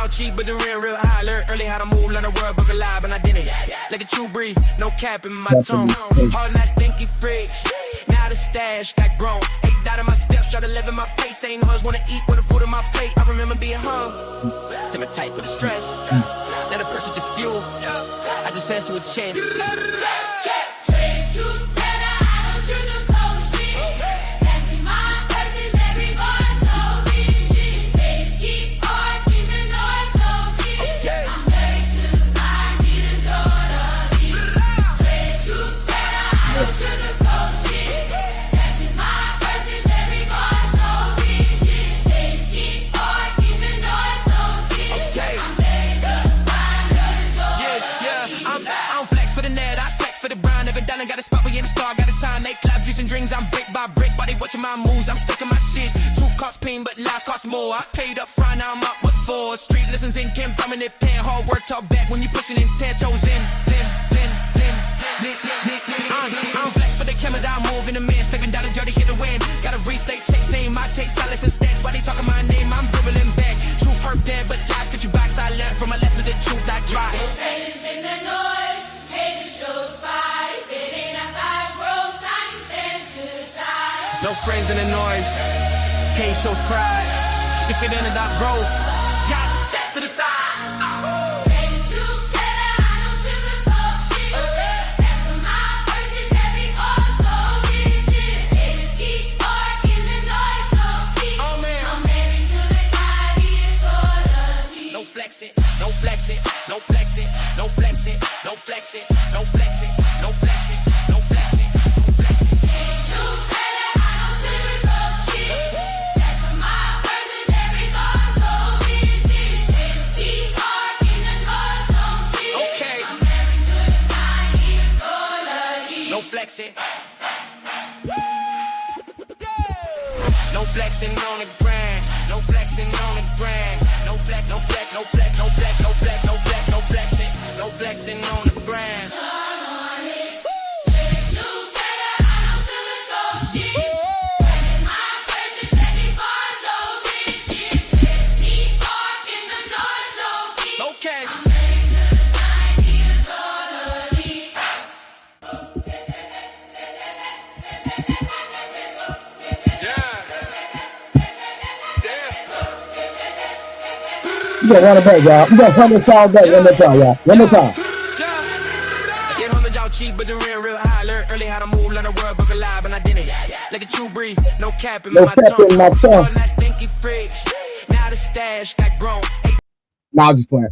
y'all cheap, but the real high. Learn early how to move, learn the word, book alive, and I didn't. Like a true breed, no cap in my tongue. Hard that stinky fridge. Now the stash got grown. 8 out of my steps, try to live in my pace. Ain't hers wanna eat with the food on my plate. I remember being hung. Stimming tight with the stress. Now the pressure's your fuel. I just answer with chance. Got a spot, we in the star, got a time, they clap, juice and drinks, I'm brick by brick, body watching my moves, I'm stuck in my shit, truth costs pain, but lies cost more, I paid up front, now I'm up with 4, street listens in, Kim, prominent pen, hard work, talk back, when you pushing in, 10 toes in, I'm flex for the cameras, I move in the man, stepping down the dirty, hit the win, gotta restate, chase name, I take silence and stacks, why they talking my name, I'm dribbling back, truth hurt dead, but lies get you back, so I learned from a lesson, the truth I try. Haters in the noise, haters shows fight. No friends in the noise, K shows pride. If it ended up growth, got to step to the side. Take it to Taylor, I don't sugarcoat shit. That's what my verses every also this shit. Haters keep barking, the noise so deep. Oh man, I'm married to the body, it's all the heat. no flex it, no flex it, no flex it, no flex it, no flex it, no flex it, no flex it, no flex it, no flex it. Take to Taylor, I don't sugarcoat shit. That's what my verses every also this shit. Haters keep barking, the noise so deep. Okay, I'm married to the body, it's all the heat. no flex it. No flexing on the grind, no flexing on the grind, no flex, no flex, no flex, no flex, no flex, no flex, no flexing, no flexing on the grind. Take to Taylor, I don't sugarcoat shit. That's what my verses every also this shit. Haters keep barking, the noise so deep. Okay, I'm married to the body, it's all the heat. We gonna run it back, y'all. We gonna run this song back one more time, y'all. One more time. Get home y'all cheap, but the real high. Learn early how to move, learn the word, book alive, and I didn't. Like a true breed, no cap in No my cap in my tongue. All that stinky fridge. Now the stash got grown. Nah, I'm just playing.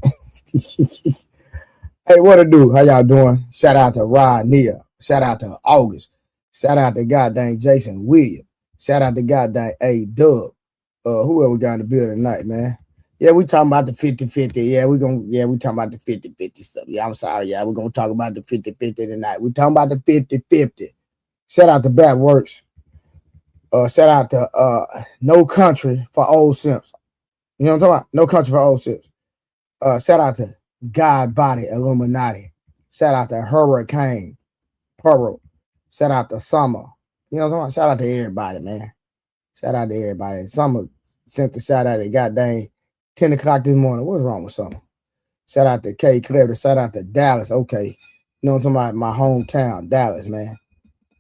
Hey, what it do? How y'all doing? Shout out to Rod Nia. Shout out to August. Shout out to goddamn Jason Williams. Shout out to goddamn A Dub. Whoever we got in the building tonight, man. Yeah, we talking about the 50-50. Yeah, we talking about the 50-50 stuff. Yeah, I'm sorry, yeah. We're gonna talk about the 50-50 tonight. We talking about the 50-50. Shout out to Bad Works. Shout out to No Country for Old Simps. You know what I'm talking about? No Country for Old Simps. Shout out to God Body Illuminati. Shout out to Hurricane Pearl. Shout out to Summer. You know what I'm talking about? Shout out to everybody, man. Shout out to everybody. Summer sent the shout out at goddamn 10 o'clock this morning. What's wrong with Summer? Shout out to K Clever. Shout out to Dallas. Okay. You know what I'm talking about? My hometown, Dallas, man.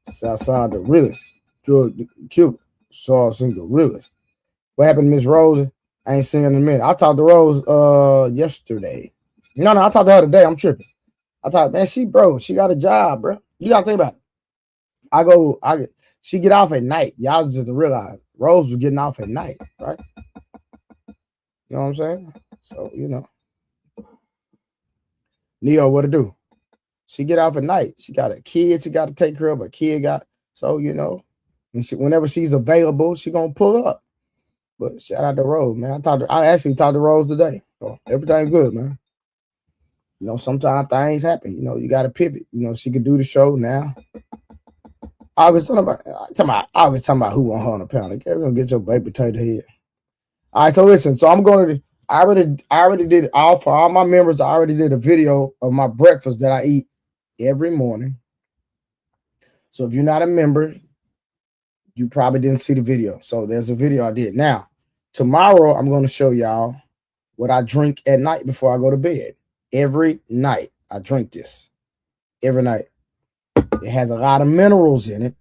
Southside the realest. Drug killer. Saw single realest. What happened to Miss Rose? I ain't seen her in a minute. I talked to Rose yesterday. No, I talked to her today. I'm tripping. I thought, man, she got a job, bro. You gotta think about it. She get off at night. Y'all just didn't realize Rose was getting off at night, right? You know what I'm saying? So, you know. Neo, what to do? She get off at night. She got a kid. She got to take care of. A kid so, you know, and whenever she's available, she gonna pull up. But shout out to Rose, man. I actually talked to Rose today. So everything's good, man. You know, sometimes things happen. You know, you got to pivot. You know, she could do the show now. I was talking about who want her on the panel. Okay, we're gonna get your baked potato head. All right, so listen. So I already did for all my members. I already did a video of my breakfast that I eat every morning. So if you're not a member, you probably didn't see the video. So there's a video I did. Now, tomorrow I'm going to show y'all what I drink at night before I go to bed. Every night I drink this. Every night. It has a lot of minerals in it.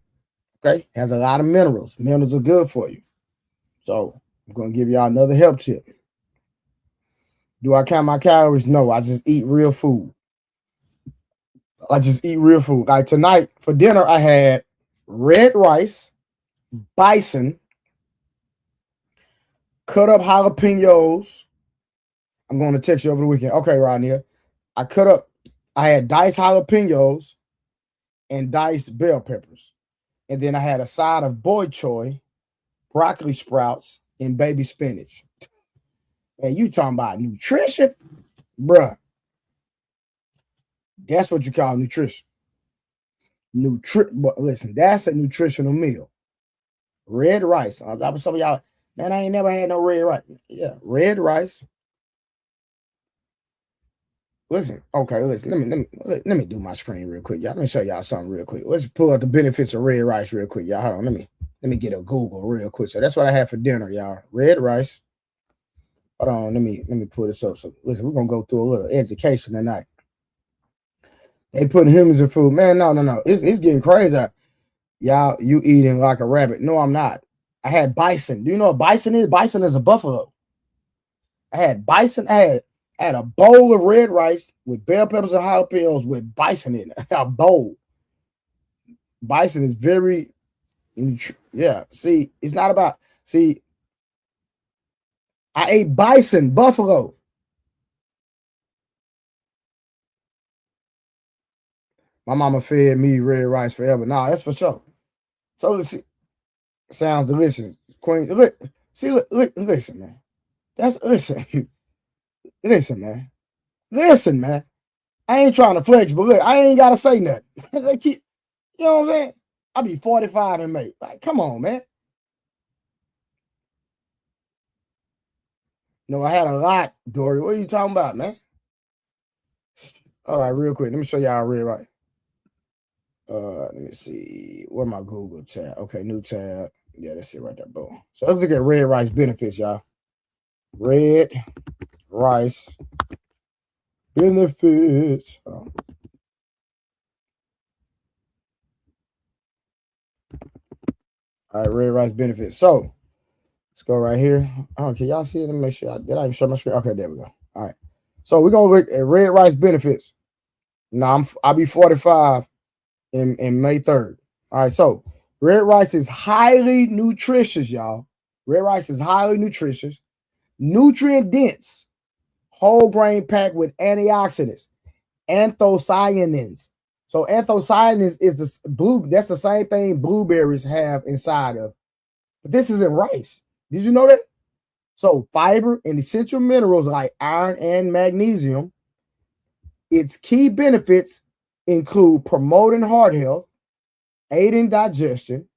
Okay? It has a lot of minerals. Minerals are good for you. So I'm going to give y'all another health tip. Do I count my calories? No, I just eat real food. I just eat real food. Like tonight for dinner, I had red rice, bison, cut up jalapenos. I'm going to text you over the weekend. Okay, Rodney. I had diced jalapenos and diced bell peppers. And then I had a side of boy choy, broccoli sprouts, and baby spinach. And you talking about nutrition? Bruh. That's what you call nutrition. But listen, that's a nutritional meal. Red rice. Some of y'all, man, I ain't never had no red rice. Yeah, red rice. Listen, okay, listen. Let me do my screen real quick, y'all. Let me show y'all something real quick. Let's pull up the benefits of red rice real quick, y'all. Hold on, let me get a Google real quick. So that's what I had for dinner, y'all. Red rice. Hold on, let me pull this up. So listen, we're gonna go through a little education tonight. They putting humans in food, man. No. It's getting crazy. Y'all, you eating like a rabbit? No, I'm not. I had bison. Do you know what bison is? Bison is a buffalo. I had bison. I had a bowl of red rice with bell peppers and jalapenos with bison in it. A bowl. Bison is very, yeah. See, it's not about. See, I ate bison, buffalo. My mama fed me red rice forever. Nah, that's for sure. So see, sounds delicious. Queen, look, listen, man. Listen, man. Listen, man. I ain't trying to flex, but look, I ain't gotta say nothing. They keep, you know what I'm saying? I'll be 45 in May. Like, come on, man. No, I had a lot, Dory. What are you talking about, man? All right, real quick. Let me show y'all red rice. Let me see. Where my Google tab? Okay, new tab. Yeah, that's it right there. Boom. So let's look at red rice benefits, y'all. Red rice benefits. All right, red rice benefits. So let's go right here. Oh, can y'all see it? Let me make sure. Did I even show my screen? Okay, there we go. All right. So we're gonna look at red rice benefits. Now I'll be 45 in May 3rd. All right, so red rice is highly nutritious, y'all. Red rice is highly nutritious, nutrient dense, whole grain packed with antioxidants, anthocyanins. So anthocyanins is the blue. That's the same thing blueberries have inside of, but this is in rice. Did you know that? So fiber and essential minerals like iron and magnesium. Its key benefits include promoting heart health, aiding digestion,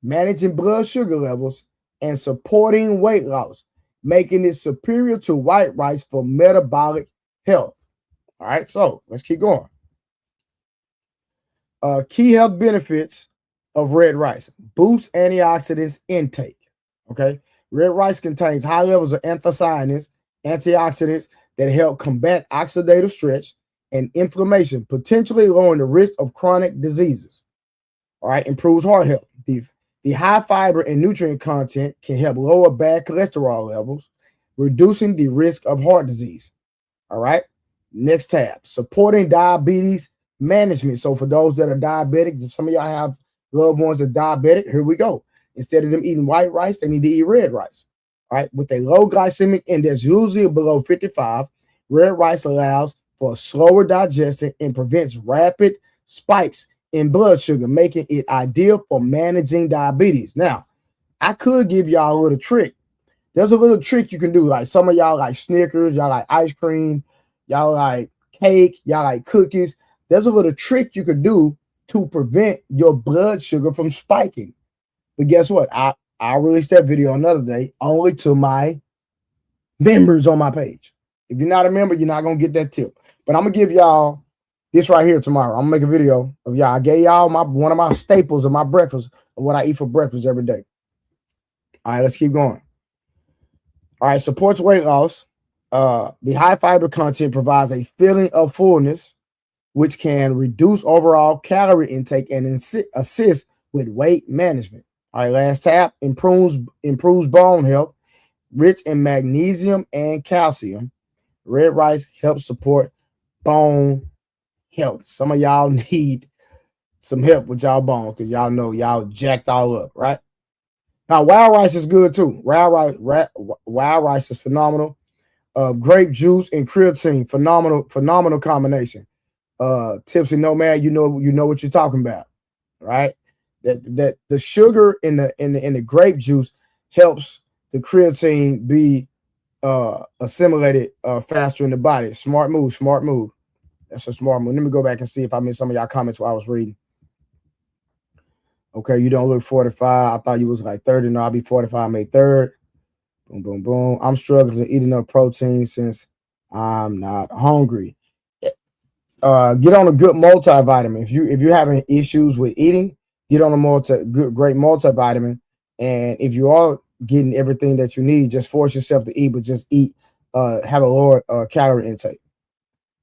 managing blood sugar levels, and supporting weight loss, making it superior to white rice for metabolic health. All right, so let's keep going. Key health benefits of red rice: boost antioxidants intake. Okay, red rice contains high levels of anthocyanins, antioxidants that help combat oxidative stress and inflammation, potentially lowering the risk of chronic diseases. All right, improves heart health. The high fiber and nutrient content can help lower bad cholesterol levels, reducing the risk of heart disease. All right, next tab, supporting diabetes management. So for those that are diabetic, some of y'all have loved ones that are diabetic, here we go. Instead of them eating white rice, they need to eat red rice. All right, with a low glycemic index, usually below 55, red rice allows for slower digestion and prevents rapid spikes in blood sugar, making it ideal for managing diabetes. Now, I could give y'all a little trick. There's a little trick you can do. Like some of y'all like Snickers, y'all like ice cream, y'all like cake, y'all like cookies. There's a little trick you could do to prevent your blood sugar from spiking. But guess what? I'll release that video another day, only to my members on my page. If you're not a member, you're not going to get that tip. But I'm going to give y'all this right here tomorrow. I'm going to make a video of y'all. I gave y'all one of my staples of my breakfast, of what I eat for breakfast every day. All right, let's keep going. All right, supports weight loss. The high fiber content provides a feeling of fullness, which can reduce overall calorie intake and assist with weight management. All right, last tab improves bone health, rich in magnesium and calcium. Red rice helps support bone health. Some of y'all need some help with y'all bones because y'all know y'all jacked all up, right? Now, wild rice is good too. Wild rice is phenomenal. Grape juice and creatine, phenomenal combination. Tipsy Nomad, you know what you're talking about, right? That the sugar in the grape juice helps the creatine be assimilated faster in the body. Smart move. That's a smart move. Let me go back and see if I missed some of y'all comments while I was reading. Okay, you don't look 45. I thought you was like 30. No, I'll be 45 May 3rd. Boom, boom, boom. I'm struggling to eat enough protein since I'm not hungry. Get on a good multivitamin. If you're having issues with eating, get on a great multivitamin. And if you are getting everything that you need, just force yourself to eat, but just eat. Have a lower calorie intake.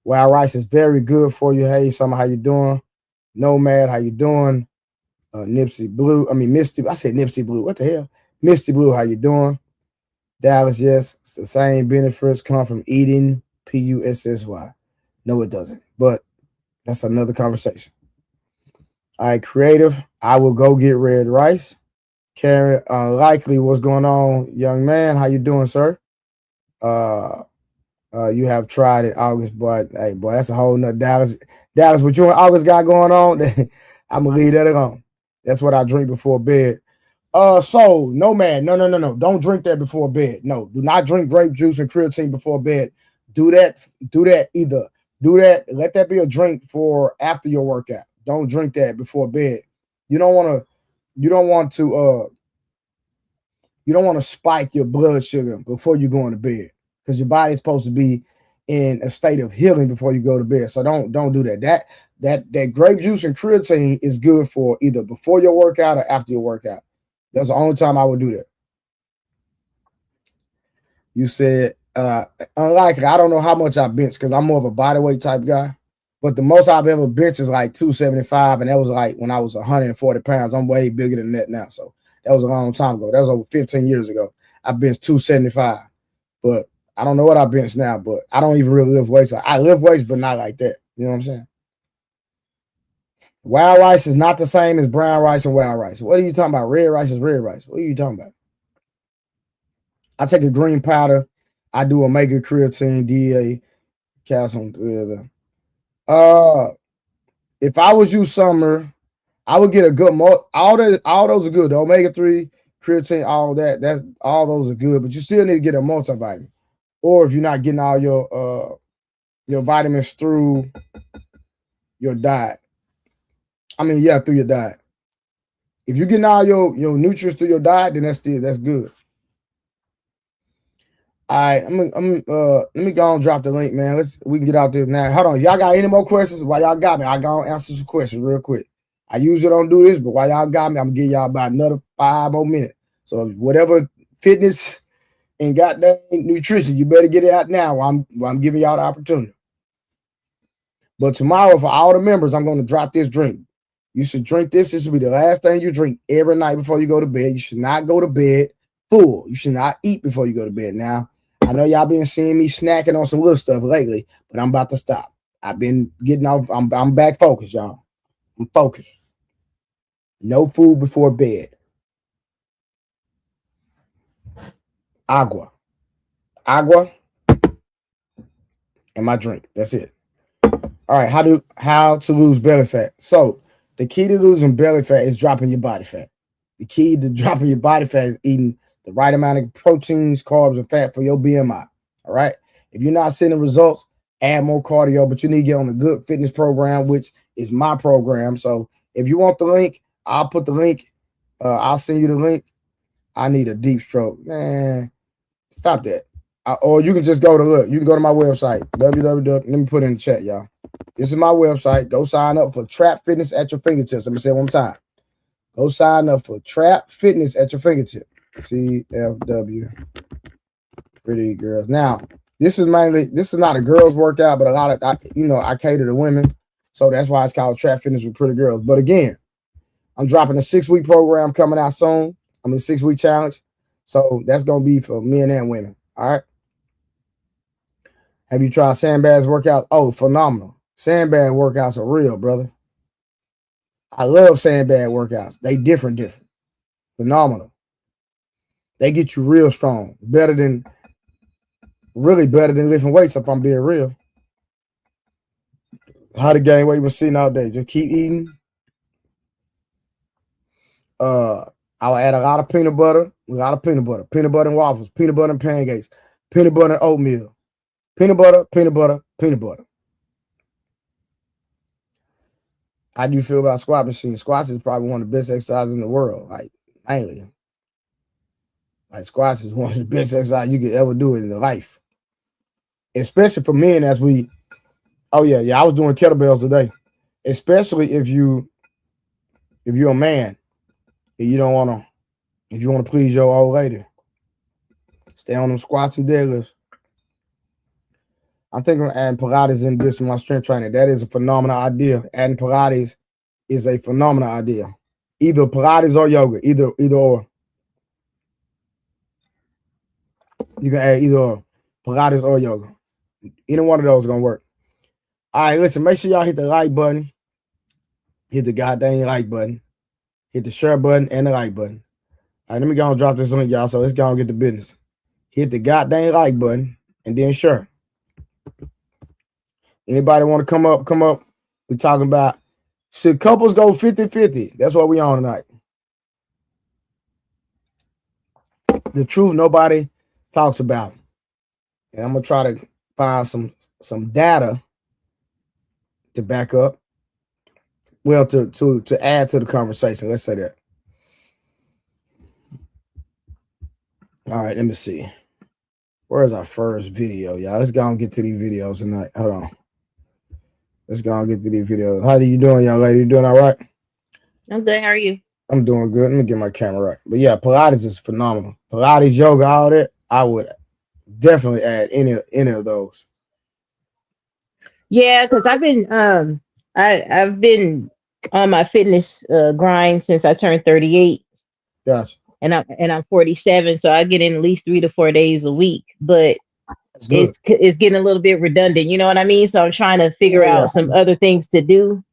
Wild rice is very good for you. Hey, Summer, how you doing? Nomad, how you doing? Misty Blue. I said Nipsey Blue. What the hell? Misty Blue, how you doing? Dallas, yes, it's the same benefits come from eating PUSSY. No, it doesn't. But that's another conversation. All right, creative. I will go get red rice. Karen, unlikely. What's going on, young man? How you doing, sir? You have tried it, August, but hey, boy, that's a whole nother Dallas. Dallas, what you and August got going on? I'm gonna leave that alone. That's what I drink before bed. So Nomad, no. Don't drink that before bed. No, do not drink grape juice and creatine before bed. Do that either. Do that. Let that be a drink for after your workout. Don't drink that before bed. You don't want to spike your blood sugar before you go into bed because your body's supposed to be in a state of healing before you go to bed. So don't do that. That grape juice and creatine is good for either before your workout or after your workout. That's the only time I would do that. You said unlikely. I don't know how much I bench because I'm more of a body weight type guy. But the most I've ever benched is like 275, and that was like when I was 140 pounds. I'm way bigger than that now. So that was a long time ago. That was over 15 years ago. I benched 275. But I don't know what I bench now, but I don't even really lift weights. I lift weights, but not like that. You know what I'm saying? Wild rice is not the same as brown rice and wild rice. What are you talking about? Red rice is red rice. What are you talking about? I take a green powder. I do omega creatine, DA, calcium. If I was you, Summer, I would get a good all those are good. The omega-3, creatine, all that. That's all those are good, but you still need to get a multivitamin. Or if you're not getting all your vitamins through your diet. Through your diet. If you're getting all your nutrients through your diet, then that's good. All right, let me go and drop the link, man. We can get out there now. Hold on, y'all got any more questions? While y'all got me, I go and answer some questions real quick. I usually don't do this, but while y'all got me, I'm gonna give y'all about another 5 more minutes. So whatever fitness and goddamn nutrition, you better get it out now while I'm giving y'all the opportunity. But tomorrow, for all the members, I'm going to drop this drink. You should drink this. This will be the last thing you drink every night before you go to bed. You should not go to bed full. You should not eat before you go to bed. Now, I know y'all been seeing me snacking on some little stuff lately, but I'm about to stop. I've been getting off. I'm back focused, y'all. I'm focused. No food before bed. Agua, and my drink. That's it. All right, how to lose belly fat. So the key to losing belly fat is dropping your body fat. The key to dropping your body fat is eating the right amount of proteins, carbs, and fat for your BMI. All right. If you're not seeing the results, add more cardio, but you need to get on a good fitness program, which is my program. So if you want the link, I'll put the link. I'll send you the link. I need a deep stroke. Man, stop that. Or you can just go to look. You can go to my website, www. Let me put it in the chat, y'all. This is my website. Go sign up for Trap Fitness at your fingertips. I'm going to say it one time. Go sign up for Trap Fitness at your fingertips. CFW. Pretty girls. Now, This is not a girls workout, but a lot of I cater to women, so that's why it's called Trap Fitness with Pretty Girls. But again, I'm dropping a 6-week program coming out soon. 6-week challenge, so that's gonna be for men and women. All right. Have you tried sandbags workout? Oh, phenomenal! Sandbag workouts are real, brother. I love sandbag workouts. They different, phenomenal. They get you real strong, really better than lifting weights. If I'm being real. How to gain weight you've been sitting all day. Just keep eating. I'll add a lot of peanut butter, peanut butter and waffles, peanut butter and pancakes, peanut butter and oatmeal, peanut butter, peanut butter, peanut butter. How do you feel about squat machine? Squats is probably one of the best exercises in the world. Like, mainly. Like, squats is one of the best exercises you could ever do in your life. Especially for men I was doing kettlebells today. Especially if you're a man and you want to please your old lady. Stay on them squats and deadlifts. I'm thinking of adding Pilates in addition to my strength training. That is a phenomenal idea. Adding Pilates is a phenomenal idea. Either Pilates or yoga, either or. You can add either Pilates or yoga. Either one of those is gonna work. All right, listen, make sure y'all hit the like button. Hit the goddamn like button. Hit the share button and the like button. All right, let me go and drop this link, y'all, so let's go and get the business. Hit the goddamn like button and then share. Anybody want to come up? Come up. We're talking about should couples go 50-50? That's what we on tonight. The truth nobody talks about. And I'm gonna try to find some data to back up. Well, to add to the conversation. Let's say that. All right, let me see. Where's our first video, y'all? Let's go and get to these videos tonight. Hold on. Let's go and get to these videos. How are you doing, young lady? You doing all right? I'm good. How are you? I'm doing good. Let me get my camera right. But yeah, Pilates is phenomenal. Pilates, yoga, all that. I would definitely add any of those. Yeah, because I've been on my fitness grind since I turned 38. Gotcha. And I'm 47, so I get in at least 3 to 4 days a week. But it's getting a little bit redundant. You know what I mean? So I'm trying to figure out some other things to do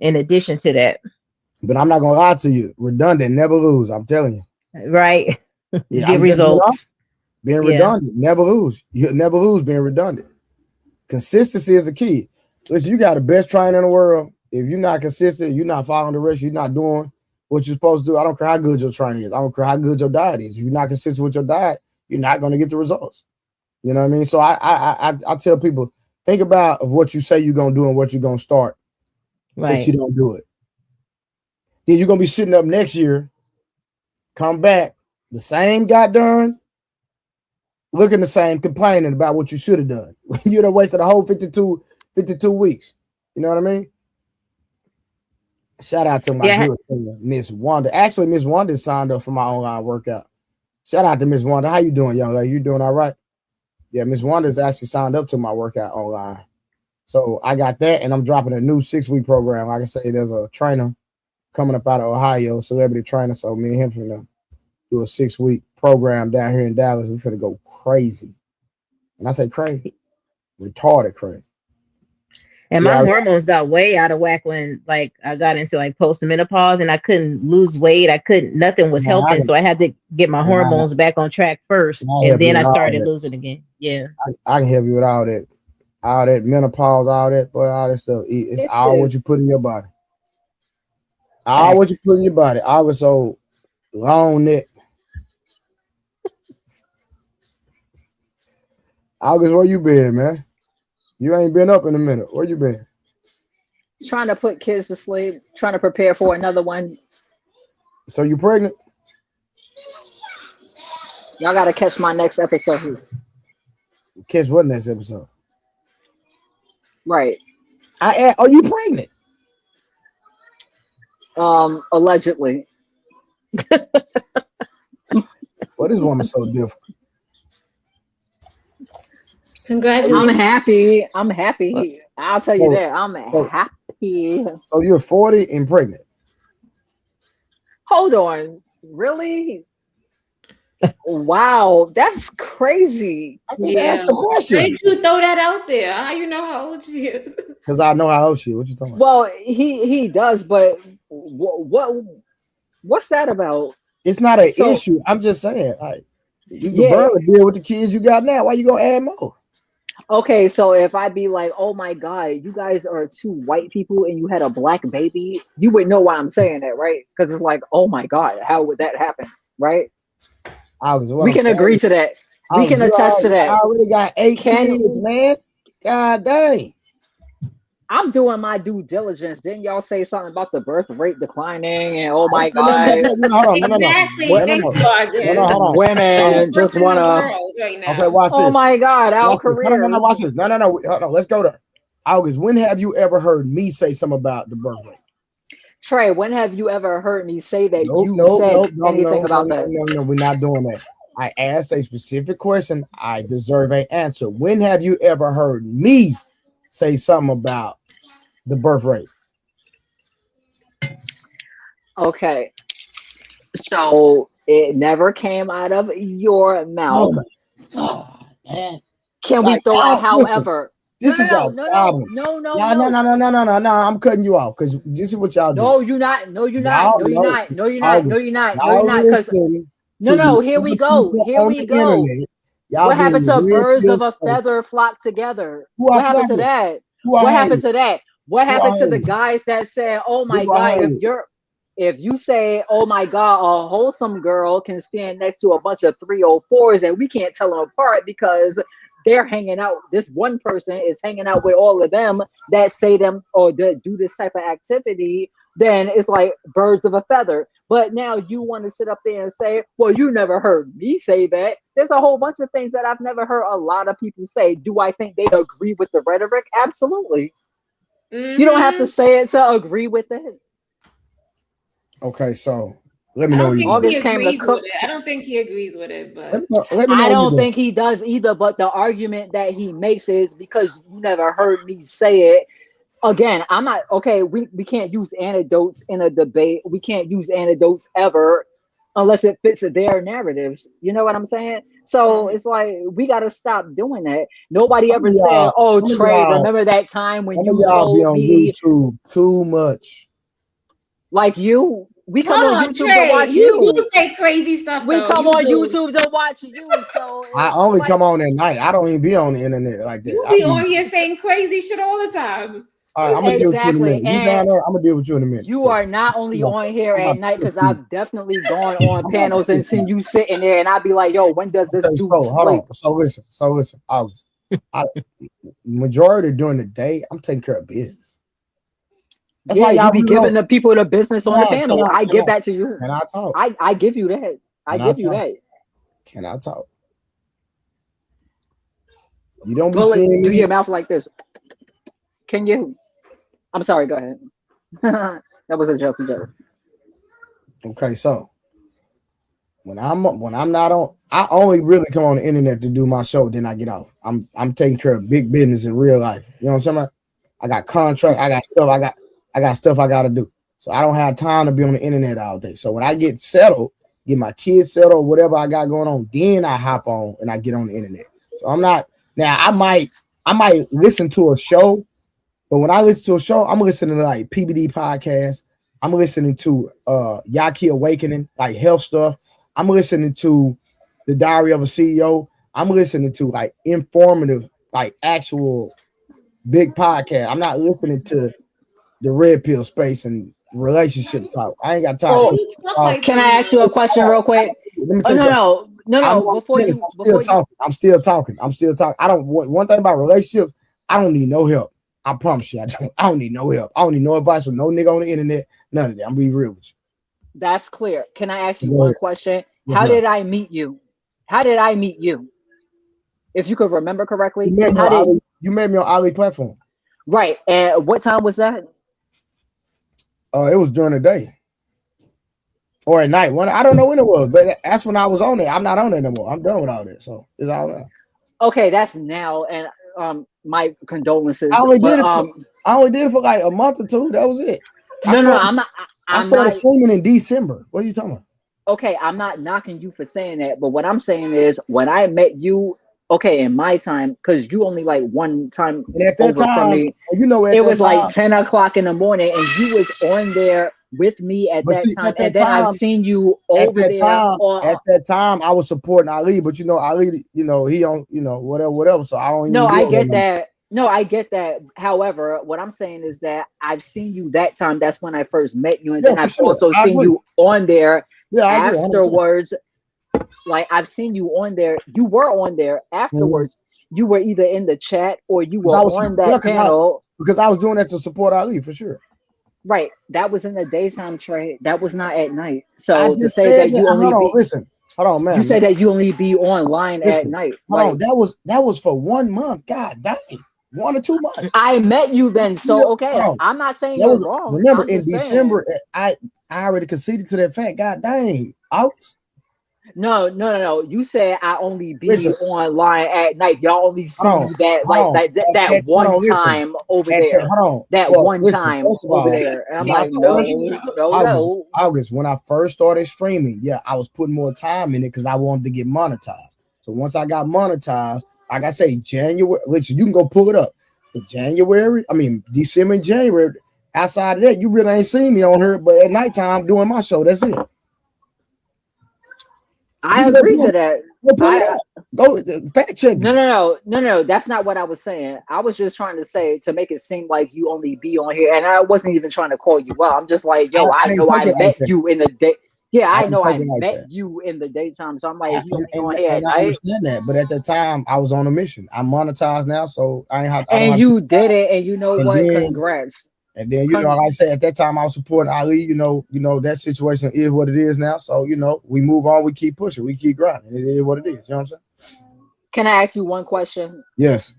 in addition to that. But I'm not gonna lie to you. Redundant, never lose. I'm telling you. Right. Yeah, Get results. Being redundant, never lose. You'll never lose being redundant. Consistency is the key. Listen, you got the best trainer in the world. If you're not consistent, you're not following directions, you're not doing what you're supposed to do. I don't care how good your training is. I don't care how good your diet is. If you're not consistent with your diet, you're not going to get the results. You know what I mean? So I tell people, think about of what you say you're going to do and what you're going to start. Right. But you don't do it. Then you're going to be sitting up next year, come back, the same goddamn, looking the same, complaining about what you should have done. You'd have wasted a whole 52 weeks. You know what I mean? Shout out to my good friend, Miss Wanda. Actually, Miss Wanda signed up for my online workout. Shout out to Miss Wanda. How you doing, young lady? You doing all right? Yeah, Miss Wanda's actually signed up to my workout online. So I got that, and I'm dropping a new 6-week program. Like I say, there's a trainer coming up out of Ohio, celebrity trainer. So me and him finna do a 6-week program down here in Dallas. We're finna go crazy. And I say crazy, retarded crazy. And my hormones got way out of whack when like I got into like postmenopause and I couldn't lose weight. Nothing was helping. So I had to get my hormones back on track first. And then I started losing again. Yeah. I can help you with all that menopause, all that, boy, all that stuff. It's all what you put in your body. All what you put in your body. All was so long neck. August, where you been, man? You ain't been up in a minute. Where you been? Trying to put kids to sleep, trying to prepare for another one. So you pregnant? Y'all got to catch my next episode. Catch what next episode? Right. Are you pregnant? Allegedly. Well, this woman's so different. I'm Congratulations. happy. I'm happy. I'll tell you So, that. I'm happy. so you're 40 and pregnant. Hold on. Really? Wow, that's crazy. I just Yeah. asked a Why question did you throw that out there? How you know how old she is? because I know how old she is. What you talking about? Well, he does, but what's that about? It's not an So issue. I'm just saying, like, you can yeah, barely deal with the kids you got now. Why you gonna add more? okay. So if I be like, oh my god, you guys are two white people and you had a black baby, you would know why I'm saying that, right? Because it's like, oh my god, how would that happen, right? August, what We I'm can saying, agree to that. We August, can attest to you that. already got 8 kids, Can man. God dang. I'm doing my due diligence. Didn't y'all say something about the birth rate declining and oh I ain't my saying nothing about god, that. No, hold on. No, no, no. Exactly. No, what no, Thank no. you, No, no, August. hold on. We're women just working the wanna world right Okay, now. watch oh this. my god, our Watch this. No, no, no, careers. watch this. No, no, no. Hold on. Let's go there. August, when have you ever heard me say something about the birth rate? Trey, when have you ever heard me say that Nope, you nope, said nope, no, no, anything no, about no, that? no, no. We're not doing that. I asked a specific question. I deserve an answer. When have you ever heard me say something about the birth rate? Okay. So it never came out of your Oh mouth. my God, man. Can we Like, throw a y'all, listen, however? No, this no, is no, y'all no, no, problem. no, no, Y'all, no, no. no, no, no, no, no, no. I'm cutting you off because this is what y'all do. No, you're not. No, you're not. Y'all No, you're know, not. No, you're not. No, August, you're not. No, you're y'all not. Because listen no, to the no, here we other go. people Here on we the go. internet. Y'all What being happened to real birds of a space. feather flock together? Who I What happened fly to with? that? Who I What hang happened with? to that? What Who I happened to hang the with? guys that said, "Oh my Who I God, hang with? if you say, oh my God, a wholesome girl can stand next to a bunch of 304s and we can't tell them apart because they're hanging out. This one person is hanging out with all of them that say them or that do this type of activity." Then it's like birds of a feather. But now you want to sit up there and say, well, you never heard me say that. There's a whole bunch of things that I've never heard a lot of people say. Do I think they agree with the rhetoric? Absolutely. You don't have to Mm-hmm. say it to agree with it. Okay, so let me I know don't when think you're done. he August came to agrees with cook. it. I don't think he agrees with it, Let but me know, let me know I when you're don't done. think he does either, but the argument that he makes is because you never heard me say it. Again, I'm not okay. We can't use anecdotes in a debate. We can't use anecdotes ever unless it fits their narratives. You know what I'm saying? So mm, it's like we got to stop doing that. Nobody Some of ever said, y'all, "Oh, some of Trey, y'all, remember that time when some of you y'all be told on me YouTube too much. like you?" We come hold on on, YouTube to Trey. watch You you. say crazy stuff We though. come You on do. YouTube to watch you. So I it's only like come on at night. I don't even be on the internet like that. You I be be on here saying crazy shit all the time. all right. What's I'm gonna deal good? with you in a exactly. minute. You And down there? I'm gonna deal with you in a minute. you 'Cause are not only on here I'm at about night to because you. I've definitely gone on I'm about panels to and seen you sitting there, and I'd be like, "Yo, when does this Okay, so dude hold on. sleep?" So listen, August. I majority during the day, I'm taking care of business. That's Yeah, why you y'all be really giving don't. the people the business Can on the I? Can panel. I? I Can give I? that to you. Can I talk? I give you that. I Can I give you talk? that. Can I talk? You don't be Bullet, seeing do me. your mouth like this. Can you? I'm sorry. Go ahead. That was a joking joke. Okay, so when I'm not on, I only really come on the internet to do my show. Then I get off. I'm taking care of big business in real life. You know what I'm saying? I got contract. I got stuff. I got stuff I got to do. So I don't have time to be on the internet all day. So when I get settled, get my kids settled, whatever I got going on, then I hop on and I get on the internet. So I'm not now. I might listen to a show, but when I listen to a show, I'm listening to like PBD podcasts. I'm listening to Yaki Awakening, like health stuff. I'm listening to the Diary of a CEO. I'm listening to like informative, like actual big podcast. I'm not listening to the red pill space and relationship talk. I ain't got time Why do Oh, because you talk like can that I ask you a though? question real quick? let me Oh tell you no, something. no, no, I'm no. not finished. I'm still Before you, talking. I'm still talking. I'm still talking. I don't want one thing about relationships. I don't need no help. I promise you, I don't need no help. I don't need no advice from no nigga on the internet. None of that. I'm gonna be real with that's clear. Can I ask you. you Go one ahead. question? Yes, How ma'am. did I meet you? How did I meet you? If you could remember You correctly, met me how on did Ali. You met me on Ali platform. right? And what time was that? It was during the day or at night. When I don't know when it was, but that's when I was on it. I'm not on it no more. I'm done with all that. So it's all right. Okay, that's now, and my condolences. I only did But it for like a month or two. That was it. I no, started I'm not. I I'm started not. streaming in December. What are you talking about? Okay, I'm not knocking you for saying that, but what I'm saying is when I met you, okay, in my time, because you only like one time And at that over from time, me, you know, at it that was like time, 10 o'clock in the morning, and you was on there with me at but that see, time, and then I've seen you over there at on. that time, I was supporting Ali, but you know, Ali, you know, he don't, you know, whatever. So I don't No, even be I on there get no more. that. No, I get that. However, what I'm saying is that I've seen you that time. That's when I first met you, and Yeah, then for I've sure. also I seen agree. you on there Yeah, I agree, 100%. afterwards. Like I've seen you on there. You were on there Mm-hmm. afterwards. You were either in the chat or you Because were on that panel. I was doing that to support Ali for sure. Right. That was in the daytime trade. That was not at night. I So to just say said that that. you only Hold on, be listen. Hold on, you man. say that you only be online at Listen. night. Hold Like on. That was for 1 month. God dang. 1 or 2 months. I met you then. So okay, Hold on. I'm not saying That you're was wrong. remember I'm in just saying. December. I already conceded to that fact. God dang. August. No. You said I only be Listen. online at night. Y'all only see Hold on. me that Hold like on. that Hold one on. Listen. time over At that, there. hold on. That Well, one listen. time First of over all, there. And I'm my like, first August, no. when I first started streaming, yeah, I was putting more time in it because I wanted to get monetized. So once I got monetized, like I say, January, listen, you can go pull it up. But December and January. Outside of that, you really ain't seen me on here. But at nighttime doing my show, that's it. You I can agree to that. go pull it I up. Go fact check me. no. That's not what I was saying. I was just trying to say to make it seem like you only be on here, and I wasn't even trying to call you out. I'm just like, yo, I I didn't know take I it like met that. you in the day. Yeah, I I didn't know take I it like met that. you in the daytime. So I'm like, he only on And, here at and I night. understand that, but at that time I was on a mission. I'm monetized now, so I don't And have to. you did it, and you know And what? then Congrats. you know, like I said, at that time I was supporting Ali. You know that situation is what it is now. So you know, we move on, we keep pushing, we keep grinding. It is what it is. You know what I'm saying? Can I ask you one question? Yes.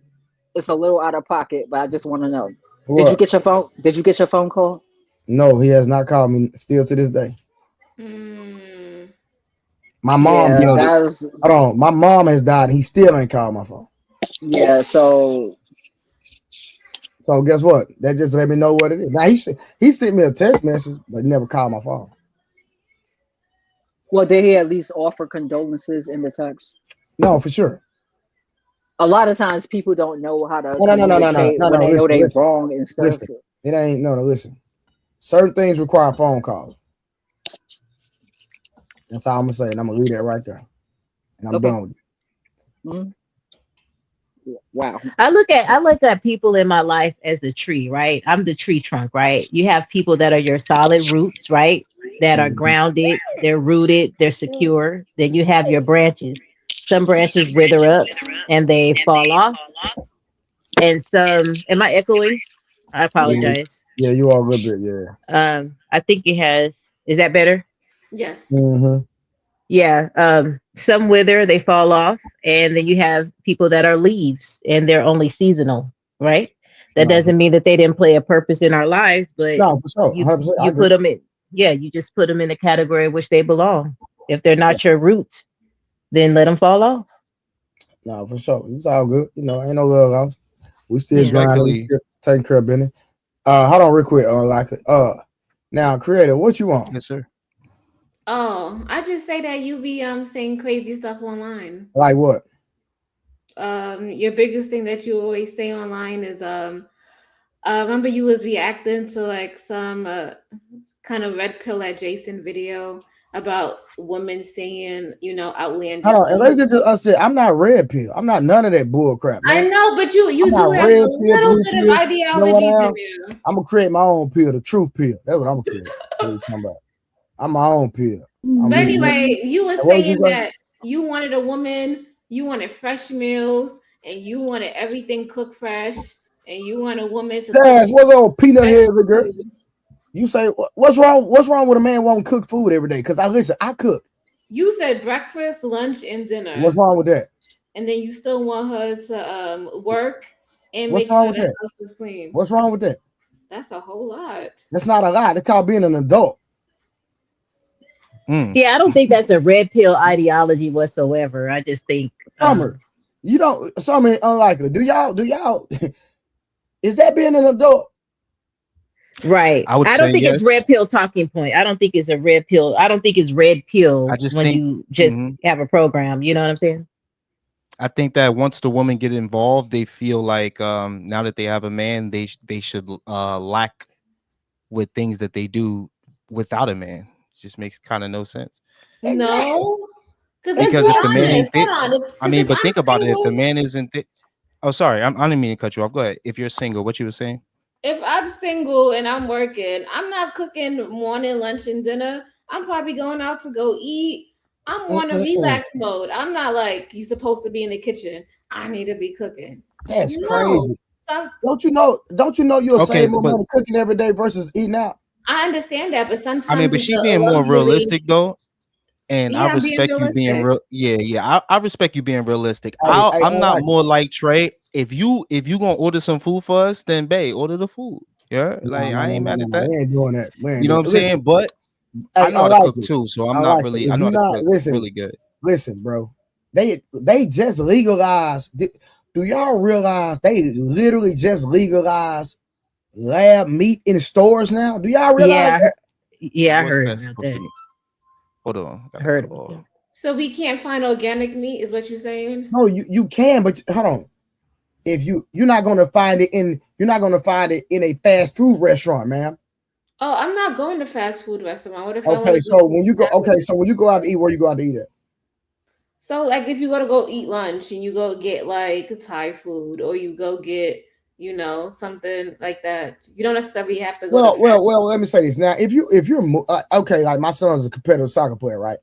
It's a little out of pocket, but I just want to know. Did you What? get your phone? Did you get your phone call? No, he has not called me still to this day. Mm. My mom Yeah, died. that's Hold on, my mom has died. And he still ain't called my phone. yeah. So So guess what? That just let me know what it is. Now he sent me a text message, but he never called my phone. well, did he at least offer condolences in the text? No, for sure. A lot of times people don't know how to No. communicate when they know they wrong and stuff. Listen. It ain't no. Listen. Certain things require phone calls. That's all I'm gonna say, and I'm gonna leave that right there. And I'm Okay. done with it. Mhm. Wow. I look at people in my life as a tree, right? I'm the tree trunk, right? You have people that are your solid roots, right? That are Mhm. grounded, they're rooted, they're secure. Then you have your branches. Some branches wither up and they fall off. And some, am I echoing? I Yeah, apologize. yeah, you are a little bit, yeah. I think it has, is that better? Yes. Mm-hmm. Yeah, some wither, they fall off, and then you have people that are leaves and they're only seasonal, right? That No, for doesn't sure. mean that they didn't play a purpose in our lives, but No, for sure. you 100%. I you agree. put them in, yeah, you just put them in a category in which they belong. If they're Yeah. not your roots, then let them fall off. No, for sure. It's all good. You know, ain't no love lost. We still Yeah. grinding. We Respectfully, still taking care of business. Hold on, real quick. Now, creator, what you want? yes, sir. Oh, I just say that you be saying crazy stuff online. Like what? Your biggest thing that you always say online is I remember you was reacting to like some kind of red pill adjacent video about women saying, Hold outlandish on, and let's things. get to us. I'm not red pill. I'm not none of that bull crap, I man. know, but I'm you not do have a red pill, little blue bit of pill. You know what ideologies I in am? there. I'm gonna create my own pill, the truth pill. That's what I'm gonna create. What you talking about? I'm my own pill. I'm But leaving it. anyway, you were What would you saying say? that you wanted a woman, you wanted fresh meals, and you wanted everything cooked fresh, and you want a woman to cook Taz, what's old peanut fresh head, little girl? food. You say what's wrong? What's wrong with a man wanting to cook food every day? Because I cook. You said breakfast, lunch, and What's dinner, wrong with that? and then you still want her to work and What's make wrong sure with the that? house is clean. What's wrong with that? That's a whole lot. That's not a lie. That's called being an adult. Mm. Yeah, I don't think that's a red pill ideology whatsoever. I just think From her. You don't. So I mean, unlikely. Do y'all? Is that being an adult? Right. I would I say don't think it's yes. red pill talking point. I don't think it's a red pill. I don't think it's red I pill just when think. you just Mhm. have a program. You know what I'm saying? I think that once the woman get involved, they feel like now that they have a man, they should lack with things that they do without a man. Just makes kind of no sense. Exactly. No, because let's Because be if the man Exactly. honest. ain't Hold there, on. I Because mean, if but I'm think about it. If the single, man isn't there, oh, sorry, I didn't mean to cut you off. Go ahead. If you're single, what you were saying? and I'm working, I'm not cooking morning, lunch, and dinner. I'm probably going out to go eat. I'm on a Mm-mm-mm. relax mode. I'm not like you supposed to be in the kitchen. I need to be cooking. That's No, crazy. some, Don't you know? Don't you know you'll Okay, save more but money cooking every day versus eating out? I understand that, but I mean, sometimes but it's she a being more luxury. realistic though, and I Yeah, I'm being respect you being realistic. real. Yeah, yeah, I respect you being realistic. Hey, hey, I'm not unlike more like Trey. If you gonna order some food for us, then babe, order the food. Yeah, no, like no, I no, ain't no, mad no, at no. that. We ain't doing that. We ain't You know doing what it. I'm Listen, saying? But I hey, know how to cook unlikely, too, so I'm not unlikely. really. If I know you how to not cook listen, really good. listen, bro. They just legalized. Do y'all realize they literally just legalized lab meat in stores now? Do y'all realize Yeah. that? Yeah, I What's heard that about supposed to that. mean? Hold on, I got a heard about call. that. So we can't find organic meat, is what you're saying? No, you can, but hold on. If you're not gonna find it in a fast food restaurant, man. Oh, I'm not going to fast food restaurant. What if I want Okay, to go so to when you go, fast food? out to eat, where you go out to eat at? So, like, if you go to go eat lunch and you go get like Thai food, or you go get, something like that, you don't necessarily have to go to fast. Well. Let me say this now. If you're okay, like my son's a competitive soccer player, right?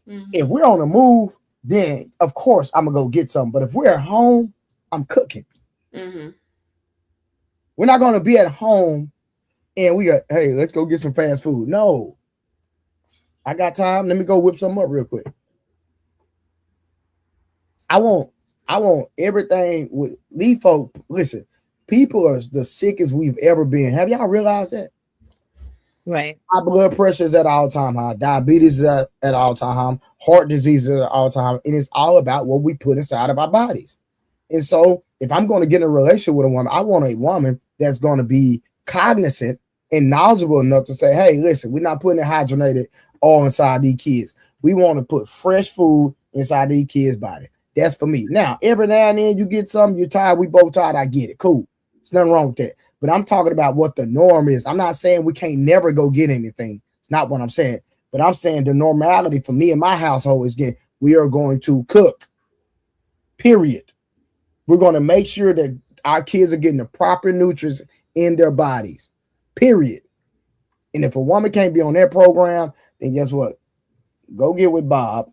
If Hmm. we're on the move, then of course I'm gonna go get some. But if we're at home, I'm cooking. Hmm. We're not gonna be at home and we got, hey, let's go get some fast food. No, I got time. Let me go whip something up real quick. I want I want everything with these folk. Listen, people are the sickest we've ever been. Have y'all realized that? Right. High blood pressure is at all time high. Diabetes is at all time high. Heart disease is at all time high. And it's all about what we put inside of our bodies. And so, if I'm going to get in a relationship with a woman, I want a woman that's going to be cognizant and knowledgeable enough to say, hey, listen, we're not putting hydrogenated all inside these kids. We want to put fresh food inside these kids' body. That's for me. Now, every now and then you get something, you're tired, we both tired, I get it. Cool. There's nothing wrong with that. But I'm talking about what the norm is. I'm not saying we can't never go get anything. It's not what I'm saying. But I'm saying the normality for me and my household is we are going to cook, period. We're going to make sure that our kids are getting the proper nutrients in their bodies, period. And if a woman can't be on that program, then guess what? Go get with Bob,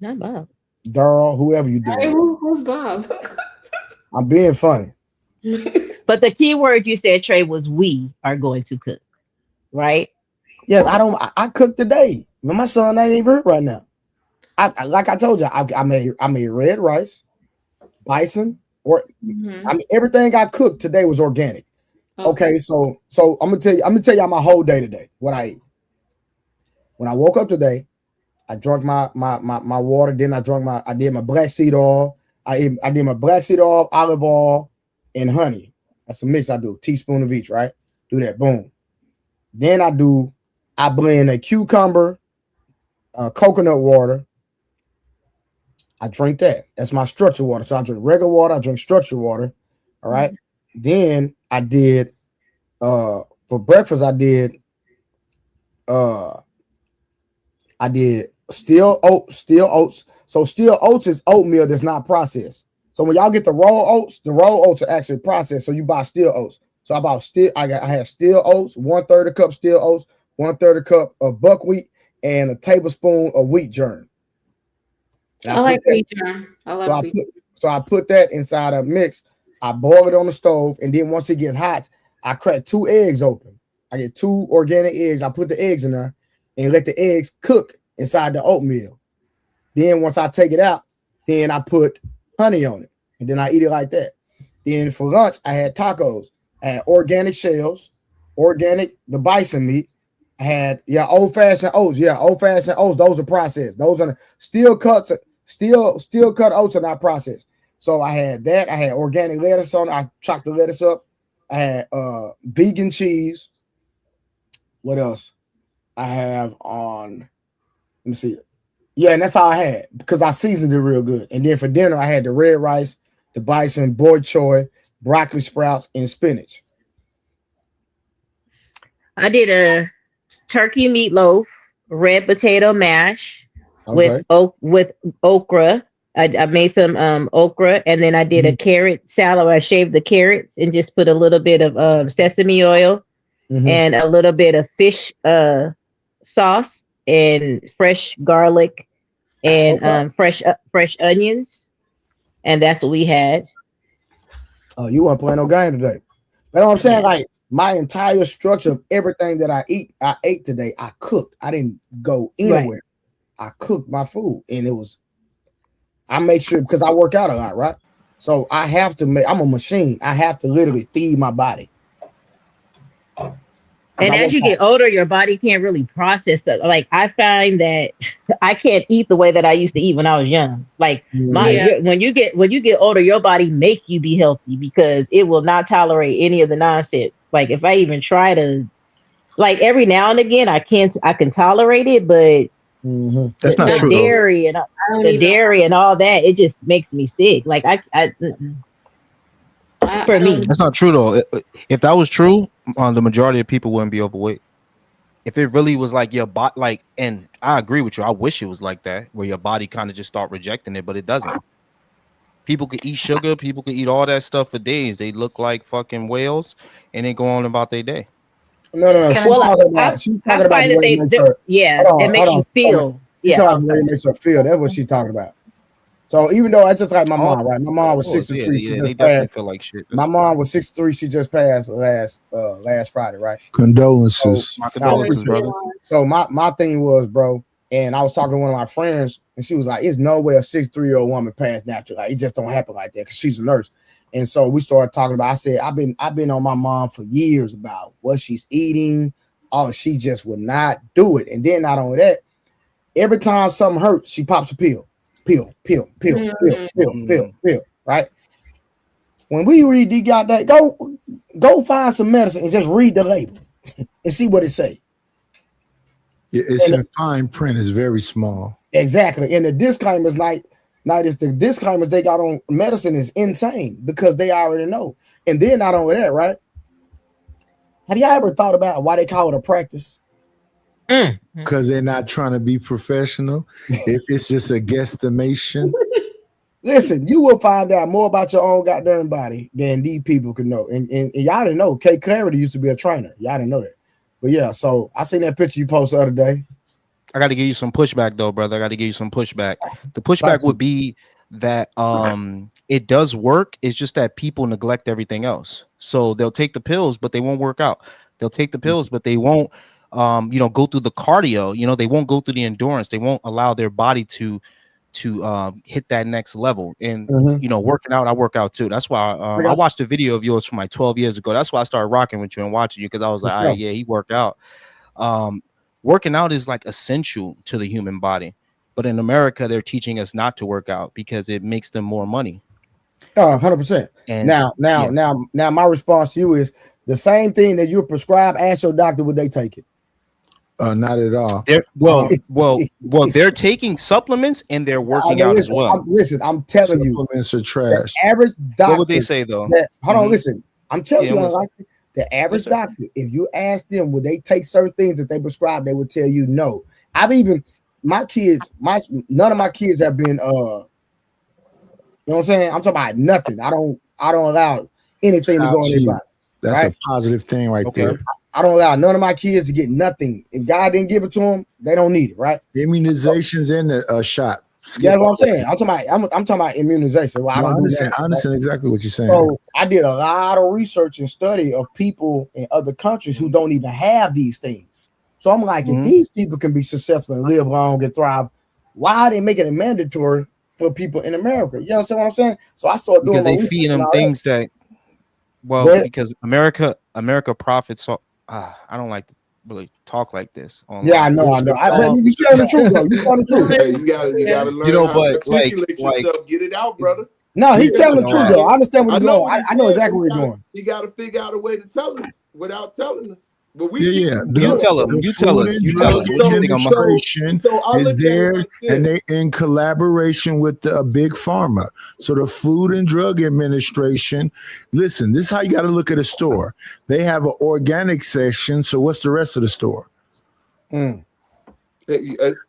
Not Bob. Darrell, whoever you deal Hey, with. who's Bob? I'm being funny. But the key word you said, Trey, was we are going to cook, right? Yeah, I cook today. But my son ain't even hurt right now. Like I told you, I made red rice, bison, or Hmm. I mean everything I cooked today was organic. Okay. Okay, so I'm gonna tell y'all my whole day today, what I ate. When I woke up today, I drank my water. Then I did my black seed oil. I did my black seed oil, olive oil, and honey. That's a mix I do. Teaspoon of each, right? Do that. Boom. Then I blend a cucumber, coconut water. I drink that. That's my structured water. So I drink regular water. I drink structured water. All right. Then I did for breakfast. Uh I did steel oats. So steel oats is oatmeal that's not processed. So when y'all get the raw oats are actually processed. So you buy steel oats. So I had steel oats, 1/3 a cup steel oats, 1/3 a cup of buckwheat, and a tablespoon of wheat germ. And I I put like that wheat germ. I so love I wheat. put I put that inside a mix. I boil it on the stove, and then once it gets hot, I crack 2 eggs open. I get 2 organic eggs. I put the eggs in there and let the eggs cook inside the oatmeal. Then once I take it out, then I put honey on it, and then I eat it like that. Then for lunch, I had tacos. I had organic shells, organic the bison meat. I had old fashioned oats. Yeah, old fashioned oats. Those are processed. Those are Still cut oats are not processed. So I had that. I had organic lettuce on it. I chopped the lettuce up. I had vegan cheese. What else? I have on. Let me see. Yeah, and that's all I had because I seasoned it real good. And then for dinner, I had the red rice, the bison, boy choy, broccoli sprouts, and spinach. I did a turkey meatloaf, red potato mash Okay. with okra. I made some okra, and then I did a carrot salad. I shaved the carrots and just put a little bit of sesame oil Mm-hmm. and a little bit of fish sauce and fresh garlic and Okay. fresh onions, and that's what we had. Oh, you weren't playing no game today. You know what I'm saying? Yeah. Like my entire structure of everything that I ate today, I cooked. I didn't go anywhere. I cooked my food, and I made sure because I work out a lot, right? So I have to make. I'm a machine. I have to literally feed my body. And I as work you out. get older, your body can't really process stuff. Like I find that I can't eat the way that I used to eat when I was young. Like Mhm. when you get older, your body make you be healthy because it will not tolerate any of the nonsense. Like if I even try to, like every now and again, I can tolerate it, but Mhm. That's not the Not true though. dairy and I don't even. all that, it just makes me sick. Like for I don't. me. That's not true though. If that was true, the majority of people wouldn't be overweight. If it really was like your body, like, and I agree with you. I wish it was like that, where your body kind of just start rejecting it, but it doesn't. People could eat sugar, people could eat all that stuff for days. They look like fucking whales, and they go on about their day. No. Can I? Well, She's I talking about find the that way it makes her. yeah, it Hold makes on. you feel. She's Yeah. talking Oh, about the way it sorry. makes her feel. That's what she's talking about. So even though I just like my Oh, mom, right? My mom of was course, yeah, 63. She they just definitely passed. feel like shit. My mom was 63. She just passed last Friday, right? So Condolences. My I condolences, appreciate it. brother. So my thing was, bro, and I was talking to one of my friends, and she was like, "It's no way a 63-year-old woman passed natural. Like it just don't happen like that because she's a nurse." And so we started talking about. I said, I've been on my mom for years about what she's eating. Oh, she just would not do it. And then not only that, every time something hurts, she pops a pill, pill. Right? When we read the goddamn, go find some medicine and just read the label and see what it say. It's And in fine print. It's very small. exactly. And the disclaimers, the disclaimers they got on medicine is insane because they already know. And then not only that, right? Have y'all ever thought about why they call it a practice? Because they're not trying to be professional. It's just a guesstimation. Listen, you will find out more about your own goddamn body than these people can know. And y'all didn't know. Kate Clarity used to be a trainer. Y'all didn't know that. But yeah, so I seen that picture you posted the other day. I got to give you some pushback though, brother. I got to give you some pushback. The pushback would be that it does work. It's just that people neglect everything else. So they'll take the pills, but they won't work out. They'll take the pills, but they won't go through the cardio. They won't go through the endurance. They won't allow their body to hit that next level. And working out, I work out too. That's why I watched a video of yours from like 12 years ago. That's why I started rocking with you and watching you, because I was like, all right, yeah, he worked out. Working out is like essential to the human body, but in America they're teaching us not to work out because it makes them more money. 100%. And now my response to you is the same thing that you prescribe. Ask your doctor, would they take it? Not at all. They're taking supplements and they're working out as well. I'm telling you, supplements are trash. The average doctor. What would they say though? Hold on, listen. I'm telling you, unlikely. The average Yes, doctor, if you ask them, would they take certain things that they prescribe, they would tell you no. My kids, none of my kids have been, you know what I'm saying? I'm talking about nothing. I don't allow anything to go in their body. That's right? a positive thing right there. I don't allow none of my kids to get nothing. If God didn't give it to them, they don't need it, right? Immunizations and a shot. That's what I'm saying. I'm talking about immunization. Well, I understand exactly what you're saying. So I did a lot of research and study of people in other countries who don't even have these things. So I'm like, if these people can be successful and live long and thrive, why are they making it mandatory for people in America? You understand what I'm saying? So I started doing because they feed them things that because America profits. I don't like really talk like this online. Yeah, I know. But you telling the truth though. You telling the truth. Hey, you gotta learn You know, how to but articulate yourself. Get it out, brother. No, he You telling the gotta truth say- though. I understand what I he's know going. what he's I know saying, exactly but where he's going. You gotta figure out a way to tell us without telling us. But we Yeah. You tell him. The You tell Food us. and You tell Drug us. What do you think I'm? Administration So I is look at there, it like this. and they in collaboration with the big pharma. So the Food and Drug Administration. Listen, this is how you got to look at a store. They have an organic section. So what's the rest of the store?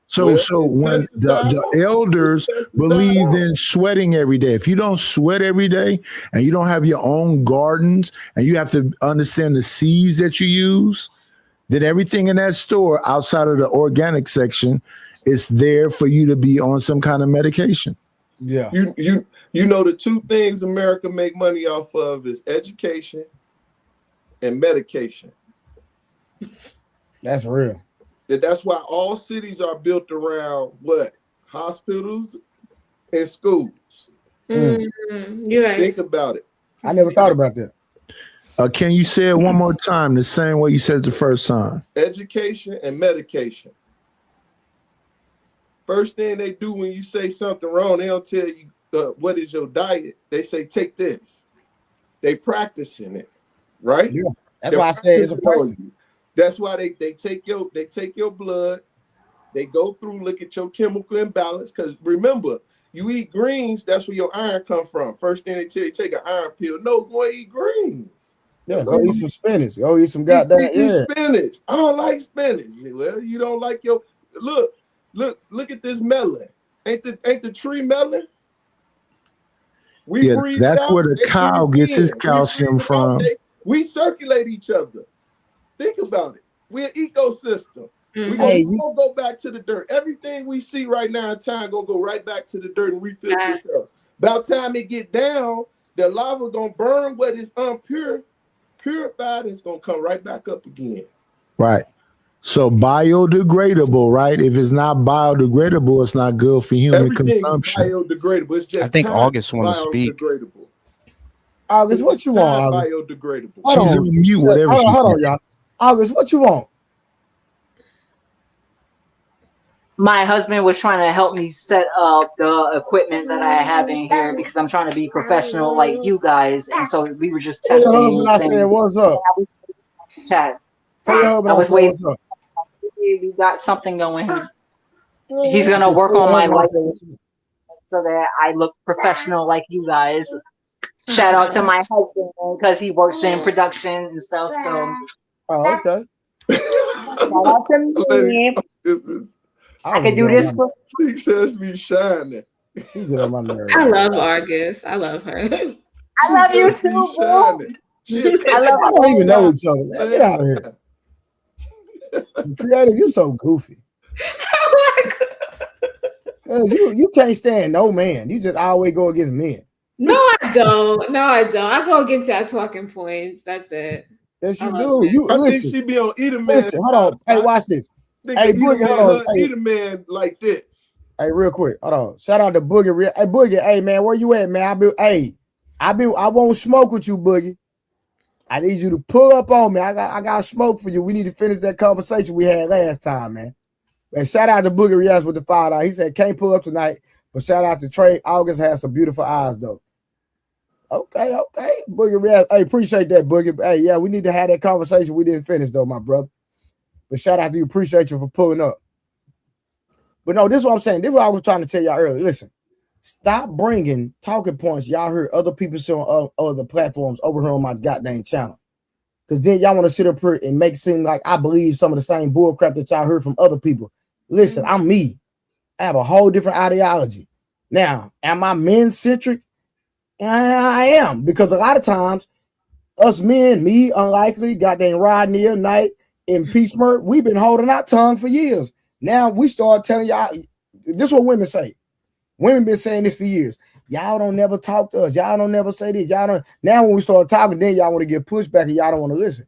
So when the elders believe in sweating every day, if you don't sweat every day and you don't have your own gardens and you have to understand the seeds that you use, then everything in that store outside of the organic section is there for you to be on some kind of medication. Yeah. You know the two things America make money off of is education and medication. That's real. That's why all cities are built around what? Hospitals and schools. You're right. Think about it. I never thought about that. Can you say it one more time, the same way you said it the first time? Education and medication. First thing they do when you say something wrong, they don't tell you what is your diet. They say take this. They practicing it, right? Yeah. That's why I say it's a practice. That's why they take your blood, they go through, look at your chemical imbalance. Because remember, you eat greens, that's where your iron come from. First thing they tell you, take an iron pill. No, go eat greens. Yeah, go eat some spinach. Go eat some goddamn spinach. I don't like spinach. Well, you don't like your look at this melon. Ain't the tree melon? We breathe that's out, where the cow gets his calcium from. We circulate each other. Think about it. We're an ecosystem. We're gonna go back to the dirt. Everything we see right now in time gonna go right back to the dirt and refill itself. About time it get down, the lava gonna burn what is purified, it's gonna come right back up again. Right. So biodegradable, right? If it's not biodegradable, it's not good for human consumption. Biodegradable. It's just I think August want to speak. August, what you want, August? Biodegradable. She's on mute, whatever she's hold on, y'all. August, what you want? My husband was trying to help me set up the equipment that I have in here because I'm trying to be professional like you guys. And so we were just testing. Tell your husband I said, what's up? Chat. Tell your husband I said, what's up? We got something going here. He's going to work on my life so that I look professional like you guys. Shout out to my husband because he works in production and stuff. So, okay. Shout out to me. I can do this. She says me shining. She get on my nerves. I love Argus. I love her. I love you too, bro. I don't even know each other. Man. Get out of here. Creative, you so goofy. Cause you can't stand no man. You just always go against men. No, I don't. I go against our talking points. That's it. Yes, you do. I think she be on either man. Listen, hold on. Hey, watch this. Hey, Boogie, hold on. Either man like this. Hey, real quick, hold on. Shout out to Boogie. Hey, Boogie. Hey, man, where you at, man? I won't smoke with you, Boogie. I need you to pull up on me. I got smoke for you. We need to finish that conversation we had last time, man. And shout out to Boogie Riaz with the $5. He said can't pull up tonight, but shout out to Trey. August has some beautiful eyes though. Okay, Boogie Riaz. Hey, appreciate that, Boogie. Hey, yeah, we need to have that conversation. We didn't finish though, my brother. But shout out to you. Appreciate you for pulling up. But no, this is what I'm saying. This is what I was trying to tell y'all earlier. Listen, stop bringing talking points y'all heard other people say on other platforms over here on my goddamn channel. Because then y'all want to sit up here and make it seem like I believe some of the same bull crap that y'all heard from other people. Listen, I'm me. I have a whole different ideology. Now, am I men-centric? I am. Because a lot of times, us men, me, Unlikely, goddamn Rodney, Knight, and Peace Mert, we've been holding our tongue for years. Now we start telling y'all, this is what women say. Women been saying this for years. Y'all don't never talk to us. Y'all don't never say this. Y'all don't. Now when we start talking, then y'all want to get pushback and y'all don't want to listen.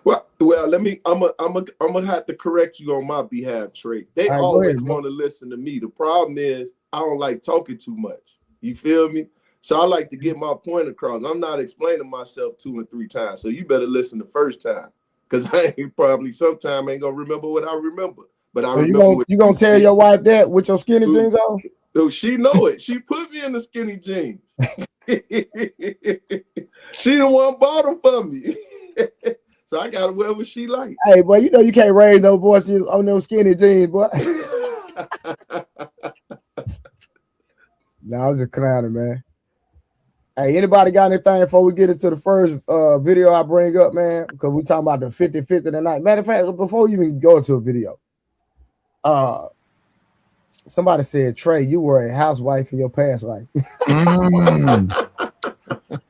Well, let me. I'm gonna have to correct you on my behalf, Trey. They always want to listen to me. The problem is I don't like talking too much. You feel me? So I like to get my point across. I'm not explaining myself 2 and 3 times. So you better listen the first time. Because I ain't probably sometime ain't gonna remember what I remember. But I So remember you gonna tell your wife that with your skinny jeans on? So she know it. She put me in the skinny jeans. She the one bought them for me. So I gotta wear what she like. Hey, boy, you know you can't raise no voices on those skinny jeans, boy. No, I was just clowning, man. Hey, anybody got anything before we get into the first video I bring up, man? Because we talking about the 50-50 tonight. Matter of fact, before you even go into a video, somebody said, Trey, you were a housewife in your past life.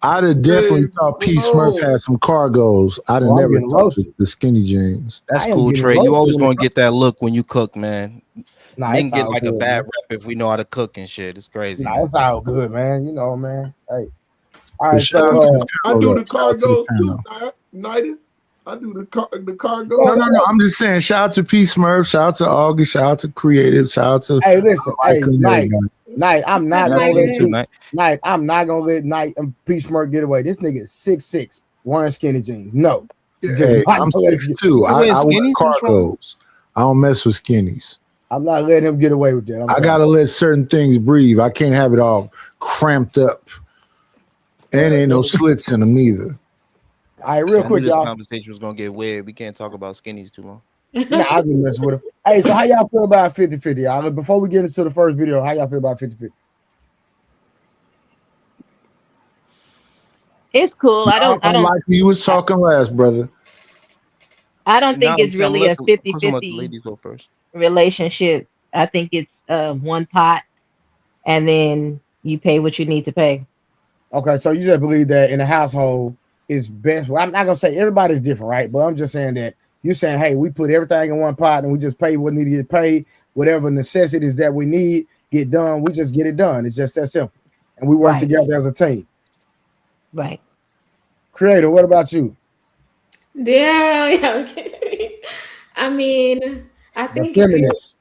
I'd have definitely thought P. Smurf had some cargos. I'd have never thought the skinny jeans. That's cool, Trey. You always gonna get that look when you cook, man. Nah, Men get like good, a bad man. rep if we know how to cook and shit. It's crazy. Nah, it's all good, man. You know, man. Hey. All right, so I do the cargos too, United. I do the cargo. No. I'm just saying, shout out to P. Smurf, shout out to August, shout out to Creative, shout out to listen, Night, I'm not gonna let I'm not gonna let Night and P. Smurf get away. This nigga is 6'6", wearing skinny jeans. No. Hey, I'm 6'2". I wear cargos. I don't mess with skinnies. I'm not letting him get away with that. I gotta let certain things breathe. I can't have it all cramped up. And ain't no slits in them either. All right, real quick, this y'all. conversation was gonna get weird. We can't talk about skinnies too long. Nah, I just mess with him. Hey, so how y'all feel about 50-50, y'all? Before we get into the first video, how y'all feel about 50-50? It's cool. I don't like you was talking last, brother. I don't think it's really a 50-50 ladies go first. Relationship. I think it's one pot, and then you pay what you need to pay. Okay, so you just believe that in a household is best. Well, I'm not gonna say everybody's different, right? But I'm just saying that you're saying, hey, we put everything in one pot and we just pay what need to get paid, whatever necessities that we need get done. We just get it done. It's just that simple, and we work together as a team. Right. Creator, what about you? Yeah. Okay. I mean, I think the feminist.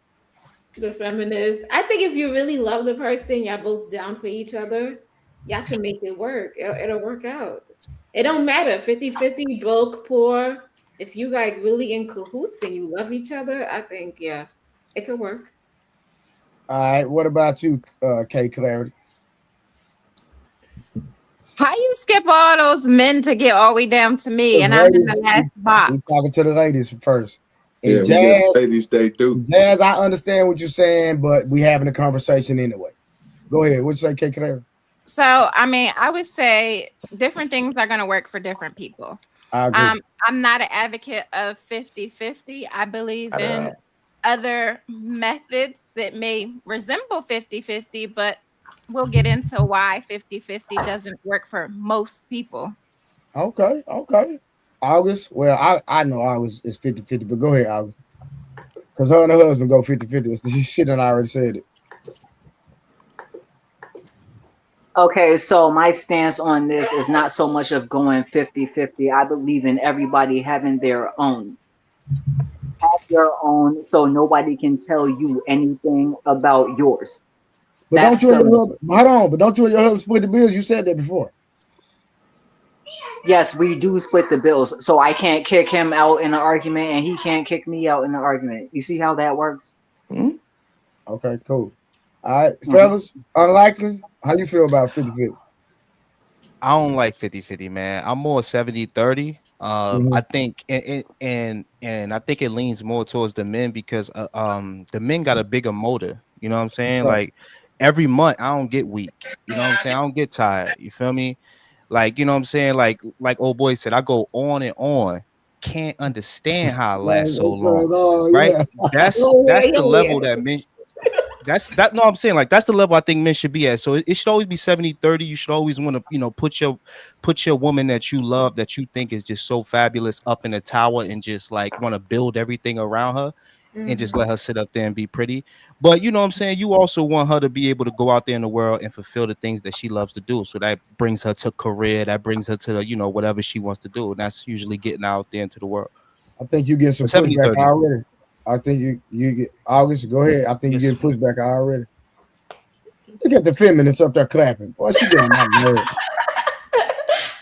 I think if you really love the person, y'all both down for each other, y'all can make it work. It'll work out. It don't matter 50-50, broke, poor. If you like really in cahoots and you love each other, I think it could work. All right. What about you, K Clarity? How you skip all those men to get all the way down to me, and I'm in the last box? We talking to the ladies first. And Jazz, ladies, they do. Jazz, I understand what you're saying, but we having a conversation anyway. Go ahead. What you say, K Clarity? So, I mean, I would say different things are going to work for different people. I agree. I'm not an advocate of 50-50. I believe in other methods that may resemble 50-50, but we'll get into why 50-50 doesn't work for most people. Okay. August. Well, I know August is 50-50, but go ahead, August. Because her and her husband go 50-50. She done already said it. Okay, so my stance on this is not so much of going 50-50. I believe in everybody having their own. Have your own, so nobody can tell you anything about yours. But don't you and your husband, hold on, but don't you and your husband split the bills? You said that before. Yes, we do split the bills. So I can't kick him out in an argument and he can't kick me out in an argument. You see how that works? Mm-hmm. Okay, cool. All right, fellas, unlikely. How you feel about 50-50? I don't like 50-50, man. I'm more 70-30. I think and I think it leans more towards the men because the men got a bigger motor. You know what I'm saying? Like every month I don't get weak. You know what I'm saying? I don't get tired. You feel me? Like, you know what I'm saying? Like old boy said, I go on and on. Can't understand how I last so long. Right? That's the level that men. No, I'm saying like that's the level I think men should be at. So it should always be 70-30. You should always want to, you know, put your woman that you love, that you think is just so fabulous, up in a tower and just like want to build everything around her and just let her sit up there and be pretty. But you know what I'm saying? You also want her to be able to go out there in the world and fulfill the things that she loves to do. So that brings her to career, that brings her to the, you know, whatever she wants to do. And that's usually getting out there into the world. I think you get some pushback already. I think you get August. Go ahead. I think you get pushback already. Look at the feminists up there clapping. Boy, she getting my nerves.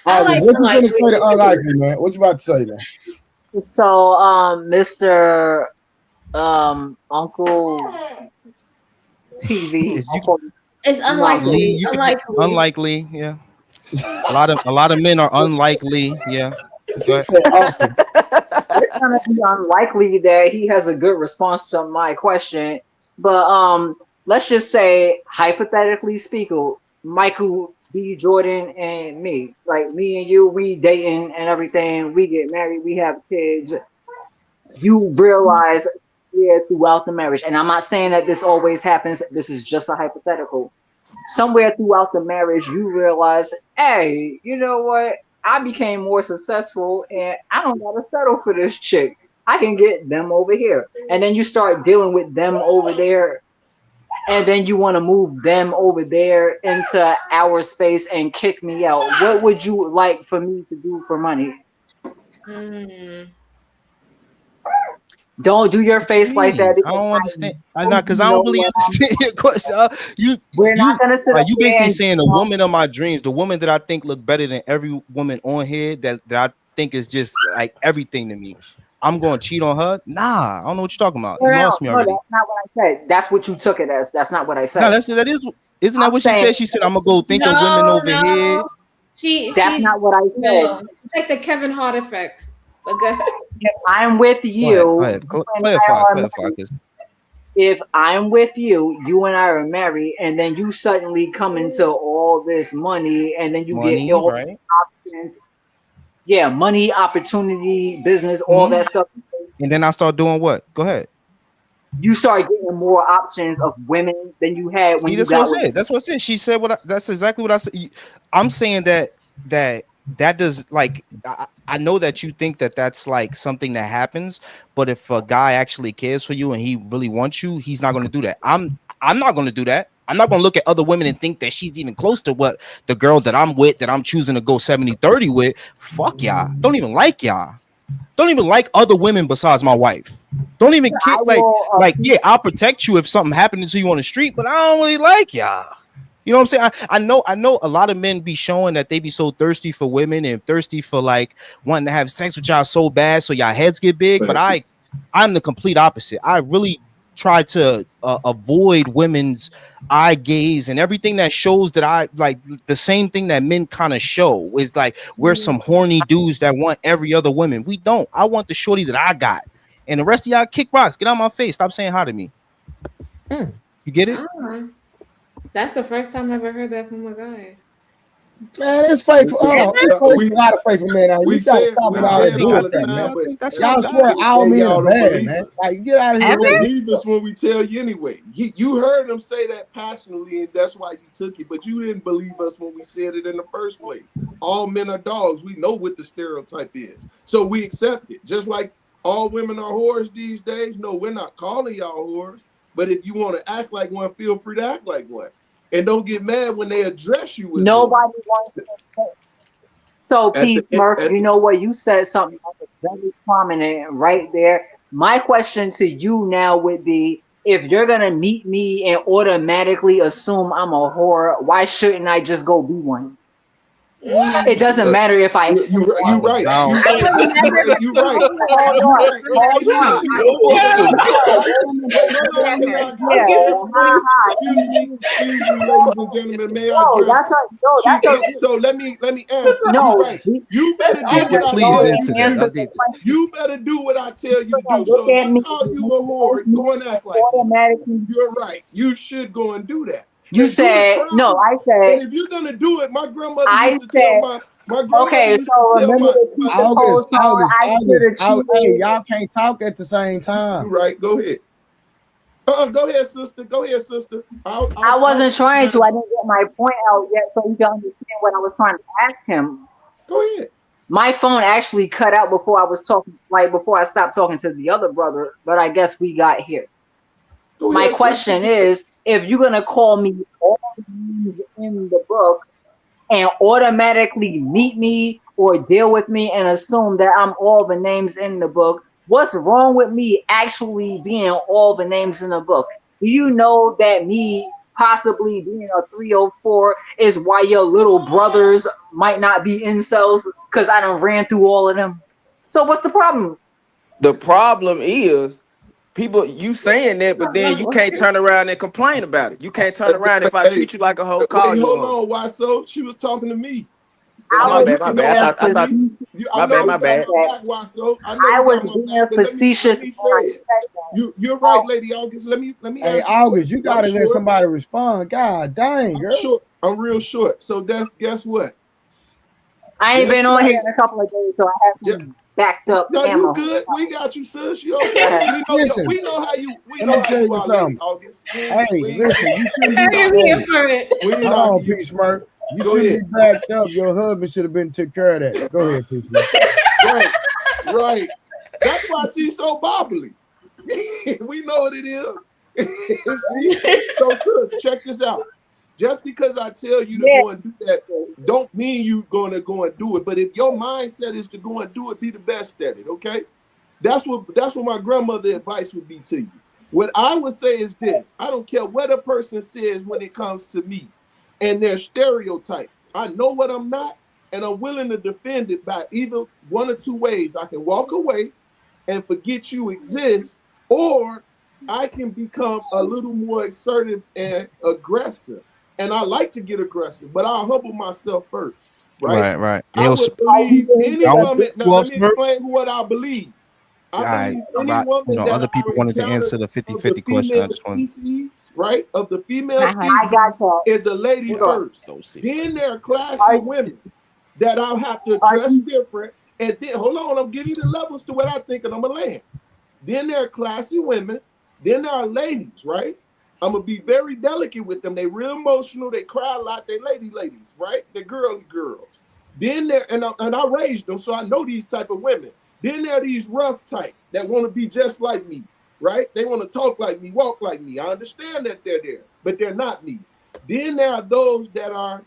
August, what you gonna say to unlikely, man? What you about to say, man? So, Mr. Uncle TV, Is you It's Marvel. Lee? unlikely. You could Unlikely. unlikely, yeah. A lot of men are unlikely, yeah. Go She ahead. said, "Uncle." It's gonna be unlikely that he has a good response to my question. But let's just say, hypothetically speaking, Michael B. Jordan and me, like me and you, we dating and everything, we get married, we have kids. You realize, yeah, throughout the marriage, and I'm not saying that this always happens. This is just a hypothetical. Somewhere throughout the marriage, you realize, hey, you know what? I became more successful and I don't gotta settle for this chick. I can get them over here. And then you start dealing with them over there, and then you want to move them over there into our space and kick me out. What would you like for me to do for money? Mm. Don't do your What you face like that mean? I because don't I understand. I know not because you I know don't really what I'm understand your question. You We're not you gonna sit up you here basically and saying the woman of my dreams, the woman that I think look better than every woman on here that I think is just like everything to me. I'm going to cheat on her? Nah, I don't know what you're talking about. no, You no, lost me no, already. that's not what I said. That's what you took it as. That's not what I No, said. that is isn't that I'm what she saying said? She said I'm gonna go think of women No, over here. no. that's She's not what I said. no. It's like the Kevin Hart effect. But go ahead. If I'm with Go ahead, go you, ahead. you and I are Clarify, married. because If I'm with you, you and I are married, and then you suddenly come into all this money, and then you get money, all right? these options. Yeah, money, opportunity, business, all Hmm. that stuff. And then I start doing what? Go ahead. You start getting more options of women than you had when See, you that's what I got with said. me. That's what I said. She said what. That's exactly what I said. I'm saying that does like I know that you think that that's like something that happens, but if a guy actually cares for you and he really wants you, he's not going to do that. I'm not going to do that. I'm not going to look at other women and think that she's even close to what the girl that I'm with, that I'm choosing to go 70-30 with. Fuck y'all. Don't even like y'all. Don't even like other women besides my wife. Don't even I kick will. yeah, I'll protect you if something happened to you on the street, but I don't really like y'all. You know what I'm saying? I know a lot of men be showing that they be so thirsty for women and thirsty for like wanting to have sex with y'all so bad so y'all heads get big, but I'm the complete opposite. I really try to avoid women's eye gaze and everything that shows that I like the same thing that men kind of show is like we're some horny dudes that want every other woman. We don't. I want the shorty that I got. And the rest of y'all kick rocks. Get out my face. Stop saying hi to me. You get it? Ah, that's the first time I ever heard that from a guy. Man, it's faithful. Hold on. It's a lot of faithful men out here. We You gotta say stop with we all say that it all the bullshit, man. time, but That's how Y'all God swear all and men are y'all don't bad, believe man. us. Like, get out of here You with that believe us stuff. when we tell you anyway. You heard them say that passionately, and that's why you took it. But you didn't believe us when we said it in the first place. All men are dogs. We know what the stereotype is, so we accept it. Just like all women are whores these days. No, we're not calling y'all whores. But if you want to act like one, feel free to act like one, and don't get mad when they address you as one. Nobody wants to. So, At the Pete Murphy, at you the, know what? You said something that was very prominent right there. My question to you now would be, if you're going to meet me and automatically assume I'm a whore, why shouldn't I just go be one? It doesn't because matter if I. you Oh, right. down. You right. You right. You Hold right. on. Hold on. Wait, hold on. Can I address Yeah. it first, please? Excuse me, ladies and gentlemen. May I address it? So let me answer. You No, right. You better Yeah, do yeah, what I please tell no, you answer to that. do. answer I the think question. You better do what I tell you to do. Look So if at I me. call you a whore, go and act like one. Automatically. You're right. You should go and do that. You And do it said, no, properly. I said, And if you're gonna do it, I said, my grandmother okay, used to so tell remember my to keep the August, cold tone. August, I should August. have Hey, cheated. y'all can't talk at the same you time. right, go ahead. Go ahead, sister. Go ahead, sister. I I'll wasn't let you trying to. handle. I didn't get my point out yet, so you can understand what I was trying to ask him. Go ahead. My phone actually cut out before I was talking, like before I stopped talking to the other brother, but I guess we got here. Go My ahead, sister. question is, if you're gonna call me all the names in the book and automatically meet me or deal with me and assume that I'm all the names in the book, what's wrong with me actually being all the names in the book? Do you know that me possibly being a 304 is why your little brothers might not be incels? Because I done ran through all of them. So what's the problem? The problem is people, you saying that, but then you can't turn around and complain about it. You can't turn around if I treat you like a hoe, call Wait, you a hold hoe. on. Why so? She was talking to me. Oh, And my now bad, you my can know bad. I'm I thought, me. I my know bad, you my got bad. my back, why so? I know I you was got my being back, but facetious let me when I say it. said that. You're right, Lady August. Let me Hey, answer your August, you question. I'm gotta let short. somebody respond. God dang, I'm girl. short. I'm real short. So that's guess what? I ain't Just been on here like in a couple of days, so I have just, some backed up no, you ammo. good. We got you, sis. You Go okay? ahead. Listen, We let know me how tell you you are, Lady something. August. Hey, listen, you shouldn't be. I'm here for it. We ain't Hold on, knocking you. P Smurf. You Go shouldn't ahead. be backed up. Your husband should have been took care of that. Go ahead, P Smurf. Right, right. That's why she's so bobbly. We know what it is. See? So, sis, check this out. Just because I tell you to Yeah. go and do that, don't mean you gonna go and do it. But if your mindset is to go and do it, be the best at it. Okay? That's what my grandmother advice would be to you. What I would say is this: I don't care what a person says when it comes to me and their stereotype. I know what I'm not, and I'm willing to defend it by either one or two ways. I can walk away and forget you exist, or I can become a little more assertive and aggressive. And I like to get aggressive, but I'll humble myself first, right? Right. I Yo, would believe any I want woman. Now, you let off, me Smurf. explain what I believe. I All right, believe any but woman that other people I wanted to encounter answer the of the 50-50 question. I female just want species, right? Of the female I had I species got that. is a lady Hold on. first. to see. Then there are classy Are women that I'll have to are address you different. And then hold on, I'm giving you the levels to what I think, and I'm gonna land. Then there are classy women. Then there are ladies, right? I'm gonna be very delicate with them. They real emotional. They cry a lot. They ladies, right? They girly girls. Then there, and I raised them, so I know these type of women. Then there are these rough type that want to be just like me, right? They want to talk like me, walk like me. I understand that they're there, but they're not me. Then there are those that are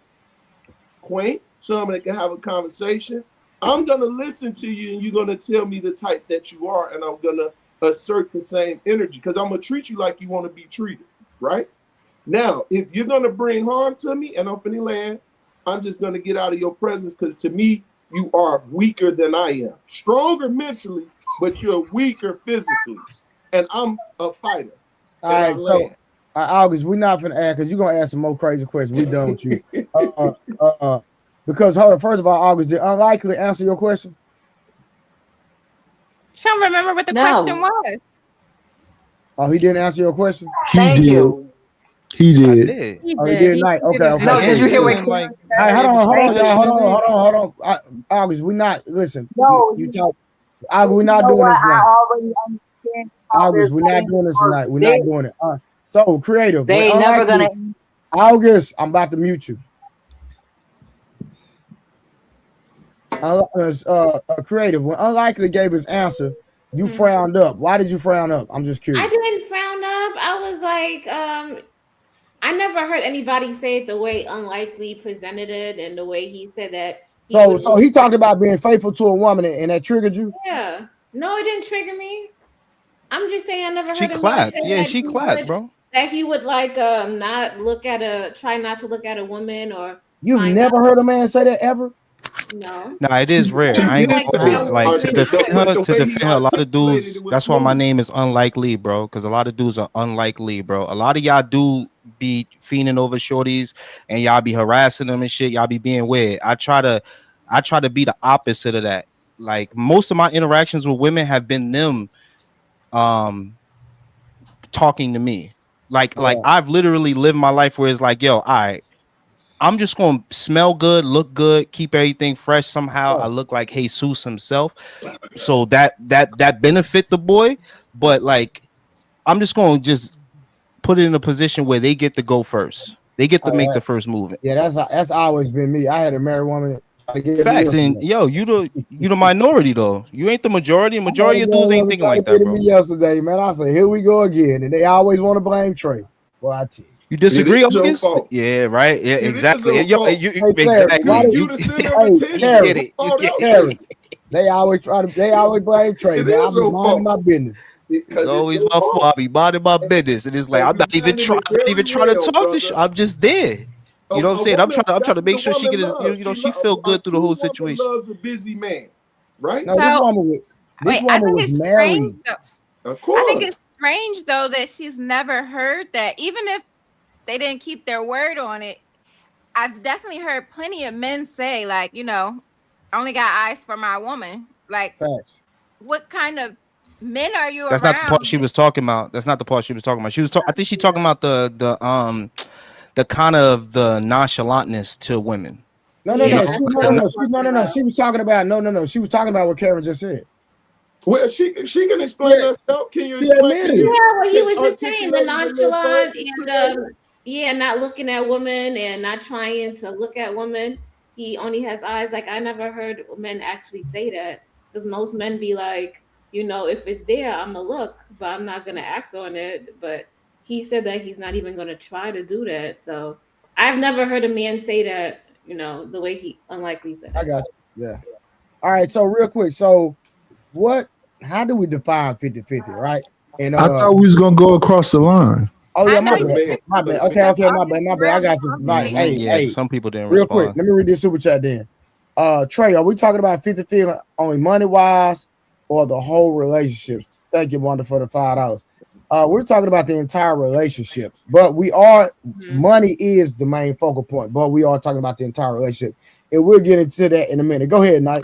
quaint, some that can have a conversation. I'm gonna listen to you, and you're gonna tell me the type that you are, and I'm gonna assert the same energy because I'm gonna treat you like you want to be treated, right? Now, if you're gonna bring harm to me and I'm finna land, I'm just gonna get out of your presence because to me, you are weaker than I am. Stronger mentally, but you're weaker physically. And I'm a fighter. All And I right, so land. August, we're not gonna ask because you're gonna ask some more crazy questions. We done with you. Because hold on, first of all, August, did Unlikely answer your question? She don't remember what the question no? was. Oh, he didn't answer your question? He Thank did. you. He I did. did. He Oh, he did. did not. He Okay, did okay, an No, cool, did answer. you hear cool. what And Karen like, All right, said? hold Thank on, you. hold on. August, we not listen. No, You talk. August, we're you not know doing what? this now. I already understand how August, this we're not thing doing this tonight. works. We're not doing it. So creative. When They ain't never gonna. Unlikely, August, I'm about to mute you. Creative. When Unlikely gave his answer, you frowned up. Why did you frown up? I'm just I curious. didn't frown up. I was like, I never heard anybody say it the way Unlikely presented it and the way he said that he would. So he talked about being faithful to a woman, and that triggered you. Yeah. No, it didn't trigger me. I'm just saying I never she heard anybody say clapped. Yeah, that she clapped, bro. he would like not look at try not to look at a woman or You've try not never heard a man say that ever. no. Nah, it is rare. I It ain't is gonna Like hold rare. you. that Like woman The to way he defend her, a lot of articulated it dudes. was That's why my smooth. name is Unlikely, bro. Because a lot of dudes are unlikely, bro. A lot of y'all do be fiending over shorties and y'all be harassing them and shit. Y'all be being weird. I try to be the opposite of that. Like most of my interactions with women have been them um talking to me. Like Yeah. I've literally lived my life where it's like, yo, all right, I'm just gonna smell good, look good, keep everything fresh. Somehow I look like Jesus himself. So that benefit the boy, but like I'm just gonna just put it in a position where they get to go first. They get to make the first move. Yeah, that's always been me. I had a married woman try to get me Facts. And yesterday. yo, you the minority though. You ain't the majority. I had Majority a of married dudes ain't woman thinking try to like that, get bro. me yesterday, man. I said, here we go again, and they always want to blame Trey. Well, I tell you. You It disagree is on your this? fault. Yeah, right. Yeah, It is exactly. your Yo, fault. Hey, Karen, why exactly. did You the center of hey, You attention. get Karen, it. You Fault get else it. Karen, is. they always blame Trey, It man. I is be your minding fault my business. It's because it's always your my fault. I fault, be minding my business, and it's like and I'm you not even handling trying. it I'm not even very trying to well, talk to. brother. I'm just there. You know what I'm A saying? woman, I'm trying that's to what make a sure she woman get his. loves. She feel A good through the true whole woman situation. loves a busy man, right? No, this So woman with This Wait, I woman think was it's married. strange. Of I think course. it's strange though that she's never heard that. Even if they didn't keep their word on it, I've definitely heard plenty of men say, like, I only got eyes for my woman. Like, Facts. what kind of men are you That's not the part around? she was talking about. That's not the part she was talking about. She was I think she's talking about the kind of the nonchalantness to women. No. You know, She was talking about no. She was talking about what Karen just said. Well, she can explain Yeah. herself. Can you She explain? admitted Yeah, it. well, he was just saying the articulate it a little nonchalant further? and not looking at women and not trying to look at women. He only has eyes. Like I never heard men actually say that because most men be like, if it's there, I'm gonna look, but I'm not gonna act on it. But he said that he's not even gonna try to do that. So I've never heard a man say that. The way he unlikely said I it. got you. Yeah. All right. So real quick. So how do we define 50-50, right? And I thought we was gonna go across the line. oh I yeah, know my you bad. did. My bad. But Okay, that's my bad. obviously I got real you. Like, complicated. hey, some people didn't real quick. respond. Let me read this super chat then. Trey, are we talking about 50-50 only money wise or the whole relationship? Thank you, Wanda, for the $5. We're talking about the entire relationship, but money is the main focal point, but we are talking about the entire relationship. And we'll get into that in a minute. Go ahead, Knight.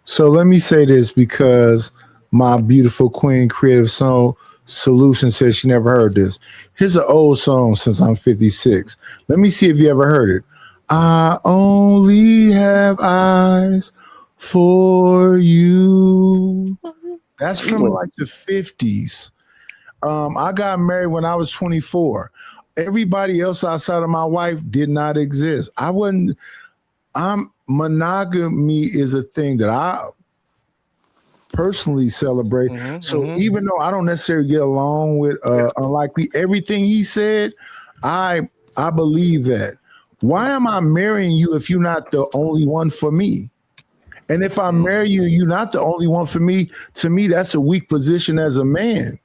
So let me say this because my beautiful queen, Creative Soul Solution, says she never heard this. Here's an old song since I'm 56. Let me see if you ever heard it. I only have eyes for you. That's from like the 50s. I got married when I was 24. Everybody else outside of my wife did not exist. Monogamy is a thing that I personally celebrate. Even though I don't necessarily get along with Unlikely, everything he said, I believe that. Why am I marrying you if you're not the only one for me? And if I marry you, you're not the only one for me. To me, that's a weak position as a man.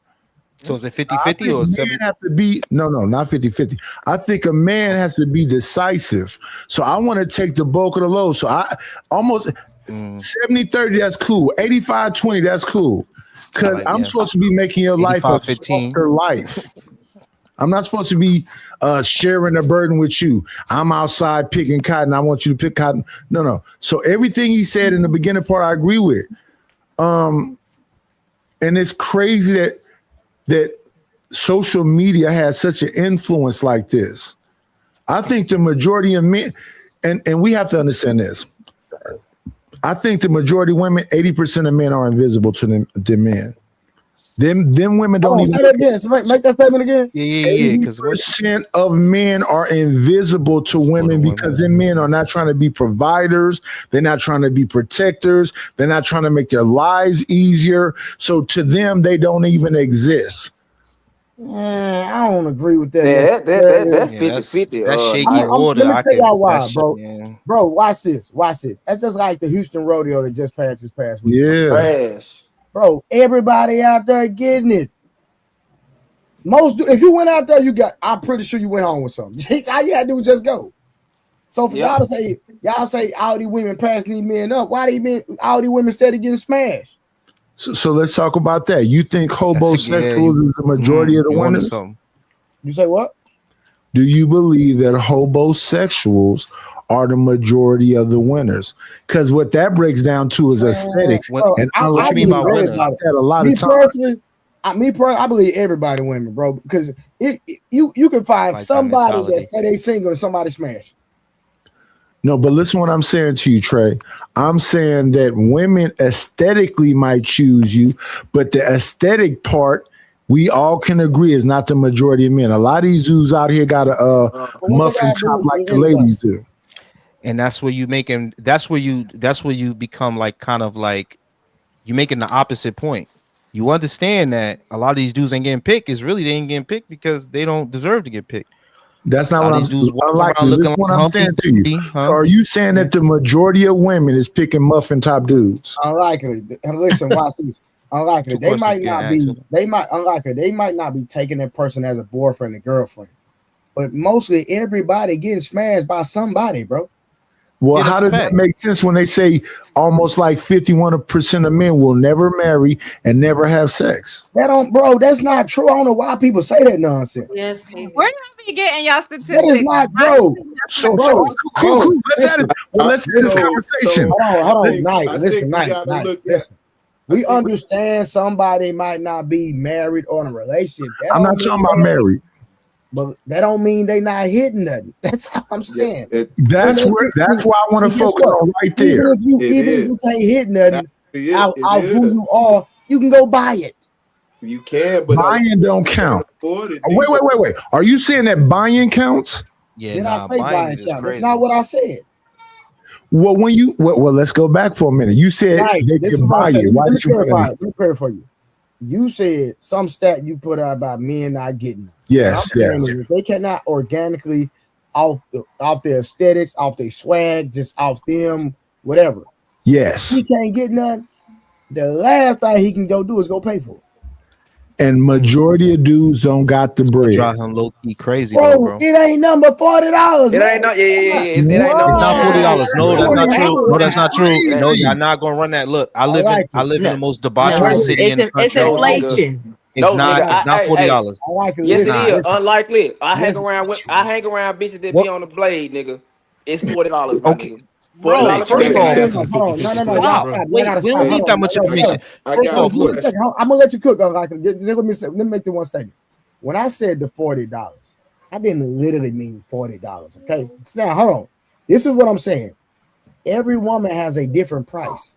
So is it 50-50 or 70? Have to be not 50-50. I think a man has to be decisive. So I want to take the bulk of the load. So I almost 70-30, that's cool. 85-20, that's cool. Because I'm supposed to be making your life a softer life. I'm not supposed to be sharing the burden with you. I'm outside picking cotton. I want you to pick cotton. No. So everything he said in the beginning part, I agree with. And it's crazy that social media has such an influence like this. I think the majority of men, and we have to understand this. I think the majority of women, 80% of men are invisible to the men. Them women don't even say that again. Make that statement again. Yeah. Because 80% of men are invisible to women because them men are not trying to be providers. They're not trying to be protectors. They're not trying to make their lives easier. So to them, they don't even exist. I don't agree with that. Yeah, that's 50-50. That's shaky water. Let me tell y'all why, bro. Yeah. Bro, watch this. That's just like the Houston rodeo that just passed this past week. Yeah. Trash. Bro, everybody out there getting it. If you went out there, I'm pretty sure you went home with something. All you had to do was just go. So for y'all to say all these women passing these men up, why all these women steady getting smashed? So let's talk about that. You think homosexuals is the majority of the winners? You say what? Do you believe that homosexuals are the majority of the winners? Because what that breaks down to is aesthetics. What you mean by winners? I believe everybody women, bro. Because you can find somebody that say they single and somebody smash. No, but listen what I'm saying to you, Trey. I'm saying that women aesthetically might choose you, but the aesthetic part, we all can agree, is not the majority of men. A lot of these dudes out here got a muffin top like the ladies do. And that's where you become like kind of like you making the opposite point. You understand that a lot of these dudes ain't getting picked is really they ain't getting picked because they don't deserve to get picked. That's not what I'm saying. What I'm saying to you. Huh? So are you saying that the majority of women is picking muffin top dudes? Unlikely. And listen, watch this. Unlikely. They might not be taking that person as a boyfriend and girlfriend. But mostly everybody getting smashed by somebody, bro. Well, Yeah, that's how a does that fact. make sense when they say almost like 51% of men will never marry and never have sex? That don't, bro. That's not true. I don't know why people say that nonsense. Yeah, it's crazy. Where do you be getting y'all That is statistics? not, bro. So Bro, cool. Let's listen, have this conversation. hold on, I Night. think Listen, we Night. gotta look at- Listen. We understand somebody might not be married or in a relationship. That I'm don't not mean talking about they- married. But that don't mean they not hitting nothing. That's all I'm saying. That's why I want to focus on right there. Even if you can't hit nothing out who you are, you can go buy it. You can, but buying don't count. Wait. Are you saying that buying counts? Yeah, Did I say buying is count? That's crazy. not what I said. Well, when you well, let's go back for a minute. You said Right. they This can is what buy I'm saying. it. Why Let me did you bring clarify. it? Let me clarify for you. You said some stat you put out about men not getting it. Yes, What I'm saying yes. is if they cannot organically off their aesthetics, off their swag, just off them, whatever. Yes. He can't get none. The last thing he can go do is go pay for it. And majority of dudes don't got the bread. Drive him low key crazy, Bro, though, bro. it ain't nothing but $40. It ain't no, yeah. It ain't no. It's not $40. No, that's not true. No, that's not true. That No, cheap. y'all not gonna run that. Look, I live like in the most No, debaucherous city in the it's country. inflation. It's No, not. nigga, It's not $40. I like it. Yes, Listen, it is. listen. Unlikely. I hang Listen. around bitches that be on the blade, nigga. It's $40, my Okay. nigga. Bro, $40 first per off, head. Hold on. No, stop. y'all stop. Wait, we don't need that much information. First off, look. I'm gonna let you cook. Let me make the one statement. When I said the $40, I didn't literally mean $40. Okay. Now hold on. This is what I'm saying. Every woman has a different price.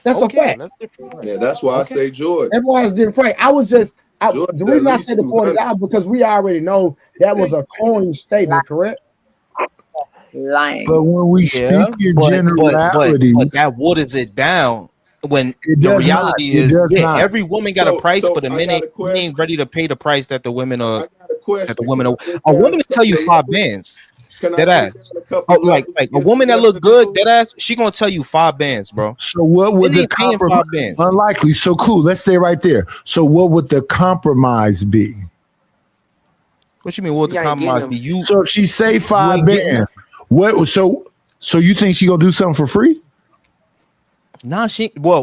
That's a fact. That's different. Yeah, that's why I say Jordan. Everyone has a different price. I was just Jordan, the reason at I least said the $40 because we already know that was a coin statement, correct? Lying. But when we speak in but generalities, that waters it down. When it the does reality not. It is, does not. every woman got a price, but the I men got a ain't ready to pay the price that the women are. I got a question. That the women are. Can I A break woman down will tell you couple 5 levels? bands. Can I Dead break ass. down a couple Like levels a against woman that the look good, levels? dead ass, she gonna tell you 5 bands, bro. So what would Men the ain't paying compromise? 5 bands. Unlikely. So cool. Let's stay right there. So what would the compromise be? What you mean? What would the ain't getting compromise them. be? You So if she say 5 ain't getting bands, what? So you think she gonna do something for free? Nah,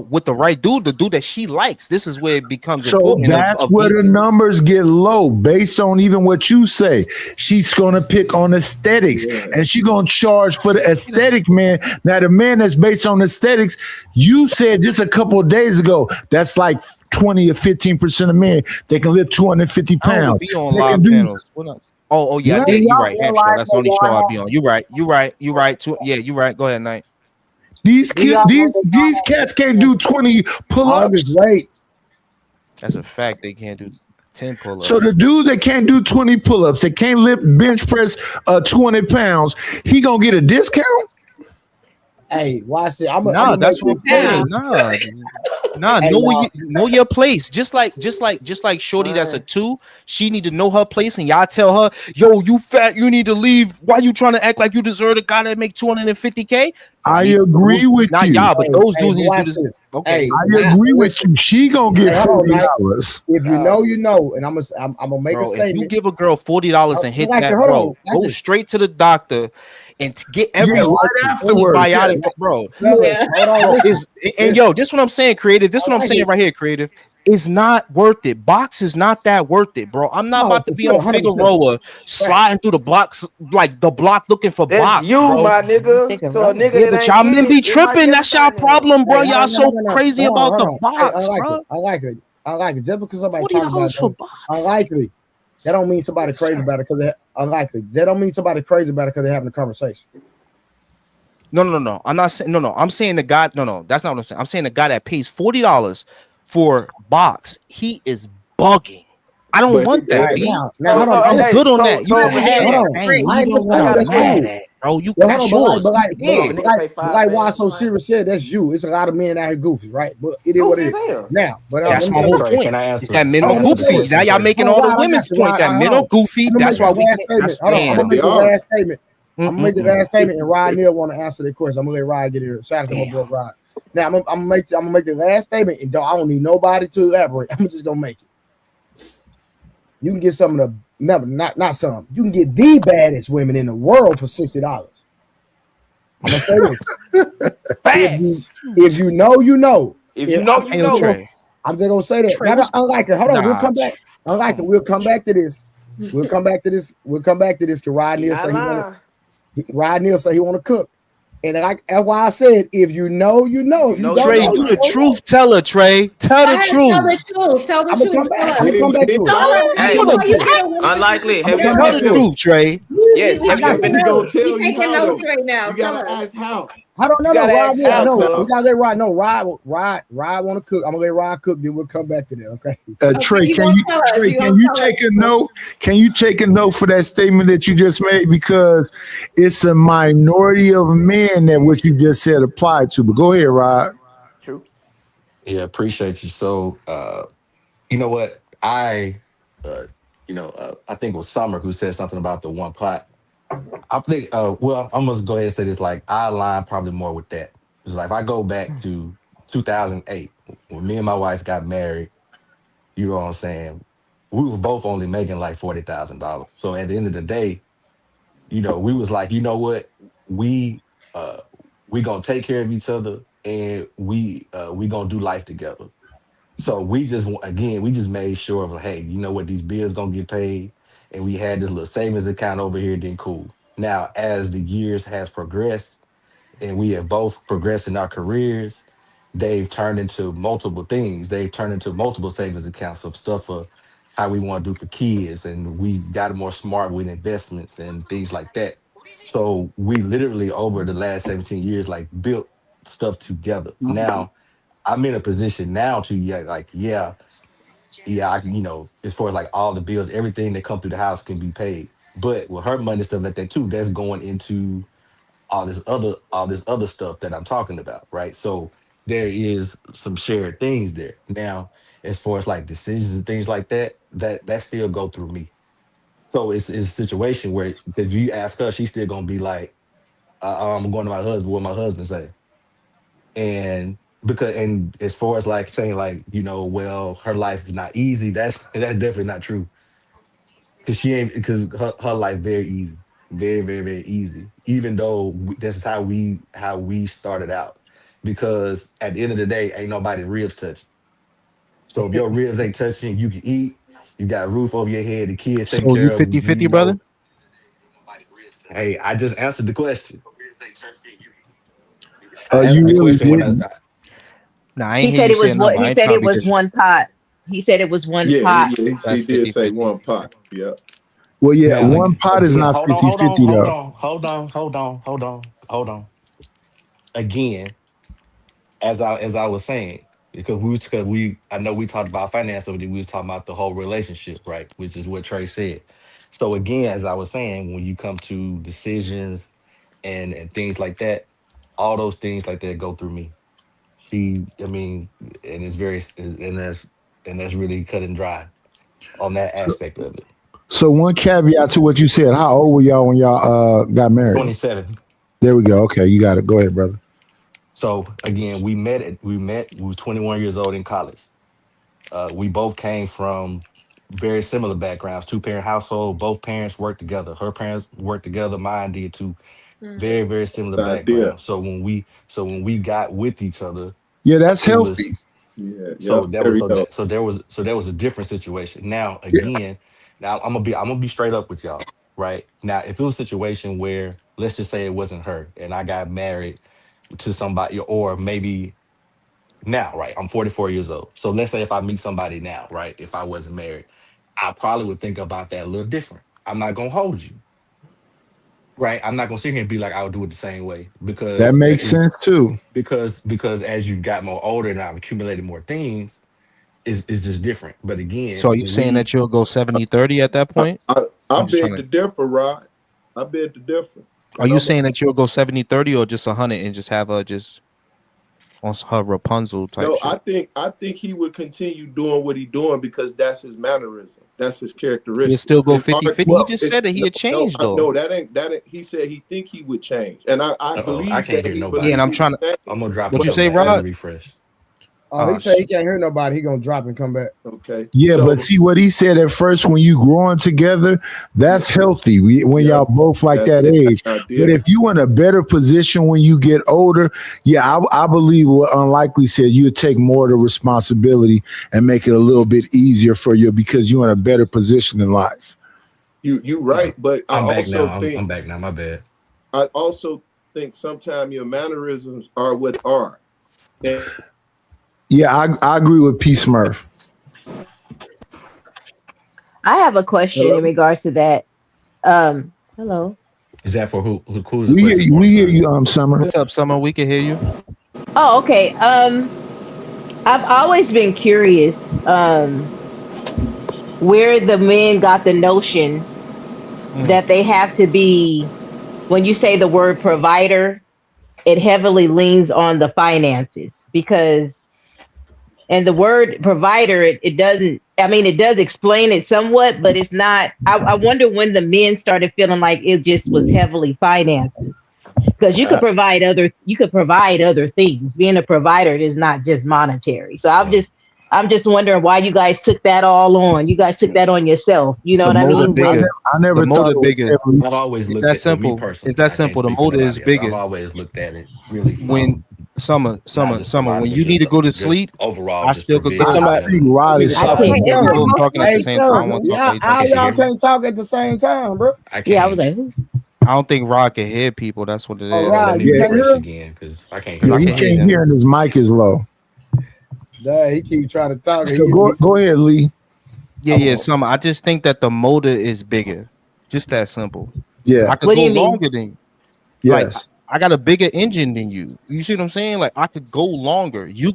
with the right dude, the dude that she likes. This is where it becomes So important. that's where the numbers get low based on even what you say. She's gonna pick on aesthetics and she gonna charge for the aesthetic man. Now the man that's based on aesthetics, you said just a couple of days ago, that's like 20 or 15% of men they can lift 250 I don't even pounds. be on They live can do- panels. What else? Oh yeah, I did. You right. Ham show. That's the only show I be on. You right. You right. Yeah, you right. Go ahead, Knight. These cats can't do 20 pull-ups. That's a fact. They can't do 10 pull-ups. So the dude that can't do 20 pull-ups, that can't lift bench press 200 pounds, he gonna get a discount? Hey, watch it. That's what I'm saying. Know your place. Just like Shorty that's a 2, she need to know her place, and y'all tell her, yo, you fat, you need to leave. Why you trying to act like you deserve a guy that make 250K? I agree with not you. y'all, but those dudes need to watch do this. this. Okay. I agree with you. She gonna get $40. If you know, you know, and I'm gonna make a statement. If you give a girl $40 and hit like that, hold bro, on. go straight to the doctor and to get every afterwards. antibiotic, bro. Fellas, hold on, listen. Yo, this what I'm saying, creative. This what I'm saying right here, creative. It's not worth it. Box is not that worth it, bro. I'm not about to be on Figueroa sliding through the blocks like the block looking for That's box. you, bro. my nigga. So a nigga Yeah, that but ain't y'all men getting be it, it might tripping. be That's y'all everybody. problem, bro. Y'all so No. crazy Hold about on. the box, bro. I like it. Just because somebody talks about $40 for it, box. unlikely. That don't mean somebody crazy about it because they're unlikely. That don't mean somebody crazy about it because they're having a conversation. No. I'm not saying no. I'm saying the guy. No, that's not what I'm saying. I'm saying the guy that pays $40 for box, he is bugging. I don't want that, B. Now, hold on. I'm good on that. You can have hold that, on. man. I Even just when I'm that's mad cool. at, bro. You But that's hold on, yours. like why so serious said that's you. It's a lot of men out here goofy, right? But it is what it is. Now, but that's my whole point. Can I It's answer? that men are goofy. Now y'all making all the women's point that men are goofy. That's why we. Hold on, I'm gonna make the last statement. I'm gonna make the last statement, and Ryan Neal want to answer the question. I'm gonna let Ryan get here. Shout out to my boy Ryan. Now I'm gonna make the last statement, and I don't need nobody to elaborate. I'm just gonna make it. You can get some of the not some. You can get the baddest women in the world for $60. I'm gonna say this. Facts. If you know, you know. If you know, you know. Trey. I'm just gonna say that. Trey, Now, unlike it. Hold on, we'll Nah, come back. Unlike it, we'll come back to this. We'll come back to this. We'll come back to this. Cause Rod He Neal not say he lying. want to. Rod Neal say he want to cook, and that's why I said, if you know, you know. If you don't Trey, know, you you the don't know. truth teller, Trey. Tell the Tell truth. the truth. Tell the I'm gonna truth. come back. Tell I'm us. gonna come back to it. Hey, You did a woman. unlikely. I'm Have gonna you come Tell back the to it. truth, Trey. yes, We have you ever been He to gonna we tell you taking how notes though. right now. You Tell gotta us. ask how. I don't know. You gotta Rod ask Neal. how, No, cuz. we gotta let Rod. No, Rod want to cook. I'm gonna let Rod cook. Then we'll come back to that. Okay. Trey, You can gonna you tell us. Trey, You can gonna you tell take us. a note? Can you take a note for that statement that you just made? Because it's a minority of men that what you just said applied to. But go ahead, Rod. True. Yeah, appreciate you. So, you know what? I think it was Summer who said something about the one pot. I think, well, I'm gonna go ahead and say this. Like, I align probably more with that. It's like if I go back to 2008 when me and my wife got married. You know what I'm saying? We were both only making like $40,000. So at the end of the day, we was like, you know what? We uh we gonna take care of each other, and we gonna do life together. So we just made sure of, hey, you know what, these bills gonna get paid, and we had this little savings account over here. Then cool. Now, as the years has progressed, and we have both progressed in our careers, they've turned into multiple things. They've turned into multiple savings accounts of stuff for how we want to do for kids, and we got more smart with investments and things like that. So we literally over the last 17 years like built stuff together. Now I'm in a position now to, as far as like all the bills, everything that come through the house can be paid. But with her money, stuff like that too, that's going into all this other stuff that I'm talking about, right? So there is some shared things there. Now, as far as like decisions and things like that, that still go through me. So it's a situation where if you ask her, she's still gonna be like, I'm going to my husband, what my husband say. And as far as like saying like, well, her life is not easy, that's definitely not true. Because her life very easy, very very very easy. Even though this is how we started out. Because at the end of the day, ain't nobody ribs touching. So if your ribs ain't touching, you can eat. You got a roof over your head, the kids taken So you care of. 50-50, brother? Hey, I just answered the question. I You answered the really question when didn't. Nah, I ain't He hear said you it was saying what number. I he ain't said trying to it be was one pot. He said it was one Yeah, pot. he That's did say 50-50. one pot. Yeah. Well, yeah, now one pot is again. not Hold on, hold on, 50-50 hold though. on, hold on, hold on, hold on, hold on. Again, as I was saying, because I know we talked about finance, but we was talking about the whole relationship, right? Which is what Trey said. So again, as I was saying, when you come to decisions and things like that, all those things like that go through me. I mean, and it's very and that's really cut and dry on that So, aspect of it. so one caveat to what you said. How old were y'all when y'all got married? 27. There we go. Okay, you got it. Go ahead, brother. So again, we were 21 years old in college. We both came from very similar backgrounds, two-parent household. Both parents worked together. Her parents worked together. Mine did too. Very, very similar The idea. background. So when we got with each other, Yeah, that's it healthy. was Yeah, yeah. so that was Very so helpful. that so there was a different situation. Now Yeah. again, now I'm gonna be straight up with y'all, right? Now, if it was a situation where, let's just say it wasn't her and I got married to somebody, or maybe now, right? I'm 44 years old. So let's say if I meet somebody now, right? If I wasn't married, I probably would think about that a little different. I'm not gonna hold you, right? I'm not gonna sit here and be like I would do it the same way, That because makes sense too. because as you got more older and I've accumulated more things, it's just different. But So again, are you saying that you'll go 70-30 at that I, point? I, I I'm just trying beg to. to differ, Rod. I beg to differ. Are And you I'm saying that you'll go 70-30 or just 100 and just have her just on her Rapunzel type no, I shit? think he would continue doing what he doing because that's his mannerism. That's his He'll characteristic. still go It's hard. 50-50. He Well, just It's said that he no, had changed though. no. That ain't. He said he think he would change, and I I believe can't that hear he Yeah, and nobody. believe I'm he trying to. would I'm change. gonna drop What and you But come say, back. Let me Rod? refresh. Oh, he said he can't hear nobody. He gonna drop and come back. Okay. Yeah, but see what he said at first, when you growing together, that's healthy. When y'all both like that age. But if you in a better position when you get older, yeah, I believe what Unlikely said, you would take more of the responsibility and make it a little bit easier for you because you're in a better position in life. You right, but I'm I back also now. think I'm back now. My bad. I also think sometimes your mannerisms are what are. And yeah, I agree with P. Smurf. I have a question in regards to that. Hello. Is that for who's the We hear question you. for? We hear you, Summer. What's up, Summer? We can hear you. Oh, okay. I've always been curious where the men got the notion that they have to be, when you say the word provider, it heavily leans on the finances because, and the word provider, it doesn't, I mean, it does explain it somewhat, but it's not, I wonder when the men started feeling like it just was heavily finances. Because you could provide other things. Being a provider is not just monetary. So I'm just wondering why you guys took that all on. You guys took that on yourself. You know The what I motor mean? bigger. I never The thought motor it was bigger. heavily. I've always It's looked that at, well, me simple. It's personally, that I can't simple. The speak for motor is nobody else. I've bigger. always looked at it really When from summer, not summer, just summer. When providing, but you need to go to just sleep, overall, I just still could Hey, go. provision I somebody, think and Rod is I silent. can't. We Everybody both go talking at the Hey, same time. I cuz, don't want to talk y'all, at the same all can she time. hear y'all me? can't talk at the same time, bro. I Yeah, I was can't. like, who's I don't think Rod can hear people. That's what it Oh, Hold on, is. let Rod, me you Yeah, can't refresh hear him? again because I can't hear Cause yeah, I he can nobody. hear can't him. hear and his mic is low. Dang, he keep trying to talk. So go ahead, Lee. Yeah, Summer. I just think that the motor is bigger. Just that simple. Yeah. I could what do go you mean? longer than you. Like Yes. I got a bigger engine than you. You see what I'm saying? Like I could go longer. You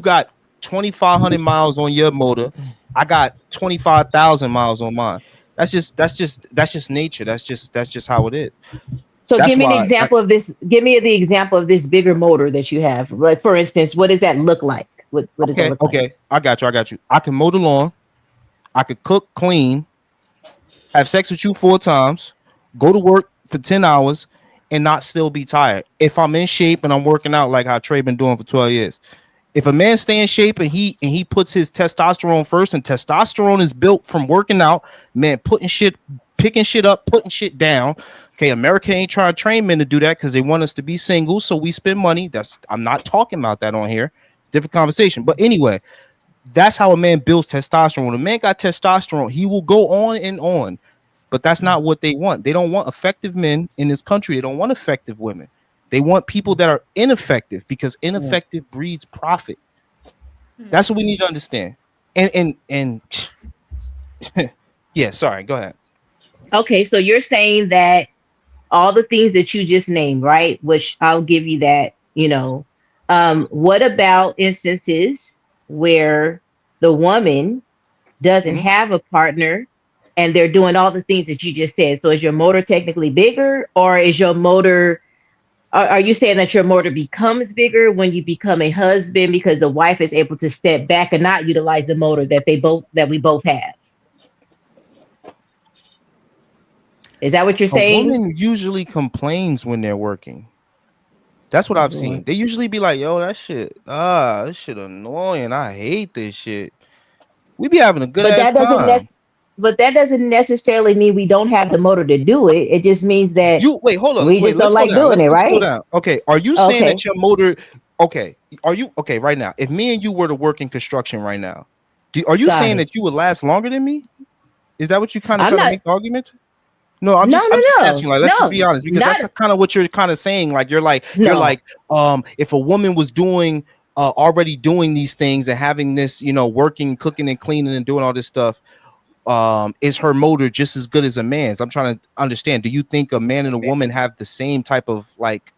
got 2,500 miles on your motor. I got 25,000 miles on mine. That's just nature. That's just how it is. So That's give me an why. example of this. Give me the example of this bigger motor that you have. Like for instance, what does that look like? What does that Okay, look like? okay. I got you. I got you. I can mow the lawn. I could cook, clean, have sex with you 4 times, go to work for 10 hours, and not still be tired. If I'm in shape and I'm working out like how Trey been doing for 12 years. If a man stay in shape and he puts his testosterone first, and testosterone is built from working out, man, picking shit up, putting shit down. Okay, America ain't trying to train men to do that because they want us to be single, so we spend money. I'm not talking about that on here. Different conversation. But anyway, that's how a man builds testosterone. When a man got testosterone, he will go on and on. But that's not what they want. They don't want effective men in this country. They don't want effective women. They want people that are ineffective because ineffective breeds profit. That's what we need to understand. And yeah, sorry, go ahead. Okay, so you're saying that all the things that you just named, right? Which I'll give you that, what about instances where the woman doesn't Mhm. have a partner and they're doing all the things that you just said? So is your motor technically bigger, or is your motor, are you saying that your motor becomes bigger when you become a husband because the wife is able to step back and not utilize the motor that we both have? Is that what you're A saying? woman usually complains when they're working. That's what I've Boy. seen. They usually be like, "Yo, this shit annoying. I hate this shit." We be having a good But ass that doesn't time. but that doesn't necessarily mean we don't have the motor to do it. It just means that You wait, hold on, we wait. just don't Let's slow like down. doing it, Let's slow right? down. Okay, are you saying that Okay. your motor? Okay, are you okay right now? If me and you were to work in construction right now, are you Got saying it. that you would last longer than me? Is that what you kind of I'm trying to not. make the argument? No, I'm No, just no, I'm just asking. no, Like, let's just be no, honest, because not that's kind of what you're kind of saying. Like, you're like, no. if a woman was doing already doing these things and having this, working, cooking, and cleaning and doing all this stuff, is her motor just as good as a man's? I'm trying to understand. Do you think a man and a woman have the same type of like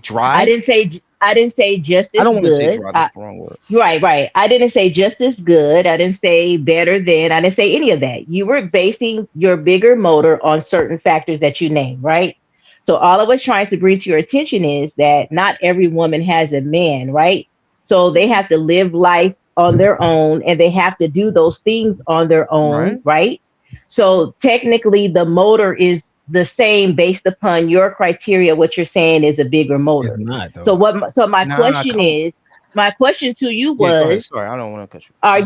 I drive? didn't say I didn't say just I as don't want to say good. drive. That's the wrong word. Right, right. I didn't say just as good. I didn't say better than. I didn't say any of that. You were basing your bigger motor on certain factors that you named, right? So all I was trying to bring to your attention is that not every woman has a man, right? So they have to live life on their own and they have to do those things on their Right? own, right? So technically the motor is the same based upon your criteria. What you're saying is a bigger It's motor. not So though. what so my Nah, question come. is, my question to you Yeah, go ahead. was, Sorry, I don't want to cut you. are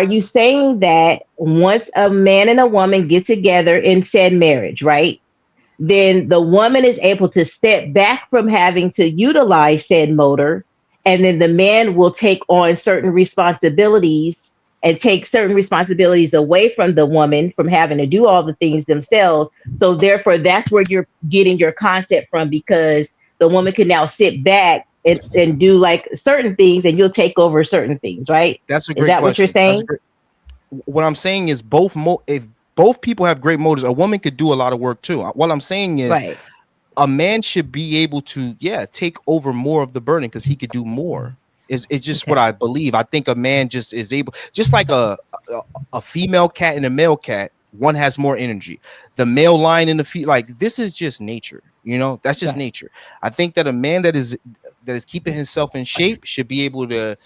you saying that once a man and a woman get together in said marriage, right? Then the woman is able to step back from having to utilize said motor, and then the man will take on certain responsibilities and take certain responsibilities away from the woman from having to do all the things themselves. So therefore, that's where you're getting your concept from, because the woman can now sit back and do like certain things, and you'll take over certain things, right? That's a Is great that what you're question. That's a saying? great. What I'm saying is if both people have great motives, a woman could do a lot of work too. What I'm saying is Right. a man should be able to, take over more of the burden because he could do more. It's just what Okay. I believe. I think a man just is able, just like a female cat and a male cat. One has more energy. The male lion and the like this is just nature. That's just Right. nature. I think that a man that is keeping himself in shape should be able to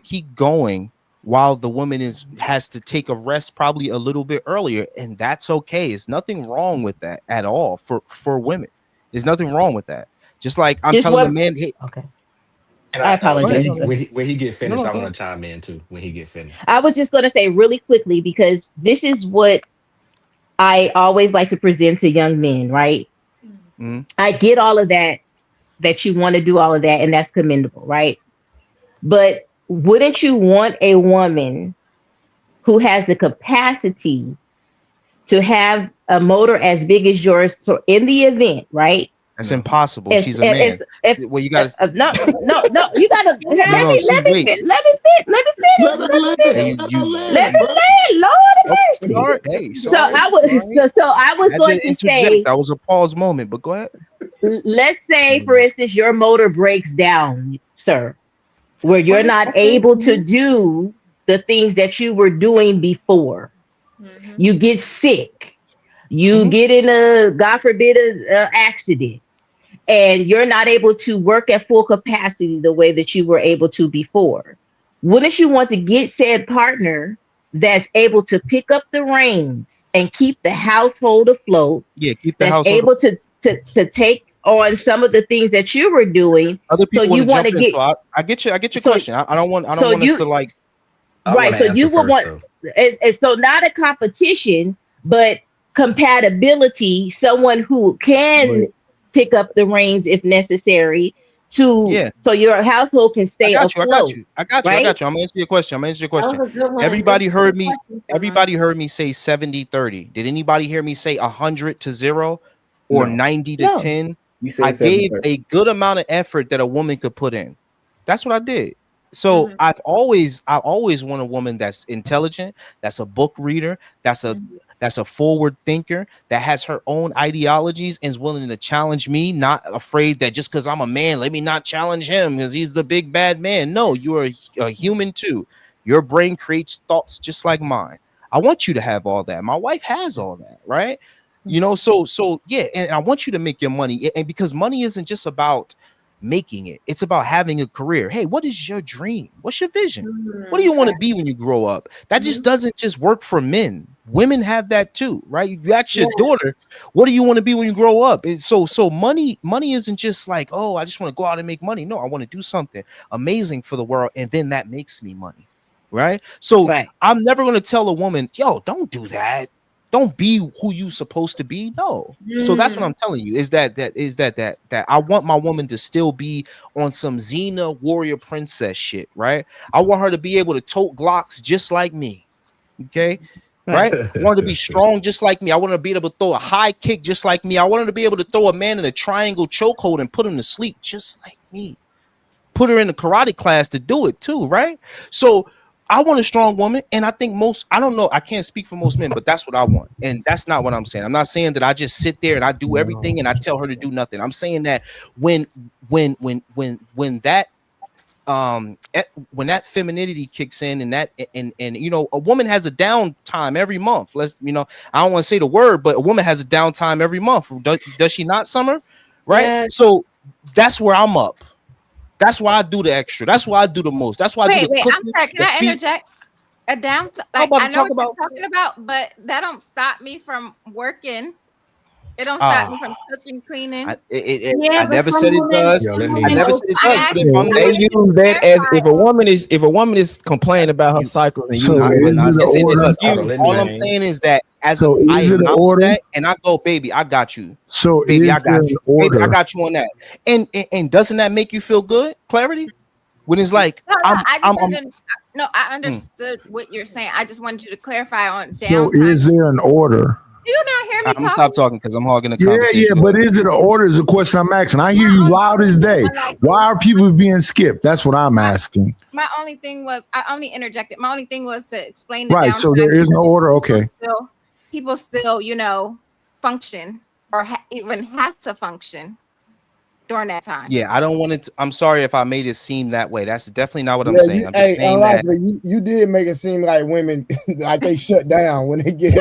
keep going while the woman has to take a rest probably a little bit earlier, and that's okay. It's nothing wrong with that at all for women. There's nothing wrong with that. Just like I'm Just telling a one. man, hey, Okay. And I go ahead, apologize. Dominique. when he get No, finished, no, I go want ahead. to chime in too. When he get finished. I was just going to say really quickly, because this is what I always like to present to young men, right? Mhm. I get all of that you want to do all of that, and that's commendable, right? But wouldn't you want a woman who has the capacity to have a motor as big as yours, so in the event, right? That's No. impossible. If She's a if man. if Well, you got to. no, no, you gotta No, no. See, wait. Let her Hey, land. you, Let her you. let land, me bro. land, Lord have Okay, all mercy. right. Hey, So sorry, I was sorry. so I was I had going to to interject. say, That was a pause moment, but go ahead. let's say, for Mhm. instance, your motor breaks down, sir, where you're What? not Okay. able to do the things that you were doing before. Mm-hmm. You get sick. You Mhm. get in a, God forbid, a accident, and you're not able to work at full capacity the way that you were able to before. Wouldn't you want to get said partner that's able to pick up the reins and keep the household afloat, Yeah, keep the that's household. able to take on some of the things that you were doing? Other So people want you to want jump to in, get so I get you. I get your so question. I don't want us you to like. I want right. to So you answer will first want, though. so not a competition, but compatibility. Someone who But can pick up the reins if necessary, to Yeah, so your household can I stay got you. I got afloat. you. I got you. I Right. got you. I'm gonna answer your question. That was a good one. Everybody heard Good me. question, Summer. Everybody heard me say 70-30. Did anybody hear me say 100-0 or No. 90 to No. 10? You I said gave 7:30. a good amount of effort that a woman could put in. That's what I did. So Mm-hmm. I always want a woman that's intelligent, that's a book reader, that's a Mm-hmm. that's a forward thinker, that has her own ideologies and is willing to challenge me, not afraid that just because I'm a man, let me not challenge him because he's the big bad man. No, you're a human too. Your brain creates thoughts just like mine. I want you to have all that. My wife has all that, right? So yeah, and I want you to make your money. And because money isn't just about making it, it's about having a career. Hey, what is your dream? What's your vision? What do Mm-hmm. you want to be when you grow up? That just doesn't just work for men. Women have that too, right? You ask your Yeah. daughter, what do you want to be when you grow up? So money isn't just like, oh, I just want to go out and make money. No, I want to do something amazing for the world, and then that makes me money, right? So Right. I'm never gonna tell a woman, yo, don't do that. Don't be who you supposed to be. No. So that's what Mm. I'm telling you is that I want my woman to still be on some Xena warrior princess shit, right? I want her to be able to tote Glocks just like me. Okay. Right. Right. I want her to be strong just like me. I want her to be able to throw a high kick just like me. I want her to be able to throw a man in a triangle chokehold and put him to sleep just like me. Put her in the karate class to do it too, right? So I want a strong woman, and I think I don't know, I can't speak for most men, but that's what I want. And that's not what I'm saying. I'm not saying that I just sit there and I do everything and I tell her to do nothing. I'm saying that when that when that femininity kicks in, and a woman has a downtime every month. I don't want to say the word, but a woman has a downtime every month. Does she not, Summer? Right? Yeah. So that's where I'm up. That's why I do the extra. That's why I do the most. That's why I do the Wait, I'm cooking, sorry. Can the I feet. interject? A down, I'm like about I to know talk what you're about. talking about, but that don't stop me from working It don't stop me from cooking, cleaning. Yeah, I but never some said it women, does. Yo, some let I me. women never don't said it I'm does. But if asking, I'm I They want you to use that as clarify. if a woman is complaining about her cycle and So using I that would is as it not an say an it order? does. Hold on, excuse, let All I'm me. saying is that So I is it an acknowledge order? that and I go, baby, I got you. So Baby, I is there got an you. Baby, I order? got you on that. And doesn't that make you feel good? Clarity? When it's like No, I just I'm didn't. No, I mm. understood what you're saying. I just wanted you to clarify on So downtime. is there an order? Do you not hear I'm me gonna stop talking? talking because I'm hogging the Yeah, conversation. Go but ahead. is it an order is the question I'm asking. I hear My you only loud as day. unlikely. Why are people being skipped? That's what I'm asking. My only thing was I only interjected. My only thing was to explain the Right. So downtime there is no order. Okay. people still, function or even have to function during that time. Yeah, I don't want it. I'm sorry if I made it seem that way. That's definitely not what I'm Yeah, saying. I'm just saying that. unlikely. You did make it seem like women like they shut down when they get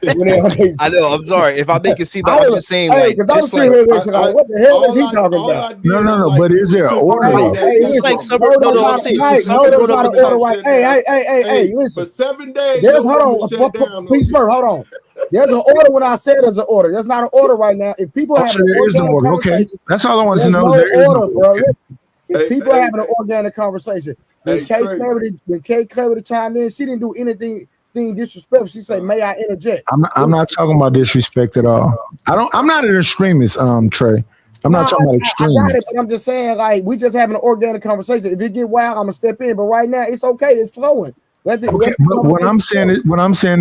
when they on their I know. I'm sorry if I make it seem, but I I'm was, just saying, hey, like, because I was just like, sitting here thinking, like, what the hell is he talking all about? I did, No. But is there an order Hey, though? hey, just like listen, Summer. no, No, that's no, I'm not saying right. Summer No, that's brought up not a an good. order right. Hey, listen. For 7 days, There's your hold woman shut down on, on please, you. hold on. There's an order when I said there's an order. There's not an order right now. If people are Oh, having so an there is no organic order. Okay. conversation, That's all I want to there's know. no There is no order, order. bro. Okay. If Hey, people are hey, having an organic conversation, when hey, Kay Trey. Clarity chimed in, she didn't do anything disrespectful. She said, "May I interject?" I'm not talking about disrespect at all. I'm not an extremist, Trey. I'm No, not talking about I got it, extremists. but I'm just saying, like, we just having an organic conversation. If it get wild, I'm gonna step in. But right now, it's okay. It's flowing. Let the Okay, but what I'm saying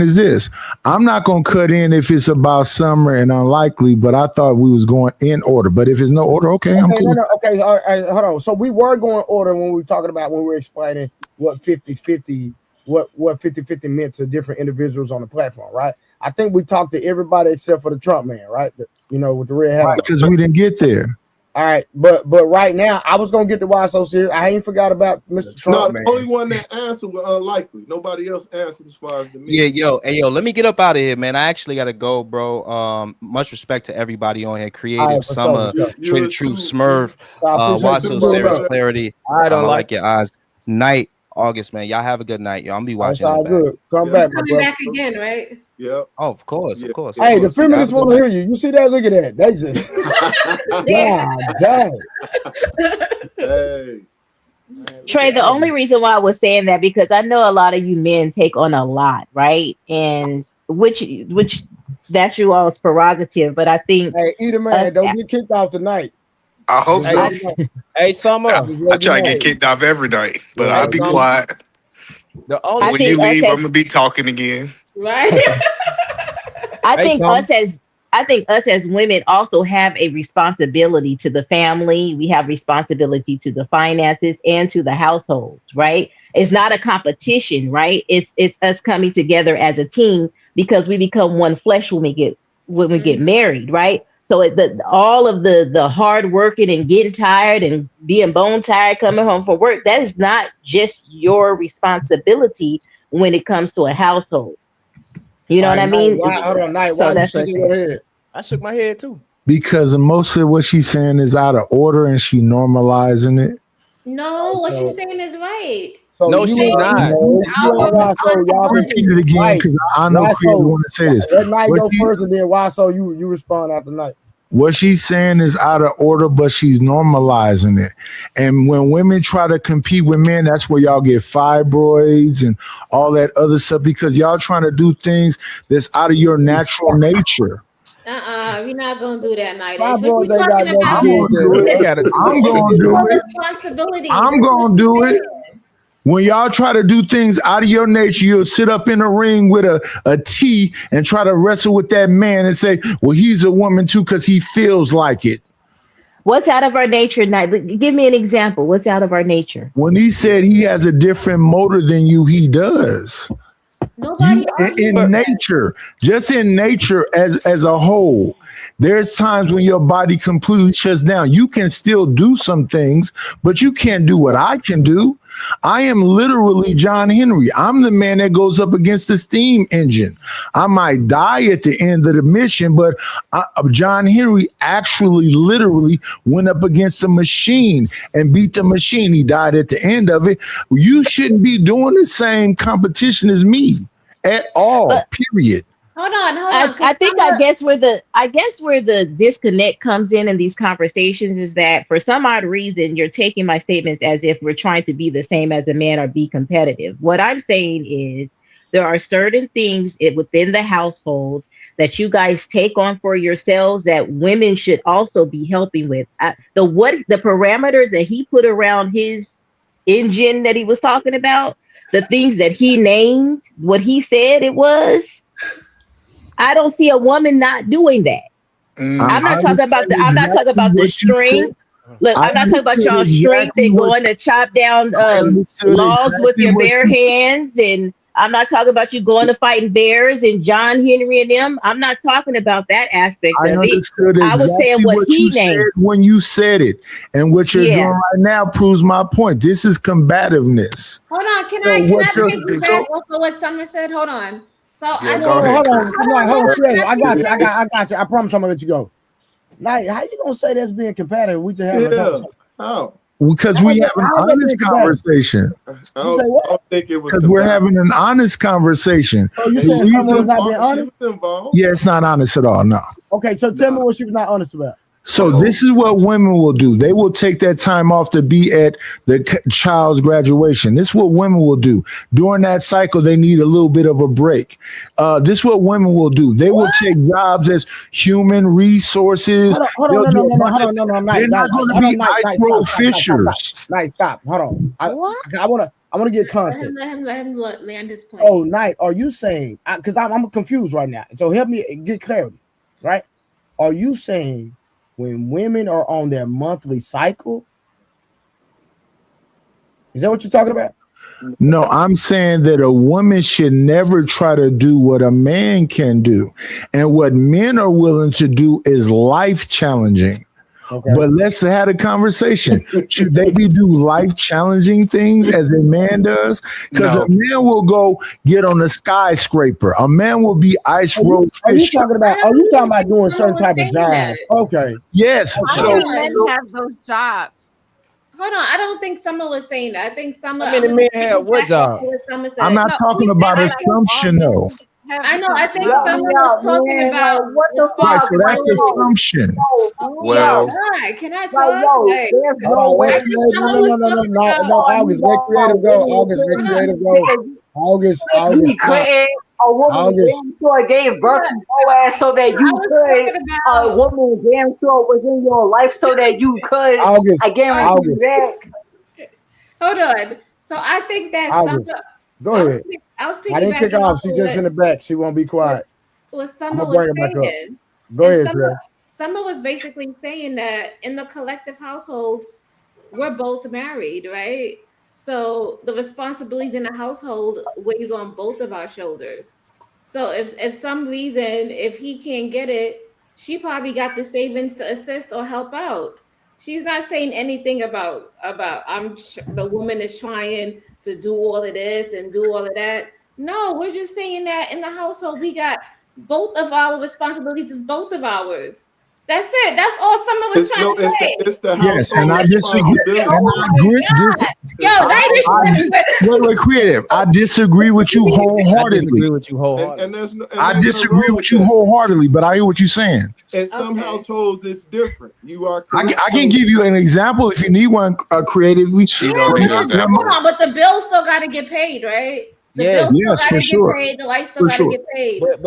is this: I'm not gonna cut in if it's about Summer and Unlikely, but I thought we was going in order. But if it's no order, okay, I'm cool. Okay, all right, hold on. So we were going order when we were talking about when we were explaining what 50-50, what 50-50 meant to different individuals on the platform, right? I think we talked to everybody except for the Trump man, right? With the red hat on. Because we didn't get there. All right, but right now I was gonna get the why so serious. I ain't forgot about Mr. Trump. No, the only one that answered was Unlikely. Nobody else answered as far as the Yeah, yo, let me get up out of here, man. I actually gotta go, bro. Much respect to everybody on here. Creative, Summer, Trader Truth, Smurf, Wasso, Sarah's Clarity. I don't I like like your eyes. Night, August, man. Y'all have a good night, yo. I'm gonna be watching all it back. good. Come back, my coming brother. back again, right? Yeah. Oh, of course. Hey, the feminists want to hear you. You see that? Look at that. They just Hey. Trey, the only reason why I was saying that because I know a lot of you men take on a lot, right? And which that's you all's prerogative, but I think hey, either man, don't get kicked off tonight. I hope so. Hey, Summer. I try to get kicked off every night, but I'll be quiet. The only When you leave, I'm gonna be talking again. Right. I think us as women also have a responsibility to the family. We have responsibility to the finances and to the households, right? It's not a competition, right? It's us coming together as a team because we become one flesh when we get married, right? So all of the hard working and getting tired and being bone tired coming home from work, that is not just your responsibility when it comes to a household. You know what I mean? Hold on, Night. So Why you that's what shaking your head? I shook my head too. Because most of what she's saying is out of order and she normalizing it. No, what she's saying is right. So no, she's not. No, you ain't why so y'all repeat it again because I know Creative want to say this. Let Night go first and then why so you respond after Night. What she's saying is out of order, but she's normalizing it. And when women try to compete with men, that's where y'all get fibroids and all that other stuff because y'all trying to do things that's out of your natural nature. We're not gonna do that, Night. My What boy, you they got talking about? nothing to do with it. I'm gonna do it. Responsibility. I'm gonna do it. When y'all try to do things out of your nature, you'll sit up in a ring with a T and try to wrestle with that man and say, well, he's a woman too because he feels like it. What's out of our nature, Night? Give me an example. What's out of our nature? When he said he has a different motor than you, he does. Nobody in nature, just in nature as a whole. There's times when your body completely shuts down. You can still do some things, but you can't do what I can do. I am literally John Henry. I'm the man that goes up against the steam engine. I might die at the end of the mission, but John Henry actually literally went up against the machine and beat the machine. He died at the end of it. You shouldn't be doing the same competition as me at all, period. Hold on. I guess where the disconnect comes in these conversations is that for some odd reason you're taking my statements as if we're trying to be the same as a man or be competitive. What I'm saying is there are certain things within the household that you guys take on for yourselves that women should also be helping with. The parameters that he put around his engine that he was talking about, the things that he named, what he said it was. I don't see a woman not doing that. I'm not talking about the strength. Look, I'm not talking about y'all strength and going to chop down logs with your bare hands, and I'm not talking about you going to fighting bears and John Henry and them. I'm not talking about that aspect I of it. understood exactly I was saying what he you named said when you said it, and what you're doing right now proves my point. This is combativeness. Hold on, can I piggyback off of what Summer said? Hold on. So hold on, I got you. I promise I'm gonna let you go. Like, how you gonna say that's being competitive? We just having a conversation. How? Because we have an honest conversation. I don't think it was because we're having an honest conversation. Oh, you saying someone was not being honest? Yeah, it's not honest at all. No. Okay, so tell me what she was not honest about. So this is what women will do. They will take that time off to be at the child's graduation. This is what women will do. During that cycle, they need a little bit of a break. This is what women will do. They will take jobs as human resources. Hold on, no. They're not going to be micro fishers. Stop. Hold on. I want to get context. Let him land his plane. Oh, Knight, are you saying, because I'm confused right now. So help me get clarity, right? Are you saying when women are on their monthly cycle, is that what you're talking about? No, I'm saying that a woman should never try to do what a man can do. And what men are willing to do is life challenging. Okay. But let's have a conversation. Should they do life challenging things as a man does? Because a man will go get on a skyscraper. A man will be ice road fishing. Are you talking about doing certain type of jobs? Okay. Yes. So men have those jobs. Hold on, I don't think Summer was saying that. I think Summer. How many men have what job? I'm not talking about assumption, though. I know. I think Summer was talking about right. So that's assumption. Well, can I talk? No, August, let creative go. August, let creative go. August. A woman damn sure gave birth to your ass so that you could. A woman damn sure was in your life so that you could. I guarantee you that. Hold on. So I think that August. Go ahead. I didn't kick off. She's just in the back. She won't be quiet. What Summer was saying. Go ahead, Claire. Summer was basically saying that in the collective household, we're both married, right? So the responsibilities in the household weighs on both of our shoulders. So if some reason, if he can't get it, she probably got the savings to assist or help out. She's not saying anything about the woman is trying to do all of this and do all of that. No, we're just saying that in the household, we got both of our responsibilities is both of ours. That's it. That's all Summer was trying to say. It's the yes, and I disagree. Wait, creative. I disagree with you wholeheartedly. I disagree with you wholeheartedly, but I hear what you're saying. In some households, it's different. You are. I can give you an example if you need one. Creatively, hold on, but the bill still got to get paid, right? Yes, for sure. The lights still gotta get paid. But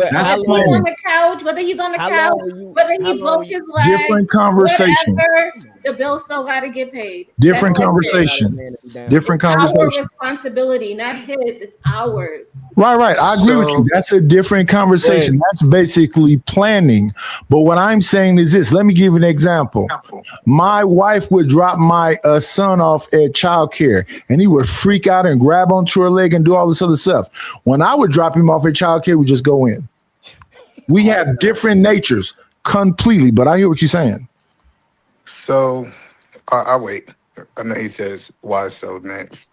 whether he's on the couch, whether he broke his leg, different conversation. Whatever, the bill still gotta get paid. Different conversation. Different conversation. Our responsibility, not his. It's ours. Right. I agree with you. That's a different conversation. That's basically planning. But what I'm saying is this. Let me give you an example. My wife would drop my son off at childcare, and he would freak out and grab onto her leg and do all this other stuff. When I would drop him off at childcare, we just go in. We have different natures completely, but I hear what you're saying. So I wait. I know he says why so next.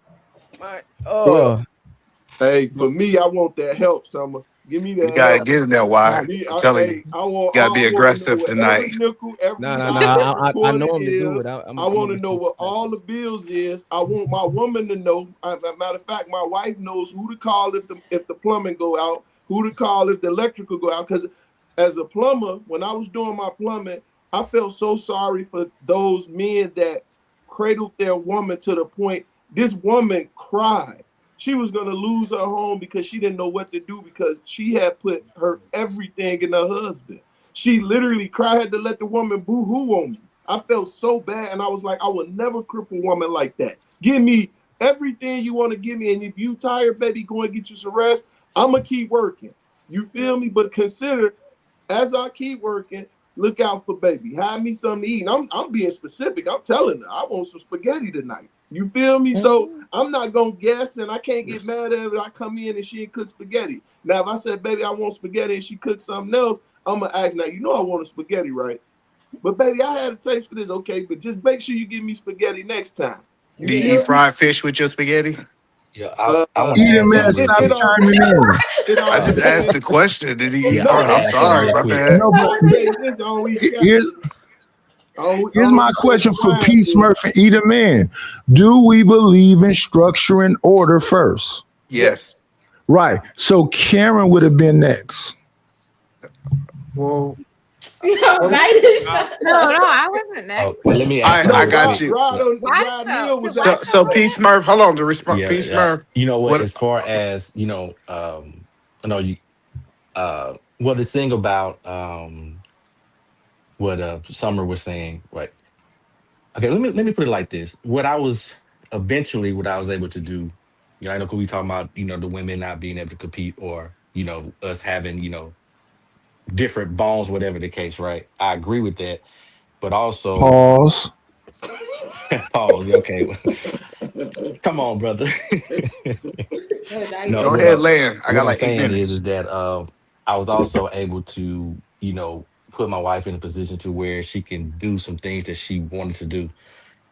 Hey, for me, I want that help, Summer. Give me that. You gotta get in there. Why? I'm telling you, you gotta be aggressive tonight. I know him to do it. I want to know what all the bills is. I want my woman to know. Matter of fact, my wife knows who to call if the plumbing go out, who to call if the electrical go out. Because as a plumber, when I was doing my plumbing, I felt so sorry for those men that cradled their woman to the point this woman cried. She was gonna lose her home because she didn't know what to do because she had put her everything in her husband. She literally cried, had to let the woman boo-hoo on me. I felt so bad, and I was like, I will never cripple a woman like that. Give me everything you want to give me, and if you tired, baby, go and get you some rest. I'm gonna keep working. You feel me? But consider, as I keep working, look out for baby. Have me something to eat. And I'm being specific. I'm telling her I want some spaghetti tonight. You feel me? So I'm not gonna guess, and I can't get mad at her if I come in and she ain't cook spaghetti. Now, if I said, baby, I want spaghetti, and she cooked something else, I'm gonna ask now. You know I want a spaghetti, right? But baby, I had a taste for this. Okay, but just make sure you give me spaghetti next time. You Do you eat feel me? fried fish with your spaghetti? Yeah, Uh, I want to Eat add him, something man. real Stop it quick. all chiming depends. in. It I all just asked the depends. question. Did he eat? Yeah, I No, want to I'm add something sorry real about quick. that. No, but I say this, I don't eat here's catfish. I don't here's my eat that question for swine Peace fish. Murphy. Eat him in. Do we believe in structure and order first? Yes. Yes. Right. So Karen would have been next. Well, Yo, well, Biden, I, shut No, up. no, I wasn't next. Oh, well, let me add something No, I real got Rod, quick. you. Rod, Well, Why Rod so? Neal was Why So, after so so we me. Peace didn't? Smurf. Hold on. The response, yeah, Peace Smurf. you know what? What? As far as I know you. Well, the thing about what Summer was saying, right? Okay, let me put it like this. What I was able to do, I know 'cause we talking about, the women not being able to compete or, us having, different bones, whatever the case, right? I agree with that. But also, Pause. pause. Okay, come on, brother. No, now you No, Go can what ahead, I go. land. I what got I'm like eight saying is minutes. that I was also able to, put my wife in a position to where she can do some things that she wanted to do.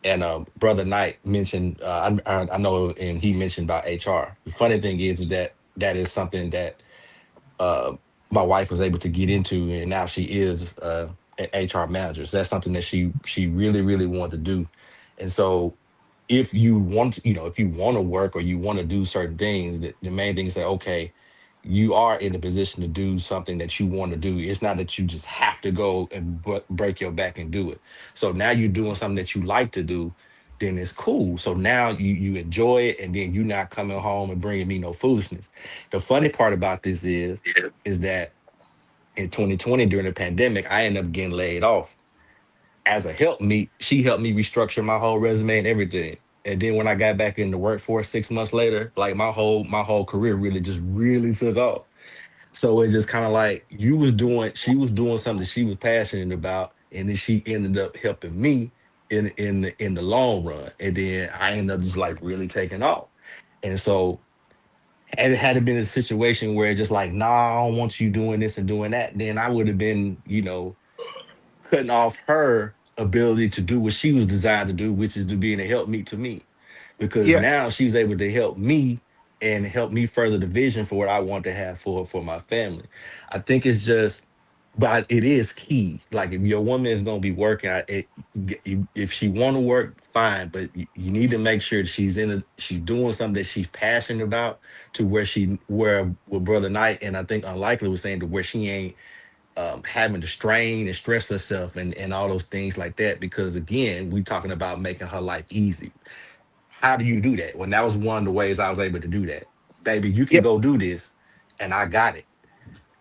And brother Knight mentioned, I know, and he mentioned about HR. The funny thing is that that is something that uh, my wife was able to get into, and now she is an HR manager. So that's something that she really really wanted to do. And so if you want to, if you want to work or you want to do certain things, the main thing is that, okay, you are in a position to do something that you want to do. It's not that you just have to go and break your back and do it. So now you're doing something that you like to do, then it's cool. So now you enjoy it, and then you're not coming home and bringing me no foolishness. The funny part about this is that in 2020 during the pandemic, I ended up getting laid off. As a help me, she helped me restructure my whole resume and everything. And then when I got back in the workforce 6 months later, like my whole career really just really took off. So it just kind of like she was doing something that she was passionate about, and then she ended up helping me in the long run. And then I ended up just like really taking off. And so had it been a situation where it's just like, nah, I don't want you doing this and doing that, then I would have been, cutting off her ability to do what she was designed to do, which is to being a helpmeet to me. Because Yeah. now she's able to help me and help me further the vision for what I want to have for my family. I think it's just, but it is key. Like if your woman is gonna be working, if she want to work, fine. But you need to make sure that she's doing something that she's passionate about, to where with Brother Knight, and I think Unlikely was saying, to where she ain't having to strain and stress herself and all those things like that. Because again, we talking about making her life easy. How do you do that? Well, that was one of the ways I was able to do that. Baby, you can Yeah. go do this, and I got it.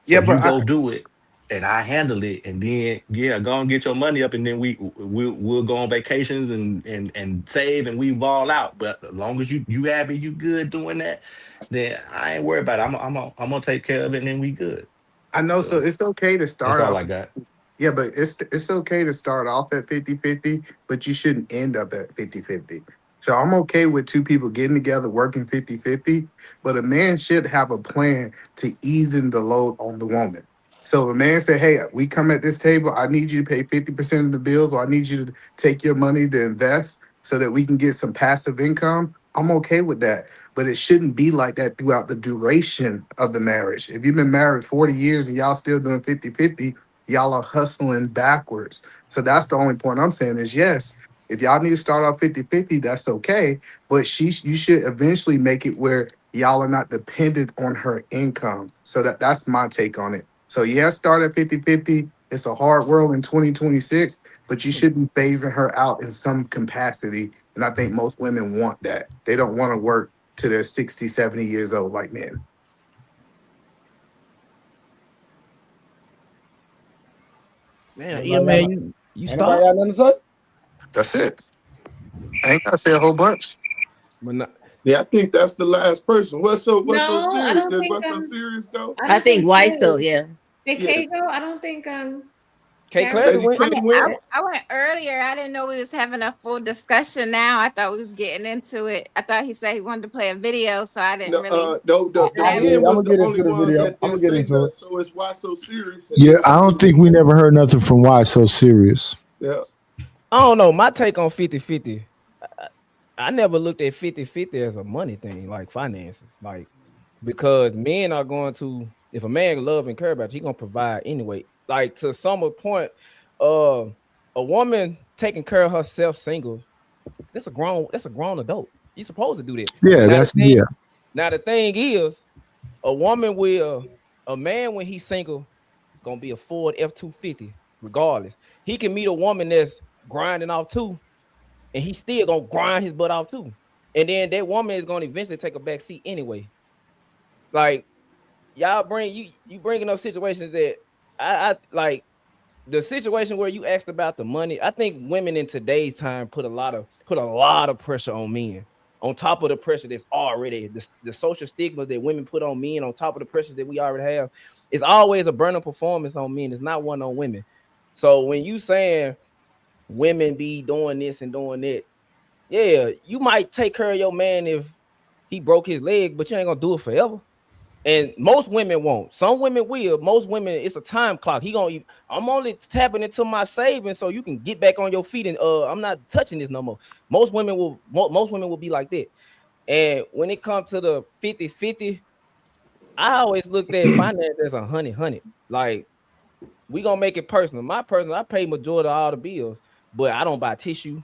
So Yeah. you But go do it, and I handle it, and then yeah, go and get your money up, and then we'll go on vacations and save, and we ball out. But as long as you happy, you good doing that, then I ain't worried about it. I'm gonna take care of it, and then we good. I know. So So it's okay to that's start all off. I got. Yeah, but it's okay to start off at 50-50, but you shouldn't end up at 50-50. So I'm okay with two people getting together working 50-50, but a man should have a plan to easing the load on the woman. So if a man say, hey, we come at this table, I need you to pay 50% of the bills, or I need you to take your money to invest so that we can get some passive income. I'm okay with that. But it shouldn't be like that throughout the duration of the marriage. If you've been married 40 years and y'all still doing 50-50, y'all are hustling backwards. So that's the only point I'm saying is yes, if y'all need to start off 50-50, that's okay. But you should eventually make it where y'all are not dependent on her income. So that's my take on it. So yeah, start at 50-50. It's a hard world in 2026, but you should be phasing her out in some capacity. And I think most women want that. They don't want to work to their 60, 70 years old like men. Man, Anybody got, man, you anybody stop. got nothing to say? That's it. I ain't gotta say a whole bunch. But not, Yeah, I think that's the last person. What's so No, I serious? don't Did think what's so serious go? I I don't think think why Kay, so, yeah. did Yeah, Kay go? I don't think K Karen. Clarity Lady went. K went. I went earlier. I didn't know we was having a full discussion now. I thought we was getting into it. I thought he said he wanted to play a video, so I didn't No, really no, the I'm ask. gonna men was the get only into the ones video. that I'm didn't gonna get say into nothing. it. So it's why so serious? And Yeah, then I don't think we never heard nothing from Why So Serious. yeah, I don't know. My take on 50-50. I never looked at 50-50 as a money thing, like finances. Like, because men are going to, if a man love and care about you, he gonna provide anyway. Like, to some point, uh a woman taking care of herself single, that's a grown adult. You supposed to do that. Yeah, Now the that's thing, yeah. is a woman will, a man when he's single gonna be a Ford F-250 regardless. He can meet a woman that's grinding off too, and he still gonna grind his butt off too. And then that woman is gonna eventually take a back seat anyway. Like, y'all you bringing up situations that I like, the situation where you asked about the money. I think women in today's time put a lot of pressure on men, on top of the pressure that's already the social stigma that women put on men, on top of the pressure that we already have. It's always a burning performance on men. It's not one on women. So when you saying women be doing this and doing that, yeah, you might take care of your man if he broke his leg, but you ain't gonna do it forever. And most women won't. Some women will. Most women, it's a time clock. I'm only tapping into my savings so you can get back on your feet, and I'm not touching this no more. Most women will be like that. And when it comes to the 50-50, I always looked at finance as a honey. Like, we gonna make it personal. I pay majority of all the bills, but I don't buy tissue.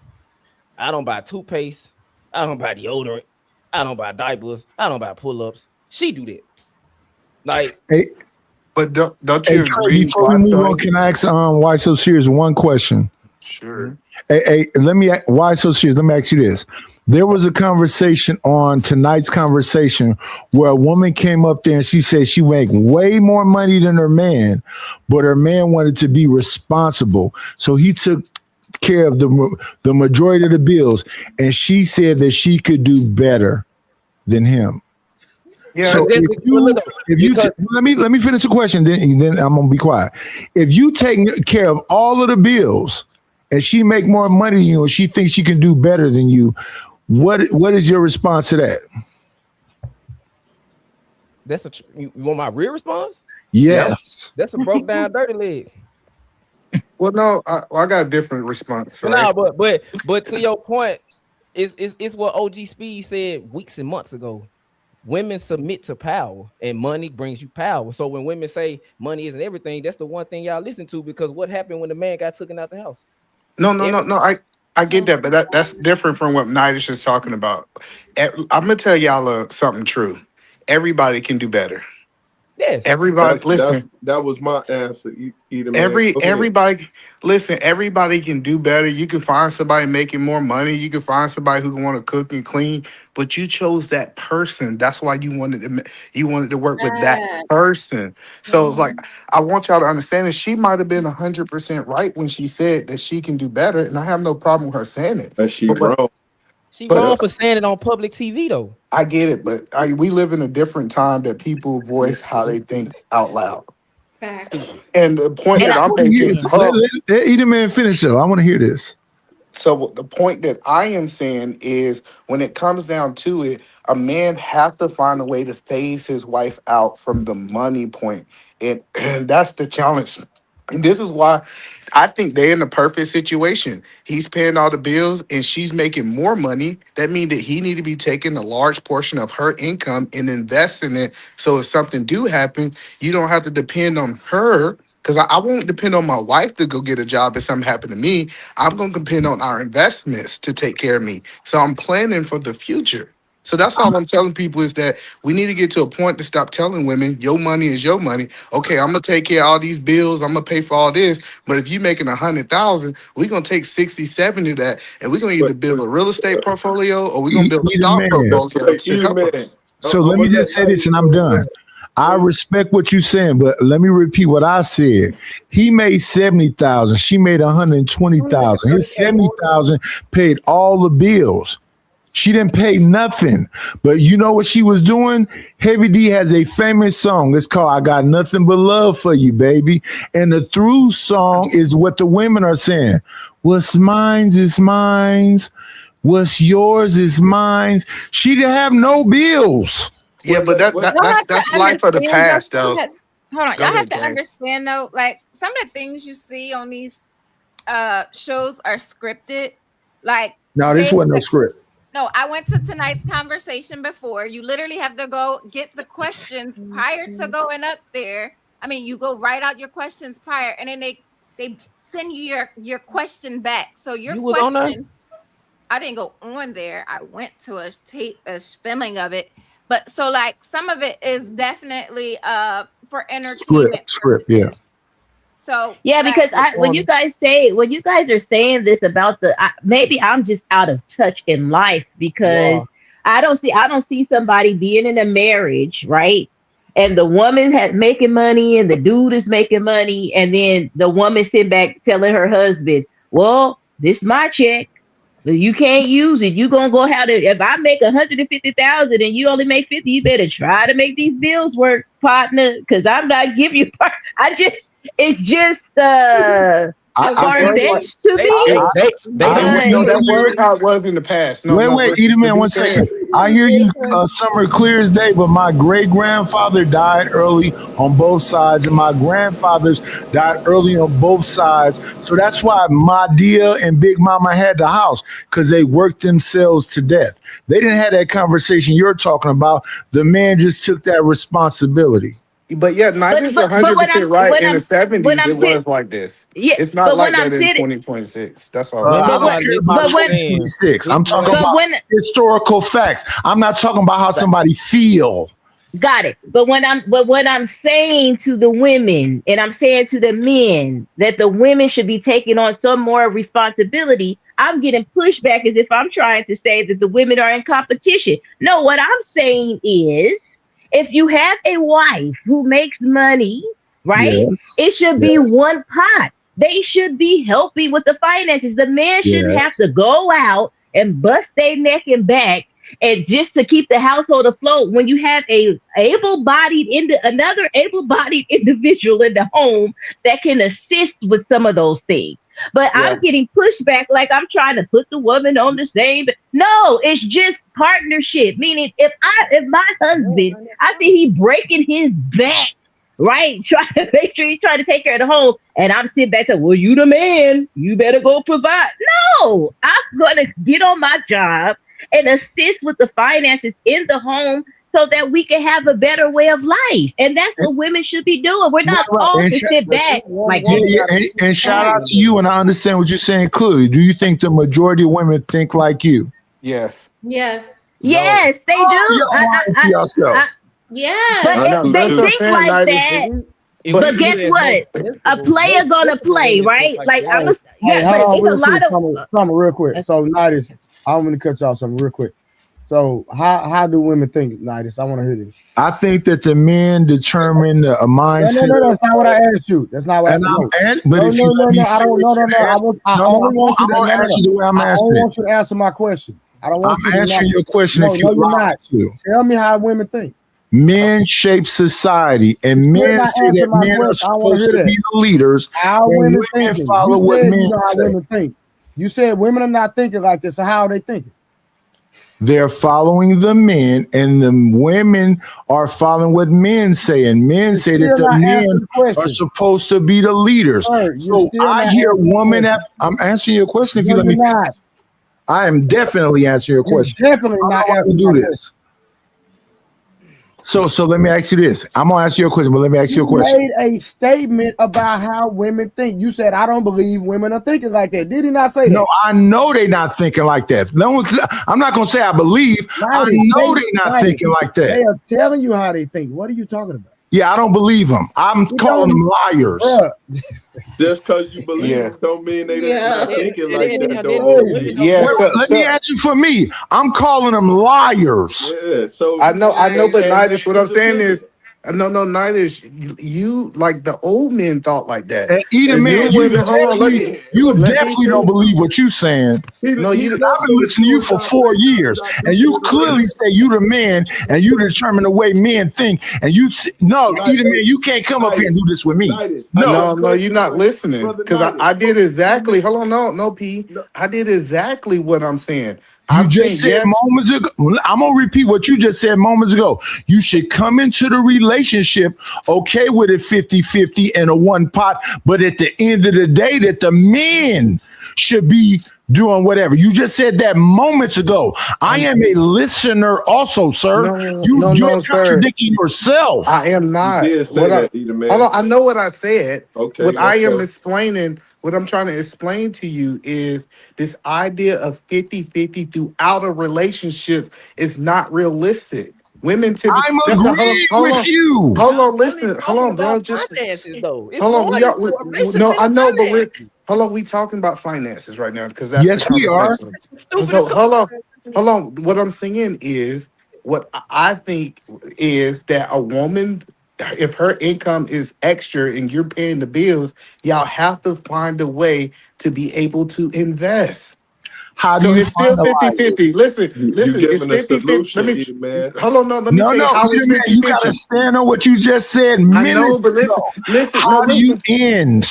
I don't buy toothpaste. I don't buy deodorant. I don't buy diapers. I don't buy pull-ups. She do that. Like, Hey, But don't hey you Trey, agree, before we move on, Watson? can I ask Why So Serious one question? Sure. Hey, Why So Serious? Let me ask you this. There was a conversation on tonight's conversation where a woman came up there and she said she make way more money than her man, but her man wanted to be responsible. So he took care of the majority of the bills. And she said that she could do better than him. Yeah. So let me finish the question, then I'm gonna be quiet. If you take care of all of the bills and she make more money than you and she thinks she can do better than you, what is your response to that? you want my real response? Yes. That's a broke down dirty leg. Well, no, I got a different response, But right? no, but to your point, it's what OG Speed said weeks and months ago. Women submit to power, and money brings you power. So when women say money isn't everything, that's the one thing y'all listen to, because what happened when the man got taken out the house? No. I get that, but that's different from what Nidish is talking about. I'm gonna tell y'all something true. Everybody can do better. Yes. Everybody, listen. That was my answer. Either man. Go ahead. Everybody, listen. Everybody can do better. You can find somebody making more money. You can find somebody who want to cook and clean. But you chose that person. That's why you wanted to work with that person. So it's like, I want y'all to understand that she might have been 100% right when she said that she can do better, and I have no problem with her saying it. And she But wrong. She but wrong for saying it on public TV though. I get it. But we live in a different time that people voice how they think out loud. Facts. Stupid. And the point And that I, I'm making, Let either man finish though. I want to hear this. so the point that I am saying is, when it comes down to it, a man have to find a way to phase his wife out from the money point. And that's the challenge. And this is why I think they're in the perfect situation. He's paying all the bills and she's making more money. That means that he need to be taking a large portion of her income and investing it. So if something do happen, you don't have to depend on her. Because I won't depend on my wife to go get a job if something happened to me. I'm going to depend on our investments to take care of me. So I'm planning for the future. So that's all I'm telling people is that we need to get to a point to stop telling women your money is your money. Okay, I'm gonna take care of all these bills. I'm gonna pay for all this. But if you're making 100,000, we're gonna take 60, 70 of that, and we're gonna either build a real estate portfolio or we're gonna build a Either stock man. portfolio to help us. So let me just say this and I'm done. I respect what you're saying, but let me repeat what I said. He made 70,000. She made 120,000. His 70,000 paid all the bills. She didn't pay nothing. But you know what she was doing? Heavy D has a famous song. It's called I Got Nothing But Love for You, Baby. And the through song is what the women are saying. What's mine's is mine's. What's yours is mine's. She didn't have no bills. Yeah, but that's life of the past, though. Hold on, Go y'all ahead, have to Karen. understand though, like some of the things you see on these shows are scripted. Like No, this wasn't no script. no, I went to tonight's conversation before. You literally have to go get the questions prior to going up there. I mean, you go write out your questions prior, and then they send you your question back. So your You was on there? question, I didn't go on there. I went to a filming of it. But so like some of it is definitely for entertainment. Script, yeah. So Yeah, like, because when you guys are saying this about maybe I'm just out of touch in life because I don't see somebody being in a marriage, right? And the woman making money and the dude is making money, and then the woman sitting back telling her husband, "Well, this is my check. But you can't use it. You gonna go have to. If I make 150,000 and you only make 50, you better try to make these bills work, partner. Because I'm not giving you. It's just far-fetched to me. They know that was how it was in the past. Wait, Edelman, one second. I hear you, Summer, clear as day, but my great-grandfather died early on both sides, and my grandfathers died early on both sides. So that's why my dear and Big Mama had the house, because they worked themselves to death. They didn't have that conversation you're talking about. The man just took that responsibility. But yeah, Nigel's 100% right. In the 70s, it was like this. Yeah, it's not like that in 2026. That's all. I don't care about 2026. I'm talking about historical facts. I'm not talking about how somebody feel. Got it. But when I'm saying to the women and I'm saying to the men that the women should be taking on some more responsibility, I'm getting pushback as if I'm trying to say that the women are in competition. No, what I'm saying is, if you have a wife who makes money, right? Yes. It should be one pot. They should be helping with the finances. The man shouldn't have to go out and bust their neck and back and just to keep the household afloat when you have another able-bodied individual in the home that can assist with some of those things. But I'm getting pushback like I'm trying to put the woman on the same. No, it's just partnership. Meaning if my husband, I see he breaking his back, right? Trying to make sure he's trying to take care of the home. And I'm sitting back saying, well, you the man, you better go provide. No, I'm gonna get on my job and assist with the finances in the home so that we can have a better way of life. And that's what women should be doing. We're not called to sit back like and shout out to you, and I understand what you're saying clearly. Do you think the majority of women think like you? Yes. Yes. Yes, they do. Yeah. But they think like that. But guess what? A player gonna play, right? Like I'm a hold on, it's a lot of something real quick. So Nidus, I don't want to cut y'all something real quick. So how do women think, Nidus? I want to hear this. I think that the men determine a mindset. No, that's not what I asked you. That's not what I asked. But if you I don't know. I only want you to answer the way I'm asking. I don't want you to answer my question. I don't want you to answer your question if you're not. Tell me how women think. Men shape society, and men say that men are supposed to be the leaders. How women follow what men say. You said women are not thinking like this. So how are they thinking? They're following the men, and the women are following what men say. And men say that the men are supposed to be the leaders. So I hear woman. I'm answering your question. If you let me, I am definitely answering your question. Definitely not to do this. So let me ask you this. I'm gonna ask you a question, but let me ask you a question. Made a statement about how women think. You said, I don't believe women are thinking like that. Did he not say that? No, I know they're not thinking like that. No one's, I'm not gonna say I believe. I know they're not thinking like that. They are telling you how they think. What are you talking about? Yeah, I don't believe them. I'm calling them liars. Just because you believe them don't mean they're not thinking like that. Let me ask you for me. I'm calling them liars. Yeah, so I know, but Nightish, what I'm saying is, no, Nightish, you like the old men thought like that. And either man, you definitely don't believe what you're saying. No, I've been listening to you for 4 years, and you clearly say you the man, and you determine the way men think. And you either man, you can't come up here and do this with me. No, you're not listening because I did exactly. Hold on, no, P. I did exactly what I'm saying. You just said moments ago. I'm gonna repeat what you just said moments ago. You should come into the relationship okay with it 50-50 and a one pot, but at the end of the day, that the men should be doing whatever. You just said that moments ago. I am a listener also, sir. You're contradicting yourself. I am not. Hold on, I know what I said. Okay. What I am explaining, what I'm trying to explain to you is this idea of 50-50 throughout a relationship is not realistic. Women typically. I'm agreeing with you. Hold on, listen. Hold on, bro. Just hold on. No, I know, but hold on. We talking about finances right now because that's yes, the conversation. we are. So hold on. What I'm saying is, what I think is that a woman, if her income is extra and you're paying the bills, y'all have to find a way to be able to invest. How so do you it's still 50-50. Listen, it's 50-50. Let me hold on, let me tell you how it's 50-50. You gotta stand on what you just said. I know, but listen. How do you end?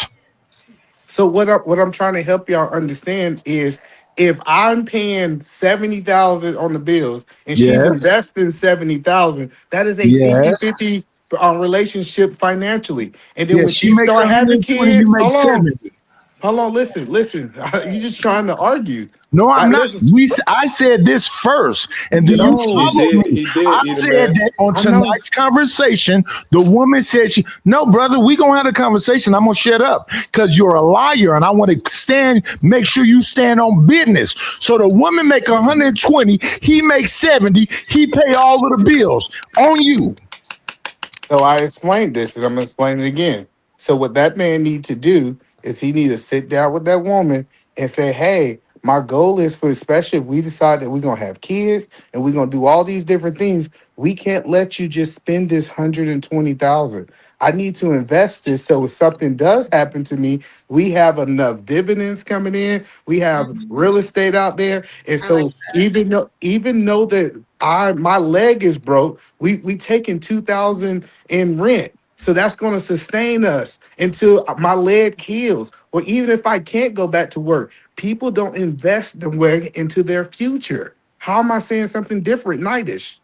So what I'm trying to help y'all understand is if I'm paying $70,000 on the bills and she's investing $70,000, that is a 50-50 relationship financially. And then when she start having kids, hold on, listen. You're just trying to argue. No, I'm not. I said this first, and then you followed me. I said that on tonight's conversation, the woman said no, brother, we gonna have a conversation. I'm gonna shut up because you're a liar, and I want to make sure you stand on business. So the woman make 120, he makes 70, he pay all of the bills on you. So I explained this, and I'm gonna explain it again. So what that man need to do is he need to sit down with that woman and say, hey, my goal is for, especially if we decide that we're going to have kids and we're going to do all these different things, we can't let you just spend this $120,000. I need to invest this so if something does happen to me, we have enough dividends coming in. We have real estate out there. And so even though that my leg is broke, we taking $2,000 in rent. So that's going to sustain us until my leg heals. Or even if I can't go back to work, people don't invest the way into their future. How am I saying something different, Nightish?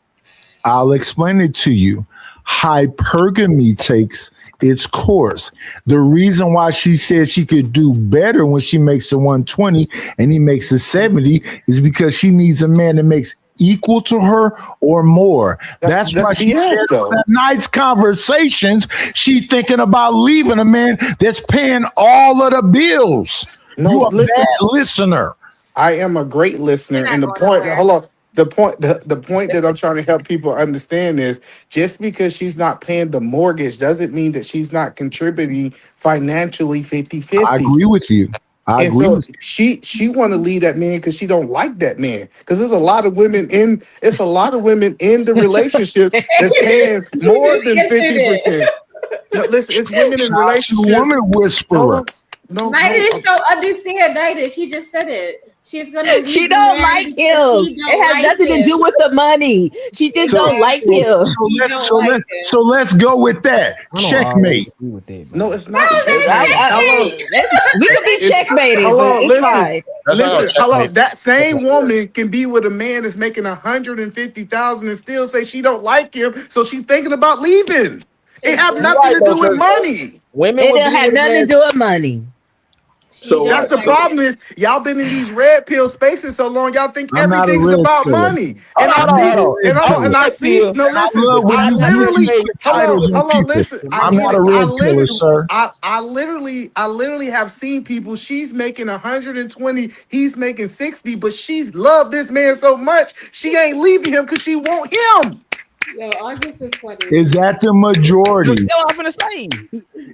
I'll explain it to you. Hypergamy takes its course. The reason why she said she could do better when she makes the 120 and he makes the 70 is because she needs a man that makes equal to her or more. That's why she said that night's conversations, she thinking about leaving a man that's paying all of the bills. No, you a bad listener. I am a great listener. And the point, hold on. The point that I'm trying to help people understand is just because she's not paying the mortgage doesn't mean that she's not contributing financially 50-50. I agree with you. So she want to leave that man because she don't like that man. Because there's a lot of women in the relationship that's paying more than 50%. No, listen, it's women in relationships. Woman whisperer. Nightish don't understand. Nightish, he just said it. She's gonna. She don't like him. It has nothing to do with the money. She just don't like him. So let's go with that. Checkmate. No, it's not. We could be checkmated. Listen. That same woman can be with a man that's making $150,000 and still say she don't like him, so she's thinking about leaving. It have nothing to do with money. It don't have nothing to do with money. So That's the problem is y'all been in these red pill spaces so long. Y'all think I'm not a everything is red about pillar. money. Hold And on, I hold on, see, hold on. and I'm I red see. pill. No, I listen. love when I you literally put hold titles on on. people. Listen, I I'm get not it. a red pillar, sir. I literally have seen people. She's making 120. He's making 60, but she's loved this man so much she ain't leaving him because she want him. Yo, August is funny. Is that the majority? That's what I'm finna say.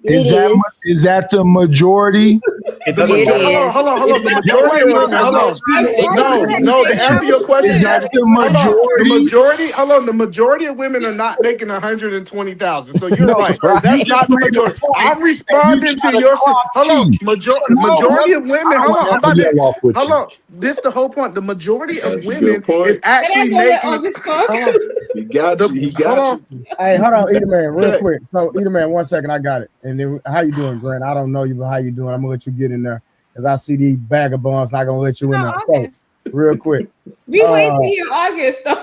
Is that the majority? It The doesn't It matter. is. hold on. The No, majority wait, of wait, women. Hold on. No. To answer your question, is that Natty, the hold on. The majority? majority. Hold on. The majority of women are not making 120,000. So you're No, right. sir. You That's just not the made a majority. point I'm and you responding try to to your. clock Hold on. T. No, Majority brother, of women. I don't Hold on. want I'm to about yell to. off with Hold you. on. This the whole point. The majority of that's a women good point. is actually Can I go let making. August talk? Hold on. He got you. He Hold got on. you. Hey, hold on, Eater Man, real Okay. quick. So, Eater Man, 1 second, I got it. And then, how you doing, Grant? I don't know you, but how you doing? I'm gonna let you get in there because I see these vagabonds not gonna let you in No, there. So, August. real quick, We wait uh, to hear August though.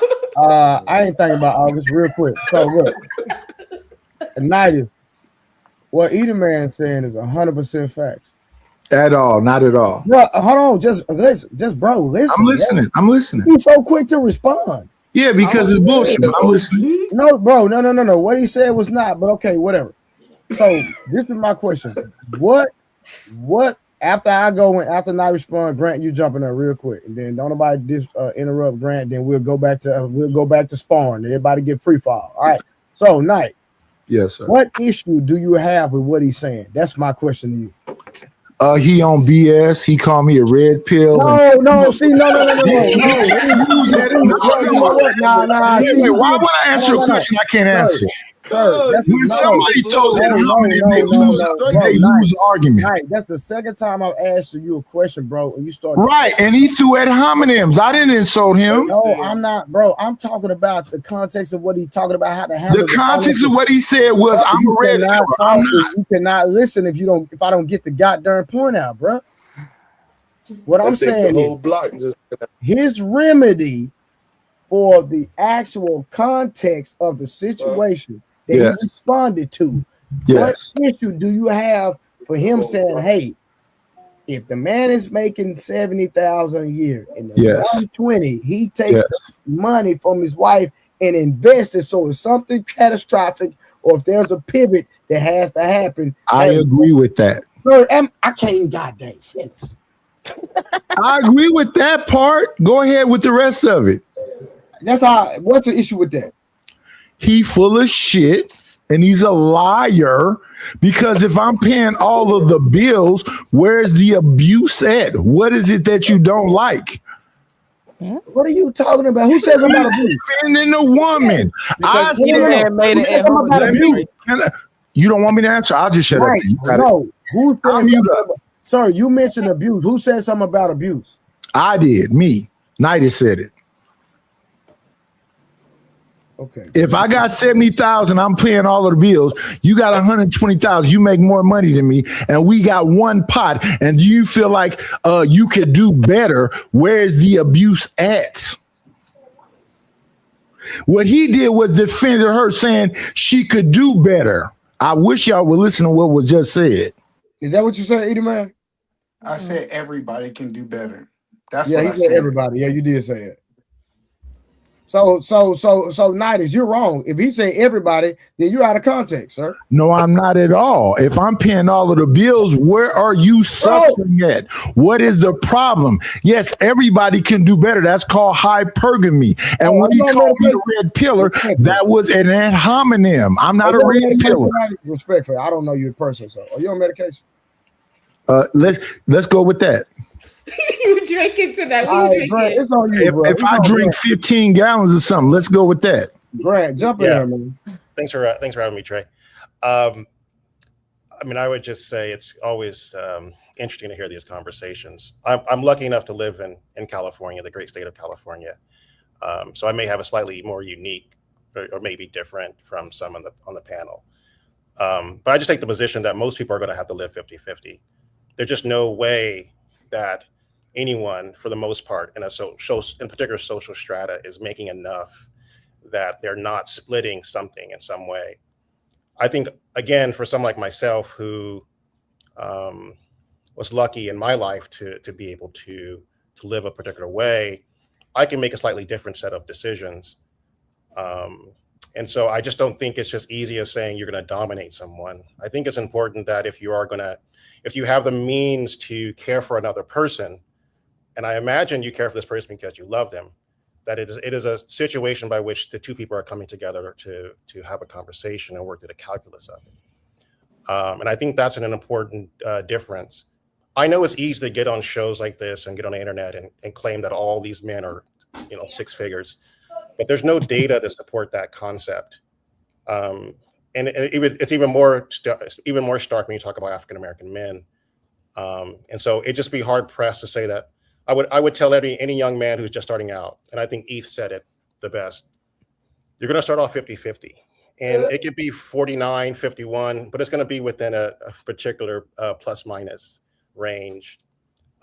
I ain't thinking about August. Real quick. So, look, tonight, what Eater Man is saying is 100% facts. At all, not at all. Bro, hold on, just bro, listen. I'm listening. He's so quick to respond. Yeah, because it's bullshit, but I'm listening. No, bro, no. What he said was not, but okay, whatever. So this is my question. What after I go and after I respond, Grant, you jumping up real quick, and then don't nobody interrupt Grant. Then we'll go back to sparring. Everybody get free fall. All right. So Knight, Yes, sir. what issue do you have with what he's saying? That's my question to you. He on BS. He called me a red pill. No. See, no. Yes, he used that. Nah. See, Why would I answer a question I can't answer? Sir, that's When somebody throws that no, they lose the argument. Right, that's the second time I've asked you a question, bro, and you started. Right, and he threw at homonyms. I didn't insult him. No, I'm not, bro. I'm talking about the context of what he's talking about, how to handle the context of what he said was, I'm a red pill. I'm not. You cannot listen if I don't get the goddamn point out, bro. What I'm saying the whole block just his remedy for the actual context of the situation that he responded to. Yes. What issue do you have for him saying, hey, if the man is making 70,000 a year and the 120, he takes the money from his wife and invests it. So if something catastrophic or if there's a pivot that has to happen, I agree with that. Bro, I can't goddamn finish. I agree with that part. Go ahead with the rest of it. That's how. What's the issue with that? He full of shit and he's a liar because if I'm paying all of the bills, where's the abuse at? What is it that you don't like? What are you talking about? Who said about abuse? Defending a woman. I said, you don't want me to answer? I'll just shut up. No. Who said Sir, you mentioned abuse. Who said something about abuse? I did. Me. Nighty said it. Okay. If I got 70,000, I'm paying all of the bills. You got 120,000. You make more money than me, and we got one pot. And do you feel like you could do better? Where's the abuse at? What he did was defended her, saying she could do better. I wish y'all would listen to what was just said. Is that what you said, Eddie Man? I said everybody can do better. That's what I said. Everybody. Yeah, you did say that. So, Nighties, you're wrong. If he say everybody, then you're out of context, sir. No, I'm not at all. If I'm paying all of the bills, where are you suffering at? What is the problem? Yes, everybody can do better. That's called hypergamy. And when he called me a red pillar, that was an ad hominem. I'm not a red pillar. Respectfully, I don't know you in person, so are you on medication? Let's go with that. You drinking tonight? What you drinking? It's on you, bro. If I drink 15 gallons of something, let's go with that. Grant, jump in there, man. Thanks for having me, Trey. I mean, I would just say it's always interesting to hear these conversations. I'm lucky enough to live in California, the great state of California. So I may have a slightly more unique or maybe different from some on the panel. But I just take the position that most people are going to have to live 50-50. There's just no way that anyone, for the most part, in particular social strata, is making enough that they're not splitting something in some way. I think, again, for someone like myself who, was lucky in my life to be able to live a particular way, I can make a slightly different set of decisions. And so I just don't think it's just easy of saying you're going to dominate someone. I think it's important that if you have the means to care for another person, and I imagine you care for this person because you love them, that it is a situation by which the two people are coming together to have a conversation and work through the calculus of it. And I think that's an important difference. I know it's easy to get on shows like this and get on the internet and claim that all these men are, six figures, but there's no data to support that concept. And it's even more stark when you talk about African American men. And so it'd just be hard pressed to say that. I would tell any young man who's just starting out, and I think Eth said it the best, you're going to start off 50-50. And it could be 49-51, but it's going to be within a particular plus minus range.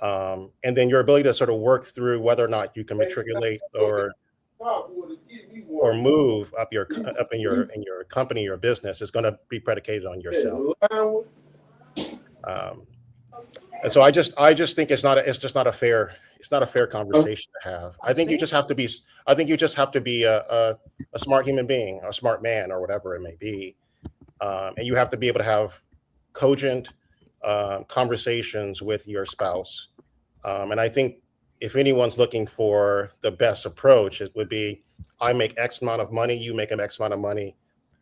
And then your ability to sort of work through whether or not you can matriculate or move up in your company, your business, is going to be predicated on yourself. And so I just think it's just not a fair conversation to have. I think you just have to be a smart human being, a smart man, or whatever it may be, and you have to be able to have cogent conversations with your spouse. And I think if anyone's looking for the best approach, it would be, I make X amount of money, you make an X amount of money.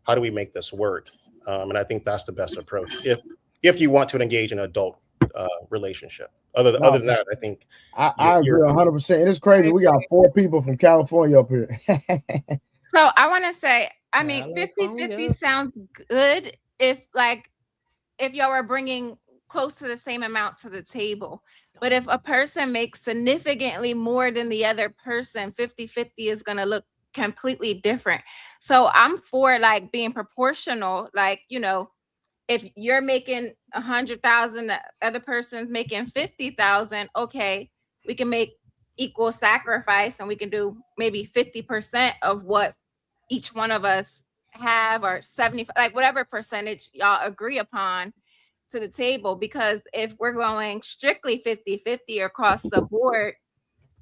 How do we make this work? And I think that's the best approach if you want to engage in an adult relationship. Other than that, I think I agree 100%. It is crazy. We got 4 people from California up here. So I want to say, I mean, 50-50 sounds good if y'all are bringing close to the same amount to the table. But if a person makes significantly more than the other person, 50-50 is going to look completely different. So I'm for being proportional, if you're making 100,000, the other person's making 50,000, okay, we can make equal sacrifice and we can do maybe 50% of what each one of us have, or 75, whatever percentage y'all agree upon to the table. Because if we're going strictly 50-50 across the board,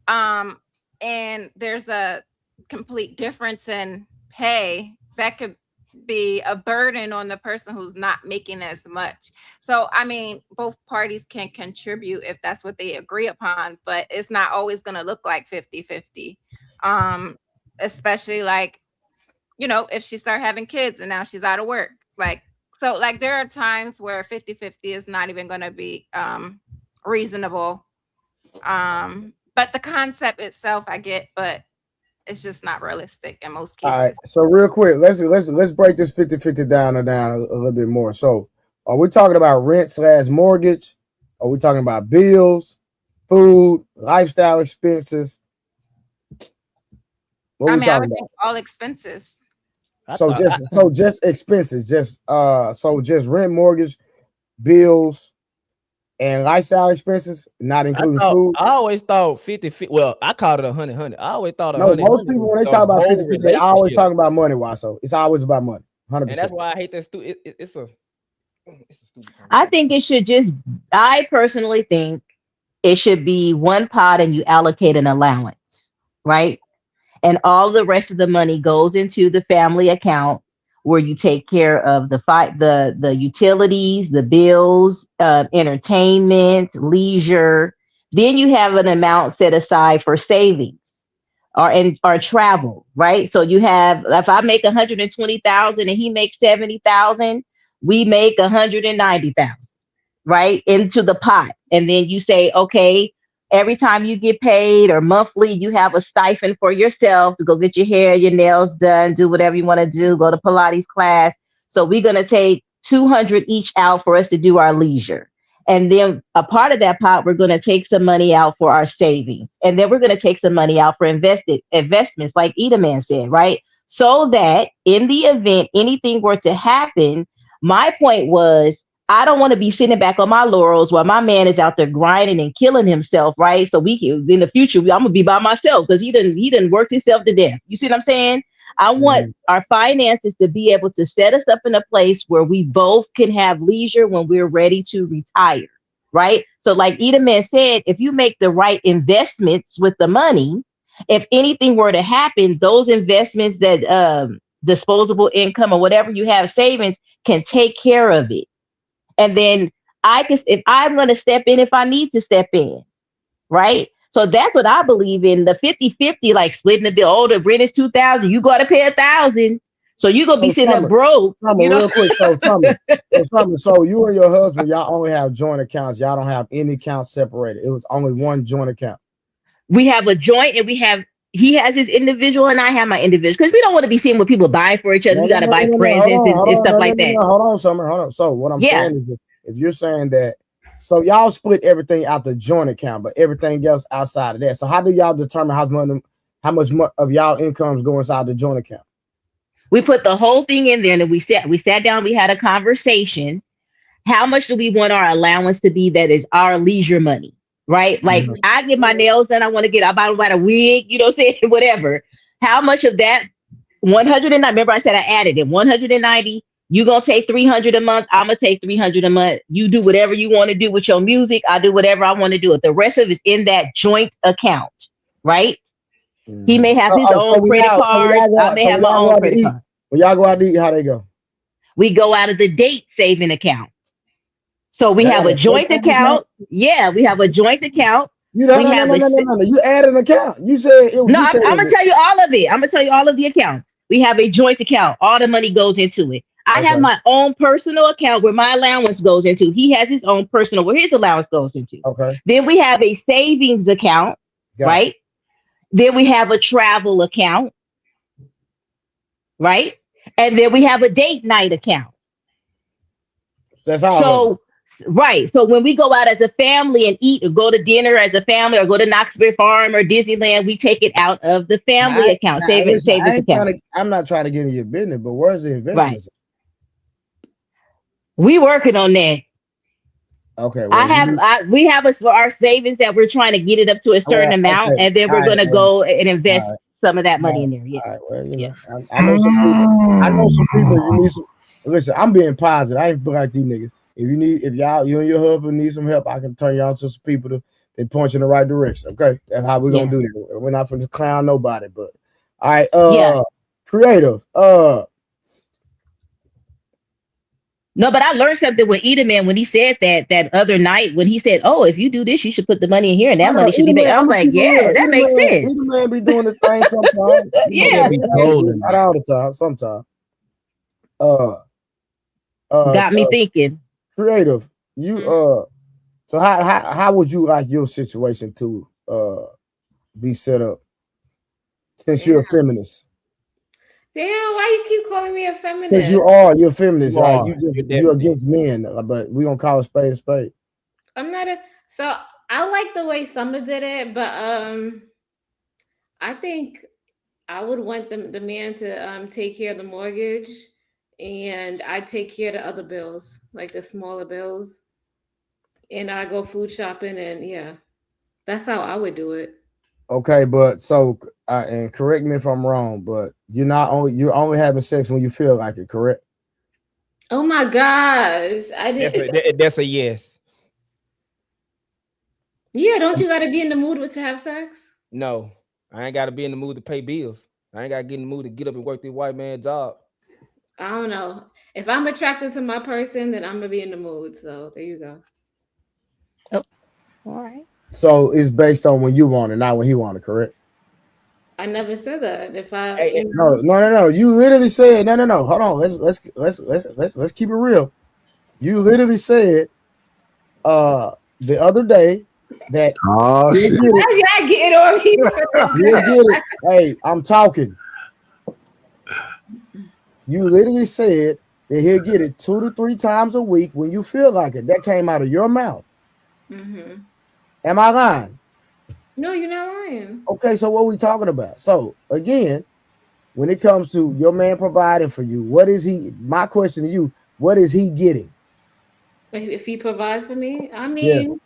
and there's a complete difference in pay, that could be a burden on the person who's not making as much. So I mean, both parties can contribute if that's what they agree upon, but it's not always going to look like 50-50. Especially if she start having kids and now she's out of work, so there are times where 50-50 is not even going to be reasonable. But the concept itself I get, but it's just not realistic in most cases. All right. So real quick, let's break this 50-50 down a little bit more. So are we talking about rent/mortgage? Are we talking about bills, food, lifestyle expenses? What I would think all expenses. Just expenses, just rent, mortgage, bills, and lifestyle expenses, not including food. I always thought 50-50. Well, I called it 100-100. I always thought most people when they talk about 50-50, they always talking about money. Why? So it's always about money. 100%. And that's why I hate that stupid. It's a stupid. I think it should I personally think it should be one pot and you allocate an allowance, right? And all the rest of the money goes into the family account where you take care of the utilities, the bills, entertainment, leisure. Then you have an amount set aside for savings or travel, right? So you have, if I make 120,000 and he makes 70,000, we make 190,000, right, into the pot. And then you say, okay, every time you get paid or monthly, you have a stipend for yourself to go get your hair, your nails done, do whatever you want to do, go to Pilates class. So we're going to take 200 each out for us to do our leisure. And then a part of that pot, we're going to take some money out for our savings. And then we're going to take some money out for investments, like Edaman said, right? So that in the event anything were to happen, my point was, I don't want to be sitting back on my laurels while my man is out there grinding and killing himself, right? So we can, in the future, I'm gonna be by myself because he didn't work himself to death. You see what I'm saying? I want our finances to be able to set us up in a place where we both can have leisure when we're ready to retire, right? So like Edelman said, if you make the right investments with the money, if anything were to happen, those investments that disposable income or whatever you have savings can take care of it. And then if I'm going to step in, if I need to step in, right? So that's what I believe in, the 50-50, like splitting the bill. Oh, the rent is 2,000. You got to pay 1,000. So you're going to be sitting up broke. Summer, real quick. So you and your husband, y'all only have joint accounts. Y'all don't have any accounts separated. It was only one joint account. We have a joint and he has his individual and I have my individual, because we don't want to be seeing what people buy for each other. We got to buy presents and stuff like that. Hold on, Summer. Hold on. So what I'm saying is, if you're saying that, so y'all split everything out the joint account, but everything else outside of that. So how do y'all determine how much of y'all incomes go inside the joint account? We put the whole thing in there, and we sat down. We had a conversation. How much do we want our allowance to be? That is our leisure money. Right? Like I get my nails done. I buy a wig, you know what I'm saying? Whatever. How much of that? 190. Remember I said I added it. 190. You gonna take 300 a month. I'm gonna take 300 a month. You do whatever you want to do with your music. I do whatever I want to do. The rest of it is in that joint account, right? He may have his own credit cards. I may have my own credit card. When y'all go out to eat, how they go? We go out of the date saving account. So we have a joint account. Yeah, we have a joint account. You add an account. You said I'm gonna tell you all of it. I'm gonna tell you all of the accounts. We have a joint account. All the money goes into it. I have my own personal account where my allowance goes into. He has his own personal where his allowance goes into. Okay. Then we have a savings account, right? Then we have a travel account, right? And then we have a date night account. That's all. Right. So when we go out as a family and eat or go to dinner as a family or go to Knoxville Farm or Disneyland, we take it out of the family account, savings account. I'm not trying to get into your business, but where's the investments? Right. We working on that. Okay. Well, we have our savings that we're trying to get it up to a certain amount, and then we're going to go and invest some of that money in there. Yeah. All right. Well, you know, I know some people. I know some people. You need some. Listen, I'm being positive. I ain't like these niggas. If you and your husband need some help, I can turn y'all to some people that point you in the right direction. Okay, that's how we're gonna do that. We're not gonna clown nobody, but all right. Creative. No, but I learned something with Edelman when he said that other night when he said, "Oh, if you do this, you should put the money in here, and that money should be made." I was like, "Yeah, that makes sense." Edelman be doing this thing sometimes. Yeah, not all the time. Sometimes. Got me thinking. Creative, so how would you like your situation to be set up since you're a feminist? Damn, why you keep calling me a feminist? Because you're a feminist, right? You're against men, but we gonna call a spade a spade. I'm not so I like the way Summer did it, but I think I would want the man to take care of the mortgage, and I take care of the other bills, like the smaller bills, and I go food shopping, and that's how I would do it. Okay, but so and correct me if I'm wrong, but you're only having sex when you feel like it, correct? Oh my gosh, I did. That's a yes. Yeah, don't you got to be in the mood to have sex? No, I ain't got to be in the mood to pay bills. I ain't got to get in the mood to get up and work this white man job. I don't know. If I'm attracted to my person, then I'm gonna be in the mood. So there you go. Oh, all right. So it's based on when you want it, not when he want it, correct? I never said that. If I no. You literally said no. Hold on. Let's keep it real. You literally said the other day that shit. Y'all getting on me. You'll get it. Hey, I'm talking. You literally said that he'll get it 2 to 3 times a week when you feel like it. That came out of your mouth. Mm-hmm. Am I lying? No, you're not lying. Okay, so what are we talking about? So again, when it comes to your man providing for you, what is he? My question to you: what is he getting? If he provides for me, I mean,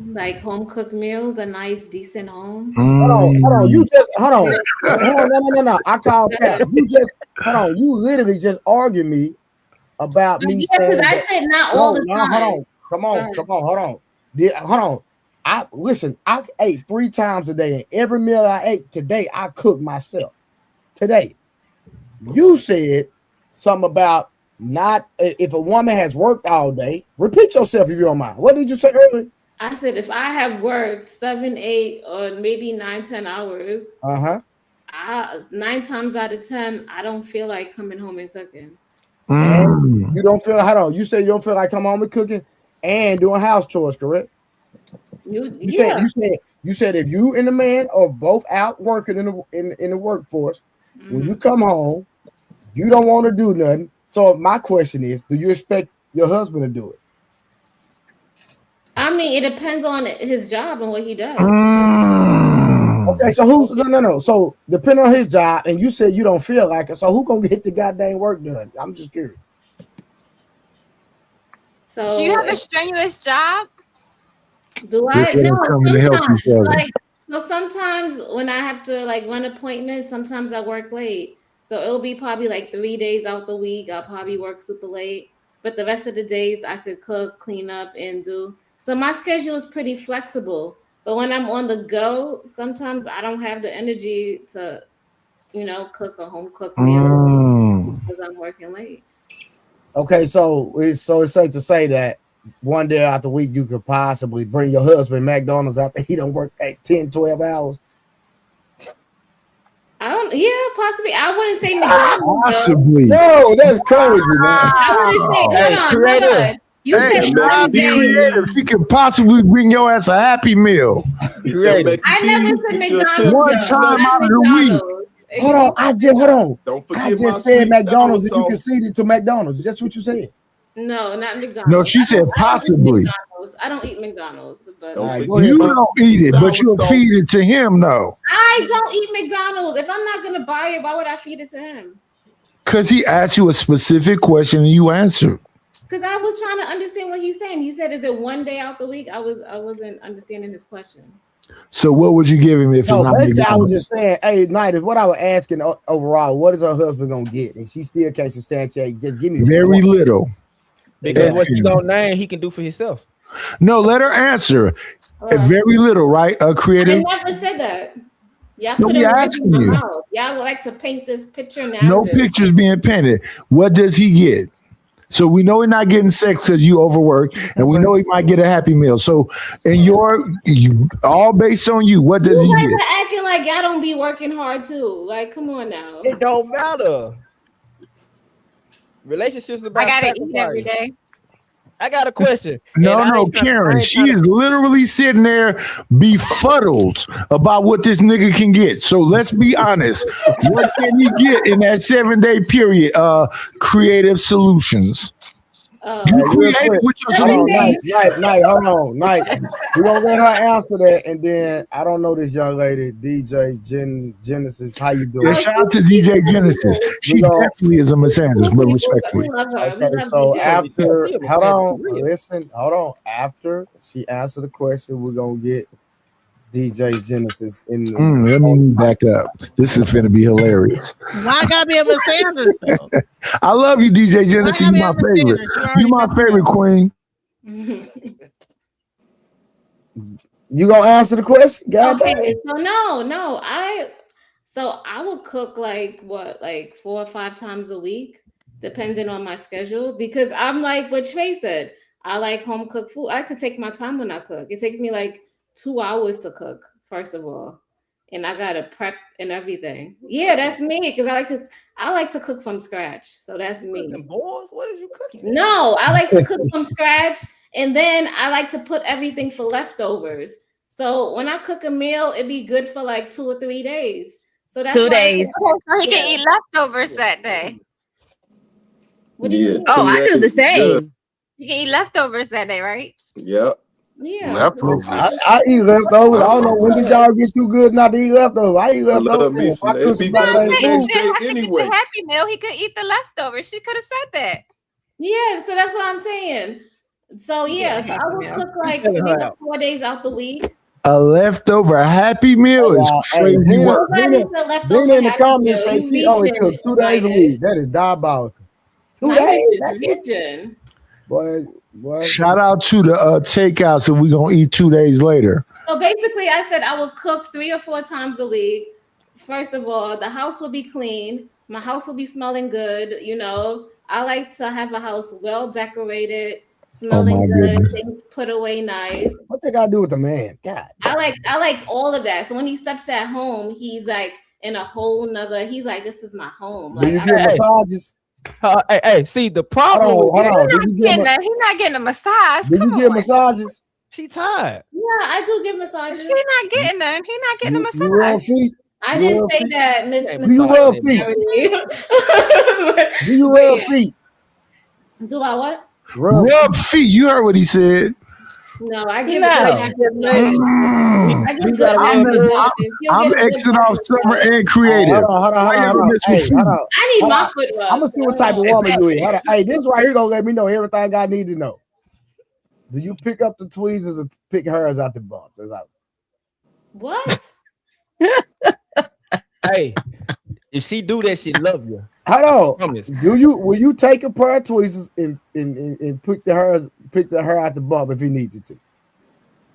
like home cooked meals, a nice, decent home. Hold on. You just hold on. No. I called that. You just hold on. You literally just argued me about me saying. Because I said not all the time. Come on, hold on. Hold on. I ate 3 times a day, and every meal I ate today, I cooked myself. Today. You said something about not if a woman has worked all day. Repeat yourself if you don't mind. What did you say earlier? I said if I have worked 7, 8, or maybe 9, 10 hours, 9 times out of 10, I don't feel like coming home and cooking. And you don't feel, hold on. You say you don't feel like coming home and cooking and doing house chores, correct? You said if you and the man are both out working in the workforce, when you come home, you don't want to do nothing. So my question is, do you expect your husband to do it? I mean, it depends on his job and what he does. Okay, so who's no. So depending on his job, and you said you don't feel like it, so who gonna get the goddamn work done? I'm just curious. So do you have a strenuous job? Do I? No, sometimes. Sometimes when I have to like run appointments, sometimes I work late. So it'll be probably like 3 days out the week. I'll probably work super late. But the rest of the days I could cook, clean up, and do. So my schedule is pretty flexible. But when I'm on the go, sometimes I don't have the energy to, cook a home cooked meal because I'm working late. Okay, so it's safe to say that one day out the week you could possibly bring your husband McDonald's after he don't work 10, 12 hours. Possibly. I wouldn't say McDonald's. Possibly. No, that's crazy, man. I wouldn't say. Hold on. You said one day. Creative. She could possibly bring your ass a Happy Meal. I never said McDonald's. One time out of the week. Hold on. I Don't forget I just said McDonald's, and you conceded to McDonald's. That's what you said. No, not McDonald's. No, she said possibly. I don't eat McDonald's, but you don't eat it, but you'll feed it to him, though. I don't eat McDonald's. If I'm not gonna buy it, why would I feed it to him? Because he asked you a specific question and you answered. Because I was trying to understand what he's saying. He said, "Is it one day out the week?" I wasn't understanding his question. So what would you give him if it's not basically McDonald's? I was just saying, hey, Knight, is what I was asking overall. What is her husband gonna get? And she still can't substantiate. Just give me very little. Because what you don't name, he can do for himself. No, let her answer. Very little, right? Creative. I never said that. Y'all No, put we it asking in my you. mouth. Y'all would like to paint this picture now. No pictures being painted. What does he get? So we know he's not getting sex because you overwork, and we know he might get a Happy Meal. So, all based on you, what does he guys get? are acting like y'all don't be working hard too. Like, come on now. It don't matter. Relationships about I gotta sacrifice. eat every day. I got a question. No, Karen. She is literally sitting there befuddled about what this nigga can get. So let's be honest. What can he get in that 7-day period? Creative solutions. You create with your solutions. Night, hold on. Night. We're gonna let her answer that, and then I don't know this young lady, DJ Genesis. How you doing? Yeah, shout out to DJ Genesis. She definitely is a Miss Sanders, but respectfully. Okay, so after hold on. After she answered the question, we're gonna get DJ Genesis in the let me back up. This is finna be hilarious. Why I gotta be a Miss Sanders though? I love you, DJ Genesis. You my favorite. You my favorite queen. You gonna answer the question? God Okay, so I will cook like 4 or 5 times a week, depending on my schedule, because I'm like what Trey said. I like home cooked food. I like to take my time when I cook. It takes me like 2 hours to cook, first of all, and I gotta prep and everything. Yeah, that's me because I like to cook from scratch. So that's me. Boys, what is you cooking? No, I like to cook from scratch, and then I like to put everything for leftovers. So when I cook a meal, it'd be good for like 2 or 3 days. So that's 2 days. So he can eat leftovers that day. What do you mean? Oh, I do the same. You can eat leftovers that day, right? Yep. Yeah. Leftovers. I eat leftovers. I don't know when did y'all get too good not to eat leftovers. I eat leftovers. It'd be better the next day anyway. The Happy Meal, he could eat the leftovers. She could have said that. Yeah, so that's what I'm saying. So yeah, so I will cook like 3 or 4 days out the week. A leftover Happy Meal is crazy. Then in the comments say she only cooked 2 days a week. That is diabolical. 2 days. That's it. Boy, What? Shout out to the takeout, so we're gonna eat 2 days later. So basically, I said I will cook 3 or 4 times a week. First of all, the house will be clean. My house will be smelling good. You know, I like to have a house well decorated, smelling good, goodness. things put away nice. What they got to do with the man? God. I like all of that. So when he steps at home, he's like in a whole nother. He's like, this is my home. Do Like, you get massages? Hey, see the problem. Hold on. He's not getting a massage. Did you get massages? She tired. Yeah, I do get massages. She's not getting them. He's not getting a massage. You rub feet? I didn't say that, Miss. Do you rub feet? Do you rub feet? Do I what? Rub feet. You heard what he said. No, I give I'm exiting off Summer and Creative. Hold on. I need my foot rubbed. I'm gonna see what type of woman you is. Hold on. Hey, this right here gonna let me know everything I need to know. Do you pick up the tweezers or pick hers out the bump? What? Hey, if she do that, she love you. Hold on. Will you take a pair of tweezers and pick the hair out the bump if he needs you to?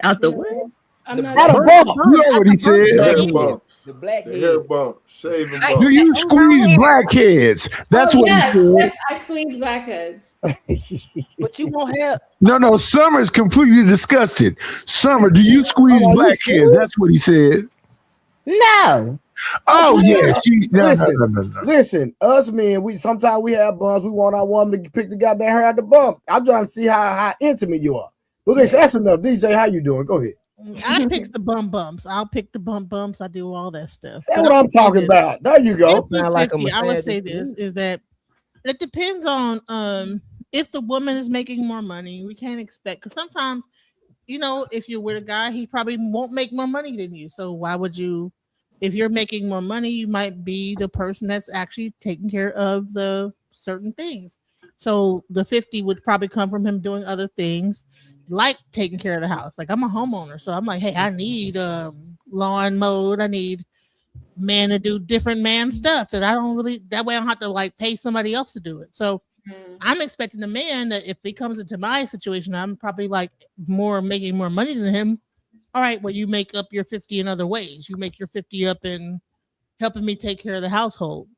Out the what? I'm not. Out the bump. You know what he said. The black The hair bump. Shave and bump. Do you squeeze blackheads? That's what he said. Yes, I squeeze blackheads. But you won't have. No. Summer's completely disgusted. Summer, do you squeeze blackheads? That's what he said. No. Oh yeah. Listen, us men, we sometimes we have bumps. We want our woman to pick the goddamn hair out the bump. I'm trying to see how intimate you are. But listen, that's enough. DJ, how you doing? Go ahead. I pick the bumps. I'll pick the bumps. I do all that stuff. That's what I'm talking about. There you go. I would say this is that it depends on if the woman is making more money. We can't expect, because sometimes, you know, if you're with a guy, he probably won't make more money than you. So why would you? If you're making more money, you might be the person that's actually taking care of the certain things. So the 50 would probably come from him doing other things, like taking care of the house. Like, I'm a homeowner, so I'm like, hey, I need lawn mowed. I need man to do different man stuff that I don't really. That way, I don't have to like pay somebody else to do it. So I'm expecting a man that if he comes into my situation, I'm probably like making more money than him. All right, well, you make up your 50 in other ways. You make your 50 up in helping me take care of the household.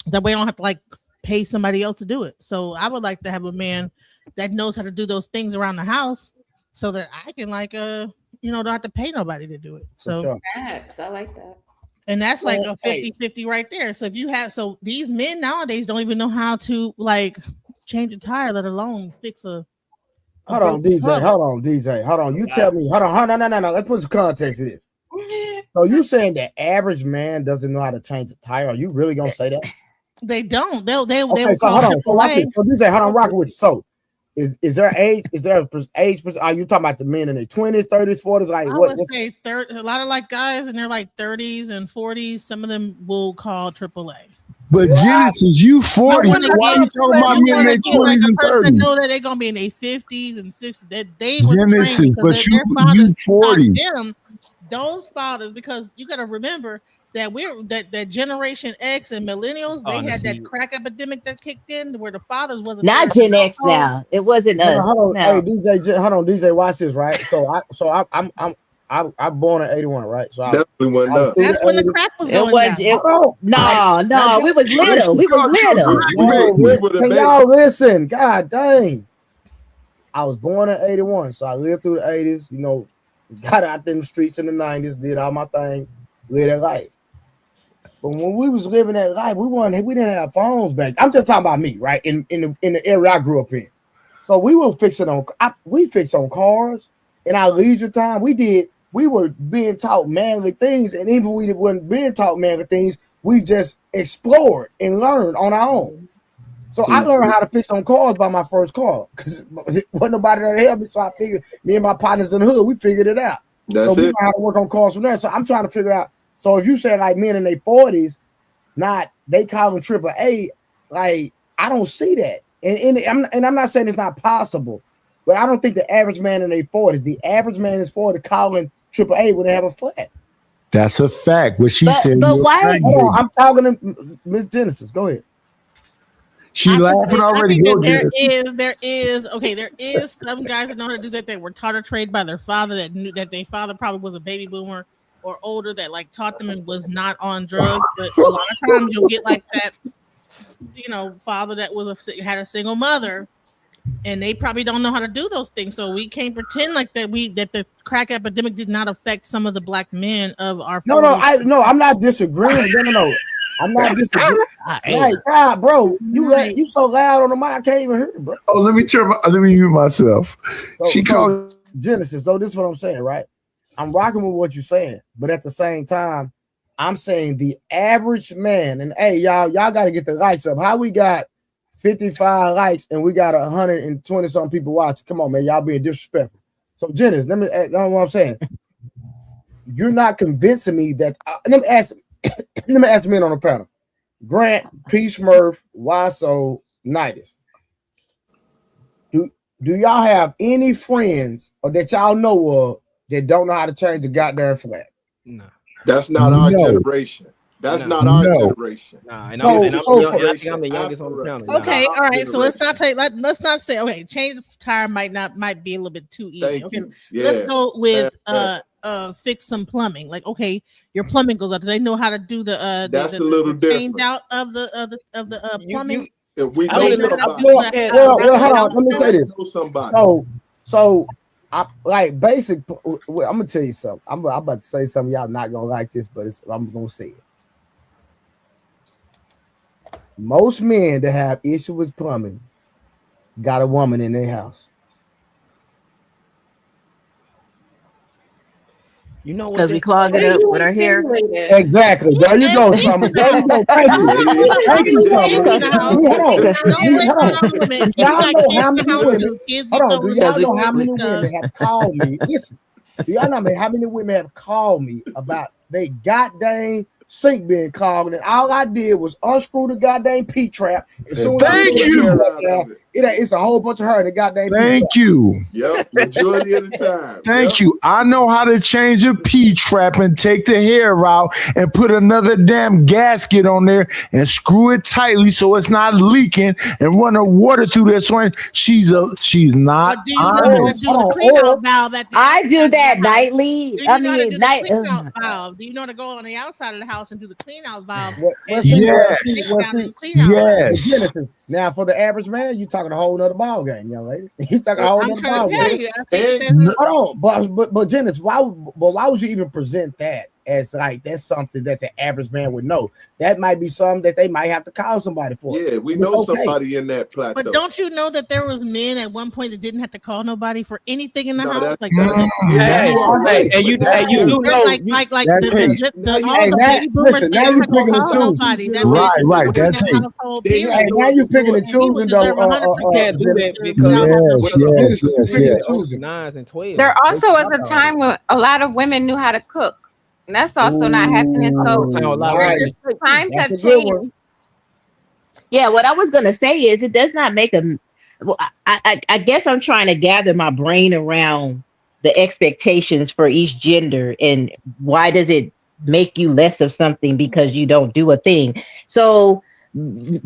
That way I don't have to like pay somebody else to do it. So I would like to have a man that knows how to do those things around the house so that I can like don't have to pay nobody to do it. So Facts. I like that. And that's like a 50-50 right there. So if you have these men nowadays don't even know how to like change a tire, let alone fix a Hold on, DJ. Hold on. You tell me. Hold on. No. Let's put some context to this. So you saying the average man doesn't know how to change a tire? Are you really gonna say that? They don't. They'll okay, so hold on. So watch this. So DJ, hold on, rocking with you. So is there age? Is there age? Are you talking about the men in their 20s, 30s, 40s? Like I would say a lot of like guys in their like 30s and 40s. Some of them will call AAA. But Genesis, you 40. So why you talking about me in their 20s and 30s? Know that they're gonna be in their 50s and 60s. That they were Genesis, trained but their fathers you 40. Them, those fathers, because you got to remember that that Generation X and millennials, they had that crack epidemic that kicked in where the fathers wasn't not Gen X now. It wasn't us. Hold on, hey DJ, hold on, DJ, watch this, right? I'm born in 81, right? So definitely wasn't us. That's when the crack was going down. No, we was little. We was little. Can y'all listen? God dang. I was born in 81, so I lived through the 80s, you know, got out in the streets in the 90s, did all my thing, lived that life. But when we was living that life, we didn't have phones back. I'm just talking about me, right? In the area I grew up in. So we were fixing on cars in our leisure time. We were being taught manly things, and even we weren't being taught manly things, we just explored and learned on our own. So I learned how to fix on cars by my first car because wasn't nobody there to help me. So I figured me and my partners in the hood, we figured it out. We learned how to work on cars from there. So I'm trying to figure out. So if you say like men in their 40s, they call them AAA, like I don't see that. And I'm not saying it's not possible, but I don't think the average man in their 40s, the average man is 40 calling AAA when they have a flat. That's a fact. What she said. But why? Hold on, I'm talking to Miss Genesis. Go ahead. She laughing already. Go, Janice. There is some guys that know how to do that. That were taught or trained by their father, that knew that their father probably was a baby boomer or older, that like taught them and was not on drugs. But a lot of times you'll get like that, father that had a single mother, and they probably don't know how to do those things. So we can't pretend like that the crack epidemic did not affect some of the black men of our. No, I'm not disagreeing. No. I'm not disagreeing. Like, God, bro, you so loud on the mic, I can't even hear it, bro. Oh, let me mute myself. She called Genesis. So this is what I'm saying, right? I'm rocking with what you're saying, but at the same time, I'm saying the average man, and hey, y'all got to get the likes up. How we got 55 likes and we got 120 something people watching? Come on, man, y'all being disrespectful. So, Genesis, let me know what I'm saying. You're not convincing me that. Let me ask the men on the panel. Grant, Peace, Murph, Waso, Nidus. Do y'all have any friends or that y'all know of that don't know how to change the goddamn flag? No. That's not our generation. That's not our generation. Nah, and I think I'm the youngest on the panel. Okay, all right. So let's not say change the tire might be a little bit too easy. Let's go with fix some plumbing. Like, okay, your plumbing goes out. Do they know how to do the that's a little different change out of the plumbing? We know somebody. Well, hold on. Let me say this. So I like basic. I'm gonna tell you something. I'm about to say something y'all not gonna like this, but I'm gonna say it. Most men that have issue with plumbing got a woman in their house. You know what? Because we clog it up with our hair. Exactly. There you go, Summer. There you go. Thank you. Thank you, Summer. Y'all know how many women? Hold on. Do y'all know how many women have called me? Listen. Do y'all know how many women have called me about they goddamn sink being clogged, and all I did was unscrew the goddamn P trap. Thank you. It's a whole bunch of her in the goddamn Thank you. Yep, majority of the time. Thank you. I know how to change a P trap and take the hair out and put another damn gasket on there and screw it tightly so it's not leaking and run the water through there. So she's not honest. I do that nightly. I mean, valve. Do you know how to go on the outside of the house and do the clean out valve? Yes. Now, for the average man, you talking a whole nother ball game, young lady. You talking a whole nother ball game. Hold on, but Janice, why would you even present that as like that's something that the average man would know? That might be something that they might have to call somebody for. Yeah, we know somebody in that plateau. But don't you know that there was men at one point that didn't have to call nobody for anything in the house? Like, and you do know, like the baby boomers listen, now you're picking and choosing. Right, that's it. Now you're picking and choosing though. Yes. There also was a time when a lot of women knew how to cook. And that's also not happening. So times have changed. Yeah, what I was gonna say is it does not make a. Well, I guess I'm trying to gather my brain around the expectations for each gender and why does it make you less of something because you don't do a thing. So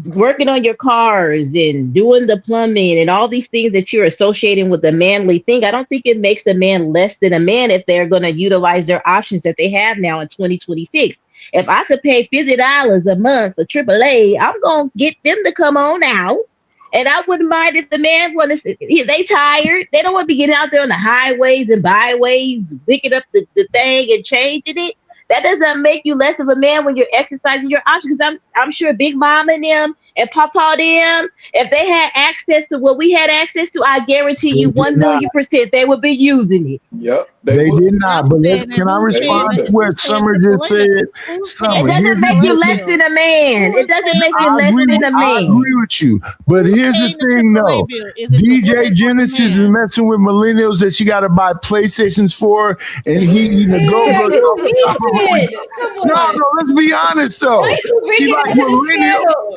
working on your cars and doing the plumbing and all these things that you're associating with the manly thing, I don't think it makes a man less than a man if they're going to utilize their options that they have now in 2026. If I could pay $50 a month for AAA, I'm going to get them to come on out. And I wouldn't mind if the man they tired. They don't want to be getting out there on the highways and byways, picking up the thing and changing it. That doesn't make you less of a man when you're exercising your options. I'm sure Big Mama and them and Papa them, if they had access to what we had access to, I guarantee you 1,000,000% they would be using it. Yep, they did not. But can I respond to what Summer just said? It doesn't make you less than a man. It doesn't make you less than a man. I agree with you. But here's the thing, though. DJ Genesis is messing with millennials that she got to buy PlayStations for, and he eating a go-go. No, let's be honest though. She like millennials.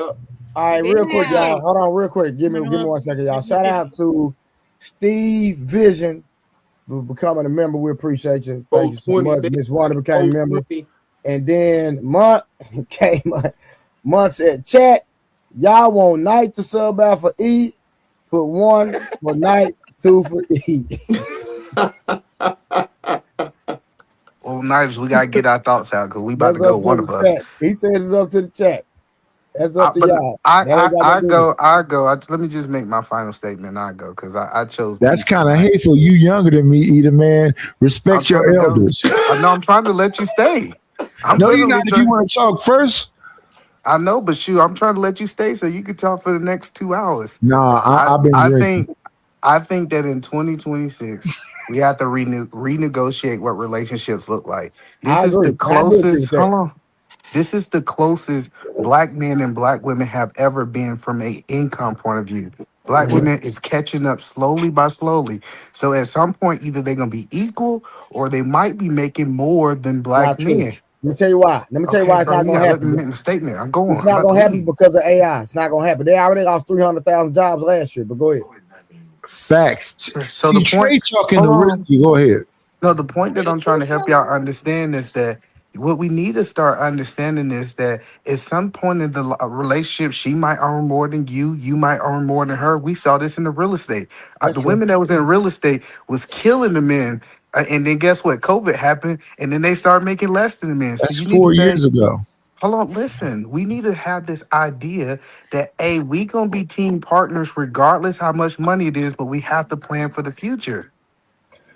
Yeah. All right, real quick, y'all. Hold on, real quick. Give me 1 second, y'all. Shout out to Steve Vision for becoming a member. We appreciate you. Thank you so much. Miss Wanda became a member. And then Month said, chat, y'all want Night to sub out for E? Put 1 for night, 2 for eat. Well, Nigels, we gotta get our thoughts out because we about That's to go. up to One of the us. chat. He said it's up to the chat. That's up to y'all. That ain't got I nothing to do go. with it. I go. Let me just make my final statement. I go because I chose That's peace kind of tonight. hateful. You younger than me, Eda, man. I'm Respect your trying to go. elders. I know. I'm trying to let you stay. I'm No, you're literally not. If you trying. want to talk first, I know, but shoot, I'm trying to let you stay so you can talk for the next 2 hours. nah, I've been I drinking. think that in 2026 we have to renegotiate what relationships look like. I This is the agree. I do agree closest. with that. Hold on. This is the closest black men and black women have ever been from a income point of view. Black women is catching up slowly by slowly. So at some point, either they're gonna be equal or they might be making more than black Not true. men. Let me tell you why. Let me tell you Okay, why it's bro, not you gonna gotta let me happen. make the statement. I'm going. It's I'm not about to gonna happen leave. because of AI. It's not gonna happen. They already lost 300,000 jobs last year. But go ahead. Facts. So the See, point, Trey talking hold the real. on. Go ahead. No, the point that I'm trying to help y'all understand is that what we need to start understanding is that at some point in the relationship, she might earn more than you might earn more than her. We saw this in the real estate. That's The true. women that was in real estate was killing the men. And then guess what? COVID happened, and then they started making less than the men. So That's you need to 4 say, years ago. hold on, listen. We need to have this idea that we gonna be team partners regardless how much money it is, but we have to plan for the future.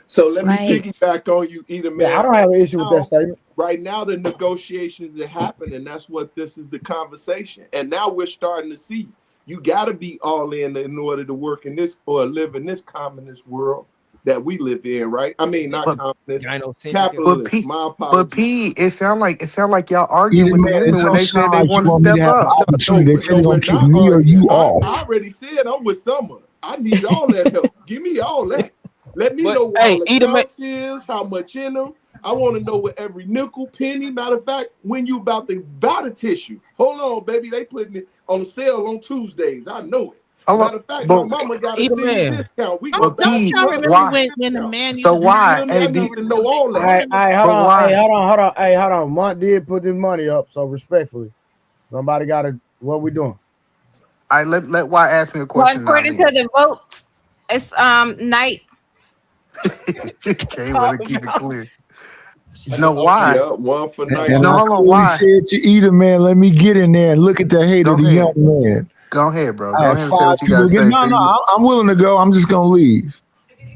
So let me Right. piggyback on you, Eda, Yeah, I man. don't have an issue with that statement. Right now, the negotiations that happen, and that's what this is the conversation. And now we're starting to see you got to be all in order to work in this or live in this communist world that we live in, right? I mean, not But communist, but capitalist. P, My but apologies. P, it sound like y'all Eda, arguing with the man, it women when don't they said sound they like you want to want me to step have an up. opportunity. They said they're We're gonna kick not me or arguing. you I off. already said I'm with Summer. I need all that help. Give me all that. Let me But know what hey, all accounts is, how much in them. I want to know what every nickel, penny. Matter of fact, when you about to buy the tissue. Hold on, baby. They putting it on sale on Tuesdays. I know it. Matter of fact, my But mama got a Eda senior man. discount. We Don't, gonna but buy don't P, y'all 200 remember why? when the discount. man used So to You buy feel why? me? the I Hey, need D, to know all I that. remember Hey, but why? hold on. Hey, hold on. Mont did put this money up, so respectfully, somebody got to. What we doing? I let why ask me a Well, question and I'll according to leave. the votes, it's night. Okay, well, to keep it clear. Okay, No, okay. why? Yeah, one for night. And No, I hold on, clearly why? said to Eda, man, let me get in there and look at the hate Go of the young ahead. man. Go ahead, bro. I Go had ahead and 5 say what you people gotta again. say. No, So no, you I'm willing to go. I'm just gonna leave.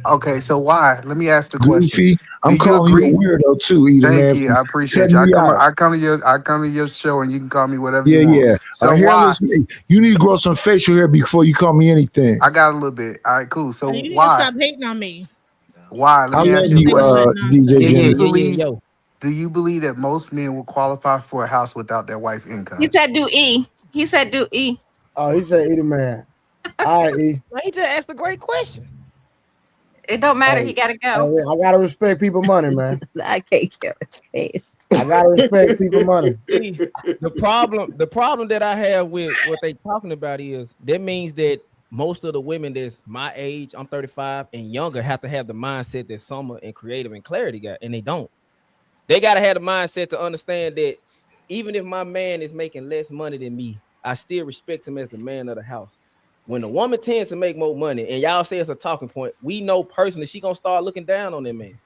okay, so why? Let me ask the question. Goofy, Do I'm you calling you a agree? weirdo too, Eda, Thank man, you. for I appreciate you. cutting me out. I come to your show and you can call me whatever Yeah, you want. yeah. So A why? hairless me. You need to grow some facial hair before you call me anything. I got a little bit. All right, cool. So you need to why? stop hating on me. Why? Let I me love ask you a you, Saying all that question. DJ Do nonsense. you Genesis. believe Yo. do you believe that most men will qualify for a house without their wife He income? said do E. He said do E. Oh, he said, "Eat a man." All right, E. Well, he just asked a great question. It don't matter. He Hey, gotta hey, go. I gotta respect people money, man. I can't kill his face. I gotta respect people money. See, the problem that I have with what they talking about is that means that most of the women that's my age, I'm 35 and younger, have to have the mindset that Summer and Creative and Clarity got, and they don't. They gotta have the mindset to understand that even if my man is making less money than me, I still respect him as the man of the house. When the woman tends to make more money, and y'all say it's a talking point, we know personally she gonna start looking down on that man.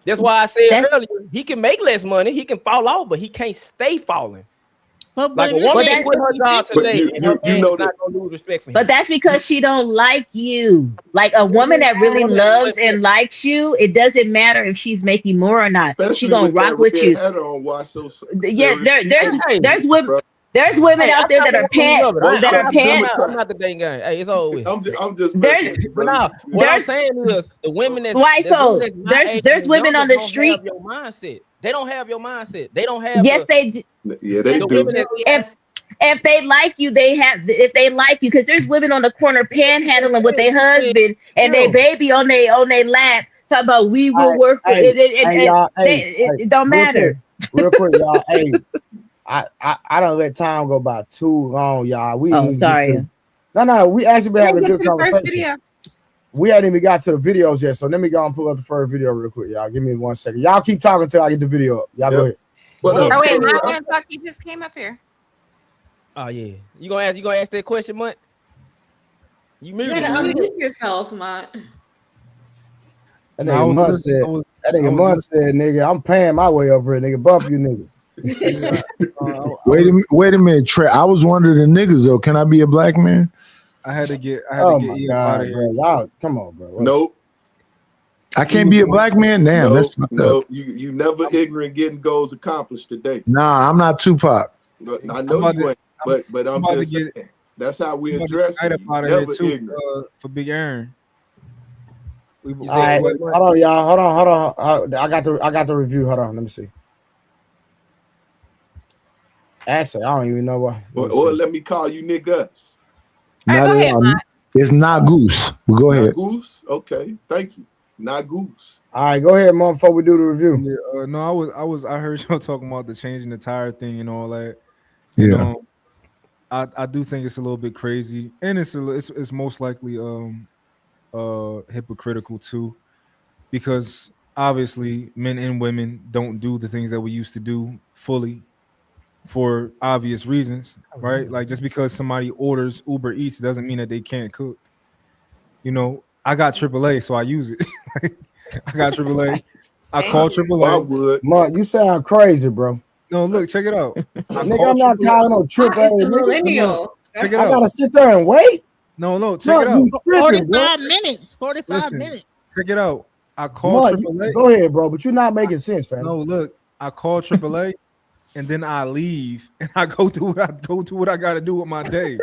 That's why I said That's earlier, he can make less money, he can fall off, but he can't stay falling. But Like if a you're woman well, can saying that's quit her job 50-50, But today, and her you man is know not that. gonna lose respect for but him. that's because she don't like you. Like a woman that really Women, loves and likes you, it doesn't matter if she's making more or not. She Especially gonna with rock that with red you. hat on, why so Yeah, serious? hey, there's women hey, out I'm there not that the are woman who love it. Don't that are fuck with paying. I'm not the Democrats. dang guy. Hey, it's all with. I'm just There's messing with you, But brother. now, what I'm there's saying is the women why so that's my age there's and women younger on the don't have street. your mindset. They don't have your mindset. They don't have Yes, they do. Yeah, they Yes, the they do. women do. that If they like you, they have. If they like you, because there's women on the corner panhandling with their husband and their yeah. baby on their lap, talking about we will Hey, work for hey, it. hey, y'all. Hey, hey, It don't matter. real quick, y'all. Hey, I don't let time go by too long, y'all. We Oh, didn't even get sorry. to. No. We actually been I having didn't a get good to the first conversation. video. We hadn't even got to the videos yet, so let me go and pull up the first video real quick, y'all. Give me 1 second. Y'all keep talking until I get the video up. Y'all go ahead. But Oh wait, so Maya and Bucky just came up here. Oh yeah. You gonna ask that question, Munt? You You gotta unmute yourself, Mott. That nigga Munt said, nigga, I'm paying my way up here, nigga. Bump you niggas. Wait a minute, Trey. I was one of the niggas though. Can I be a black man? I had to get my E God, out of bro. here. Y'all, come on, bro. Nope. I can't be a black man. Damn, that's fucked up. You never ignorant getting goals accomplished today. Nah, I'm not Tupac. I know you ain't, but I'm just saying. That's how we address it. Out of Never here too, ignorant. for Big Aaron. All right, hold on, y'all. Hold on. I got the review. Hold on, let me see. Actually, I don't even know what. Or let me call you niggas. Not at all. It's not Goose. Well, go ahead. Goose. Okay, thank you. Not Goose. All right, go ahead, Mom. Before we do the review. Yeah, no, I heard y'all talking about the changing the tire thing and all that. Yeah. I do think it's a little bit crazy, and it's most likely hypocritical too, because obviously men and women don't do the things that we used to do fully for obvious reasons, right? Like just because somebody orders Uber Eats doesn't mean that they can't cook. You know, I got AAA, so I use it. I got AAA. I call AAA. I would. Mark, you sound crazy, bro. No, look, check it out. Nigga, I'm not calling no AAA. Millennial. Check it I out. gotta sit there and wait. No, check it out. You tripping, 45 minutes. 45 Listen, minutes. Check it out. I call AAA. Go ahead, bro, but you're not making sense, fam. No, look, I call AAA and then I leave and I go do what I gotta do with my day.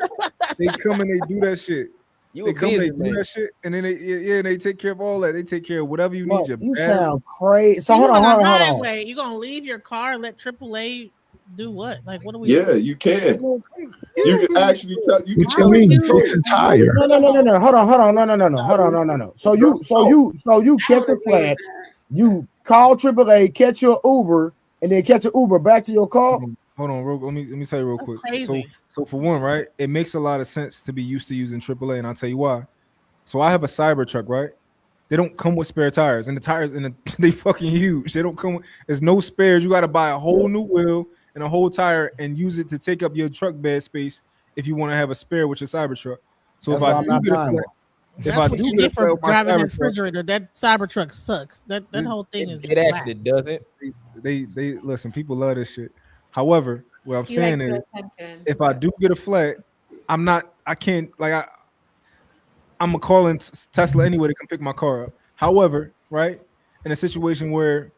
They come and they do that shit. They come, they do that shit, and then they take care of all that. They take care of whatever you need. You sound crazy. So hold on. You're gonna leave your car and let AAA do what? Like, what are we? Yeah, you can. You can actually tell. You can mean fix a tire. No. Hold on. No. So you catch a flat. You call AAA, catch your Uber, and then catch an Uber back to your car. Hold on, let me tell you real quick. Crazy. So for one, right, it makes a lot of sense to be used to using AAA, and I'll tell you why. So I have a Cybertruck, right? They don't come with spare tires, and the tires they fucking huge. They don't come with. There's no spares. You got to buy a whole new wheel and a whole tire and use it to take up your truck bed space if you want to have a spare with your Cybertruck. So if I do get a flat, that's what you get for driving a refrigerator. That Cybertruck sucks. That whole thing is. It actually doesn't. They listen. People love this shit. However, what I'm saying is, if I do get a flat, I'm gonna call in Tesla anyway to come pick my car up. However, right, in a situation where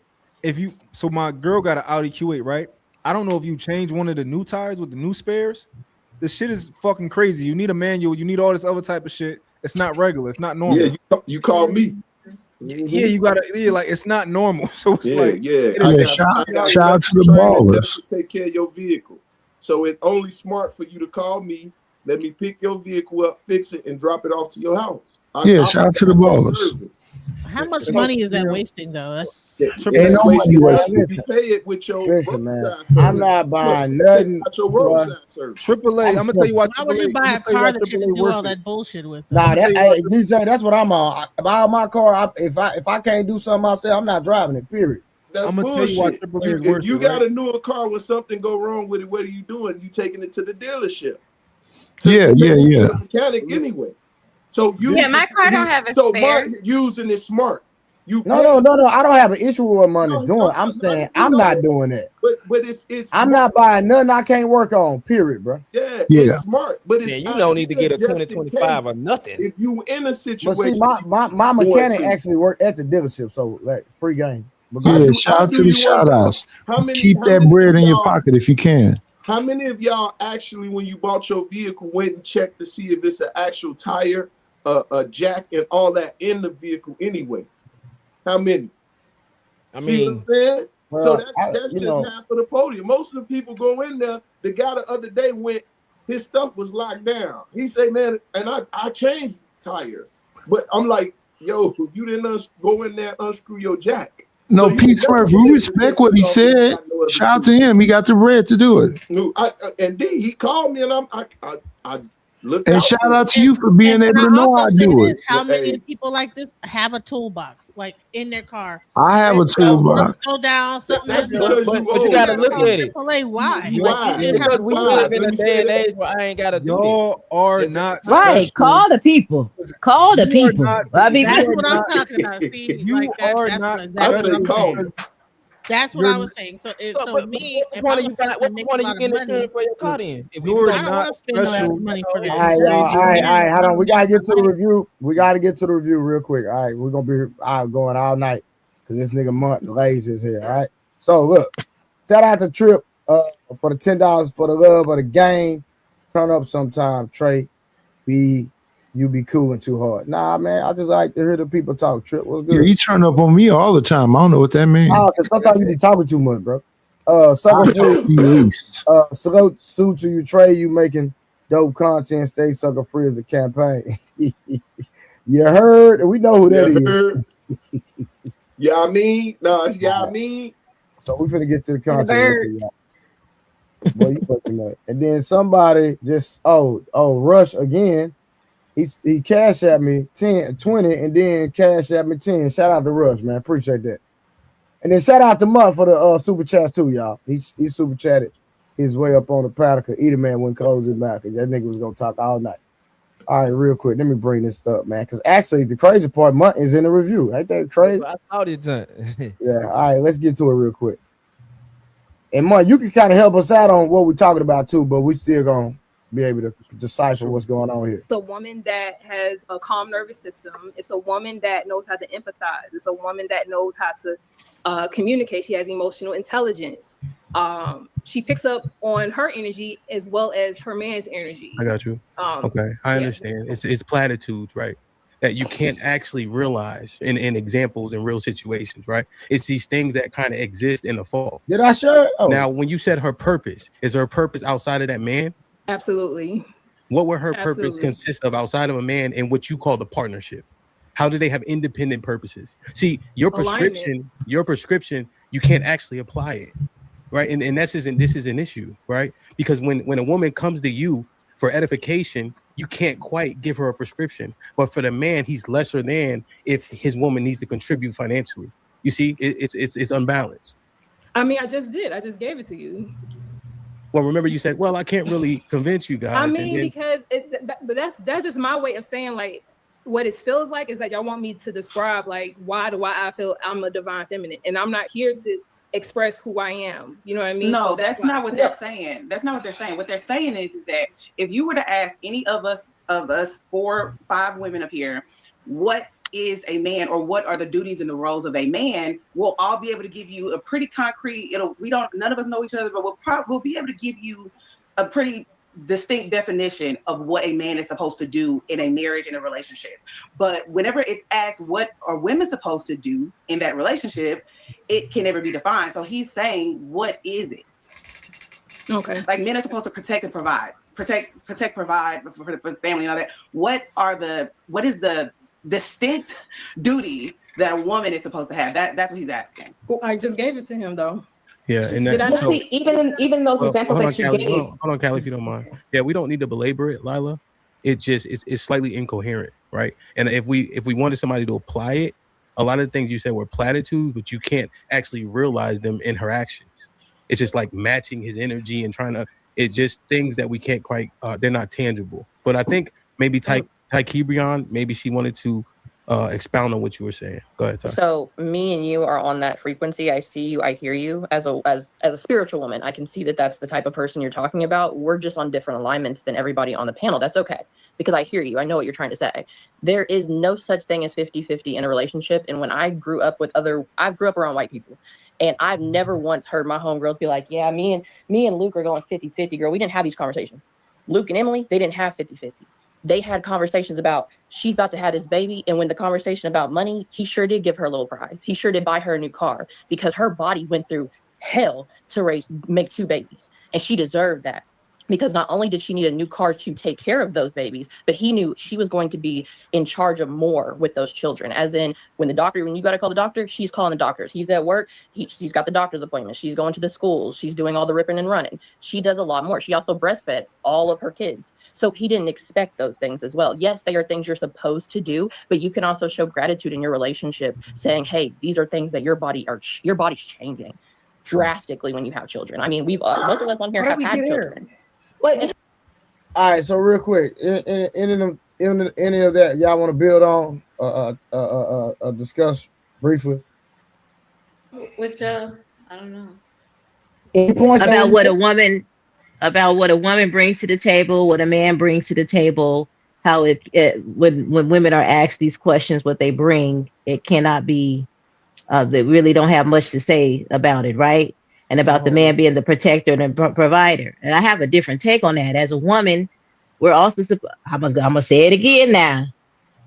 so my girl got an Audi Q8, right? I don't know if you change one of the new tires with the new spares. The shit is fucking crazy. You need a manual. You need all this other type of shit. It's not regular. It's not normal. Yeah, you call me. Yeah, you gotta. Yeah, like it's not normal. So it's shout out to the ballers. Take care of your vehicle. So it's only smart for you to call me. Let me pick your vehicle up, fix it, and drop it off to your house. Shout out to the ballers. How much money is that wasting though? That's ain't no money wasted. You pay it with your man. I'm not buying nothing. AAA. I'm gonna tell you why. Why would you buy a car that you can do all that bullshit with? Nah, DJ, that's what I'm on. I buy my car. If I can't do something myself, I'm not driving it. Period. That's bullshit. If you got a newer car when something go wrong with it, what are you doing? You taking it to the dealership. Yeah. The mechanic anyway. So my car don't have a so spare. Mark using it smart. No. I don't have an issue with what money doing. I'm saying I'm not doing that. But it's I'm not buying nothing I can't work on. Period, bro. Yeah. It's smart, but it's you don't need to get a 2025 or nothing. If you in a situation, but see, my mechanic actually worked at the dealership, so like free game. Yeah, shout out to the shout outs. Keep that bread in your pocket if you can. How many of y'all actually, when you bought your vehicle, went and checked to see if it's an actual tire, a jack, and all that in the vehicle anyway? How many? See what I'm saying? Well, so that's just half of the podium. Most of the people go in there. The guy the other day went, his stuff was locked down. He said, man, and I changed tires. But I'm like, yo, you didn't go in there and unscrew your jack. No, Pete Smurf, we respect what he said. Shout out to him. He got the bread to do it. No, and he called me, and Look And out shout for out to you for being able Can I to know also I say do this? it. How many Hey, people like this have a toolbox, like in their car? I have a Ready to go, something toolbox. go down, something that's messed up. because you But you You got to old. gotta look call at it. AAA. Why? Like you Why? should have Because a we Why? live toolbox. in Let a me day say and that. age where I ain't got to do that. Y'all are It's not Right. special. Call the people. Call the You are people. not. I mean, You That's are what I'm not. talking about. See, like You that. are That's not what I exactly what say I'm special call saying. me. because That's what you're I was saying. So But me, what's the if point I'm of a you person got? that What's the makes a point of you lot of getting insurance money, for your car then? If you you're I don't don't got want not to spend no special. extra money for All that. right, But y'all. if All you're right, all married, right. I Hold on. don't We have gotta the get to the money. review. We gotta get to the review real quick. All right, we're gonna be going all night because this nigga Month lazy is here. All right. So look, shout out to Trip for the $10 for the love of the game. Turn up sometime, Trey. You be cooling too hard. Nah, man. I just like to hear the people talk. Trip, what's Yeah, good? he turn up on me all the time. I don't know what that means. Nah, because sometimes you be talking too much, bro. Sucker I free. released. Salute to you, Trey. You making dope content. Stay sucker free as the campaign. You heard? We know who that You is. heard? Yeah, I mean, no, yeah, I All right. mean, So we finna get to the and the content real quick, birds. y'all. Boy, you fucking that. And then somebody just Rush again. He cash at me 10, 20, and then cash at me 10. Shout out to Rush, man. Appreciate that. And then shout out to Mutt for the super chats too, y'all. He super chatted his way up on the powder because Eater Man wouldn't close his mouth because that nigga was gonna talk all night. All right, real quick, let me bring this up, man. Because actually, the crazy part, Mutt is in the review. Ain't that crazy? I saw this junk. Yeah. All right, let's get to it real quick. And Mutt, you can kind of help us out on what we're talking about too, but we still gonna be able to decipher what's going on here. It's a woman that has a calm nervous system. It's a woman that knows how to empathize. It's a woman that knows how to communicate. She has emotional intelligence. She picks up on her energy as well as her man's energy. I got you. Okay, I Yeah. understand. It's platitudes, right? That you can't actually realize in examples in real situations, right? It's these things that kind of exist in the fall. Did I share it? Oh. Now, when you said her purpose, is her purpose outside of that man? Absolutely. What would her purpose Absolutely. consist of outside of a man in what you call the partnership? How do they have independent purposes? See, your Alignment. prescription, you can't actually apply it, right? And this is an issue, right? Because when a woman comes to you for edification, you can't quite give her a prescription. But for the man, he's lesser than if his woman needs to contribute financially. You see, it's unbalanced. I mean, I just did. I just gave it to you. Well, remember you said, well, I can't really convince you guys. I and mean, then, because but that's just my way of saying like what it feels like is that y'all want me to describe like why I feel I'm a divine feminine, and I'm not here to express who I am. You know what I mean? No, So that's not what they're saying. That's not what they're saying. What they're saying is that if you were to ask any of us 4, 5 women up here, what is a man or what are the duties and the roles of a man, we'll all be able to give you a pretty concrete, none of us know each other, but we'll be able to give you a pretty distinct definition of what a man is supposed to do in a marriage and a relationship. But whenever it's asked what are women supposed to do in that relationship, it can never be defined. So he's saying, what is it? Okay. Like men are supposed to protect and provide, provide for the family and all that. What is the distinct duty that a woman is supposed to have? That's what he's asking. Well, I just gave it to him though. yeah, and Did I that, not? so, See, even those well, examples hold on, that you Callie. gave. Hold on, Callie, if you don't mind. Yeah, we don't need to belabor it, Lila. It's slightly incoherent, right? And if we wanted somebody to apply it, a lot of the things you said were platitudes, but you can't actually realize them in her actions. It's just like matching his energy and trying to. It's just things that we can't quite. They're not tangible. But I think maybe Ty Kibrion, maybe she wanted to expound on what you were saying. Go ahead, Ty. So me and you are on that frequency. I see you. I hear you. As a spiritual woman, I can see that that's the type of person you're talking about. We're just on different alignments than everybody on the panel. That's okay, because I hear you. I know what you're trying to say. There is no such thing as 50-50 in a relationship. And when I grew up I grew up around white people, and I've never once heard my homegirls be like, yeah, me and Luke are going 50-50, girl. We didn't have these conversations. Luke and Emily, they didn't have 50-50. They had conversations about she's about to have this baby. And when the conversation about money, he sure did give her a little prize. He sure did buy her a new car because her body went through hell to make 2 babies. And she deserved that. because not only did she need a new car to take care of those babies, but he knew she was going to be in charge of more with those children. As in, when you got to call the doctor, she's calling the doctors. He's at work, she's got the doctor's appointment. She's going to the schools. She's doing all the ripping and running. She does a lot more. She also breastfed all of her kids. So he didn't expect those things as well. Yes, they are things you're supposed to do, but you can also show gratitude in your relationship, saying, hey, these are things that your body's changing drastically when you have children. I mean, we've most of us on here have had children. All right, so real quick, any of that y'all want to build on, discuss briefly? Which I don't know. Any points about what a woman brings to the table, what a man brings to the table, how when women are asked these questions, what they bring, it cannot be they really don't have much to say about it, right? And about the man being the protector and the provider. And I have a different take on that. As a woman, we're also I'm gonna say it again now.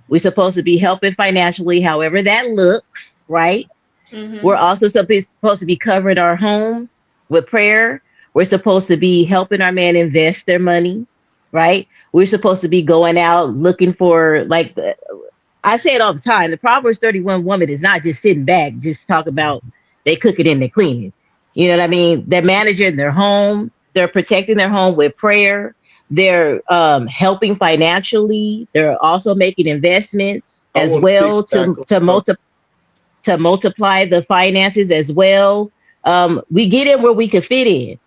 We're supposed to be helping financially, however that looks, right? Mm-hmm. We're also supposed to be covering our home with prayer. We're supposed to be helping our men invest their money, right? We're supposed to be going out looking for, like, I say it all the time. The Proverbs 31 woman is not just sitting back, just talk about they cook it and they clean it. You know what I mean? They're managing their home. They're protecting their home with prayer. They're helping financially. They're also making investments as well to multiply the finances as well. We get in where we can fit in.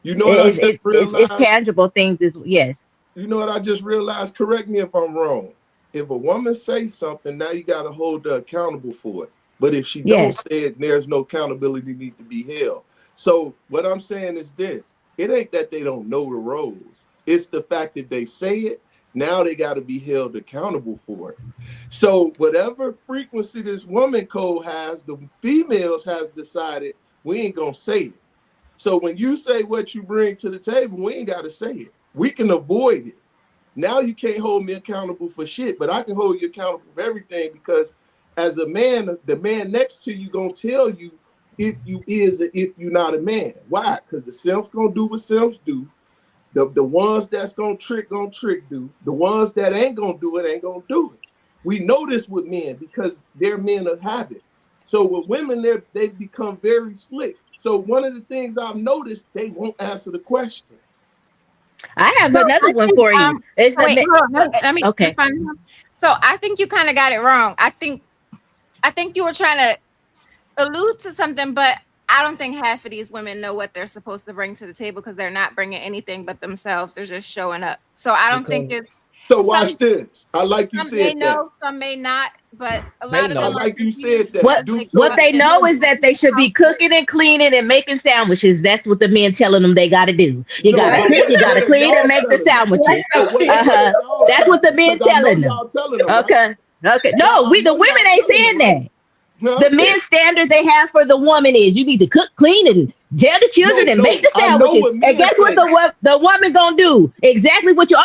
You know what it's tangible things. Yes. You know what I just realized? Correct me if I'm wrong. If a woman says something, now you got to hold her accountable for it. But if she don't say it, there's no accountability need to be held. So what I'm saying is this: it ain't that they don't know the roles. It's the fact that they say it. Now they got to be held accountable for it. So whatever frequency this woman code has, the females has decided we ain't gonna say it. So when you say what you bring to the table, we ain't got to say it. We can avoid it. Now you can't hold me accountable for shit, but I can hold you accountable for everything, because as a man, the man next to you gonna tell you if you is or if you're not a man. Why? Because the simps gonna do what simps do. The ones that's gonna trick do. The ones that ain't gonna do it ain't gonna do it. We know this with men because they're men of habit. So with women, they become very slick. So one of the things I've noticed, they won't answer the question. I have another one for you. Let me okay. So I think you kind of got it wrong. I think you were trying to allude to something, but I don't think half of these women know what they're supposed to bring to the table, because they're not bringing anything but themselves. They're just showing up. So I don't think it's. So watch this. I like you some said may that. know, some may not, but a lot of them. I like you said that. What they know is that they should be cooking and cleaning and making sandwiches. That's what the men telling them they got to do. You got to cook, you got to clean and make the sandwiches. That's what the men telling them. Okay. No, the women ain't saying that. The men's standard they have for the woman is you need to cook, clean, and tell the children and make the sandwiches. And guess what the woman gonna do? Exactly what you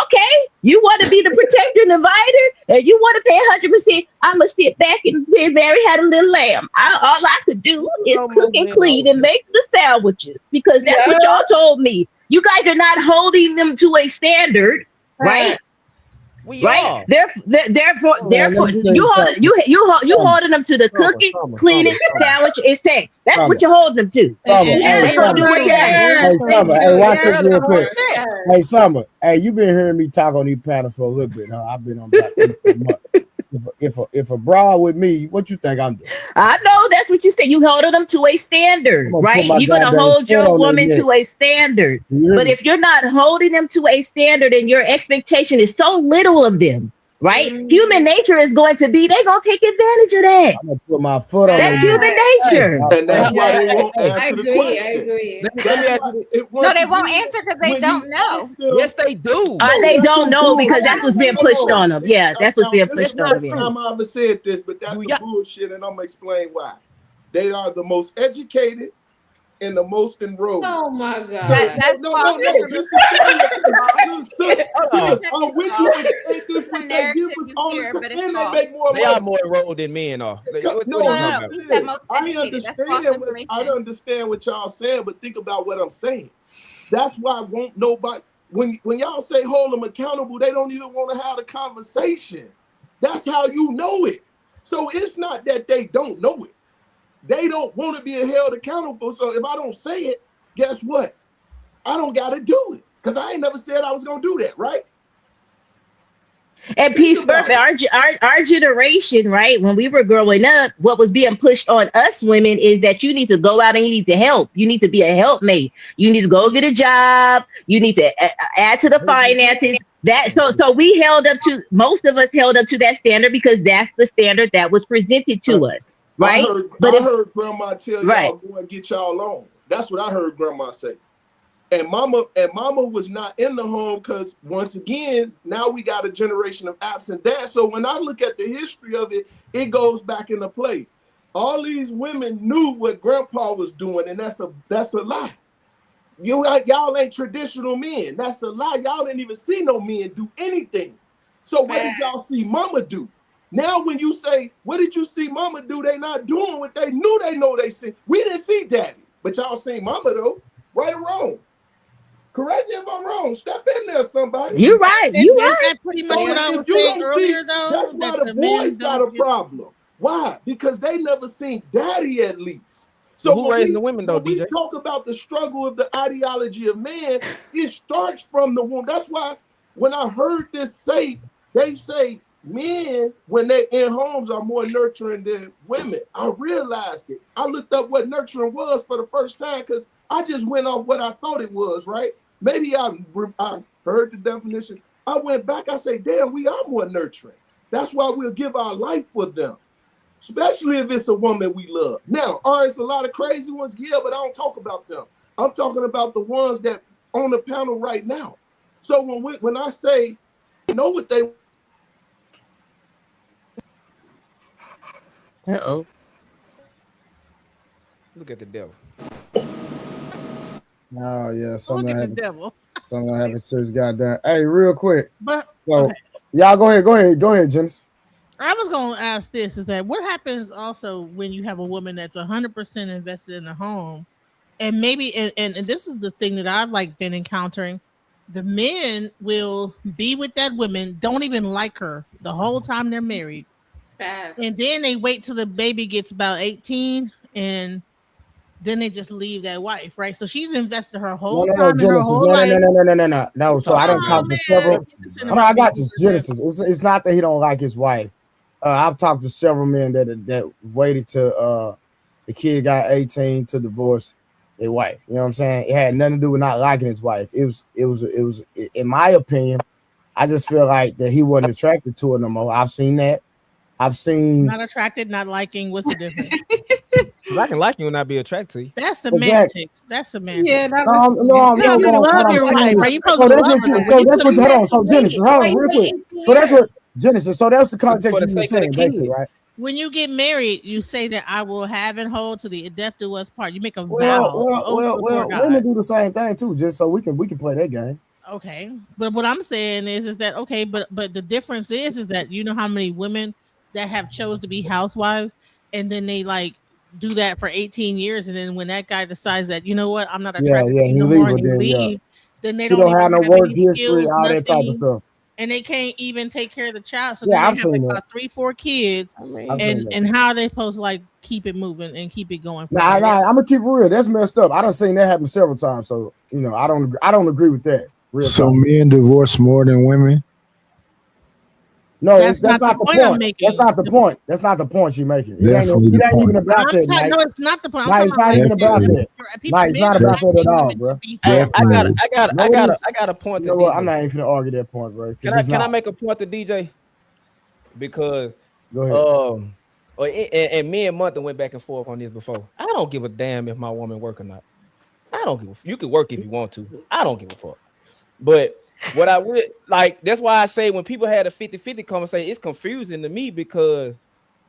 you want to be the protector and divider, and you want to pay 100%. I'ma sit back and Mary had a little lamb. All I could do is cook and clean and make the sandwiches, because that's what y'all told me. You guys are not holding them to a standard, right? Right. Therefore, you holding them to the cooking, cleaning, sandwich, and sex. That's what you're holding them to. They gonna do what you Hey, Summer. Hey, watch this real quick. Hey, Summer. Hey, you been hearing me talk on these panels for a little bit, huh? I've been on about a month. If a broad with me, what you think I'm doing? I know that's what you said. You holding them to a standard, right? You're gonna hold your woman to a standard. But if you're not holding them to a standard and your expectation is so little of them, right? Human nature is going to be they're gonna take advantage of that. I'm gonna put my foot on that's human nature. And that's why they won't answer the question. I agree. No, they won't answer because they don't know. Yes, they do. They don't know because that's what's being pushed on them. Yeah, that's what's being pushed on them. Time I ever said this, but that's some bullshit, and I'm gonna explain why. They are the most educated and the most enrolled. Oh my God. That's no. This is I'm with you. Ain't this what they give us all the time? And they make more money. They are more enrolled than men are. I understand what y'all saying, but think about what I'm saying. That's why I won't nobody. When y'all say hold them accountable, they don't even want to have a conversation. That's how you know it. So it's not that they don't know it. They don't want to be held accountable. So if I don't say it, guess what? I don't got to do it because I ain't never said I was going to do that, right? And Peace Perfect, our generation, right? When we were growing up, what was being pushed on us women is that you need to go out and you need to help. You need to be a helpmate. You need to go get a job. You need to add to the finances. So we held up to, most of us held up to that standard because that's the standard that was presented to us, right? I heard grandma tell y'all go and get y'all on. That's what I heard grandma say. And mama was not in the home because once again, now we got a generation of absent dads. So when I look at the history of it, it goes back into play. All these women knew what grandpa was doing, and that's a lie. Y'all ain't traditional men. That's a lie. Y'all didn't even see no men do anything. So what did y'all see mama do? Now when you say, what did you see mama do? They not doing what they knew they know they see. We didn't see daddy, but y'all seen mama though. Right or wrong? Correct me if I'm wrong. Step in there, somebody. You're right. You Is right. that pretty much what I was saying earlier, though? That's why the boys got a problem. Why? Because they never seen daddy at least. So who raising the women though, when DJ? we talk about the struggle of the ideology of man, it starts from the womb. That's why when I heard this say, they say men, when they're in homes, are more nurturing than women. I realized it. I looked up what nurturing was for the first time because I just went off what I thought it was, right? Maybe I heard the definition. I went back, I say, damn, we are more nurturing. That's why we'll give our life for them, especially if it's a woman we love. Now, it's a lot of crazy ones, yeah, but I don't talk about them. I'm talking about the ones that on the panel right now. So when I say, know what they Uh-oh. Look at the devil. Oh yeah, something Look at the happened. devil. Something happened to his goddamn. Hey, real quick. But so, y'all go ahead, Genesis. I was going to ask this: is that what happens also when you have a woman that's 100% invested in the home, and maybe and this is the thing that I've been encountering. The men will be with that woman, don't even like her the whole time they're married, and then they wait till the baby gets about 18 and then they just leave that wife, right? So she's invested her whole time in her Genesis. whole life. No. So I don't talk to several. Hold on, I got you, Genesis. It's not that he don't like his wife. I've talked to several men that waited till the kid got 18 to divorce their wife. You know what I'm saying? It had nothing to do with not liking his wife. It was in my opinion, I just feel like that he wasn't attracted to her no more. I've seen that. I've seen not attracted, not liking. What's the difference? I can like you and not be attracted to you. That's semantics. That's semantics. Yeah, that No, was. no, you love your wife, right? You supposed so to that's love what her. you. So that's what. Hold on. So Genesis, hold on, real quick. So that's what Genesis. So that's the context you were saying, basically, right? When you get married, you say that I will have and hold to the death do us part. You make a vow. Well, women do the same thing too, just so we can play that game. Okay, but what I'm saying is that okay, but the difference is that you know how many women that have chose to be housewives and then they do that for 18 years, and then when that guy decides that you know what, I'm not attracted to you no more, and they leave, then they she don't have even no have work any history, skills, all that type of nothing, stuff. and they can't even take care of the child. So Yeah, then they I've have seen that. about 3-4 kids, and how are they supposed to keep it moving and keep it going? Nah, I'm gonna keep it real. That's messed up. I done seen that happen several times. So I don't agree with that. Real So talk. men divorce more than women. No, that's not the point. I'm making. That's not the point. That's not the point you're making. It ain't Definitely the point. even about that. No, it's not the point. It's not even about that. It's not about that at all, bro. Hey, I got a point. You know what? I'm not even gonna argue that point, bro. Can I make a point to DJ? Because go ahead. And me and Month went back and forth on this before. I don't give a damn if my woman work or not. I don't give a you can work if you want to. I don't give a fuck. But what I would that's why I say when people had a 50-50 conversation, it's confusing to me because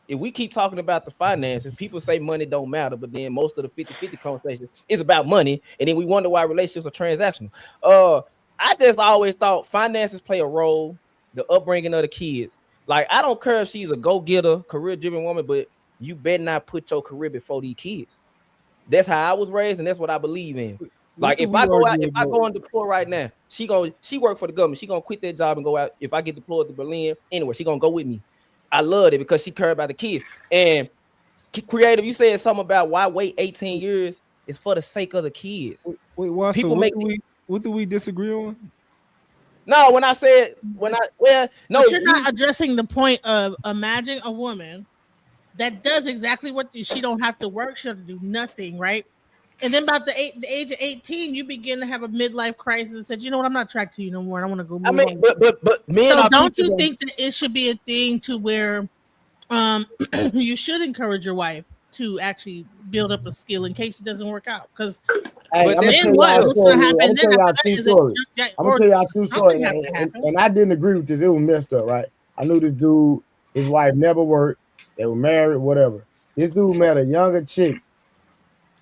if we keep talking about the finances, people say money don't matter, but then most of the 50-50 conversation is about money, and then we wonder why relationships are transactional. I just always thought finances play a role, the upbringing of the kids. I don't care if she's a go-getter, career-driven woman, but you better not put your career before these kids. That's how I was raised, and that's what I believe in. Like if I go and deploy right now, she work for the government. She gonna quit that job and go out. If I get deployed to Berlin, anywhere, she gonna go with me. I love it because she care about the kids. And Creative, you said something about why wait 18 years. It's for the sake of the kids. Wait, why? People So make what do we disagree on? No, when I said no, but you're not addressing the point of imagine a woman that does exactly what she don't have to work, she doesn't do nothing, right? And then about the age of 18, you begin to have a midlife crisis and said, you know what, I'm not attracted to you no more. I want to go move on. But men so are don't you think that it should be a thing to where you should encourage your wife to actually build up a skill in case it doesn't work out? Because hey, I'm gonna tell y'all a story. I'm gonna tell y'all two stories. I'm gonna tell y'all two stories. And I didn't agree with this. It was messed up, right? I knew this dude, his wife never worked. They were married, whatever. This dude met a younger chick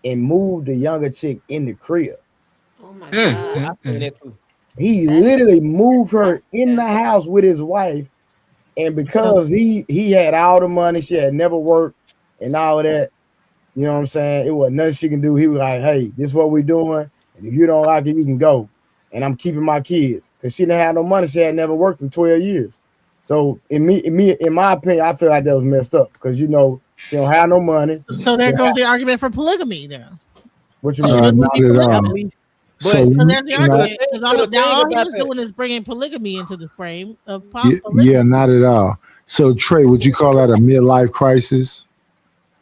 and moved the younger chick in the crib. Oh my God. He literally moved her in the house with his wife. And because he had all the money, she had never worked and all of that, you know what I'm saying? It was nothing she can do. He was like, hey, this is what we're doing. And if you don't like it, you can go. And I'm keeping my kids. Because she didn't have no money. She had never worked in 12 years. So in my opinion, I feel like that was messed up because she don't have no money. So there goes the argument for polygamy then. What you mean? Not at all. So there's the argument because all he was doing is bringing polygamy into the frame of polygamy. Yeah, not at all. So Trey, would you call that a midlife crisis?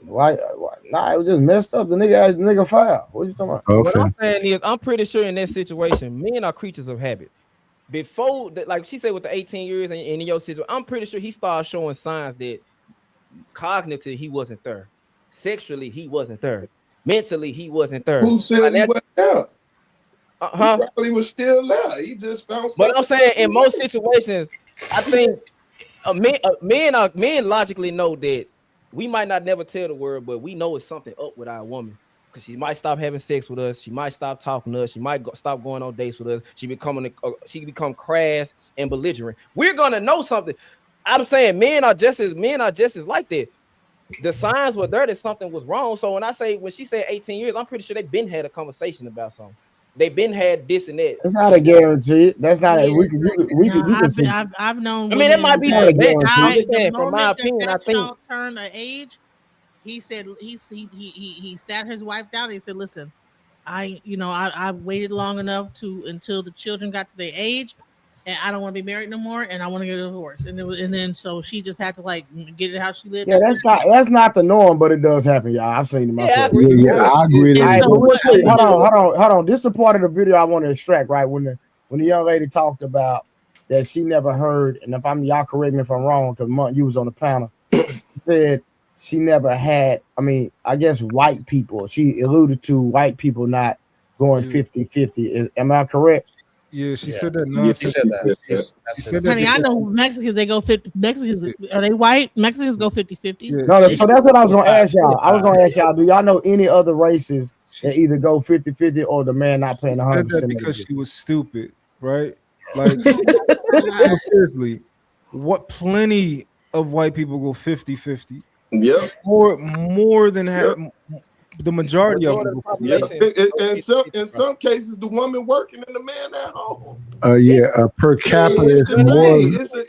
Why? Nah, it was just messed up. The nigga filed. What you talking about? Okay. What I'm saying is, I'm pretty sure in that situation, men are creatures of habit. Before, like she said, with the 18 years and in your situation, I'm pretty sure he started showing signs that cognitively he wasn't there, sexually he wasn't there, mentally he wasn't there. Who said he wasn't there? He probably was still there. He just found. But I'm saying in most situations, I think men logically know that we might not never tell the world, but we know it's something up with our woman because she might stop having sex with us. She might stop talking to us. She might stop going on dates with us. She become crass and belligerent. We're gonna know something. I'm saying men are just as like that. The signs were there that something was wrong. So when she said 18 years, I'm pretty sure they've been had a conversation about something. They've been had this and that. That's not a guarantee. That's not Yeah. I've known. I mean, it might be not a guarantee. The from my opinion, I think child turned an age. He said he sat his wife down. And he said, "Listen, I waited long enough until the children got to their age, and I don't want to be married no more, and I want to get a divorce." And then so she just had to like get it how she lived. Yeah, that's not the norm, but it does happen, y'all. I've seen it myself. Yeah, I agree. Hold on. This is the part of the video I want to extract, right? When the young lady talked about that she never heard, and if y'all correct me if I'm wrong, because you was on the panel, she said she never had, I guess white people. She alluded to white people not going 50-50. Am I correct? Yeah, she said that. No, she said that. She said Honey, I know Mexicans, they go 50. Mexicans, are they white? Mexicans go 50-50. No, so that's what I was going to ask y'all. I was going to ask y'all, do y'all know any other races that either go 50-50 or the man not paying 100%? That because she was stupid, right? Like, seriously, what plenty of white people go 50-50. Yeah. More than half. The majority of them. Yeah. In some cases, the woman working and the man at home. Per capita is more.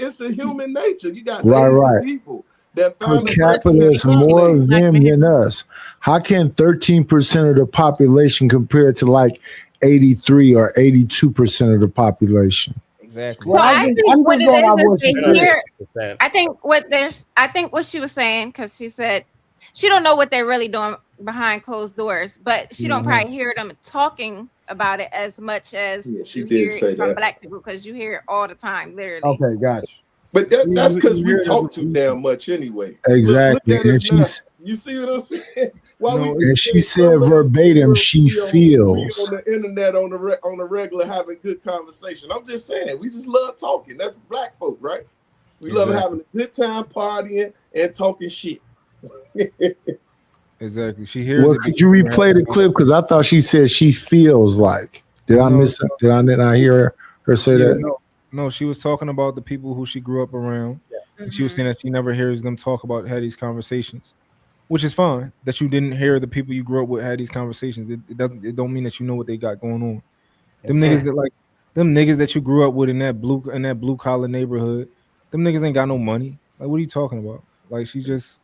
It's a human nature. You got right. people that per capita is more of them than us. How can 13% of the population compare to like 83 or 82% of the population? Exactly. So I think what it is here. I think what she was saying, because she said she don't know what they're really doing behind closed doors, but she don't probably hear them talking about it as much as you hear it from black people, because you hear it all the time, literally. Okay, gotcha. But that's because we talk too damn much anyway. Exactly. Look you see what I'm saying? And she said verbatim, she feels. On the internet, on the regular, having good conversation. I'm just saying, we just love talking. That's black folk, right? We love having a good time partying and talking shit. Exactly. She hears. Well, could you replay the clip? Because I thought she said she feels like. Did I miss it? Did I not hear her say that? No, she was talking about the people who she grew up around. And she was saying that she never hears them talk about had these conversations. which is fine that you didn't hear the people you grew up with had these conversations. It don't mean that you know what they got going on. Them niggas that like them niggas that you grew up with in that blue collar neighborhood, them niggas ain't got no money. Like, what are you talking about? Like, she just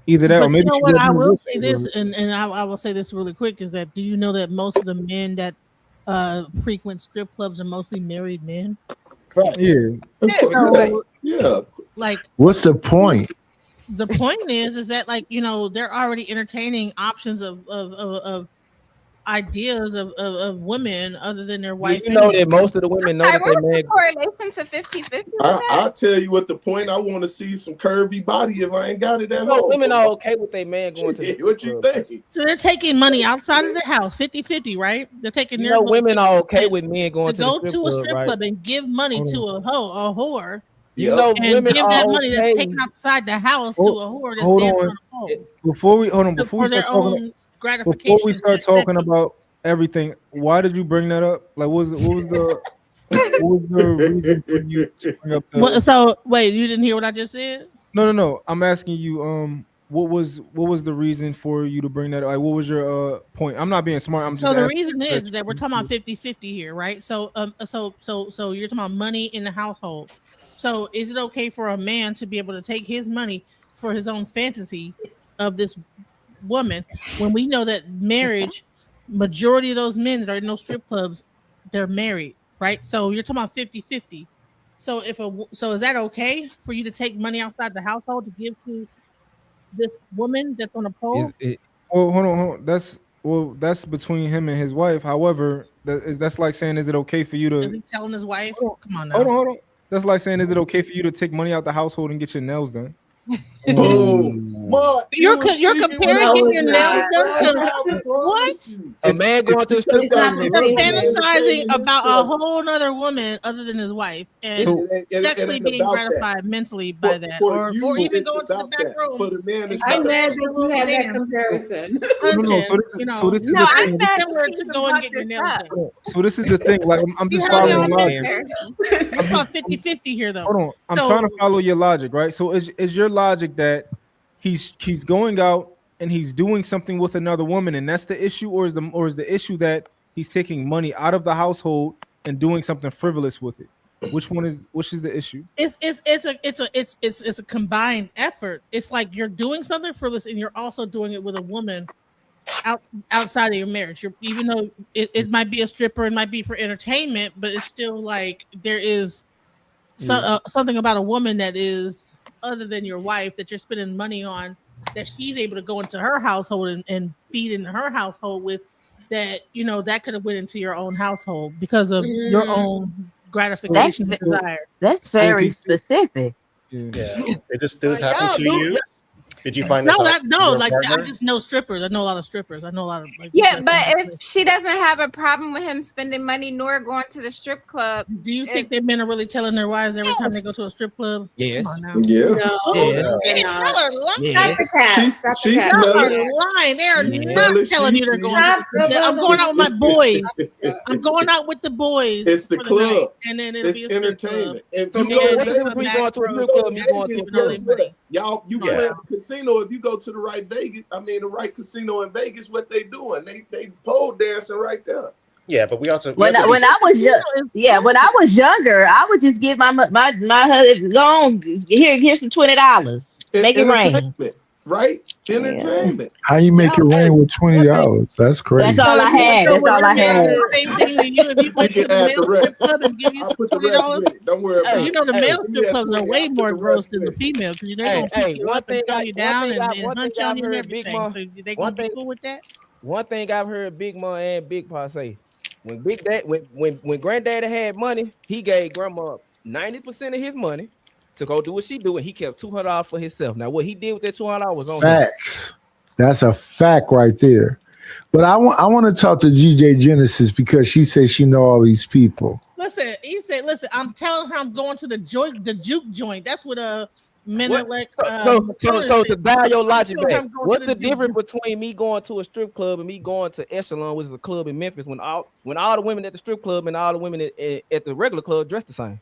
either that or But you maybe know she what? grew up I in a will rich say this, neighborhood. and I will say this really quick is that do you know that most of the men that frequent strip clubs are mostly married men? Yeah. So, Yeah. like, What's the point? the point is that, like, you know, they're already entertaining options of ideas of women other than their Do wife. you know Anyway. that most of the women know that What they was the man? correlation to 50-50 with that? I'll tell you what the point. I want to see some curvy body if I ain't got it at No, home. women are okay with their man going to the strip What you club. think? So they're taking money outside of the house, 50-50, right? They're taking You their know, money women are okay with men going to to the go strip to a club, strip right? club and give money to a whore. You know, And women give are that money that's okay. taken outside the house to a whore that's Hold dancing on. on a pole Before we for start their talking own before we gratification. start talking about everything, why did you bring that up? Like, what was the reason for you to bring up the? So wait, you didn't hear what I just said? No. I'm asking you. What was the reason for you to bring that? Like, what was your point? I'm not being smart. I'm just So the asking. reason is that we're talking about 50-50 here, right? So so you're talking about money in the household. So is it okay for a man to be able to take his money for his own fantasy of this woman when we know that marriage, majority of those men that are in those strip clubs, they're married, right? So you're talking about 50-50. So so is that okay for you to take money outside the household to give to this woman that's on a Is pole? it? Well, hold on. That's between him and his wife. However, that's like saying, is it okay for you Is to he telling his wife? Come on hold now. on, hold on? That's like saying, is it okay for you to take money out the household and get your nails done? Boom. Mark, you was You're speaking when comparing I getting was your in nails the done right. to I what? promise you. A man going to the Because strip club that's is a what real you're man. Fantasizing entertaining about a yourself. whole nother woman other than his wife and So It sexually ain't being about that. gratified mentally by that, For or you, even it's going to the about back that. room For the man, and it's I'm getting not. mad into that the you room have that dance, comparison. no. punching, So you so know, this is No, the I'm thing. mad similar that to you going and brought getting your this nails up. done. So this is the thing. Like, I'm See just how y'all following miss logic. it? We're I'm talking just about 50-50 here though. hold on. I'm trying to So follow your logic, right? So is your logic that he's going out and he's doing something with another woman, and that's the issue, or is the issue that he's taking money out of the household and doing something frivolous with it? Which is the issue? it's a combined effort. It's like you're doing something frivolous and you're also doing it with a woman outside of your marriage. Even though it might be a stripper, it might be for entertainment, but it's still like there is something about a woman that is other than your wife that you're spending money on, that she's able to go into her household and feed in her household with, that you know that could have went into your own household because of your own That's gratification and desire. that's So if very he specific. Yeah. Did this happen Yeah, to dude. you? Did you find this out from No, your like I partner? just know strippers. I know a lot of strippers. I know a lot of like people Yeah, that but come to if play. she doesn't have a problem with him spending money nor going to the strip club, Do you think that men are really telling their wives every time they yes. go to a strip club? Yes. Come on now. Yeah. No, Oh Yeah. they're shit, not. y'all are lying. Stop the cap. Stop the She cap. smell Y'all it. are lying. They are She Yeah. not smell it. telling She you they're see going to Stop the the I'm going out with my it. boys. I'm going out with the boys It's the for the night, club. and then it'll It's be a strip club. entertainment. And So, you And go Joe, to what's the they difference come between back going to a broke strip club and you after going to a spending club? all their guess what? money. Y'all, you Come on play Yeah. at the casino. If you go to the right Vegas, the right casino in Vegas, what they doing? They pole dancing right there. Yeah, but we also When have to be. when I was young, yeah, when I was younger, I would just give my husband, go on, here's some $20, make it rain. Entertainment, right? Yeah, Entertainment. How you make it Y'all, rain hey, with one thing. $20? That's that's crazy. all So I if you had. so That's would all your I man do had. the same thing to you if you You went can to the add the male rest. strip club and give you I'll put the rest $20? with it. Don't worry Because about you it. know the Hey, male give me strip that clubs are 20. way I'll put more the gross rest than the with it. female because they're gonna pick you One up and thing throw you down and hunch on I've you and heard Big everything. Ma. So they One gonna be thing cool with that? One thing I've heard Big Ma and Big Pa say, when Big Dad, when Granddaddy had money, he gave Grandma 90% of his money to go do what she do, and he kept $200 for himself. Now, what he did with that $200 was on him. Facts. That's a fact right there. But I want to talk to GJ Genesis because she says she know all these people. Listen, he said, "Listen, I'm telling her I'm going to the juke joint. That's what Menelik So to dial your I'm logic telling her back, I'm going what's to the the juke difference between me going to a strip club and me going to Echelon, which is a club in Memphis, when all the women at the strip club and all the women at the regular club dress the same?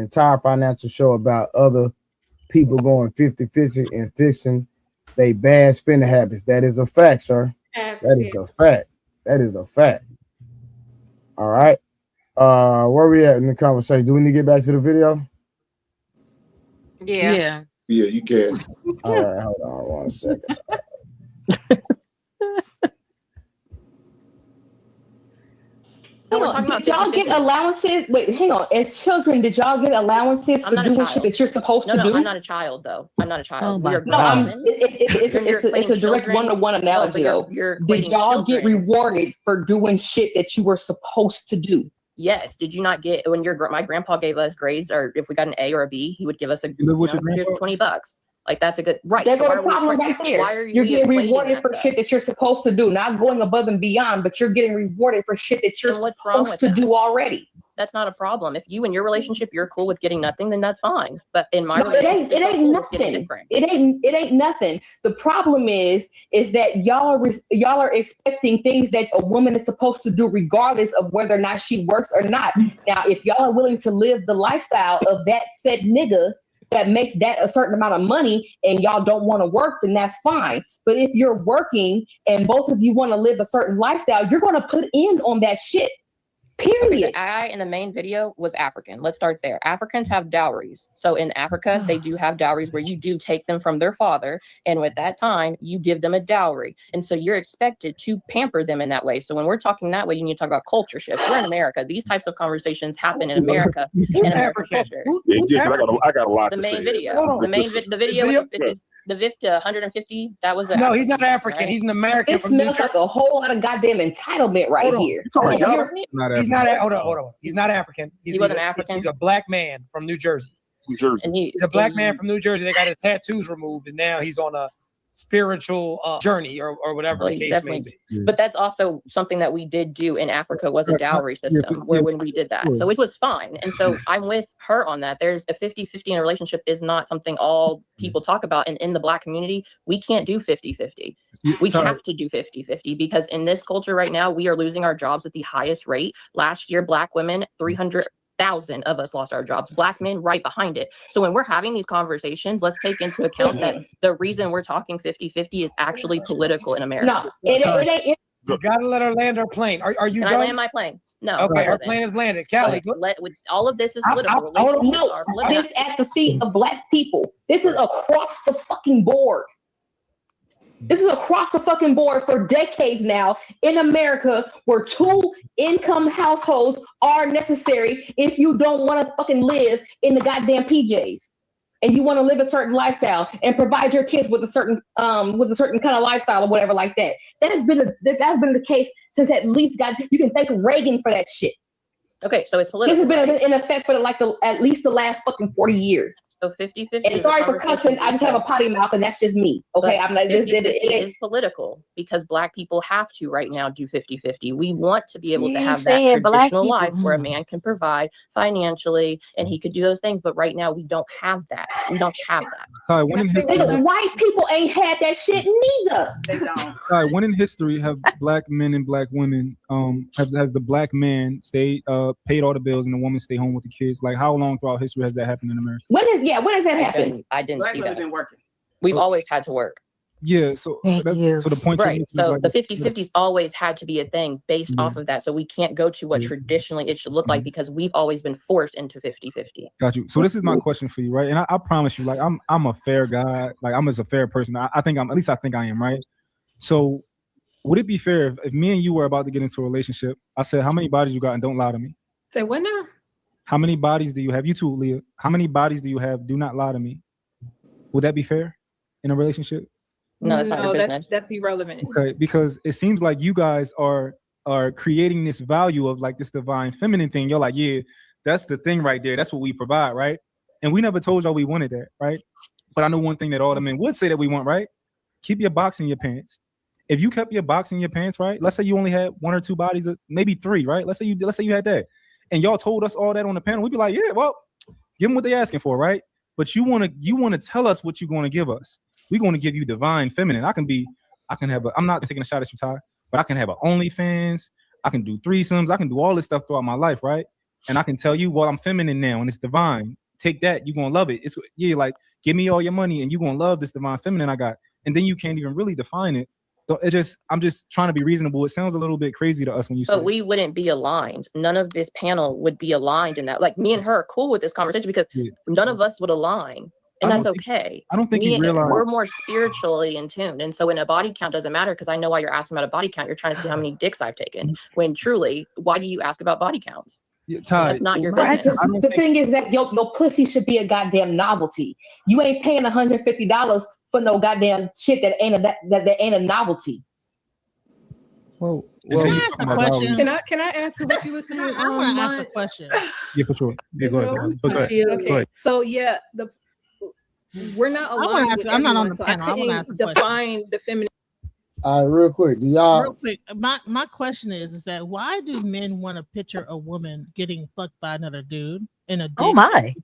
entire financial show about other people going 50-50 and fixing they bad spending habits. That is a fact, sir. That is a fact. That is a fact. All right. Where we at in the conversation? Do we need to get back to the video? Yeah. Yeah, you can. All right, hold on 1 second. No, we're talking about did y'all get 50-50. allowances? Wait, hang on. As children, did y'all get allowances I'm for not a doing shit child. that you're supposed to do? I'm not a child though. I'm not a child. Oh We are my No, grown women. it's a direct children. one-to-one analogy though. You're Did equating y'all get children. rewarded for doing shit that you were supposed to do? Yes. Did you not get when my grandpa gave us grades, or if we got an A or a B, he would give us here's $20. Like that's a good right. There So go the problem right there. Why are You're we getting equating rewarded that for shit that you're supposed to do, not going above and beyond, but you're getting rewarded for shit that you're And what's wrong supposed with to that? do already. That's not a problem. If you in your relationship you're cool with getting nothing, then that's fine. But in my No, it relationship, ain't nothing. It ain't nothing. The problem is that y'all are expecting things that a woman is supposed to do regardless of whether or not she works or not. Now, if y'all are willing to live the lifestyle of that said nigga that makes that a certain amount of money and y'all don't want to work, then that's fine. But if you're working and both of you want to live a certain lifestyle, you're going to put in on that shit. Period. Okay, the guy in the main video was African. Let's start there. Africans have dowries. So in Africa, they do have dowries where you do take them from their father. And with that time, you give them a dowry. And so you're expected to pamper them in that way. So when we're talking that way, you need to talk about culture shifts. We're in America. These types of conversations happen in America. In American culture. I got a lot The to main say. video. The video was 50. The 150, that was no, he's not African. Right? He's an American. It smells like a whole lot of goddamn entitlement right here. He's not. Hold on. He's not African. He wasn't African. He's a black man from New Jersey. And he's a black man from New Jersey. They got his tattoos removed, and now he's on a spiritual journey or whatever the case may be. But that's also something that we did do in Africa was a dowry system when we did that. So it was fine. And so I'm with her on that. There's a 50-50 in a relationship is not something all people talk about. And in the Black community, we can't do 50-50. We have to do 50-50 because in this culture right now, we are losing our jobs at the highest rate. Last year, Black women, 300,000 of us lost our jobs. Black men right behind it. So when we're having these conversations, let's take into account that the reason we're talking 50-50 is actually political in America. No, it ain't. You gotta let her land her plane. Are you Can done? I land my plane? No. Okay, her plane is landed. Callie, with all of this is political. No, this at the feet of Black people. This is across the fucking board. This is across the fucking board for decades now in America, where 2 income households are necessary if you don't want to fucking live in the goddamn PJs and you want to live a certain lifestyle and provide your kids with a certain kind of lifestyle or whatever like that. That's been the case since at least you can thank Reagan for that shit. Okay, so it's political. This has been in effect for at least the last fucking 40 years. So 50-50. And sorry for cussing. I just have a potty mouth, and that's just me. Okay, I'm like this. It is political because Black people have to right now do 50-50. We want to be able to have that traditional life where a man can provide financially and he could do those things. But right now we don't have that. We don't have that. White people ain't had that shit neither. They don't. When in history have Black men and Black women has the Black man stayed paid all the bills and the woman stay home with the kids? Like how long throughout history has that happened in America? When has that happened? I didn't Black see women that. been working. We've always had to work. Yeah, so so the point right. So the 50-50's always had to be a thing based off of that. So we can't go to what traditionally it should look like because we've always been forced into 50-50. Got you. So this is my question for you, right? And I promise you, like I'm a fair guy. Like I'm just a fair person. I think I am, right? So would it be fair if me and you were about to get into a relationship? I said, how many bodies you got, and don't lie to me. Say what now? How many bodies do you have? You too, Leah. How many bodies do you have? Do not lie to me. Would that be fair in a relationship? No, that's not your business. That's irrelevant. Okay, because it seems like you guys are creating this value of like this divine feminine thing. You're like, yeah, that's the thing right there. That's what we provide, right? And we never told y'all we wanted that, right? But I know one thing that all the men would say that we want, right? Keep your box in your pants. If you kept your box in your pants, right? Let's say you only had 1 or 2 bodies, maybe 3, right? Let's say you had that, and y'all told us all that on the panel. We'd be like, yeah, well, give them what they're asking for, right? But you want to tell us what you're going to give us. We're going to give you divine feminine. I'm not taking a shot at you, Ty, but I can have an OnlyFans. I can do threesomes. I can do all this stuff throughout my life, right? And I can tell you, well, I'm feminine now and it's divine. Take that. You're going to love it. It's like, give me all your money and you're going to love this divine feminine I got. And then you can't even really define it. I'm just trying to be reasonable. It sounds a little bit crazy to us when you say. But we wouldn't be aligned. None of this panel would be aligned in that. Like me and her are cool with this conversation because none of us would align. And that's okay. I don't think you realize we're more spiritually in tune. And so when a body count doesn't matter, because I know why you're asking about a body count, you're trying to see how many dicks I've taken. When truly, why do you ask about body counts? That's not your business. The thing is that your pussy should be a goddamn novelty. You ain't paying $150 for no goddamn shit that ain't a novelty. Well, can I ask a question? Can I answer what you were saying? I want to ask a question. Yeah, for sure. Yeah, go ahead. Okay. So yeah, we're not aligned. I'm not on the so panel. I want to ask a define the feminine. All right, real quick. Real quick, my question is that why do men want to picture a woman getting fucked by another dude in a dick? Oh my!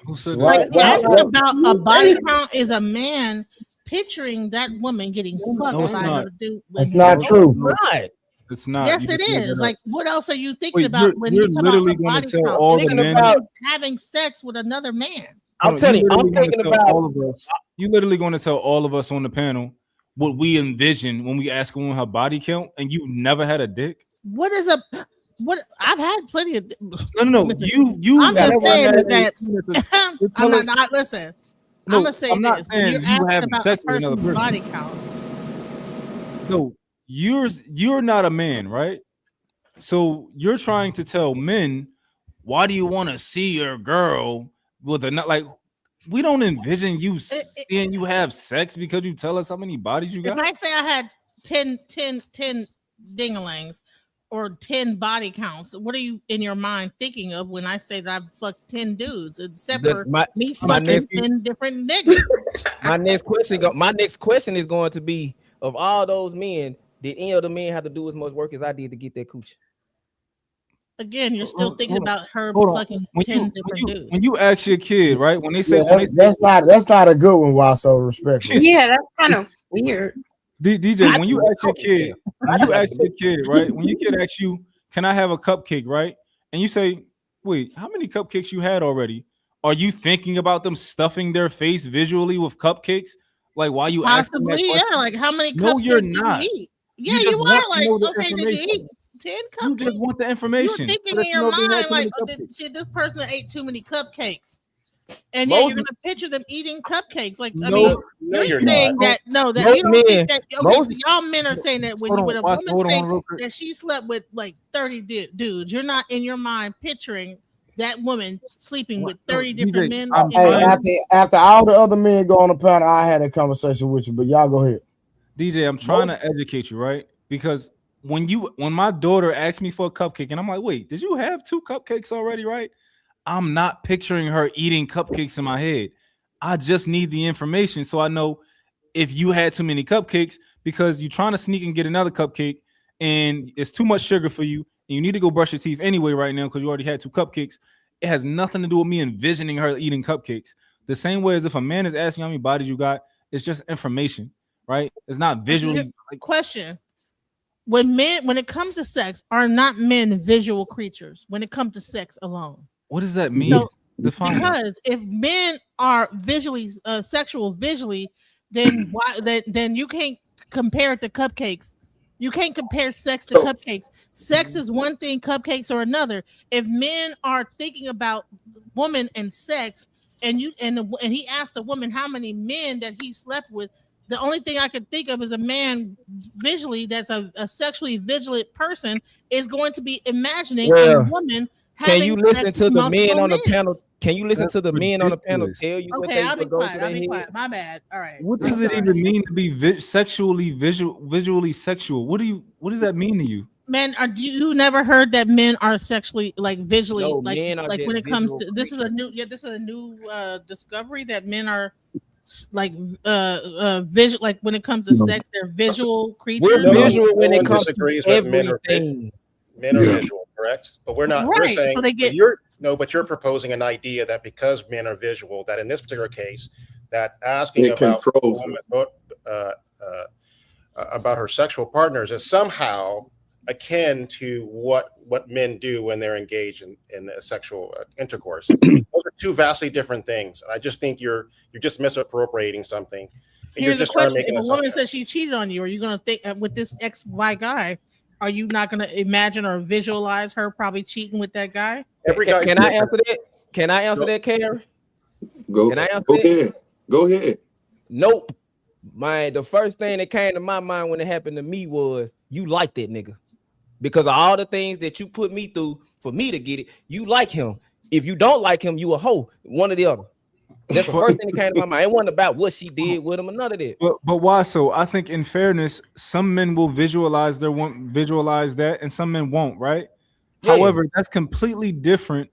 Who said like asking about a body count is a man picturing that woman getting fucked by another dude. That's not true. It's not. Yes, it is. Like, what else are you thinking about when you're you talk literally about going body to tell count? all the men having sex with another man. I'm telling you, I'm thinking about all of us. You literally going to tell all of us on the panel what we envision when we ask women her body count, and you never had a dick. What is what? I've had plenty of. No. You. I'm just saying is that I'm not. Listen, No, I'm gonna say I'm not this. saying When you're you asking having about sex a with another person's person. body count, No, you're not a man, right? So you're trying to tell men, why do you want to see your girl with a like? We don't envision you seeing you have sex because you tell us how many bodies you if got. I say I had 10 dingalangs or 10 body counts, what are you in your mind thinking of when I say that I've fucked 10 dudes, except for me fucking 10 different niggas? My next question is going to be: of all those men, did any of the men have to do as much work as I did to get that coochie? Again, you're still thinking about her fucking 10 different dudes. When you ask your kid, right? When they say that's not a good one. While so respectful. Yeah, that's kind of weird. DJ, when you ask your kid, right? When your kid asks you, "Can I have a cupcake?" Right? And you say, "Wait, how many cupcakes you had already?" Are you thinking about them stuffing their face visually with cupcakes? Like, why you asking that Possibly, question? yeah. Like, how many No, cupcakes you're did not. you eat? You Yeah, just you want are. to Like, know the okay, did you information. eat 10 cupcakes? You just want the information. You're thinking But in you your know they had mind, too like, many cupcakes. shit, this person ate too many cupcakes. And yeah, you're gonna picture them eating cupcakes. Like, I mean, you're saying not. that no, that Most you don't men- think that. Okay, most- so y'all men are saying that when Hold a on, woman hold on say real quick. that she slept with like 30 dudes, you're not in your mind picturing that woman sleeping with 30 different men. After all the other men go on the panel, I had a conversation with you, but y'all go ahead. DJ, I'm trying to educate you, right? Because when my daughter asked me for a cupcake, and I'm like, wait, did you have 2 cupcakes already, right? I'm not picturing her eating cupcakes in my head. I just need the information so I know if you had too many cupcakes because you're trying to sneak and get another cupcake and it's too much sugar for you and you need to go brush your teeth anyway right now because you already had 2 cupcakes. It has nothing to do with me envisioning her eating cupcakes. The same way as if a man is asking how many bodies you got, it's just information, right? It's not visually. Question: when it comes to sex, are not men visual creatures when it comes to sex alone? What does that mean? So, Define that. because if men are visually sexual visually, then then you can't compare it to cupcakes. You can't compare sex to cupcakes. Sex is one thing, cupcakes are another. If men are thinking about woman and sex, and he asked a woman how many men that he slept with, the only thing I could think of is a man visually that's a sexually vigilant person is going to be imagining a woman. Can you listen sex to with the men multiple on the men. panel? Can you listen to the men on the panel tell you what Okay, they I'll be what goes quiet. through I'll their be head? quiet. My bad. All right. What does it even mean to be visually sexual? What does that mean to you? Men, you never heard that men are sexually like visually No, like men are when just it comes visual to this is a new discovery that men are like visual, like when it comes to sex they're visual creatures. We're visual when it comes disagrees to with everything. Men are visual, correct? But we're not. We're Right, saying so they get- but you're proposing an idea that because men are visual, that in this particular case, that asking It about a controls woman, about her sexual partners is somehow akin to what men do when they're engaged in a sexual intercourse. Those are 2 vastly different things, and I just think you're just misappropriating something You're Here's a just trying to question: make if an a woman assumption. says she cheated on you, are you gonna think with this ex-Y guy? Are you not gonna imagine or visualize her probably cheating with that guy? Every guy's Can I different. answer that? Can I answer that, Karen? Go, Can I answer go that? ahead. Go ahead. Nope. The first thing that came to my mind when it happened to me was you like that nigga. Because of all the things that you put me through for me to get it, you like him. If you don't like him, you a hoe. One or the other. That's the first thing that came to my mind. It wasn't about what she did with him or none of that. But why so? I think in fairness, some men will visualize that, and some men won't, right? Yeah. However, that's completely different.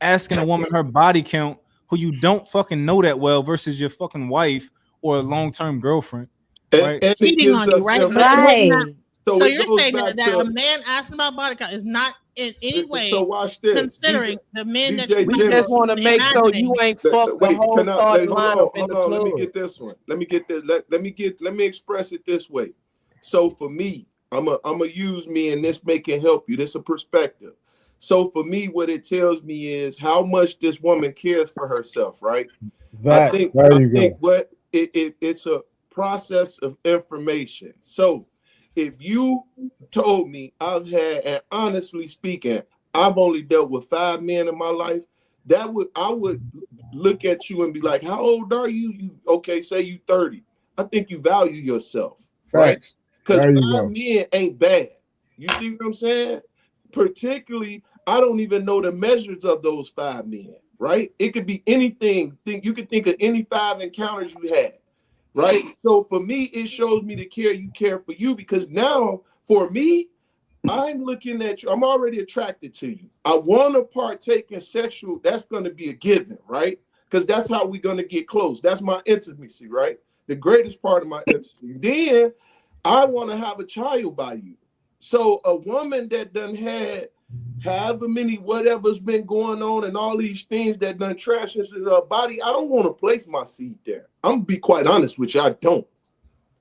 Asking a woman her body count who you don't fucking know that well versus your fucking wife or a long-term girlfriend, right? And it Cheating gives on you, us right? But Right. so it you're goes saying back that a to man asking about body count is not in any way so watch this. considering the men that DJ you We might just be want to make sure you imagining. ain't fucked the Wait, whole hold starting on, lineup in the hold on. Let me club. get this one. Let me get this. Let me express it this way. So for me, I'm a use me, and this may can help you. This is a perspective. So for me, what it tells me is how much this woman cares for herself, right? I think what it's a process of information. So if you told me I've had, and honestly speaking, I've only dealt with 5 men in my life, I would look at you and be like, how old are you? You okay, say you 30. I think you value yourself, right? Facts. Because There you 5 go. men ain't bad. You see what I'm saying? Particularly, I don't even know the measures of those 5 men, right? It could be anything. You could think of any 5 encounters you had, right? So for me, it shows me the care you care for you, because now for me, I'm looking at you. I'm already attracted to you. I want to partake in sexual. That's going to be a given, right? Because that's how we're going to get close. That's my intimacy, right? The greatest part of my intimacy. Then I want to have a child by you. So a woman that done had however many whatever's been going on and all these things that done trash into her body, I don't want to place my seed there. I'm gonna be quite honest with you, I don't.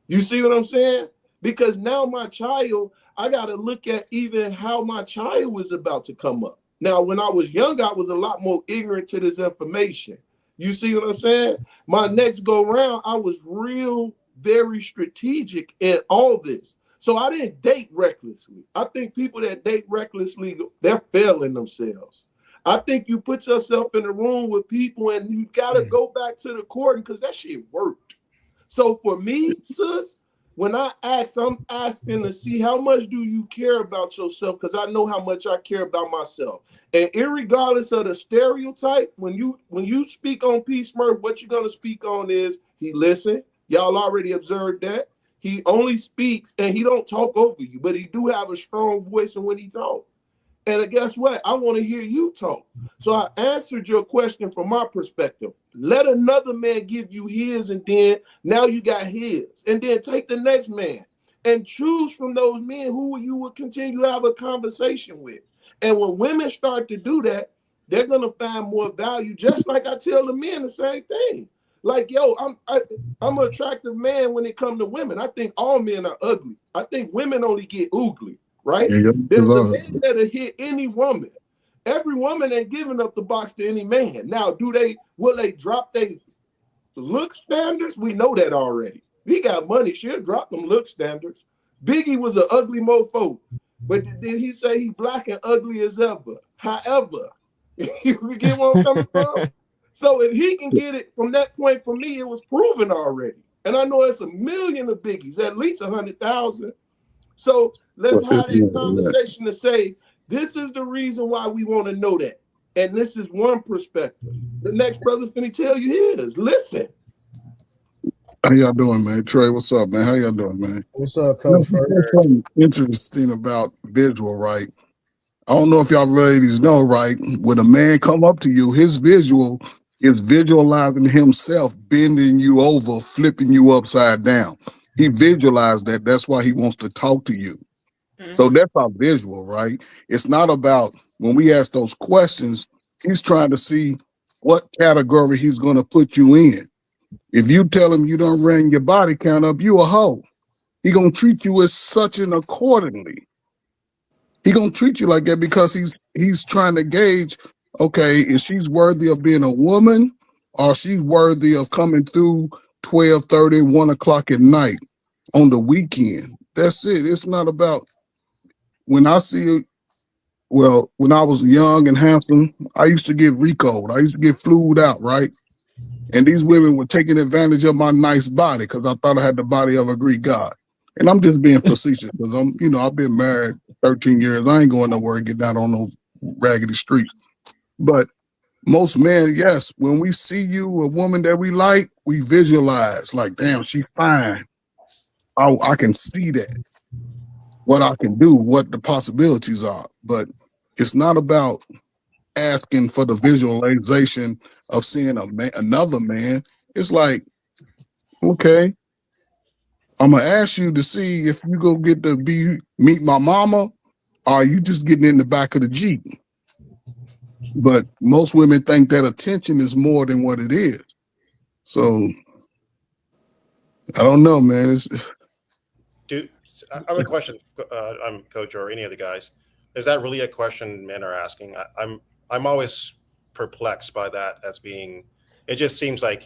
You see what I'm saying? Because now my child, I got to look at even how my child was about to come up. Now, when I was young, I was a lot more ignorant to this information. You see what I'm saying? My next go round, I was very strategic in all this. So I didn't date recklessly. I think people that date recklessly, they're failing themselves. I think you put yourself in a room with people and you got to go back to the court because that shit worked. So for me, sis, when I ask, I'm asking to see how much do you care about yourself, because I know how much I care about myself. And irregardless of the stereotype, when you speak on Peace Murph, what you're gonna speak on is he listen. Y'all already observed that. He only speaks and he don't talk over you, but he do have a strong voice and when he talks. And guess what? I want to hear you talk. So I answered your question from my perspective. Let another man give you his, and then now you got his. And then take the next man and choose from those men who you will continue to have a conversation with. And when women start to do that, they're going to find more value, just like I tell the men the same thing. Like, yo, I'm an attractive man when it comes to women. I think all men are ugly. I think women only get ugly. Right? There's a man that'll hit any woman. Every woman ain't giving up the box to any man. Now, will they drop their look standards? We know that already. He got money, she'll drop them look standards. Biggie was an ugly mofo, but then he say he black and ugly as ever. However, you get where I'm coming from? So if he can get it from that point, for me, it was proven already. And I know it's a million of Biggies, at least 100,000. So let's have that conversation to say, this is the reason why we want to know that. And this is one perspective. The next brother's finna tell you his. Listen. How y'all doing, man? Trey, what's up, man? How y'all doing, man? What's up, Coach? Something interesting about visual, right? I don't know if y'all ladies know, right? When a man come up to you, his visual is visualizing himself bending you over, flipping you upside down. He visualized that. That's why he wants to talk to you. So that's our visual, right? It's not about when we ask those questions, he's trying to see what category he's going to put you in. If you tell him you don't ran your body count up, you a hoe. He going to treat you as such and accordingly. He going to treat you like that because he's trying to gauge, okay, is she worthy of being a woman or she's worthy of coming through 12:30, 1 o'clock at night on the weekend. That's it. It's not about when I see it. Well, when I was young and handsome, I used to get Rico'd. I used to get flued out, right? And these women were taking advantage of my nice body because I thought I had the body of a Greek god. And I'm just being facetious because I've been married 13 years. I ain't going nowhere and get down on those raggedy streets. But most men, yes, when we see you, a woman that we like, we visualize like, damn, she's fine. I can see that, what I can do, what the possibilities are. But it's not about asking for the visualization of seeing another man. It's like, okay, I'm gonna ask you to see if you go get to meet my mama, or are you just getting in the back of the Jeep? But most women think that attention is more than what it is. So I don't know, man. I have a question, I'm Coach or any of the guys. Is that really a question men are asking? I'm always perplexed by that as being. It just seems like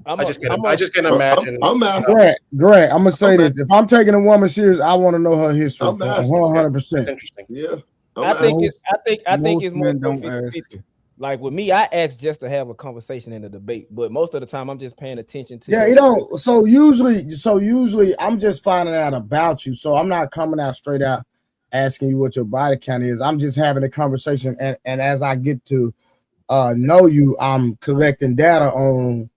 I just can imagine. I'm asking. Grant, I'm gonna say this: if I'm taking a woman serious, I want to know her history. 100%. Yeah, I think it's more so 50-50. Like with me, I ask just to have a conversation and a debate, but most of the time I'm just paying attention to. Yeah, you know. So usually I'm just finding out about you. So I'm not coming out straight out asking you what your body count is. I'm just having a conversation, and as I get to know you, I'm collecting data on,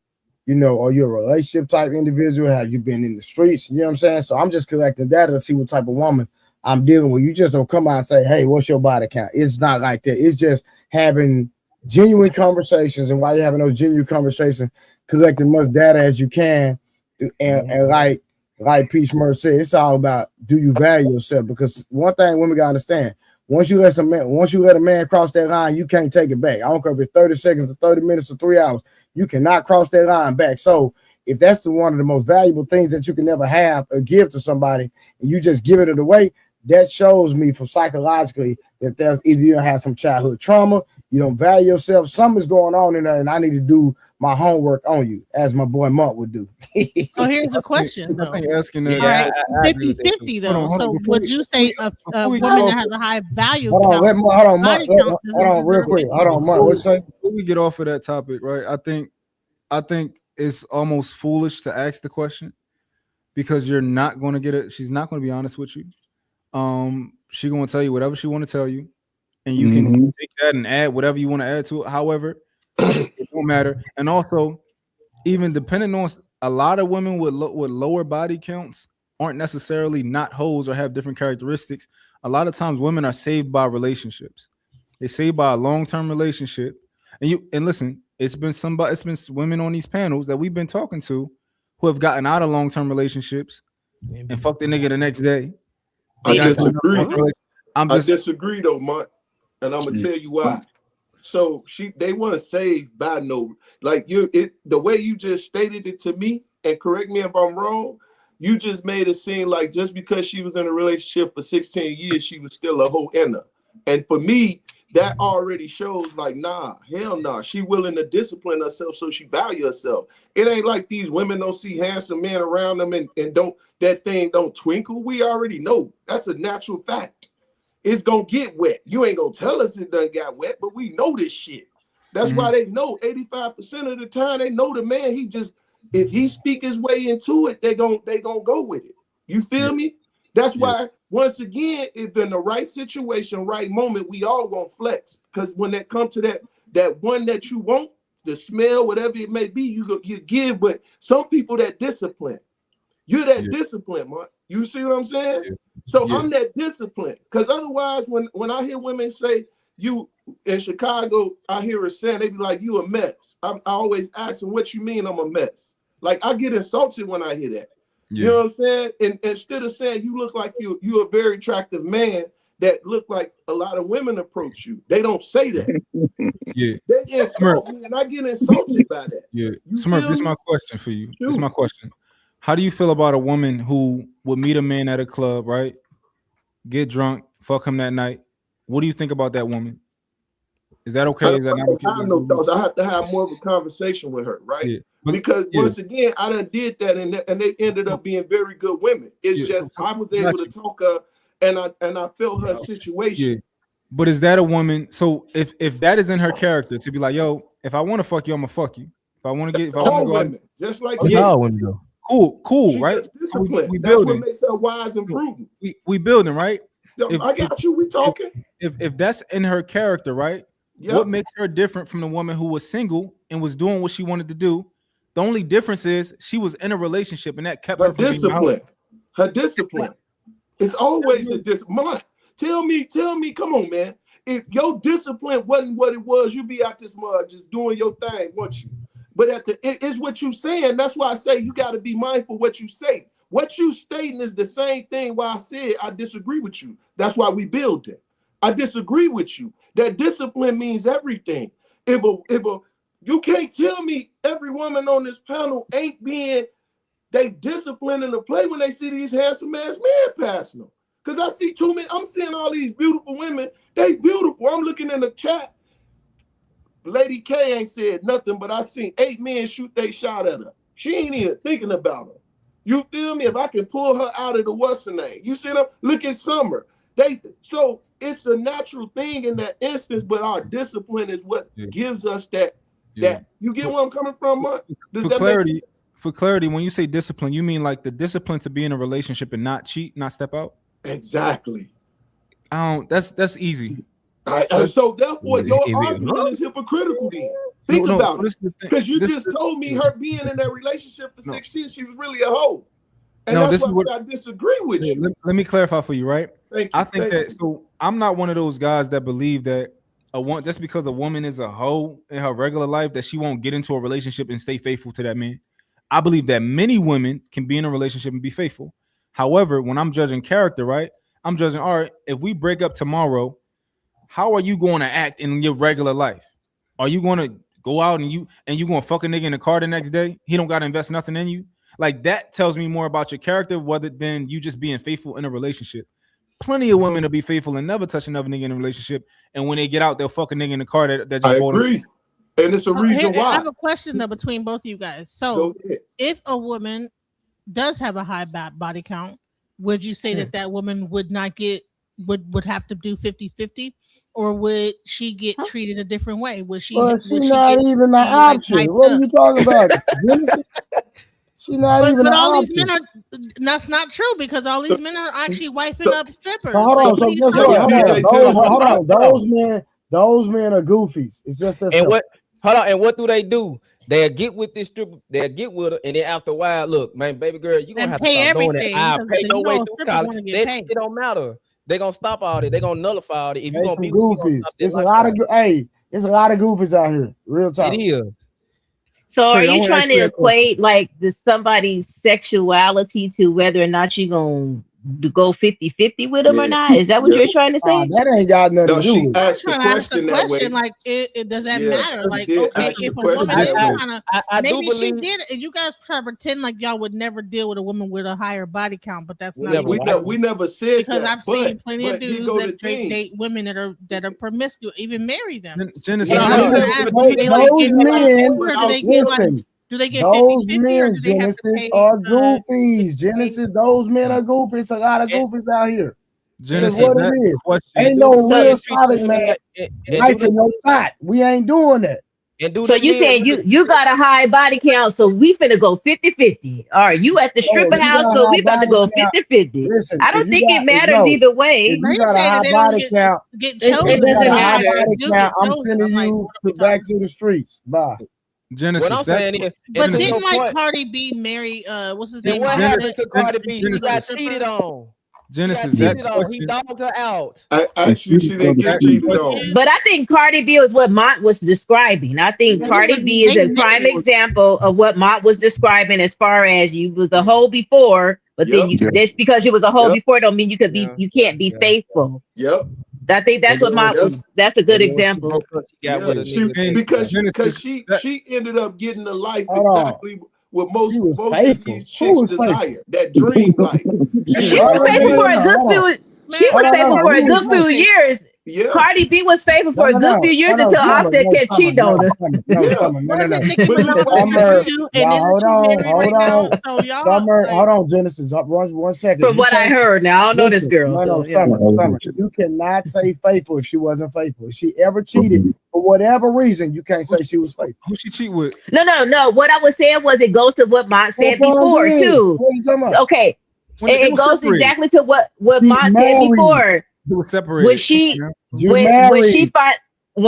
are you a relationship type individual? Have you been in the streets? You know what I'm saying? So I'm just collecting data to see what type of woman I'm dealing with. You just don't come out and say, hey, what's your body count? It's not like that. It's just having genuine conversations, and while you're having those genuine conversations, collecting much data as you can, and like Peach Murphy said, it's all about, do you value yourself? Because one thing women gotta understand: once you let a man cross that line, you can't take it back. I don't care if it's 30 seconds or 30 minutes or 3 hours. You cannot cross that line back. So if that's one of the most valuable things that you can never have or give to somebody, and you just give it away, that shows me from psychologically that there's either you have some childhood trauma, you don't value yourself, something's going on in there, and I need to do my homework on you, as my boy Monk would do. So here's the question, though. Asking All right, 50-50 though. So would you say a woman that has a high value hold on, body count hold on, real quick. Hold on, Monk. What's say? Before we get off of that topic, right? I think it's almost foolish to ask the question because you're not going to get it. She's not going to be honest with you. She going to tell you whatever she want to tell you, and you can take that and add whatever you want to add to it. However, it don't matter. And also, even depending on a lot of women with lower body counts aren't necessarily not hoes or have different characteristics. A lot of times, women are saved by relationships. They saved by a long-term relationship. And listen, it's been women on these panels that we've been talking to who have gotten out of long-term relationships and fucked the nigga the next day. I disagree though, Monk, and I'm gonna tell you why. So they want to save by the way you just stated it to me, and correct me if I'm wrong. You just made it seem like just because she was in a relationship for 16 years, she was still a hoe in her. And for me, that already shows like, nah, hell nah. She willing to discipline herself so she value herself. It ain't like these women don't see handsome men around them and that thing don't twinkle. We already know. That's a natural fact. It's gonna get wet. You ain't gonna tell us it done got wet, but we know this shit. That's why they know 85% of the time they know the man. If he speak his way into it, they gonna go with it. You feel me? That's why, once again, if in the right situation, right moment, we all gonna flex. Because when it comes to that one that you want, the smell, whatever it may be, you give. But some people that discipline, you're that discipline, man. You see what I'm saying? So I'm that discipline. Because otherwise, when I hear women say you in Chicago, I hear her saying, they be like, you a mess. I always ask them, what you mean I'm a mess? Like, I get insulted when I hear that. You know what I'm saying? And instead of saying you look like you're a very attractive man that look like a lot of women approach you, they don't say that. They insult me, and I get insulted by that. Smurf, this is my question for you. This is my question. How do you feel about a woman who would meet a man at a club, right? Get drunk, fuck him that night. What do you think about that woman? Is that okay? Is that not okay? I have no thoughts. I have to have more of a conversation with her, right? Because once again, I done did that, and they ended up being very good women. It's just I was able to talk her, and I felt her situation. Yeah. But is that a woman? So if that is in her character to be like, yo, if I want to fuck you, I'm gonna fuck you. If I want to all women, just like cool, right? Discipline. We That's building. what makes her wise and prudent. We building, right? I got you. We talking. If that's in her character, right? Yep. What makes her different from the woman who was single and was doing what she wanted to do? The only difference is she was in a relationship, and that kept her from discipline. Her discipline. It's always the discipline. Tell me, come on, man. If your discipline wasn't what it was, you'd be out this mud just doing your thing, wouldn't you? But it's what you saying. That's why I say you got to be mindful what you say. What you stating is the same thing why I said I disagree with you. That's why we build it. I disagree with you. That discipline means everything. If you can't tell me every woman on this panel ain't being they disciplined in the play when they see these handsome ass men passing them. Because I see too many, I'm seeing all these beautiful women. They beautiful. I'm looking in the chat. Lady K ain't said nothing, but I seen 8 men shoot they shot at her. She ain't even thinking about her. You feel me? If I can pull her out of the what's her name. You see them? Look at Summer. So it's a natural thing in that instance, but our discipline is what gives us that. You get where I'm coming from, Mark? For clarity, when you say discipline, you mean like the discipline to be in a relationship and not cheat, not step out? Exactly. That's easy. So therefore, your argument is hypocritical then. Think about it. Because you just told me her being in that relationship for 6 years, she was really a hoe. And that's why I disagree with you. Let me clarify for you, right? Thank you. I think so I'm not one of those guys that believe that just because a woman is a hoe in her regular life, that she won't get into a relationship and stay faithful to that man. I believe that many women can be in a relationship and be faithful. However, when I'm judging character, right, I'm judging, all right, if we break up tomorrow, how are you going to act in your regular life? Are you going to go out and you going to fuck a nigga in the car the next day? He don't got to invest nothing in you. Like that tells me more about your character rather than you just being faithful in a relationship. Plenty of women will be faithful and never touch another nigga in a relationship, and when they get out, they'll fuck a nigga in the car that just I agree. And it's a reason why. I have a question though between both of you guys. So if a woman does have a high body count, would you say that woman would not would have to do 50-50, or would she get treated a different way? Would she? Well, she's not even the option. What are you talking about? She's not even the all option. These men are. That's not true because all these men are actually wifing up strippers. So hold on. So guess what? Those men are goofies. It's just that. And what? Hold on. And what do they do? They'll get with this stripper. They'll get with her, and then after a while, look, man, baby girl, you gonna have to stop doing that. I'll pay your way through college. It don't matter. They're gonna stop all that. They're gonna nullify all that. If you're gonna be goofies, it's a lot of it's a lot of goofies out here. Real talk. It is. So are you trying to equate like somebody's sexuality to whether or not you're gonna go 50-50 with them or not? Is that what you're trying to say? That ain't got nothing to do with it. Ask the question that way. Like it does that matter? Like, okay, if a woman is kind of maybe she did it, and you guys try to pretend like y'all would never deal with a woman with a higher body count, but that's not. We never said because that. I've seen plenty of dudes that date women that are promiscuous, even marry them. Genesis, do they get those men, Genesis, are goofies. Genesis, those men are goofies. It's a lot of goofies out here. Genesis, what it is. Ain't no real solid man. Life in no thought. We ain't doing that. So you said you got a high body count, so we finna go 50-50. All right, you at the stripper house, so we about to go 50-50. Listen, I don't think it matters either way. If you got a high body count, it doesn't matter. I'm sending you back to the streets. Bye. Genesis, what I'm saying is, but didn't Cardi B marry what's his name? What happened to Cardi B? He got cheated on. Genesis, he dogged her out. Actually, she didn't get cheated on. But I think Cardi B is what Mont was describing. I think Cardi B is a prime example of what Mont was describing as far as you was a hoe before, but then just because you was a hoe before don't mean you could be you can't be faithful. Yep. I think that's what Mont was. That's a good example. Because she ended up getting the life exactly what most of these chicks desire. That dream life. She was faithful for a good few. She was faithful for a good few years. Yeah. Cardi B was faithful for a good few years until Offset kept cheating on her. Wasn't Nicki Minaj faithful too? And isn't she married right now? So y'all, Summer, hold on, Genesis. 1 second. From what I heard, now I don't know this girl. So, yeah. Summer. You cannot say faithful if she wasn't faithful. If she ever cheated for whatever reason, you can't say she was faithful. Who she cheat with? No. What I was saying was it goes to what Mont said before too. What are you talking about? Okay, it goes separated. exactly to what Mont said before. They were separated. When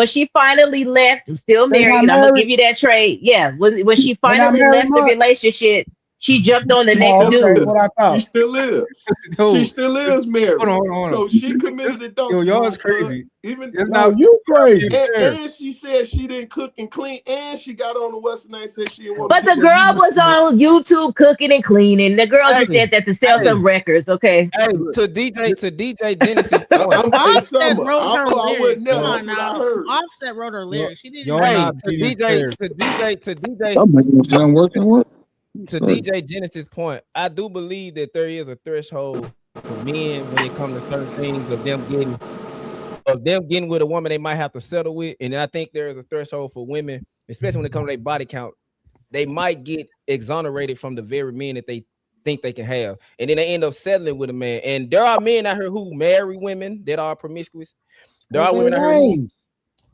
she finally left, still They married. not I'm gonna married? give you that trade. Yeah, when she finally married, left the Mark? relationship, she jumped on the Oh, next okay, dude. what I thought. She still is. She still is married. Hold on. So she committed adultery. Y'all is crazy. Even you crazy. And she said she didn't cook and clean, and she got on the Western night said she didn't want. But the girl was on YouTube cooking and cleaning. The girl just said that to sell some records. Okay. Hey, to DJ Genesis. Offset wrote her I lyrics. know, Come that's on what I now. heard. Offset wrote her lyrics. She didn't. Hey, to DJ. I'm making it sound working. What? To DJ Genesis' point, I do believe that there is a threshold for men when it comes to certain things of them getting with a woman they might have to settle with, and I think there is a threshold for women, especially when it comes to their body count. They might get exonerated from the very men that they think they can have, and then they end up settling with a man. And there are men out here who marry women that are promiscuous. There are women out here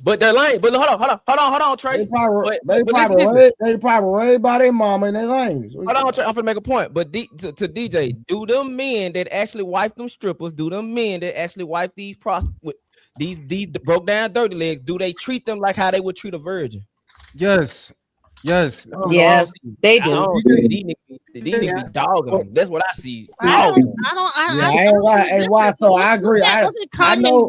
but they're lame. But hold on, Trey. They probably raised by their mama and they lame. Hold on, Trey. I'm gonna make a point. But to DJ, do them men that actually wife them strippers, do them men that actually wife these these broke down dirty legs, do they treat them like how they would treat a virgin? Yes. Yeah, they do. These niggas be dogging them. That's what I see. I ain't lie. Hey, why? So I agree. I know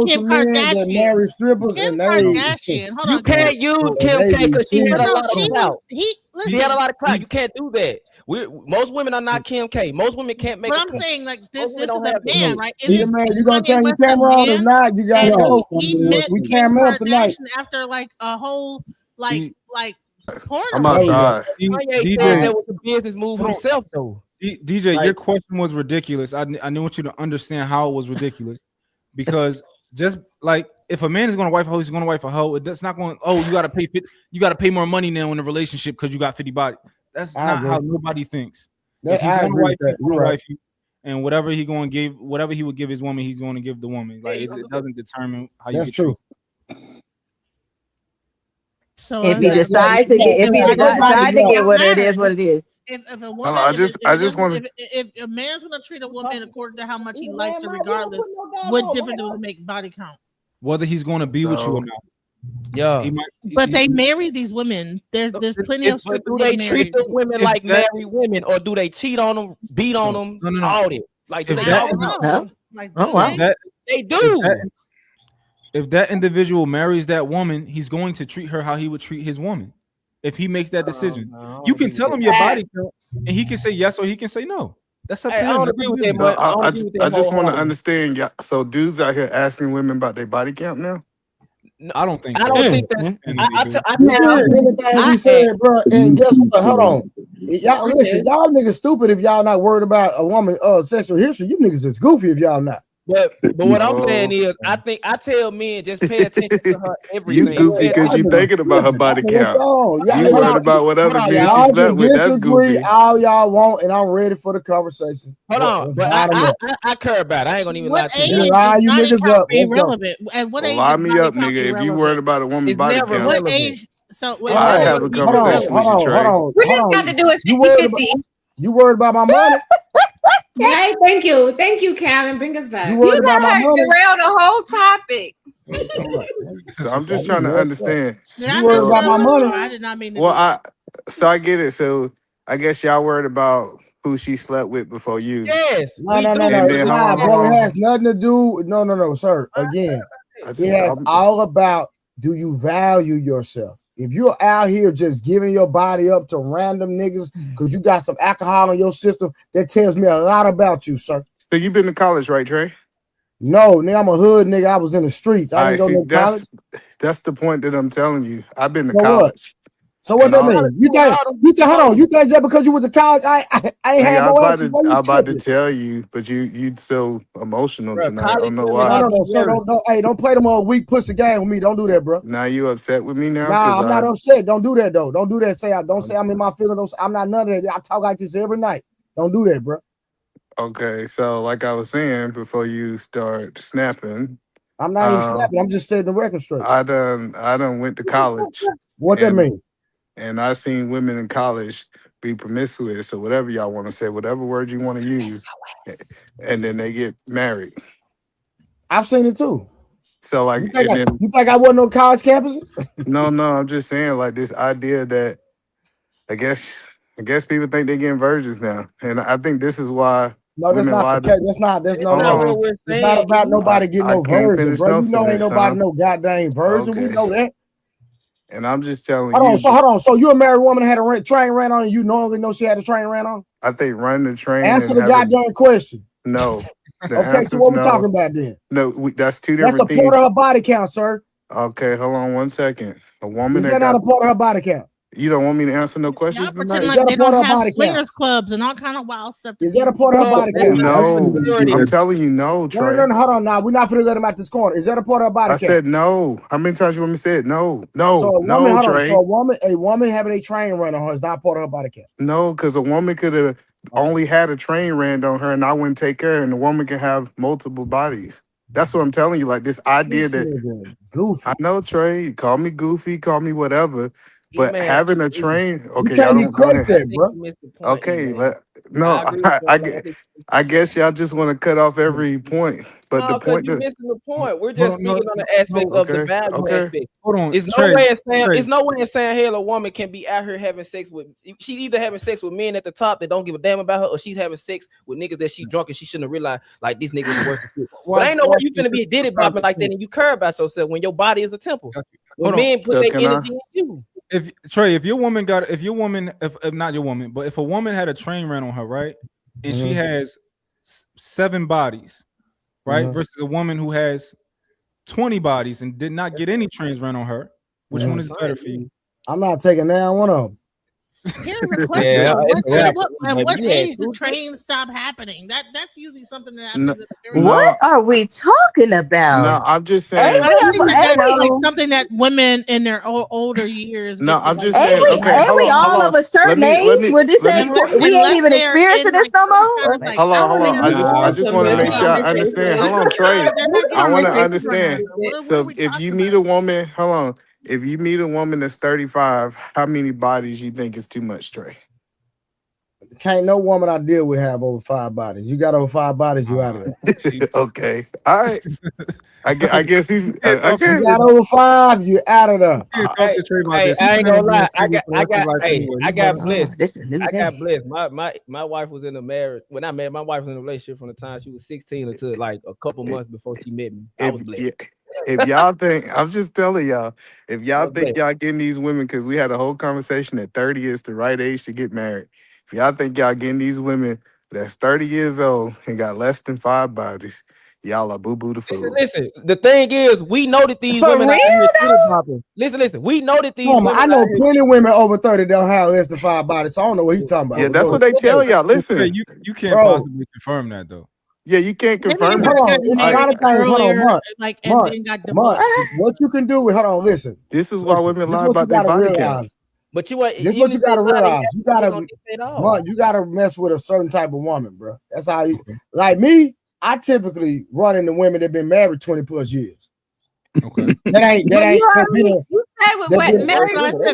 some men that marry strippers and they. Kardashian. Hold on. You can't use Kim K because she had a lot of clout. She had a lot of clout. You can't do that. Most women are not Kim K. Most women can't make. But I'm saying like this is a man, right? Man, you gonna turn your camera on or not? You gotta go. We can't melt tonight. After like a whole like porn. I'm outside. Kanye said that was a business move himself though. DJ, your question was ridiculous. I want you to understand how it was ridiculous, because just like if a man is going to wife a hoe, he's going to wife a hoe. It's not going. Oh, you got to pay more money now in the relationship because you got 50 body. That's not how nobody thinks. If he's going to wife, he's going to wife you, and whatever he would give his woman, he's going to give the woman. Like it doesn't determine how you get treated. So if you decide to get, what it is, what it is. If a woman, I just want. If a man's gonna treat a woman according to how much he likes her, regardless, what difference does it make body count? Whether he's going to be with you or not. Yeah, but they marry these women. There's plenty of. But do they treat the women like married women, or do they cheat on them, beat on them, no. all that? Like do they? They do. If that individual marries that woman, he's going to treat her how he would treat his woman. If he makes that decision, you can tell him your body count, and he can say yes or he can say no. That's up to him. I just want to understand. Yeah, so dudes out here asking women about their body count now. No, I don't think. I don't think that. Anything we said, bro. And guess what? Hold on, y'all listen. Y'all niggas stupid if y'all not worried about a woman sexual history. You niggas is goofy if y'all not. But what I'm saying is, I tell men just pay attention to her everything. You goofy because you thinking about her body count. You worried about what other men she slept with. That's goofy. All y'all want, and I'm ready for the conversation. Hold on, but I care about it. I ain't gonna even lie to you. Lie you niggas up. Irrelevant. At what age? Lie me up, nigga. If you worried about a woman's body count. What age? So I have a conversation with you, Trey. We just got to do it 50-50. You worried about my money? Hey, thank you, Karen. Bring us back. You worried about my money? Derail the whole topic. So I'm just trying to understand. You worried about my money? I did not mean to. Well, I get it. So I guess y'all worried about who she slept with before you. Yes. No. It's not, bro. It has nothing to do. No, sir. Again, it has all about, do you value yourself? If you're out here just giving your body up to random niggas because you got some alcohol in your system, that tells me a lot about you, sir. So you been to college, right, Trey? No, nigga, I'm a hood nigga. I was in the streets. I didn't go to college. That's the point that I'm telling you. I've been to college. So what that mean? You think hold on, you think just because you went to college, I ain't had no answer. I'm about to tell you, but you so emotional tonight. I don't know why. No. So don't play them all weak pussy game with me. Don't do that, bro. Now you upset with me now? Nah, I'm not upset. Don't do that though. Don't do that. Don't say I'm in my feelings. I'm not none of that. I talk like this every night. Don't do that, bro. Okay, so like I was saying before you start snapping, I'm not even snapping. I'm just setting the record straight. I done went to college. What that mean? And I seen women in college be promiscuous, so whatever y'all want to say, whatever word you want to use, and then they get married. I've seen it too. So like, you think I wasn't on college campuses? No, I'm just saying like this idea that I guess people think they're getting virgins now, and I think this is why. No, that's not the case. That's not It's not about nobody getting no virgin, bro. You know, ain't nobody no goddamn virgin. Okay. We know that. And I'm just telling hold you. Hold on. So you a married woman had a train ran on, and you normally know she had a train ran on? I think run the train. Answer the goddamn question. No. Okay, so what we talking about then? No, that's two different things. That's a part of her body count, sir. Okay, hold on 1 second. A woman is that not a part of her body count? You don't want me to answer no questions Y'all pretend like they don't have swingers clubs and all kind of wild stuff. Is that a part of her body count? No, I'm telling you, no, Trey. No, hold on now. We're not finna let him out this corner. Is that a part of her body count? I said no. How many times you want me to say it? No, So a woman, Trey. So a woman having a train run on her is not part of her body count. No, because a woman could have only had a train ran on her, and I wouldn't take care. And the woman can have multiple bodies. That's what I'm telling you. Like this idea that goofy. I know, Trey. Call me goofy. Call me whatever. But having a train, okay, y'all don't go ahead, bro. Okay, I guess y'all just want to cut off every point. But the point you're missing the point. We're just speaking on the aspect of the value aspect. Hold on. It's no way in saying hell a woman can be out here having sex with. She's either having sex with men at the top that don't give a damn about her, or she's having sex with niggas that she drunk and she shouldn't have realized like these niggas are worth it. But ain't no way you finna be diddy bopping like that and you care about yourself when your body is a temple. When men put their energy in you. If not your woman, but if a woman had a train ran on her, right, and she has 7 bodies, right, versus a woman who has 20 bodies and did not get any trains ran on her, which one is better for you? I'm not taking down one of them. Here's the question: at what age do trains stop happening? That's usually something that happens. What are we talking about? No, I'm just saying. Like something that women in their older years. No, I'm just saying. Okay, ain't we all of a certain age? Would this say we ain't even experiencing this no more? Hold on. I just want to make sure I understand. Hold on, Trey. I want to understand. So if you meet a woman, hold on. If you meet a woman that's 35, how many bodies you think is too much, Trey? Can't no woman I deal with have over 5 bodies. You got over 5 bodies, you out of there. Okay. All right. I guess he's. You got over 5, you out of there. Hey, I ain't gonna lie. I got blessed. I got blessed. My wife was in a marriage. When I met my wife was in a relationship from the time she was 16 until like a couple months before she met me. I was blessed. If y'all think, I'm just telling y'all, if y'all think y'all getting these women, because we had a whole conversation that 30 is the right age to get married. If y'all think y'all getting these women that's 30 years old and got less than 5 bodies, y'all are boo-boo the fool. Listen, the thing is, we know that these women out here listen, we know that these women I know plenty of women over 30 don't have less than 5 bodies, so I don't know what he's talking about. Yeah, that's what they tell y'all. Listen. You can't possibly confirm that, though. Yeah, you can't confirm Hold on, it's a lot of things. Hold on, Month. What you can do with, hold on, listen. This is why women lie about their body count. But this is what you gotta realize. You gotta mess with a certain type of woman, bro. That's how you like me. I typically run into women that been married 20 plus years. Okay. that ain't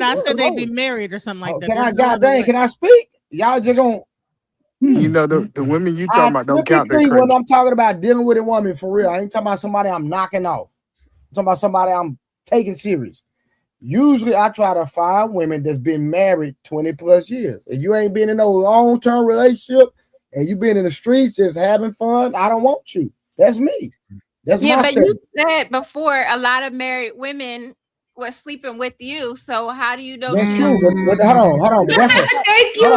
I said they'd be married or something like that. Can I speak? Y'all just gonna you know the women you talking about don't count. When I'm talking about dealing with a woman for real, I ain't talking about somebody I'm knocking off. I'm talking about somebody I'm taking serious. Usually I try to find women that's been married 20 plus years. If you ain't been in no long-term relationship and you been in the streets just having fun, I don't want you. That's me. That's my statement. You said before a lot of married women were sleeping with you. So how do you know? That's true. But hold on. Thank you.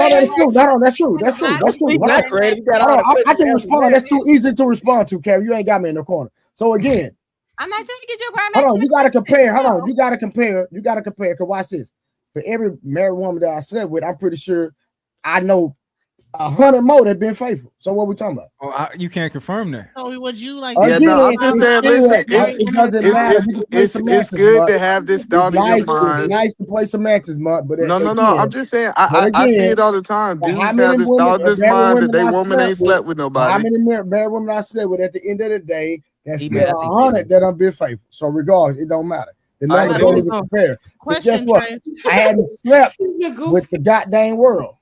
That's true. That's true. I can respond. That's too easy to respond to, Carrie. You ain't got me in the corner. So again, I'm not trying to get your grandma. Hold on, you gotta compare. You gotta compare. Cause watch this. for every married woman that I slept with, I'm pretty sure I know 100 more that been faithful. So what we talking about? Oh, you can't confirm that. So would you like? Yeah, no, I'm just saying. Listen, it doesn't matter. We can play some it's matches, good Mark. to have this It's thought in your nice. It's mind. nice to play some matches, Mark. But No, I'm just saying. I see it all the time. how Dudes many have this women, thought in this married mind that women they I woman ain't slept slept with with? How nobody. many married women I slept with? At the end of the day, that's He still mad. I think 100 that I'm been faithful. So regardless, it don't matter. The I numbers do. don't even compare. Because guess Question, what? Trey. I hadn't slept with the goddamn world.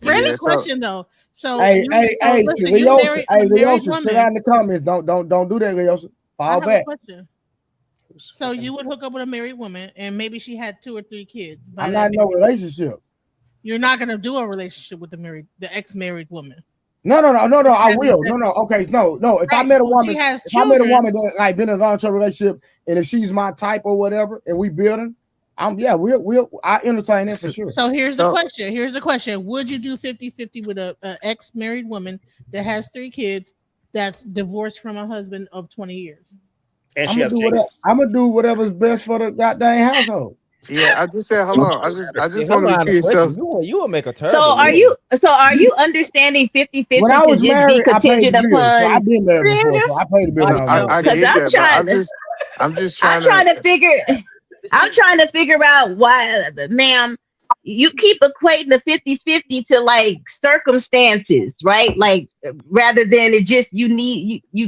Really? Yeah, so Question though. So Hey, you, hey, so hey, listen, to you Leosa. married Hey, a married Leosa, sit woman. down in the comments. Don't do that, Leosa. I Fall have a back. question. So you would hook up with a married woman, and maybe she had 2 or 3 kids. By I'm that not in no married- relationship. You're not gonna do a relationship with the ex-married woman. No. I Having will. sex. Okay, no. If I Right. met a So woman, she has if I met a children. woman that like been in a long-term relationship, and if she's my type or whatever, and we building, I entertain that for sure. So here's the question. Here's the question. Would you do 50-50 with a ex-married woman that has 3 kids that's divorced from a husband of 20 years? And I'm she gonna has do kids. whatever's best for the goddamn household. yeah, I just said, hold on. I Yeah, just her want to be line of clear. So question. You will make a So terrible are woman. you understanding 50-50 When I to was just be married, I paid the contingent bills, so I've upon been there before. So creative? I paid the bill no, and I I, know. I Because get that, but I'm just trying to. I'm trying to figure out why, ma'am, you keep equating the 50-50 to like circumstances, right? Like rather than it just you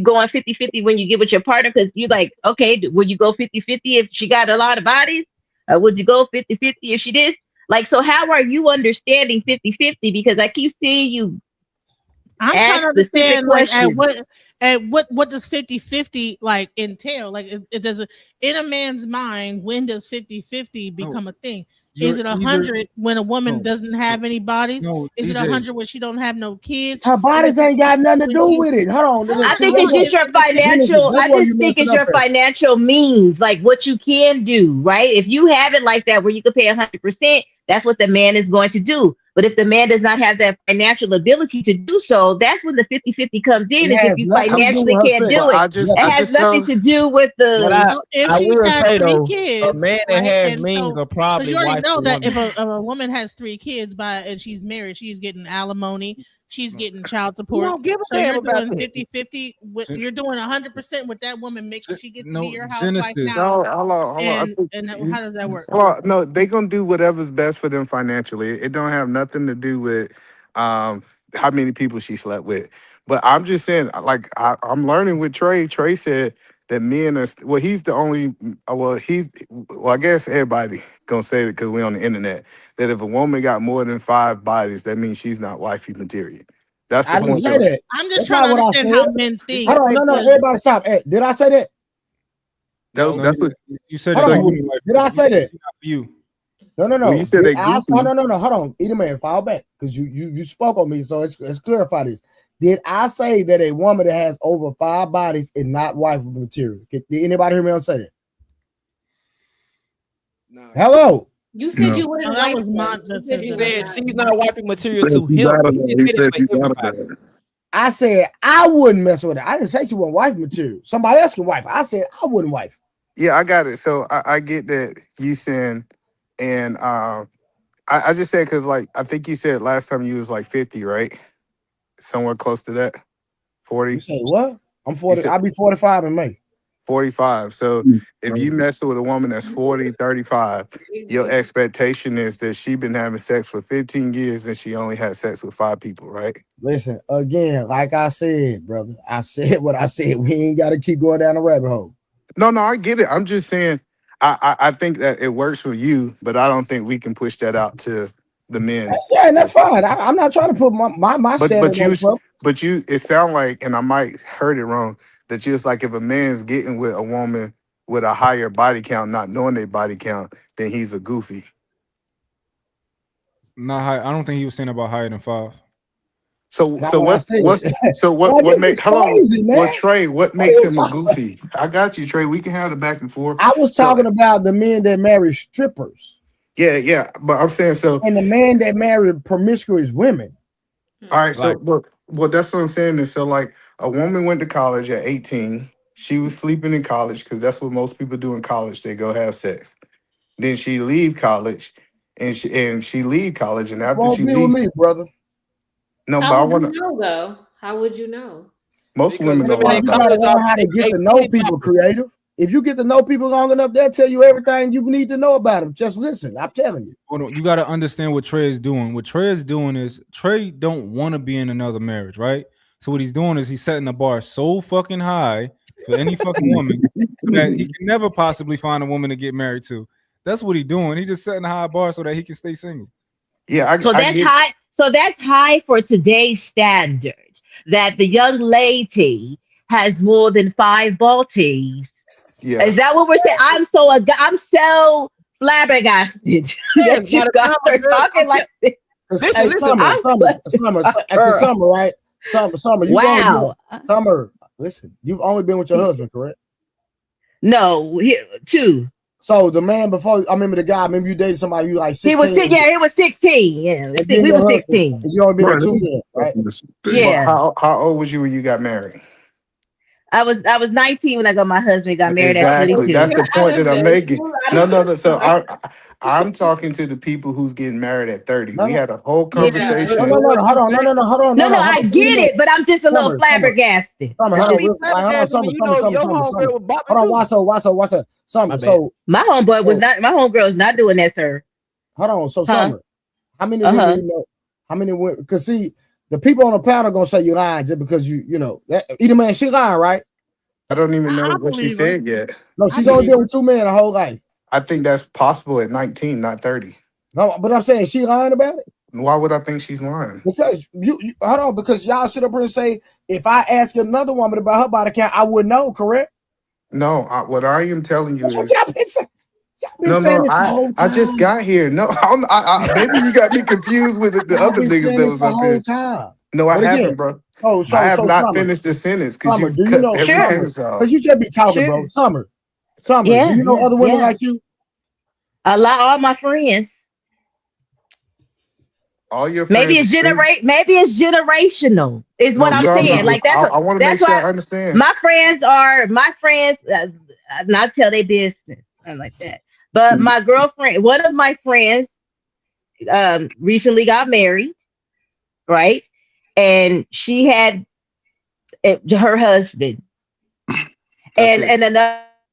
going 50-50 when you get with your partner because you like, okay, would you go 50-50 if she got a lot of bodies? Would you go 50-50 if she did? Like, so how are you understanding 50-50? Because I keep seeing you I'm trying ask to specific understand like questions. at what does 50-50 like entail? Like it does in a man's mind, when does 50-50 become a thing? Is You're it either 100 when a woman no, doesn't have any bodies? no, Is it DJ. 100 when she don't have no kids? Her Or is bodies it ain't got nothing to when do she's with it. Hold on. I See, think that's it's what just your Genesis, financial. that's I where you just think messing it's up your at. financial means, like what you can do, right? If you have it like that, where you can pay 100%, that's what the man is going to do. But if the man does not have that financial ability to do so, that's when the 50-50 comes in. It Is if has you nothing to do financially with her can't sex. do But it. It I has just nothing tell. to do with But the. so if I she will has say 3 though, a kids, man that right? has And means so are because probably you already wife know the that woman. if a woman has 3 kids and she's married, she's getting alimony, she's getting child You support. don't give a So damn you're about doing that. 50-50 with Gen- you're doing 100% with that woman makes she gets to be no, your housewife Genesis. now. No, hold on. And how does that work? Well, no, they gonna do whatever's best for them financially. It don't have nothing to do with how many people she slept with. But I'm just saying, like I'm learning with Trey. Trey said that men are well. He's the only. I guess everybody gonna say it because we on the internet. That if a woman got more than 5 bodies, that means she's not wifey material. That's the I didn't point say that. that. I'm just That's trying to not what I understand said. how men think. Hold on, no, Because everybody stop. Hey, did I say that? That's No, that's what. you said Hold it's So not on. you women like Did I you say said that? it's not for you. when you No. said Did they I? goofy. No. Hold on. Either man, fall back because you spoke on me. So let's clarify this. Did I say that a woman that has over 5 bodies is not wife material? Did anybody hear me on say that? Nah. Hello. You said No. you wouldn't that like was her. that You said said He you that. would said not. she's not wiping material Said to she him. got it. He didn't He say that said for she got everybody. it. I said I wouldn't mess with her. I didn't say she wasn't wife material. Somebody else can wife. I said I wouldn't wife. Yeah, I got it. So I get that you saying, and I just said because like I think you said last time you was like 50, right? Somewhere close to that, You 40. say what? I'm You 40. said I'll be 45 in May. 45. So if you mess with a woman that's 40, 35, your expectation is that she been having sex for 15 years and she only had sex with 5 people, right? Listen, again, like I said, brother, I said what I said. We ain't got to keep going down the rabbit hole. No, I get it. I'm just saying I think that it works for you, but I don't think we can push that out to the men. Yeah, and that's fine. I'm not trying to put my But standard but you on club. but you it sound like, and I might heard it wrong, that you it's like if a man's getting with a woman with a higher body count, not knowing their body count, then he's a goofy. Not high. I don't think he was saying about higher than 5. So That's not what I said. what This is make hello crazy, man. well Trey, what What are makes you him a talking? goofy? I got you, Trey. We can have the back and forth. I was So talking about the men that marry strippers yeah. But I'm saying so and the men that marry promiscuous women. all right, so Like look, well, that's what I'm saying is so like a woman went to college at 18. She was sleeping in college because that's what most people do in college. They go have sex. Then she leave college. and she leave college, and after Won't she be with leave, me, brother. no, but I How would want you know though? How would you know? most Because women know women a lot in You about gotta college are learn how to get they to know pretty people, poppers. creative. If you get to know people long enough, they'll tell you everything you need to know about them. Just listen. I'm telling you. Hold on, you got to understand what Trey is doing. What Trey is doing is Trey don't want to be in another marriage, right? So what he's doing is he's setting the bar so fucking high for any fucking woman so that he can never possibly find a woman to get married to. That's what he's doing. He's just setting a high bar so that he can stay single. Yeah, So I that's get. high. So that's high for today's standard. That the young lady has more than 5 balties. Yeah, Is that what we're saying? I'm so flabbergasted Yes, that you by the guys time a are girl, talking like this. Hey, listen. Summer, I'm Summer, such Summer, a at the girl. Summer, right? Summer, you've only been Wow. Summer. Listen, you've only been with your husband, correct? No, 2. So the man before, I remember the guy. Maybe you dated somebody you like He was 16, yeah, he was 16. Yeah, I think then we your were husband. 16. And you only been Right. with 2 men, right? but Yeah. how old was you when you got married? I was 19 when I got my husband, got married at Exactly. 22. That's the point that I'm making. No, no, no. So Sorry. I'm talking to the people who's getting married at 30. No, We no, had a whole Yeah. no, conversation. no, no, no. Hold on, no, hold on, No, no. I Hold on. So, get it, but I'm just a little Summer, flabbergasted. Summer, How hold on, you real quick. Hold on, flabbergasted when you know your homegirl was bopping Hold on, too? why so, Summer. My bad. So, My homegirl is not doing that, sir. hold on, so Huh? Summer, how many women Uh-huh. you know? How many women? Because see, the people on the panel gonna say you lying just because you know that either man she lying, right? I don't even know I what she believe her. said yet. No, I she's only believe been her. with 2 men her whole life. I think that's possible at 19, not 30. No, but I'm saying she lying about it Why would I think she's lying? because you hold on, because y'all sit up here and say if I ask another woman about her body count, I would know, correct? No, what I am telling you That's what is y'all been saying. Y'all been no, saying no. this the whole I just time. got here. No, maybe you got me confused with the Y'all other been niggas saying that this was the up whole here. time. No, I But haven't, again, bro. I have so not Summer, finished the sentence because Summer, you do you cut know every Sure. sentence Because off. you just be talking, Sure. bro. Summer, do Yeah, you know other women like you? all my friends. All your Maybe friends it's are free? maybe it's generational, is No, what I'm Summer, saying. Like I want to make that's sure I why understand. my friends not tell their business. Something like that. But my girlfriend, one of my friends, recently got married, right? And she had her husband. That's And it.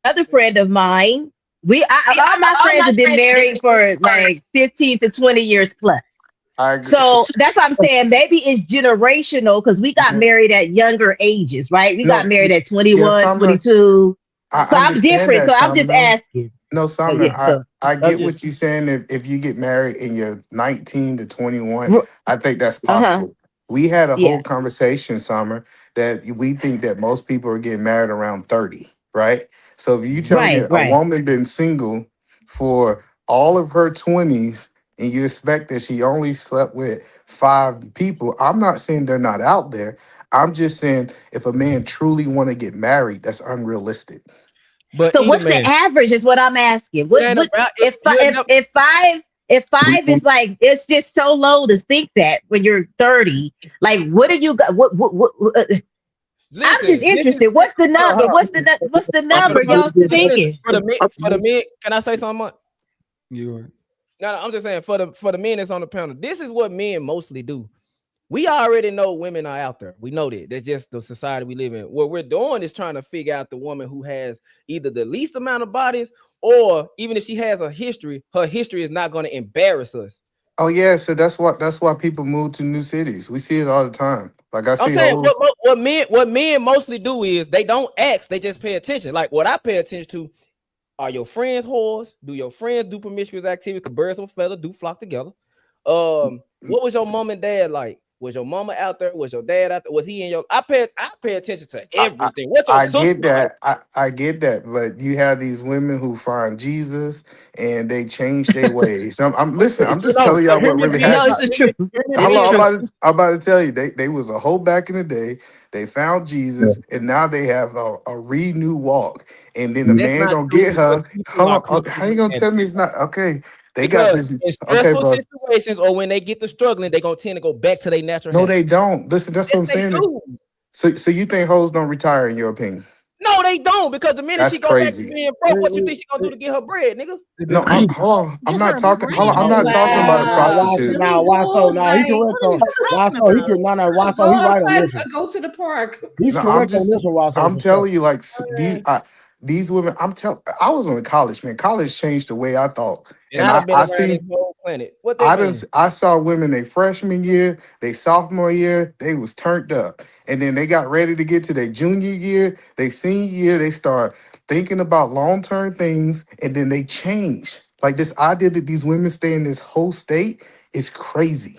another friend of mine, all my friends have been married for like 15 to 20 years plus. I agree. So that's what I'm saying. Maybe it's generational because we got married at younger ages, right? We got No, married at yeah, 21, Summer, 22. I So I'm understand different. that, So I'm just Summer. asking. No, So Summer, yeah, so I I'm get what just you're saying. If you get married and you're 19 to 21, uh I think that's huh. possible. We had a whole Yeah. conversation, Summer, that we think that most people are getting married around 30, right? So if you telling me Right, a right. woman been single for all of her 20s and you expect that she only slept with 5 people, I'm not saying they're not out there. I'm just saying if a man truly want to get married, that's unrealistic. But So either what's the man, average is what I'm asking. it ain't What about it. You ain't never, if five is like it's just so low to think that when you're 30, like what do you got? I'm just listen. This is interested. What's the hold on, number? hold on. What's the For number y'all thinking? the men, can I say something? You No, I'm just saying for the men that's on the panel. This is what men mostly do. We already know women are out there. We know that. That's just the society we live in. What we're doing is trying to figure out the woman who has either the least amount of bodies, or even if she has a history, her history is not going to embarrass us. Oh yeah, so that's why people move to new cities. We see it all the time. Like I I'm see saying hoes. what men mostly do is they don't ask, they just pay attention. Like what I pay attention to are your friends whores? Do your friends do promiscuous activity? Cause birds of a feather do flock together. What was your mom and dad like? Was your mama out there? Was your dad out there? Was he in your? I pay attention to everything. What's your I sister get like? that. I get that. But you have these women who find Jesus and they change their ways. Listen, I'm just No, telling but y'all what really No, happened. it's the truth. hear It's me the and truth. I'm about to tell you, they was a hoe back in the day. They found Jesus, and now they have a renewed walk. And then the that's man not gonna true get because her. people Hold are on, how you gonna Christian. tell me it's not okay? They got Because this. in Okay, stressful bro. situations or when they get to struggling, they're gonna tend to go back to their natural No, they habits. don't. Listen, that's what Yes, I'm they saying. do. So you think hoes don't retire in your opinion? No, they don't, because the minute That's she go back to crazy. being broke, what you think she gonna do to get her bread, nigga? No, hold on. I'm not talking. Hold on. I'm No, not talking about a why prostitute. now? Why so? No, he correct on. Why so? He can no. Why so? He right on this one. Go to the park. He's No, correct on this one. Why so? I'm For sure. telling you, like these women. I was on college, man. College changed the way I thought, And and I'd have been I around this seen. whole planet. What they mean? I saw women they freshman year, they sophomore year, they was turned up. And then they got ready to get to their junior year, they senior year, they start thinking about long-term things, and then they change. Like this idea that these women stay in this whole state is crazy.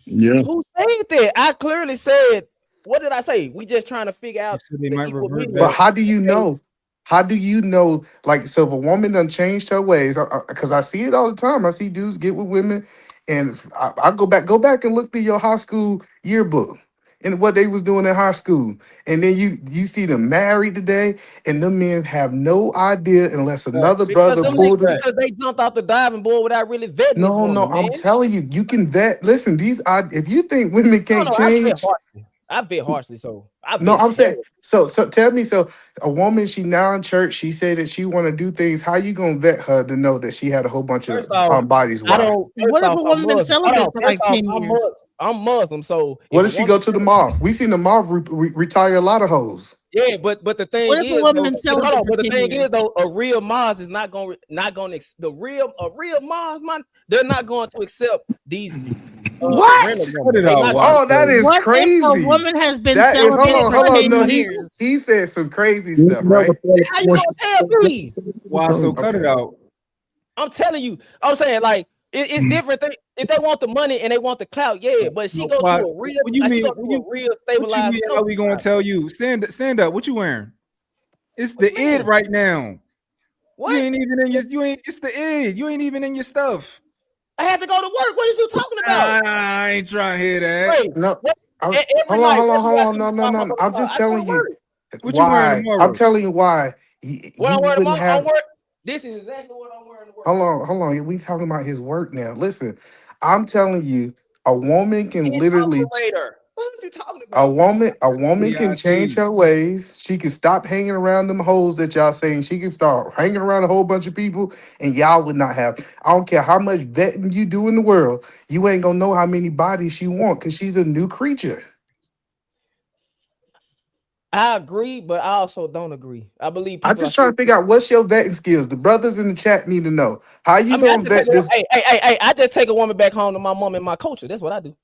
Yeah. Who said that? I clearly said, what did I say? We just trying to figure out they the might equal revert meaning. But back. how do you know? How do you know? Like, so if a woman done changed her ways, because I see it all the time. I see dudes get with women, and I go back and look through your high school yearbook and what they was doing in high school, and then you see them married today, and them men have no idea unless another Because brother them pulled niggas, them. because they jumped off the diving board without really vetting this No, no, woman, man. I'm telling you, you can vet. Listen, if you think women No, can't no, I bet change. harshly. I bet harshly, so I No, bet I'm saying terrible. so tell me, so a woman, she now in church, she said that she want to do things. How you gonna vet her to know that she had a whole bunch of First off, bodies I wide? don't. What First if off, a I'm woman been Muslim. Hold celibate on. for First like off, 10 years? I'm Muslim. So What if a does she woman, go to the mosque? We seen the mosque retire a lot of hoes. yeah, but the thing What if a is woman though, been hold celibate on. for But the 10 thing years? is though, a real Mars is not going a real Mars, man. They're not going to accept these What? random Cut women. it They out, not going. Oh, that Watson. is What if a crazy. woman has been That is celibate for hold on. 10 No, years? he said some crazy You stuff, never right? thought How you gonna tell me? Watson, cut it Okay. out. I'm telling you. I'm saying like it's different. If they want the money and they want the clout, yeah. But she No, go to why? a real, What you like she mean? go to a real What you stabilized. mean? No, How we gonna tell you? Stand up. What you wearing? It's what the you mean? id right now. You What? ain't even in your. You ain't. It's the id. You ain't even in your stuff. I had to go to work. What is you talking about? I ain't trying to hear that. Wait, No, what? I, Every night, hold every on. night No. I'm just I go to telling you work. What you wearing why. I'm tomorrow? telling you why What he I'm wearing wouldn't tomorrow on have. work. This is exactly what I'm wearing to work. Hold on. We talking about his work now. Listen, I'm telling you, a woman can His literally. operator. What are you talking A about? woman can change CID. her ways. She can stop hanging around them hoes that y'all saying. She can start hanging around a whole bunch of people, and y'all would not have. I don't care how much vetting you do in the world, you ain't gonna know how many bodies she want because she's a new creature. I agree, but I also don't agree. I believe I people are just trying still. to figure out what's your vetting skills. The brothers in the chat need to know how I you mean, I gonna just take vet a, this. hey, I just take a woman back home to my mom and my culture. That's what I do.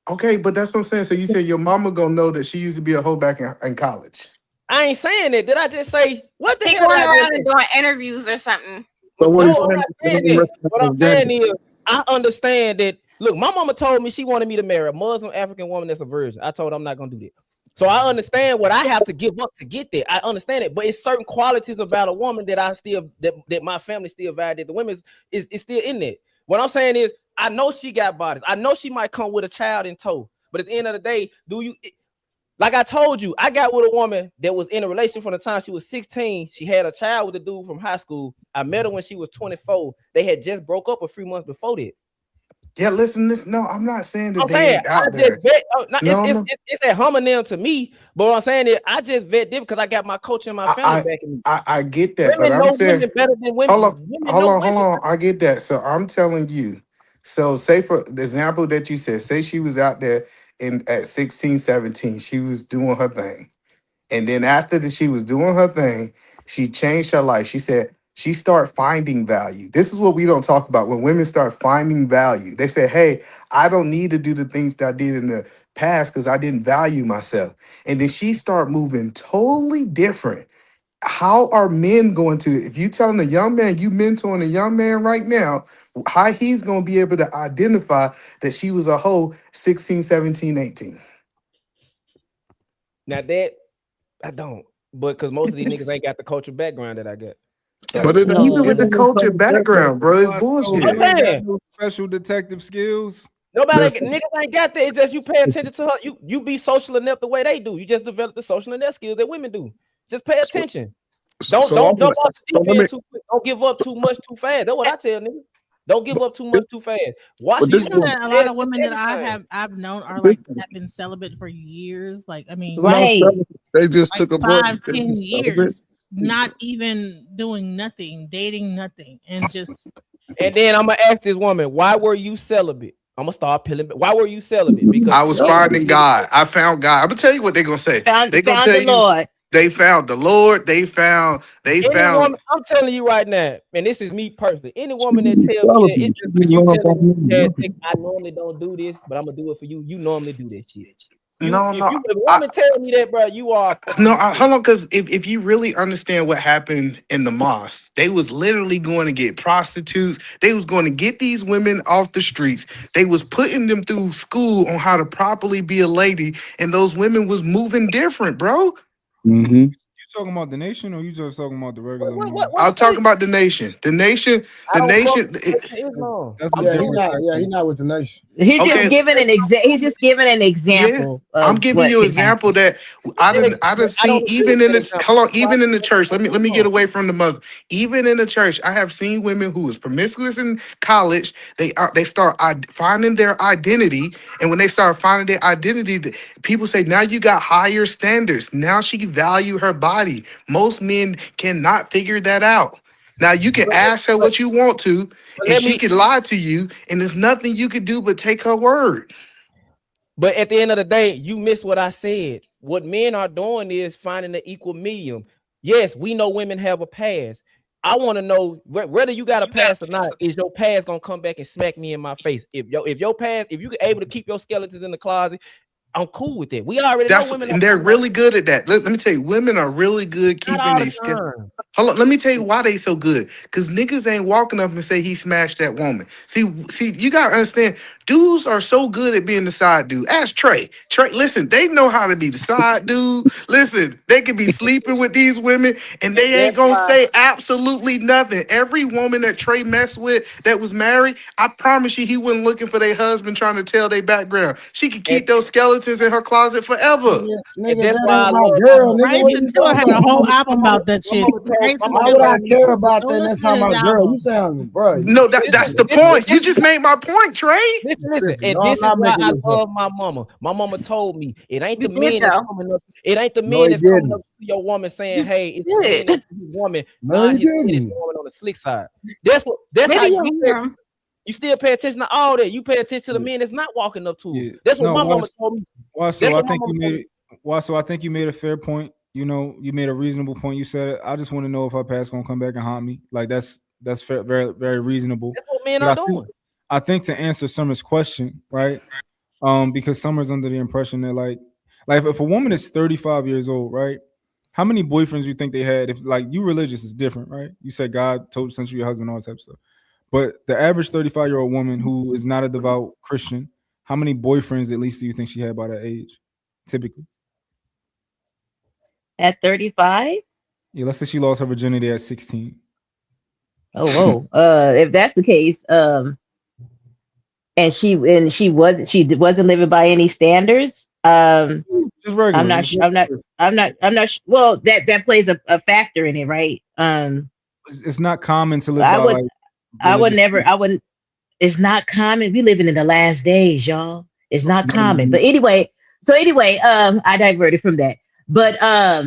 Okay, but that's what I'm saying. So you said your mama gonna know that she used to be a hoe back in college. I ain't saying it. Did I just say what the He hell did going I just around and say? doing interviews or something. So what No, he's I'm saying not is saying don't that. What I'm recognize saying is I understand that. Look, my mama told me she wanted me to marry a Muslim African woman that's a virgin. I told her I'm not gonna do that. So I understand what I have to give up to get there. I understand it, but it's certain qualities about a woman that I still that my family still value. That the women's is still in there. What I'm saying is, I know she got bodies. I know she might come with a child in tow. But at the end of the day, like I told you, I got with a woman that was in a relationship from the time she was 16. She had a child with a dude from high school. I met her when she was 24. They had just broke up a few months before that. Yeah, listen, this. No, I'm not saying that I'm they saying ain't I out just there. vet. No, no. It's a homonym to me, but what I'm saying is I just vet them because I got my coach and my family I, back in me. I get that, but Women I'm know saying, women better than women. hold on, Women know hold women. on. I get that. So I'm telling you. So say for the example that you said, say she was out there at 16, 17, she was doing her thing. And then after that she was doing her thing, she changed her life. She said she started finding value. This is what we don't talk about. When women start finding value, they say, hey, I don't need to do the things that I did in the past because I didn't value myself. And then she start moving totally different. How are men going to, if you telling a young man, you mentoring a young man right now, how he's going to be able to identify that she was a hoe 16, 17, 18? Now that I don't, but because most of these niggas ain't got the cultural background that I got. But So it Even it with the don't culture change that, background, bro, it's So I'm bullshit. you ain't got saying no special detective skills. nobody listen, niggas ain't got that. It's just you pay attention to her. You be social enough the way they do. You just develop the social enough skills that women do. Just pay attention. Don't so I'm jump off the so deep let me end too quick. Don't give up too much too fast. That's what I tell niggas. Don't give up too much too fast. Watch But these this You know women. that a lot of women that I've known are like have been celibate for years. Like I mean, Right. They just like took a break. 5-10 years, not even doing nothing, dating nothing, and just. And then I'm gonna ask this woman, why were you celibate? I'm gonna start peeling. Why were you celibate? Because I was finding God. I found God. I'm gonna tell you what they're gonna say. They're gonna Found tell the you Lord. they found the Lord. They found. Any woman, I'm telling you right now, and this is me personally. Any woman that She tells me that it's celibate. She just be because you love telling on me that me. I normally don't do this, but I'm gonna do it for you. You normally do that shit. No, no. If a woman tell me that, bro, you are Hold on, because if you really understand what happened in the mosque, they was literally going to get prostitutes. They was going to get these women off the streets. They was putting them through school on how to properly be a lady, and those women was moving different, bro. Mm-hmm. You talking about the nation, or you just talking about the regular? I'll talk about the nation. The nation. I The don't nation. Islam. That's a Yeah, different. he's not with the nation. He's just Okay. giving an He's just giving an Yeah, example I'm of giving what you an can example happen. that I done I seen don't agree even with in that the example. hold on, even in the church. Let me get away from the Muslim. Even in the church, I have seen women who was promiscuous in college. They start finding their identity, and when they start finding their identity, people say now you got higher standards. Now she value her body. Most men cannot figure that out. Now you can ask her what you want to, and let she me. can lie to you, and there's nothing you could do but take her word. But at the end of the day, you missed what I said. What men are doing is finding the equal medium. Yes, we know women have a past. I want to know whether you got a past or not. Is your past gonna come back and smack me in my face? If your past, if you able to keep your skeletons in the closet, I'm cool with it. We already know women are And they're cool with really good at that. Let me tell you, women are really good not keeping all the these. time. Hold on, let me tell you why they so good. Cause niggas ain't walking up and say he smashed that woman. See, you gotta understand, dudes are so good at being the side dude. Ask Trey. Trey, listen, they know how to be the side dude. Listen, they can be sleeping with these women and they ain't That's gonna why. say absolutely nothing. Every woman that Trey messed with that was married, I promise you he wasn't looking for their husband trying to tell their background. She could keep those skeletons in her closet forever. And Nigga, that's that why I ain't my love my girl, mama. nigga. What are Bryson you Tiller talking had a about? whole album about that shit. My Why mama would I told me. care about Go that? That's listen to not his my girl. You album. sound, bro. No, that's the point. You just made my point, Trey. Listen, No, and I'm this is not why making I this up. love my mama. My mama told me it ain't You the did men that's though. coming up. It ain't the No, men he that's coming up didn't. to your woman saying, You "Hey, it's the did. men that's his woman." No, Nah, he his man is didn't. the woman on the slick side. That's what. That's how Maybe you you'll pay. hear him. You still pay attention to all that. You pay attention to the Yeah. men that's not walking up to her. Yeah. That's what No, my mama told me. so That's I what my think mama you told made me. it. So I think you made a fair point. You know, you made a reasonable point. You said it. I just want to know if her past gonna come back and haunt me. Like that's fair, very very reasonable. That's what men But are doing. I think to answer Summer's question, right? Because Summer's under the impression that like if a woman is 35 years old, right? How many boyfriends you think they had? If like you religious is different, right? You said God told you sent you your husband, all that type of stuff. But the average 35-year-old woman who is not a devout Christian, how many boyfriends at least do you think she had by that age? Typically. At 35? Yeah, let's say she lost her virginity at 16. Oh, whoa. If that's the case, and she wasn't living by any standards. Just I'm regular. not Just sure. Well, that plays a factor in it, right? it's not common to live I by would like I would religious. never. I wouldn't. It's not common. We living in the last days, y'all. It's not common. Mhm. But anyway, I diverted from that. But I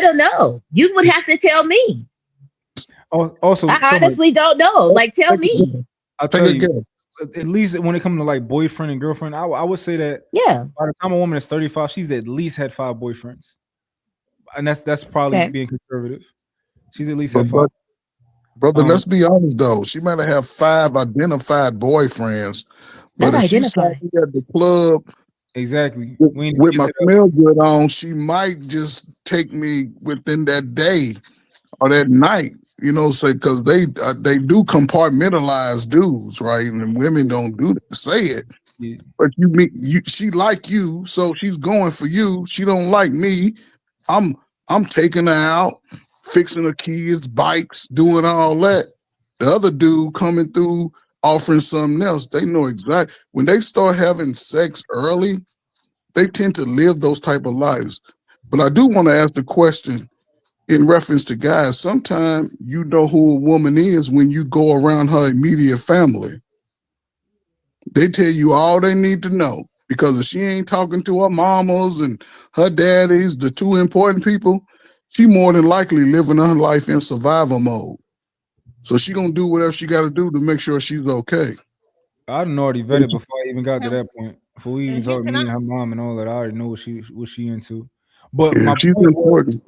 don't know. You would have to tell me. Also, I Summer, honestly don't know. Like, tell me. I'll Take tell a you, guess. at least when it comes to like boyfriend and girlfriend, I would say that Yeah. by the time a woman is 35, she's at least had 5 boyfriends. And that's probably Okay. being conservative. She's at least But had 5. brother, Um, let's be honest though. She might have 5 identified boyfriends, but Not if she saw identified. me at the club exactly. with, We ain't with get my to that. smell good on, she might just take me within that day or that night. You know, say because they do compartmentalize dudes, right? And women don't do say it. Yeah. But you meet you, she like you, so she's going for you. She don't like me. I'm I'm taking her out, fixing her kids, bikes, doing all that. The other dude coming through offering something else. They know exactly when they start having sex early, they tend to live those type of lives. But I do want to ask the question: in reference to guys, sometimes you know who a woman is when you go around her immediate family. They tell you all they need to know because if she ain't talking to her mamas and her daddies, the two important people, she more than likely living her life in survival mode. So she gonna do whatever she got to do to make sure she's okay. I done already vetted before I even got to that point. Before we even And here talked can me I and her mom and all that, I already know what she into. But Yeah, she's important.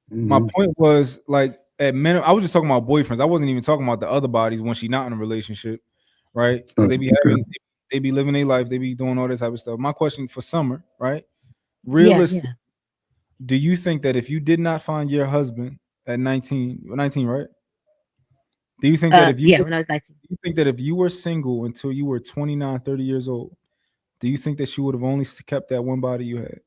my point was like at minimum, I was just talking about boyfriends. I wasn't even talking about the other bodies when she not in a relationship, right? Because they be Okay. they be living their life, they be doing all this type of stuff. My question for Summer, right? Yeah, Realistic, do you think that if you did not find your husband at 19, right? Do you think that if you yeah, when I was 19. do you think that if you were single until you were 29, 30 years old, do you think that you would have only kept that one body you had?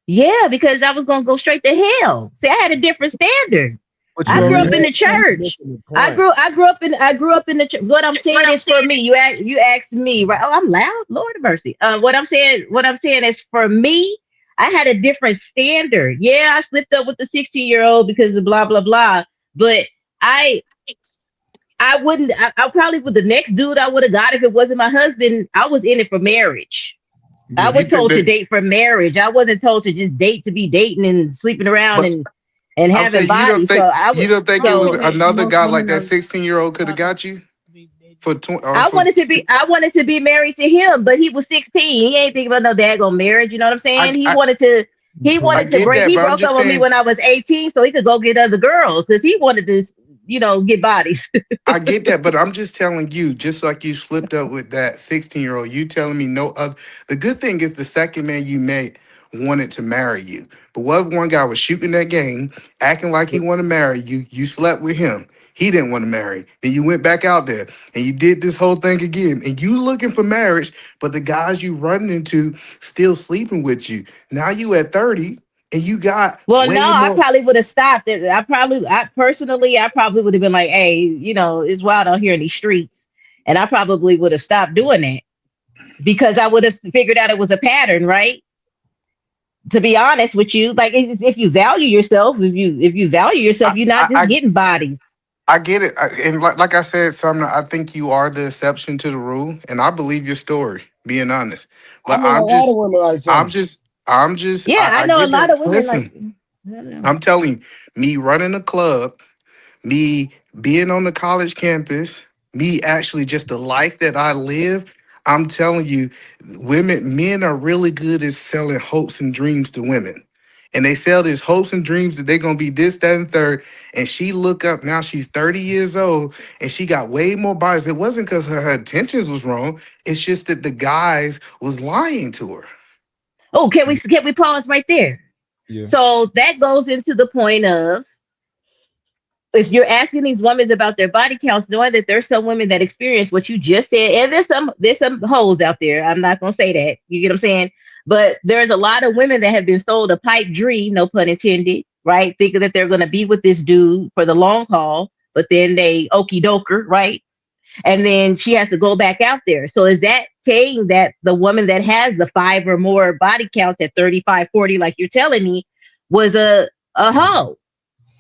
Yeah, because I was gonna go straight to hell. See, I had a different standard. But you I grew already up in had the church. the I point. grew I grew up in the church. What I'm saying is for me. You asked me, right? Oh, I'm loud. Lord of mercy. What I'm saying is for me. I had a different standard. Yeah, I slipped up with the 16-year-old because of blah blah blah. But I I wouldn't. I probably with the next dude I would have got if it wasn't my husband. I was in it for marriage. I Yeah. was told to date for marriage. I wasn't told to just date to be dating and sleeping around But and I'm having saying bodies. So I you would. don't think it was So another most guy like women that are 16-year-old could have got you for 20 or I for wanted to be. I wanted to be married to him, but he was 16. He ain't thinking about no daggone marriage. You know what I'm I, saying? He I wanted to. He I wanted to get break. that, He but I'm broke up just with me saying when I was 18, so he could go get other girls because he wanted to, get bodies. I get that, but I'm just telling you, just like you slipped up with that 16-year-old, you telling me no other. The good thing is the second man you met wanted to marry you. But what if one guy was shooting that game, acting like he wanted to marry you, you slept with him. He didn't want to marry. Then you went back out there and you did this whole thing again. And you looking for marriage, but the guys you running into still sleeping with you. Now you at 30 and you got Well, no, way I more. probably would have stopped it. I probably would have been like, hey, it's wild out here in these streets. And I probably would have stopped doing that because I would have figured out it was a pattern, right? To be honest with you, like if you value yourself, if you value yourself, you're not just I getting bodies. I get it, and like I said, Sumner, I think you are the exception to the rule, and I believe your story. Being honest, I but mean, a lot of women like I'm Summer. just, I'm just, Yeah, I I know a get lot that. of women like. Listen, I don't know. I'm telling you, me running a club, me being on the college campus, me actually just the life that I live. I'm telling you, men are really good at selling hopes and dreams to women. And they sell these hopes and dreams that they're gonna be this, that, and third. And she look up now, she's 30 years old and she got way more bodies. It wasn't because her intentions was wrong. It's just that the guys was lying to her. Oh, can we pause right there? Yeah. So that goes into the point of if you're asking these women about their body counts, knowing that there's some women that experience what you just said, and there's some hoes out there. I'm not gonna say that. You get what I'm saying? But there's a lot of women that have been sold a pipe dream, no pun intended, right? Thinking that they're gonna be with this dude for the long haul, but then they okey doker, right? And then she has to go back out there. So is that saying that the woman that has the 5 or more body counts at 35, 40, like you're telling me, was a hoe?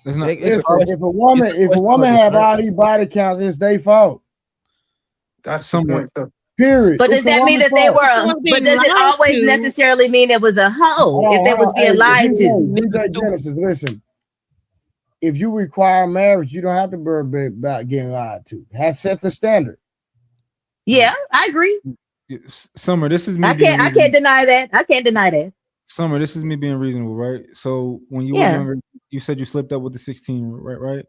It's not. Listen, if a woman question, have right? all these body counts, it's their fault. That's the Somewhat. point. So Period. But It's does the that mean woman's that they fault. were? Someone But being does it lied always to. necessarily mean it was a hoe if they Hold was on. Hey, being lied to? DJ Genesis, listen. If you require marriage, you don't have to worry about getting lied to. Has set the standard. Yeah, I agree. Summer, this is me I being can't. I can't reasonable. deny that. I can't deny that. Summer, this is me being reasonable, right? So when you were Yeah, younger, you said you slipped up with the 16, right?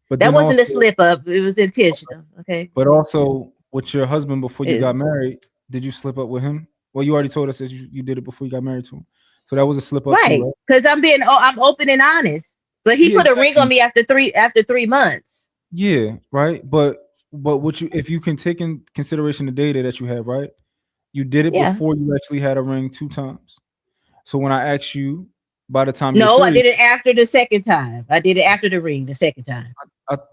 But that then wasn't also, a slip up. It was intentional. Okay. but also with your husband before you It- got married, did you slip up with him? Well, you already told us that you did it before you got married to him. So that was a slip up too, right. right? Because I'm open and honest. But he Yeah, put a ring on exactly. me after three months. Yeah, right. But what you if you can take in consideration the data that you have, right? You did it Yeah. before you actually had a ring 2 times. So when I asked you by the time you're No, I 30, did it after the second time. I did it after the ring the second time.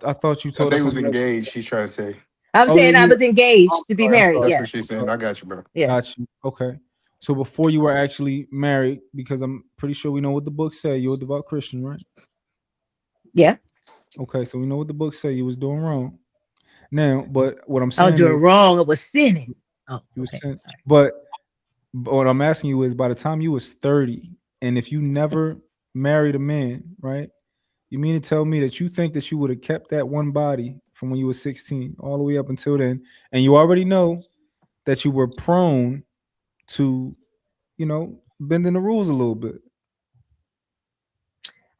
I thought you so told us they was something else. engaged. She's trying to say. I'm Oh yeah, saying I you was engaged to be I'm married. sorry. That's Yeah. what she's saying. I got you, bro. Yeah. Got you. Okay. So before you were actually married, because I'm pretty sure we know what the book said, you're a devout Christian, right? Yeah. Okay, so we know what the book say. You was doing wrong. Now, but what I'm I was saying doing is wrong. It was sinning. Oh, you was okay. saying, Sorry. but what I'm asking you is by the time you was 30, and if you never married a man, right? You mean to tell me that you think that you would have kept that one body from when you were 16 all the way up until then, and you already know that you were prone to, bending the rules a little bit?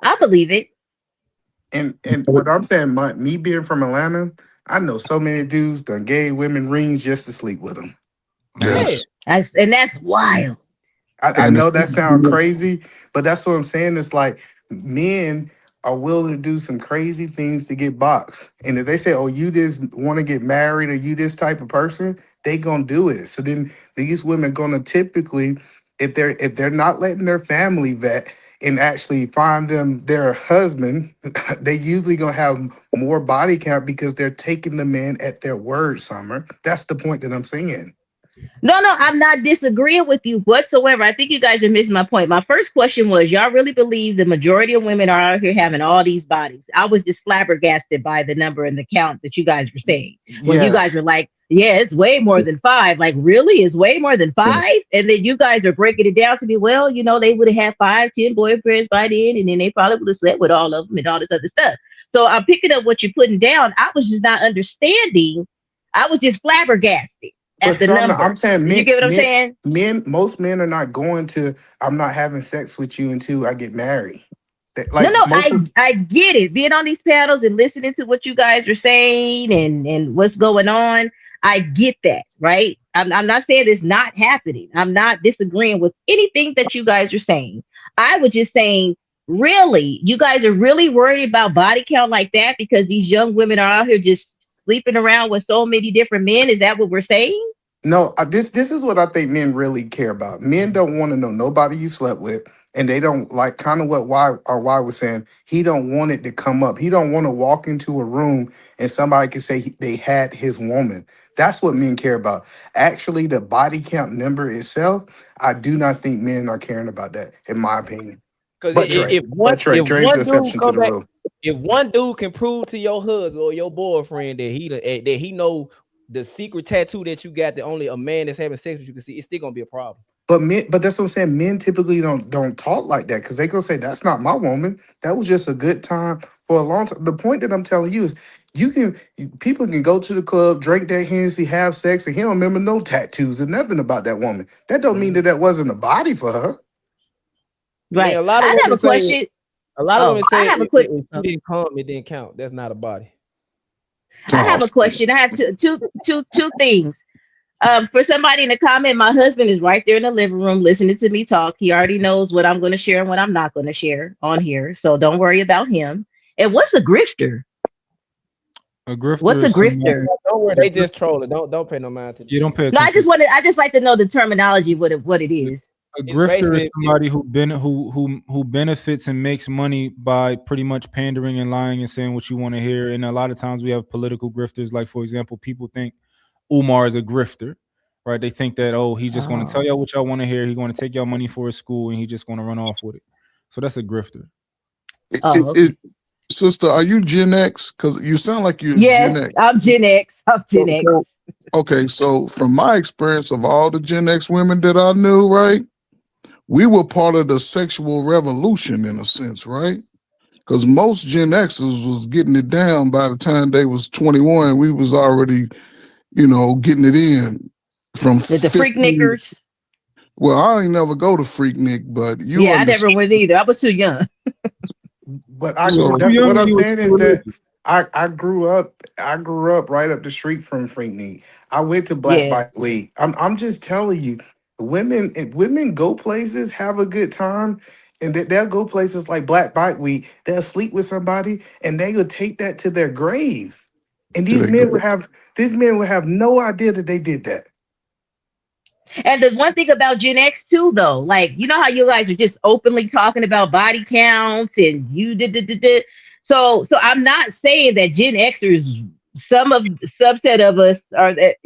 I believe it. And what I'm saying, me being from Atlanta, I know so many dudes done gave women rings just to sleep with them. Yes. That's wild. I And know that sounds crazy, but that's what I'm saying. It's like men are willing to do some crazy things to get boxed. And if they say, oh, you just want to get married or you this type of person, they gonna do it. So then these women gonna typically, if they're not letting their family vet and actually find them their husband, they usually gonna have more body count because they're taking the man at their word, Summer. That's the point that I'm saying. No, I'm not disagreeing with you whatsoever. I think you guys are missing my point. My first question was, y'all really believe the majority of women are out here having all these bodies? I was just flabbergasted by the number and the count that you guys were saying. When you guys Yes. were like, yeah, it's way more than 5. Like, really? It's way more than 5? And then you guys are breaking it down to me, well, they would have had 5, 10 boyfriends by then, and then they probably would have slept with all of them and all this other stuff. So I'm picking up what you're putting down. I was just not understanding. I was just flabbergasted But at the Summer, number. I'm saying You get what I'm saying? most men are not going to, I'm not having sex with you until I get married. No, Like most I get it. Being on these panels and listening to what you guys are saying and what's going on, I get that, right? I'm not saying it's not happening. I'm not disagreeing with anything that you guys are saying. I was just saying, really, you guys are really worried about body count like that because these young women are out here just sleeping around with so many different men. Is that what we're saying? No, this is what I think men really care about. Men don't want to know nobody you slept with, and they don't like kind of what why was saying. He don't want it to come up. He don't want to walk into a room and somebody can say they had his woman. That's what men care about. Actually, the body count number itself, I do not think men are caring about that, in my opinion. Because But Trey, if Trey's the one dude exception to come the back, rule. if one dude can prove to your husband or your boyfriend that he know the secret tattoo that you got that only a man that's having sex with you can see, it's still gonna be a problem. But that's what I'm saying. Men typically don't talk like that because they gonna say that's not my woman. That was just a good time for a long time. The point that I'm telling you is, people can go to the club, drink their Hennessy, have sex, and he don't remember no tattoos or nothing about that woman. That don't mean that wasn't a body for her. I mean, Right. a lot of I have women a question. say I have a if quick. you didn't come, it didn't count. That's not a body. I have a question. I have two things. For somebody in the comment, my husband is right there in the living room listening to me talk. He already knows what I'm going to share and what I'm not going to share on here. So don't worry about him. And what's a grifter? A grifter What's a is somebody. Don't worry, they just trolling. Don't pay no mind to them. You don't pay No, attention. I just like to know the terminology, what it is. A It's grifter is basically somebody who benefits and makes money by pretty much pandering and lying and saying what you want to hear. And a lot of times we have political grifters. Like, for example, people think Umar is a grifter, right? They think that, oh, he's just going to tell y'all what y'all want to hear. He's going to take y'all money for his school and he's just going to run off with it. So that's a grifter. Sister, are you Gen X? Because you sound like you're Yes, Gen X. I'm Gen X. I'm Gen X. Okay, so from my experience of all the Gen X women that I knew, right, we were part of the sexual revolution in a sense, right? Because most Gen Xers was getting it down by the time they was 21. We was already, getting it in from The freak 15. knickers. Well, I ain't never go to Freaknik, but you Yeah, I never understand. went either. I was too young. But So, that's what I'm saying is that I grew up right up the street from Freaknik. I went to Black Yeah. Bike Week. I'm just telling you, women go places, have a good time, and they'll go places like Black Bike Week. They'll sleep with somebody, and they will take that to their grave. And these men would have no idea that they did that. And the one thing about Gen X too, though, like you know how you guys are just openly talking about body counts and you did. So I'm not saying that Gen Xers, some subset of us are that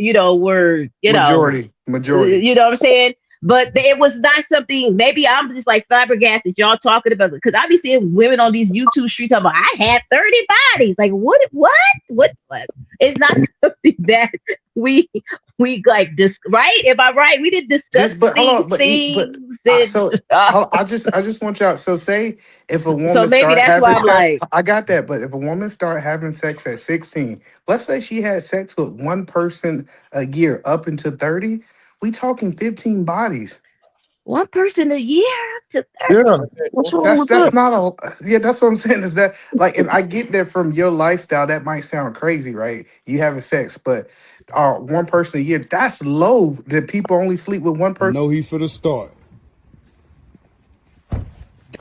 were Majority. you know what I'm saying. But it was not something. Maybe I'm just like flabbergasted y'all talking about it because I be seeing women on these YouTube streets talking about I had 30 bodies. Like what? It's not something that we like this, right? Am I right? We didn't discuss But hold these on, things. I just want y'all. So say if a So woman maybe start that's why having I'm sex, like, I got that. But if a woman start having sex at 16, let's say she had sex with one person a year up until 30, we talking 15 bodies. one person a year to 30. Yeah, what's wrong with That's that? not a yeah. That's what I'm saying. Is that like, and I get that from your lifestyle, that might sound crazy, right? You having sex, but one person a year, that's low. That people only sleep with one I person. know he for the start.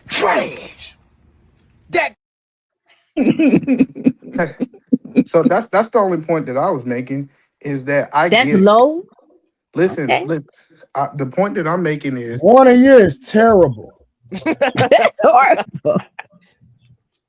Trash. That. So that's the only point that I was making is that I That's get it. low. Listen, Okay. the point that I'm making is one a year is terrible. Horrible.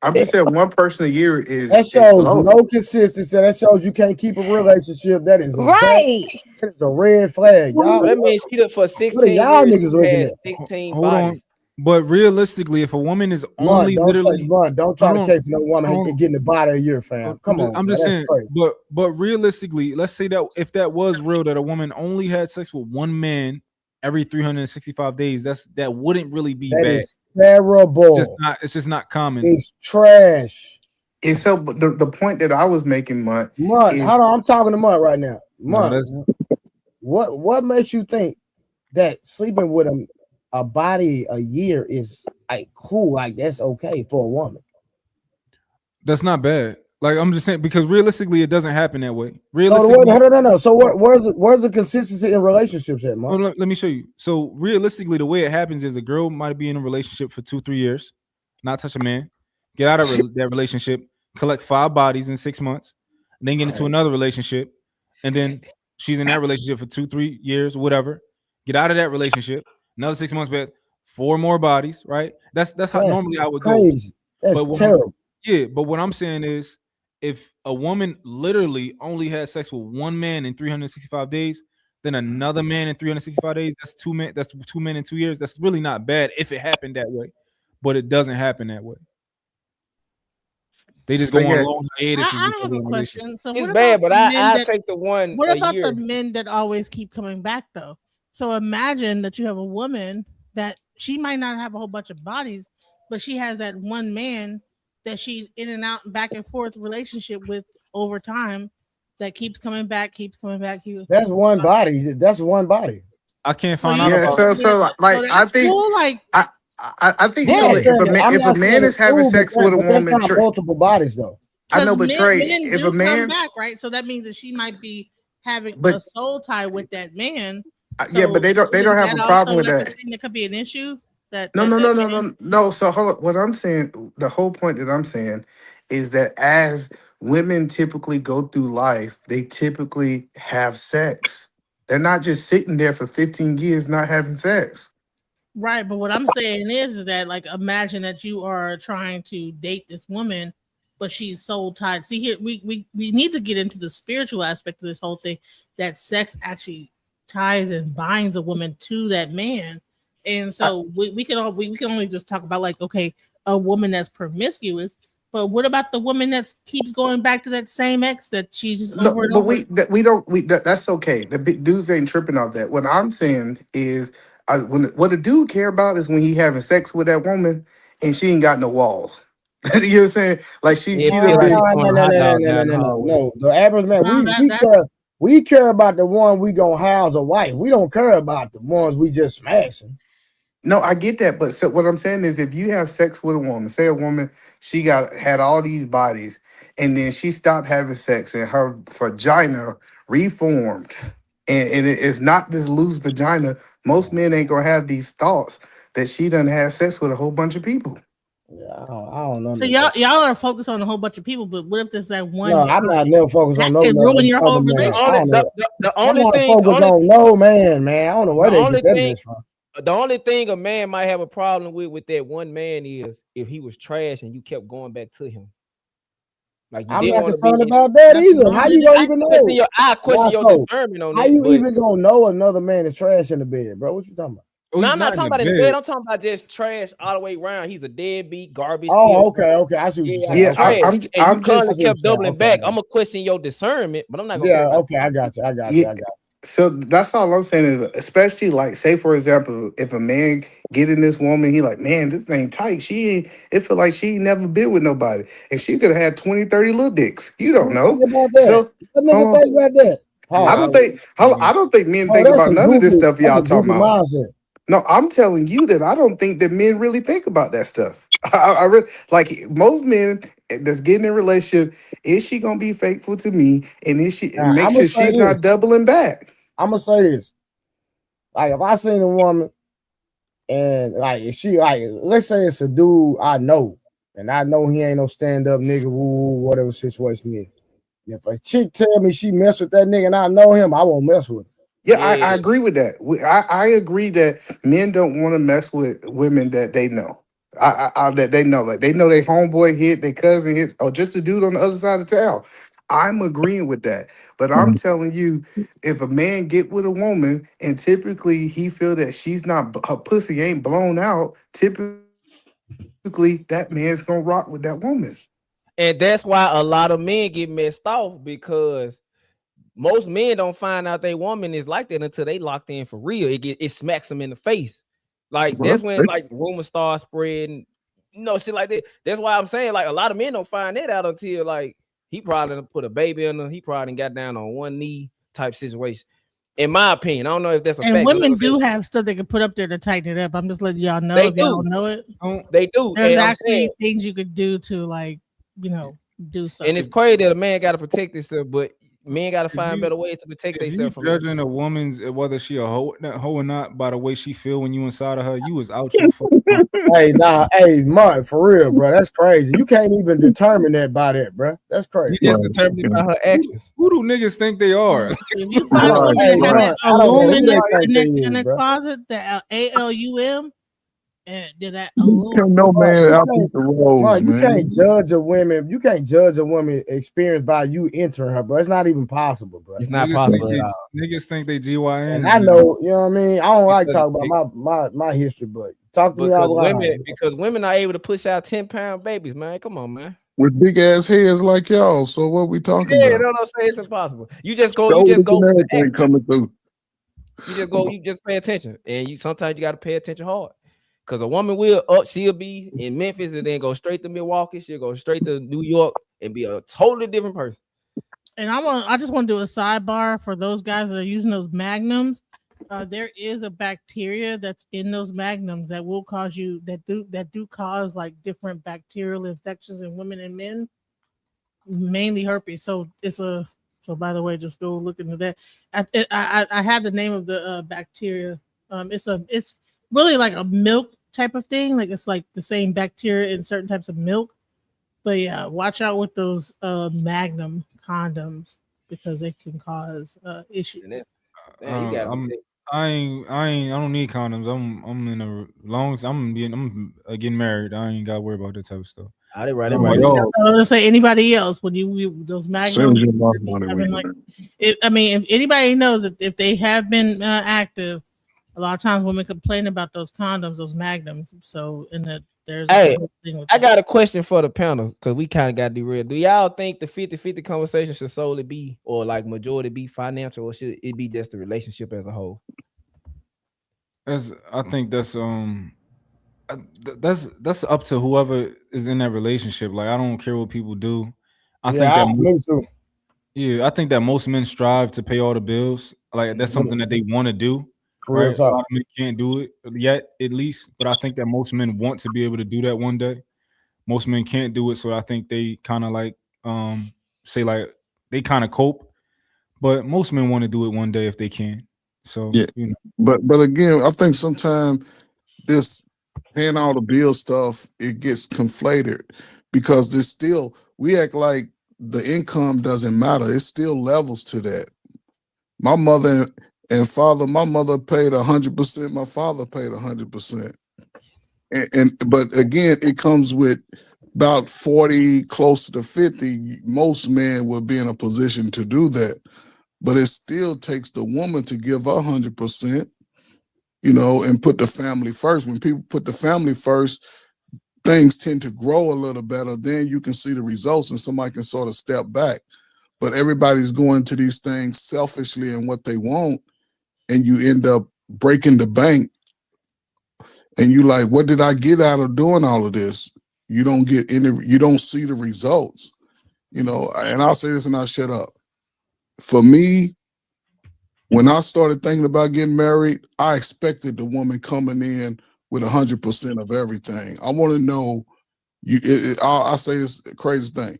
I'm just saying one person a year That is shows low. no consistency. That shows you can't keep a relationship. That is a bad. Right. That is a red flag, y'all. So that means she did for What are 16 y'all years. niggas She looking had at? 16 Hold on. bodies. But realistically, if a woman is Mud, only don't say literally mud. Don't try hold to on, catch no woman hold on. getting the body a year, fam. Come on, I'm man. just That's saying, crazy. but realistically, let's say that if that was real, that a woman only had sex with one man every 365 days, that wouldn't really be That bad. is terrible. It's just not common. It's trash. And so but the point that I was making, Mutt, Mud, is hold on. I'm talking to Mud right now. No, Mud, that's what makes you think that sleeping with a body a year is like cool? Like that's okay for a woman? that's not bad. Like I'm just saying because realistically, it doesn't happen that way. So Realistically, no. So where's the consistency in relationships at, Mud? let me show you. So realistically, the way it happens is a girl might be in a relationship for 2-3 years, not touch a man, get out of that relationship, collect 5 bodies in 6 months, and then get into another relationship, and then she's in that relationship for 2-3 years, whatever. Get out of that relationship, another 6 months pass, 4 more bodies, right? That's how That's normally I would crazy. go. That's But terrible. but what I'm saying is, if a woman literally only had sex with one man in 365 days, then another man in 365 days, that's 2 men. That's 2 men in 2 years. That's really not bad if it happened that way, but it doesn't happen that way. They just so go on yeah. long hiatuses I because have they're a in a relationship. question. So It's what bad, about but the men I that take the one what a about year. the men that always keep coming back though? So imagine that you have a woman that she might not have a whole bunch of bodies, but she has that one man that she's in and out and back and forth relationship with over time that keeps coming back, keeps coming back. That's one body. That's one body. I can't So find you out Yeah, about. so like I that's think cool. Like I think I'm so. not yeah, saying that, I'm If a not saying man is it's having cool, sex with a but that's woman, not multiple bodies though. I because know, but Trey, men if a do come man, back, right? So that means that she might be having a but soul tie with that man. yeah, but So they don't isn't have that a also problem with like a that. thing that could be an issue? That No, that no, that no, no, man. no, no. So hold on. What I'm saying, the whole point that I'm saying is that as women typically go through life, they typically have sex. They're not just sitting there for 15 years not having sex. Right, but what I'm saying is that like imagine that you are trying to date this woman, but she's soul tied. See here, we need to get into the spiritual aspect of this whole thing. That sex actually ties and binds a woman to that man, and so we can only just talk about like okay, a woman that's promiscuous. But what about the woman that keeps going back to that same ex that she's just No, over and but over? we don't that's okay. The big dudes ain't tripping off that. What I'm saying is, what a dude care about is when he having sex with that woman and she ain't got no walls. You know what I'm saying? Like Yeah, she feel done like been. you throwing a hot dog down the hallway. No. The average man, No, we care about the one we gonna house a wife. We don't care about the ones we just smashing. No, I get that, but so what I'm saying is, if you have sex with a woman, say a woman, she had all these bodies, and then she stopped having sex, and her vagina reformed, and it is not this loose vagina. Most men ain't gonna have these thoughts that she done had sex with a whole bunch of people. Yeah, I don't know. So y'all are focused on a whole bunch of people, but what if there's that one? No, I'm not never focused that on no could ruin your other whole man. relationship. I don't know. The I'm only not thing, focused on no man. I don't know where they get that mess from. the only thing a man might have a problem with that one man is if he was trash and you kept going back to him. Like you I'm didn't not want to be concerned in. about that That's either. How you gonna even know? I question your So, discernment on how that. you But even gonna know another man is trash in the bed, bro? What you talking about? Oh, no, he's I'm not not in talking the about in the bed. bed. I'm talking about just trash all the way around. He's a deadbeat, garbage, Oh, pill. okay. I see what you're saying. Yeah, Okay. trash. And you I constantly see what kept you're saying. doubling Okay, I back. got I'm gonna question your discernment, but I'm not gonna care yeah, about. okay, I got you. Yeah. So that's all I'm saying is, especially like, say for example, if a man get in this woman, he like, man, this thing tight. She ain't. It feel like she ain't never been with nobody, and she could have had 20, 30 little dicks. You don't Who think know. about that? So What hold nigga on. think about that? Yeah, I Huh? don't think. I don't think men Oh, think that's about a none of this goofy. stuff That's a y'all talking goofy about. mindset. No, I'm telling you that I don't think that men really think about that stuff. I really, like most men that's getting in a relationship. Is she gonna be faithful to me? And is she Now, make I'm gonna sure say she's this. not doubling back? I'm gonna say this. Like, if I seen a woman and like, if she like, let's say it's a dude I know, and I know he ain't no stand up nigga, woo, whatever situation is. And if a chick tell me she mess with that nigga and I know him, I won't mess with him. Yeah, I agree with that. I agree that men don't want to mess with women that they know. That they know, like they know their homeboy hit, their cousin hits, or just a dude on the other side of town. I'm agreeing with that, but I'm telling you, if a man get with a woman and typically he feel that she's not, her pussy ain't blown out, typically that man's gonna rock with that woman. And that's why a lot of men get messed off because most men don't find out their woman is like that until they locked in for real. It smacks them in the face. Like Well, that's when like rumors start spreading, shit like that. That's why I'm saying like a lot of men don't find that out until like he probably done put a baby in her. He probably done got down on one knee type situation. In my opinion, I don't know if that's a And fact. women do have stuff they can put up there to tighten it up. I'm just letting y'all know They if y'all do. don't know it. They do. There's And I'm actually saying, things you could do to like, do something. and it's crazy that a man got to protect himself, but men got to find you- better ways to protect If you themselves from that. judging a woman's whether she a hoe or not by the way she feel when you inside of her, you was out your fucking mind. Hey, nah, hey, Mark, for real, bro. That's crazy. You can't even determine that by that, bro. That's crazy. You just determined it by her actions. Who do niggas think they are? If you find a woman Hey, that have Mark, a I don't know loom who in they their think they in is, their bro. closet, the ALUM, and did that Can't no Mark, man you out can't, the rose, Mark, you man. can't judge a woman. You can't judge a woman experience by you entering her, bro. It's not even possible, bro. It's not Niggas think possible at all. niggas think they GYNs. And I man. know, you know what I mean. I don't like Because talking about my history, but talk to me offline. because women are able to push out 10-pound babies, man. Come on, man. With big ass heads like y'all. So what we talking Yeah, about? no, say it's impossible. You just go Shoulders with and the everything action. coming through. You just pay attention. And sometimes you gotta pay attention hard. Cause a woman she'll be in Memphis and then go straight to Milwaukee, she'll go straight to New York and be a totally different person. And I just want to do a sidebar for those guys that are using those magnums. There is a bacteria that's in those magnums that will cause you that do cause like different bacterial infections in women and men, mainly herpes. So by the way, just go look into that. I have the name of the bacteria. It's really like a milk type of thing. Like it's like the same bacteria in certain types of milk. But yeah, watch out with those Magnum condoms because they can cause issues. Man, you gotta I don't need condoms. I'm in a long. I'm getting married. I ain't got to worry about that type of stuff. I didn't write it I'm right. like, oh, I was gonna say anybody else when you those Magnums. Having like, I mean, if anybody knows that if they have been active, a lot of times women complain about those condoms, those Magnums. So in that there's Hey, a whole thing with I got a question for the panel because we kind of got derailed. Do y'all think the 50-50 conversation should solely be or like majority be financial, or should it be just the relationship as a whole? I think that's up to whoever is in that relationship. Like I don't care what people do. I think that me too. Yeah, I think that most men strive to pay all the bills. Like that's something that they want to do, For real right? A talk. lot of men can't do it yet, at least. But I think that most men want to be able to do that one day. Most men can't do it, so I think they kind of like say like they kind of cope. But most men want to do it one day if they can. So Yeah. you know. But again, I think sometimes this paying all the bill stuff, it gets conflated because there's still we act like the income doesn't matter. It's still levels to that. My mother and father, my mother paid 100%, my father paid 100%. And but again, it comes with about 40, close to 50, most men will be in a position to do that. But it still takes the woman to give her 100%, and put the family first. When people put the family first, things tend to grow a little better. Then you can see the results and somebody can sort of step back. But everybody's going to these things selfishly and what they want, and you end up breaking the bank. And you like, what did I get out of doing all of this? You don't see the results, and I'll say this and I'll shut up. For me, when I started thinking about getting married, I expected the woman coming in with 100% of everything. I want to know I'll say this crazy thing.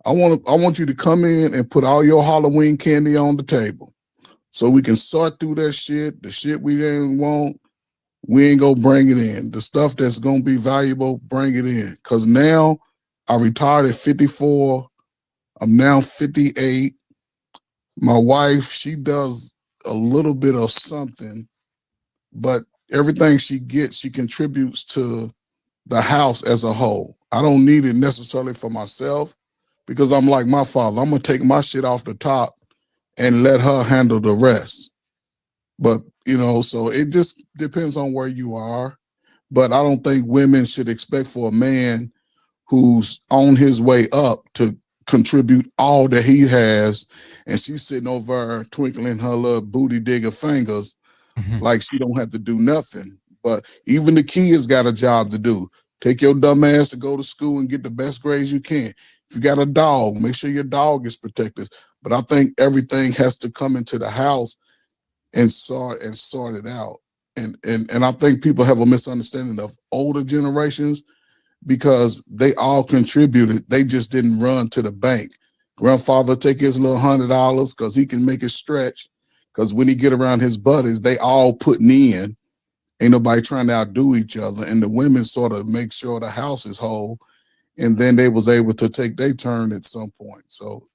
I want you to come in and put all your Halloween candy on the table so we can sort through that shit. The shit we didn't want, we ain't gonna bring it in. The stuff that's gonna be valuable, bring it in. Cause now I retired at 54. I'm now 58. My wife, she does a little bit of something, but everything she gets, she contributes to the house as a whole. I don't need it necessarily for myself because I'm like my father. I'm gonna take my shit off the top and let her handle the rest. But so it just depends on where you are. But I don't think women should expect for a man who's on his way up to contribute all that he has, and she's sitting over her twinkling her little booty digger fingers like she don't have to do nothing. But even the kids got a job to do. Take your dumb ass to go to school and get the best grades you can. If you got a dog, make sure your dog is protected. But I think everything has to come into the house and sort it out. And I think people have a misunderstanding of older generations because they all contributed. They just didn't run to the bank. Grandfather take his little $100 because he can make it stretch. Because when he get around his buddies, they all putting in. Ain't nobody trying to outdo each other. And the women sort of make sure the house is whole. And then they was able to take their turn at some point. So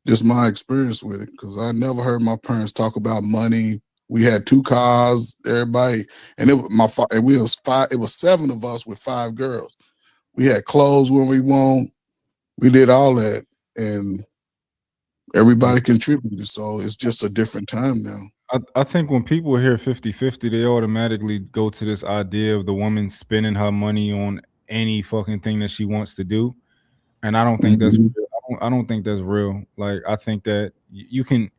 just my experience with it. Because I never heard my parents talk about money. We had 2 cars, everybody, and it was 7 of us with 5 girls. We had clothes when we want. We did all that, and everybody contributed. So it's just a different time now. I think when people hear 50-50, they automatically go to this idea of the woman spending her money on any fucking thing that she wants to do. And I don't think that's real. I don't think that's real. Like, I think that you can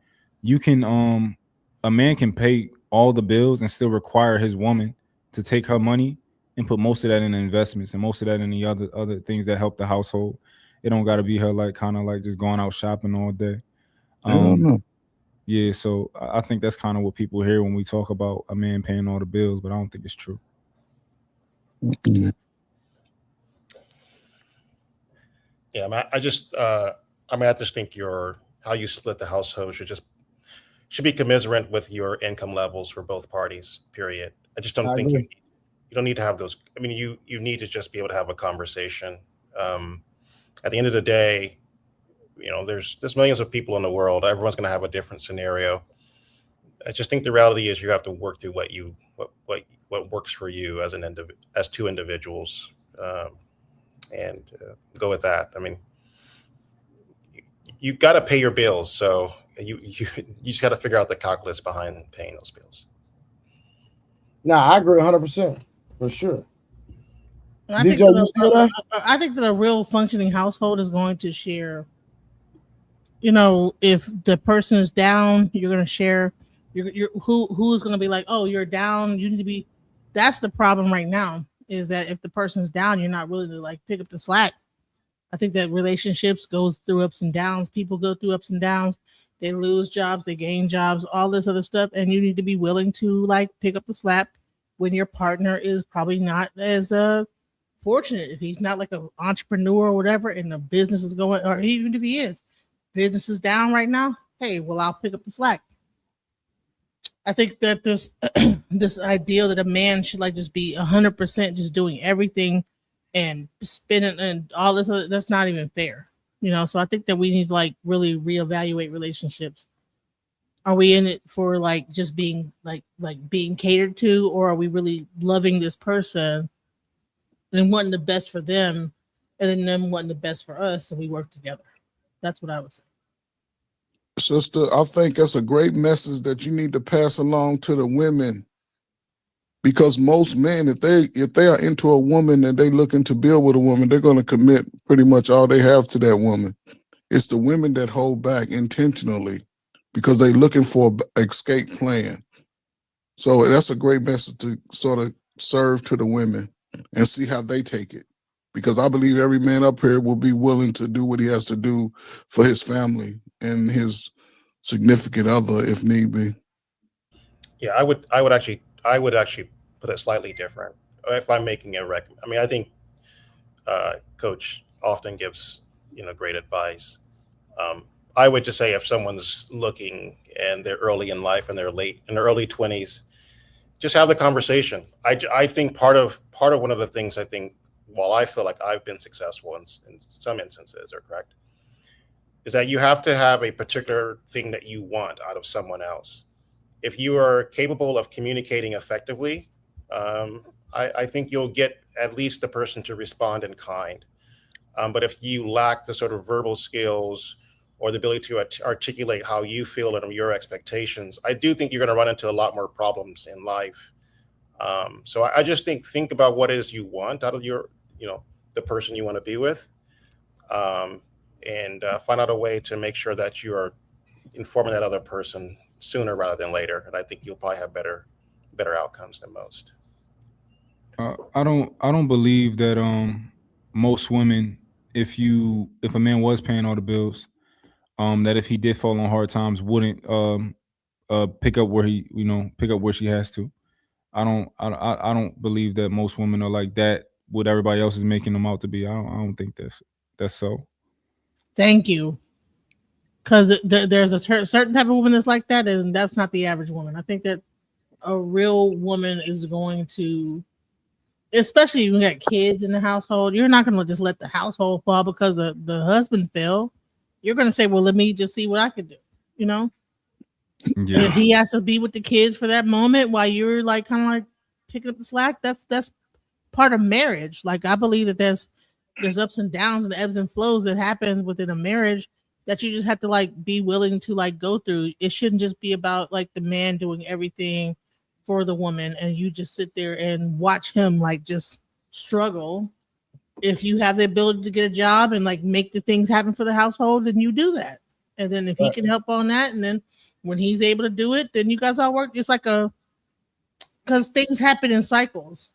a man can pay all the bills and still require his woman to take her money and put most of that in investments and most of that in the other things that help the household. It don't got to be her like kind of like just going out shopping all day. Yeah, so I think that's kind of what people hear when we talk about a man paying all the bills, but I don't think it's true. Yeah, I just think how you split the household should be commiserate with your income levels for both parties. Period. I just don't think you don't need to have those. I mean, you need to just be able to have a conversation. At the end of the day, there's millions of people in the world. Everyone's going to have a different scenario. I just think the reality is you have to work through what works for you as 2 individuals, and go with that. I mean, you got to pay your bills, so you just got to figure out the calculus behind paying those bills. No, I agree 100% for sure. I think that a real functioning household is going to share. If the person is down, you're going to share. Who's going to be like, oh, you're down. You need to be. That's the problem right now. Is that if the person's down, you're not willing to like pick up the slack. I think that relationships goes through ups and downs. People go through ups and downs. They lose jobs, they gain jobs, all this other stuff, and you need to be willing to like pick up the slack when your partner is probably not as fortunate. If he's not like an entrepreneur or whatever, and the business is going, or even if he is, business is down right now. Hey, well, I'll pick up the slack. I think that this this idea that a man should like just be 100% just doing everything and spending and all this other, that's not even fair. So I think that we need to like really reevaluate relationships. Are we in it for like just being like being catered to, or are we really loving this person and wanting the best for them and then them wasn't the best for us, so we worked together. That's what I would say. Sister, I think that's a great message that you need to pass along to the women. Because most men, if they are into a woman and they looking to build with a woman, they're going to commit pretty much all they have to that woman. It's the women that hold back intentionally because they're looking for an escape plan. So that's a great message to sort of serve to the women and see how they take it. Because I believe every man up here will be willing to do what he has to do for his family and his significant other if need be. Yeah, I would actually put it slightly different. If I'm making a I mean, I think Coach often gives great advice. Um, I would just say if someone's looking and they're early in life and they're late in their early 20s, just have the conversation. I think part of one of the things I think, while I feel like I've been successful in some instances, are correct, is that you have to have a particular thing that you want out of someone else. If you are capable of communicating effectively, I think you'll get at least the person to respond in kind. But if you lack the sort of verbal skills or the ability to articulate how you feel and your expectations, I do think you're going to run into a lot more problems in life. So I just think about what it is you want out of the person you want to be with, and find out a way to make sure that you are informing that other person sooner rather than later. And I think you'll probably have better outcomes than most. I don't believe that most women, if a man was paying all the bills, that if he did fall on hard times, wouldn't pick up where she has to. I don't believe that most women are like that. What everybody else is making them out to be. I don't think that's so. Thank you. Because there's a certain type of woman that's like that, and that's not the average woman. I think that a real woman is going to, especially when you got kids in the household, you're not going to just let the household fall because the husband fell. You're going to say, well, let me just see what I can do. You know, Yeah. if he has to be with the kids for that moment while you're like kind of like picking up the slack, that's part of marriage. Like I believe that there's ups and downs and ebbs and flows that happens within a marriage that you just have to like be willing to like go through. It shouldn't just be about like the man doing everything for the woman and you just sit there and watch him like just struggle. If you have the ability to get a job and like make the things happen for the household, then you do that. And then if he can help on that, and then when he's able to do it, then you guys all work. It's like because things happen in cycles.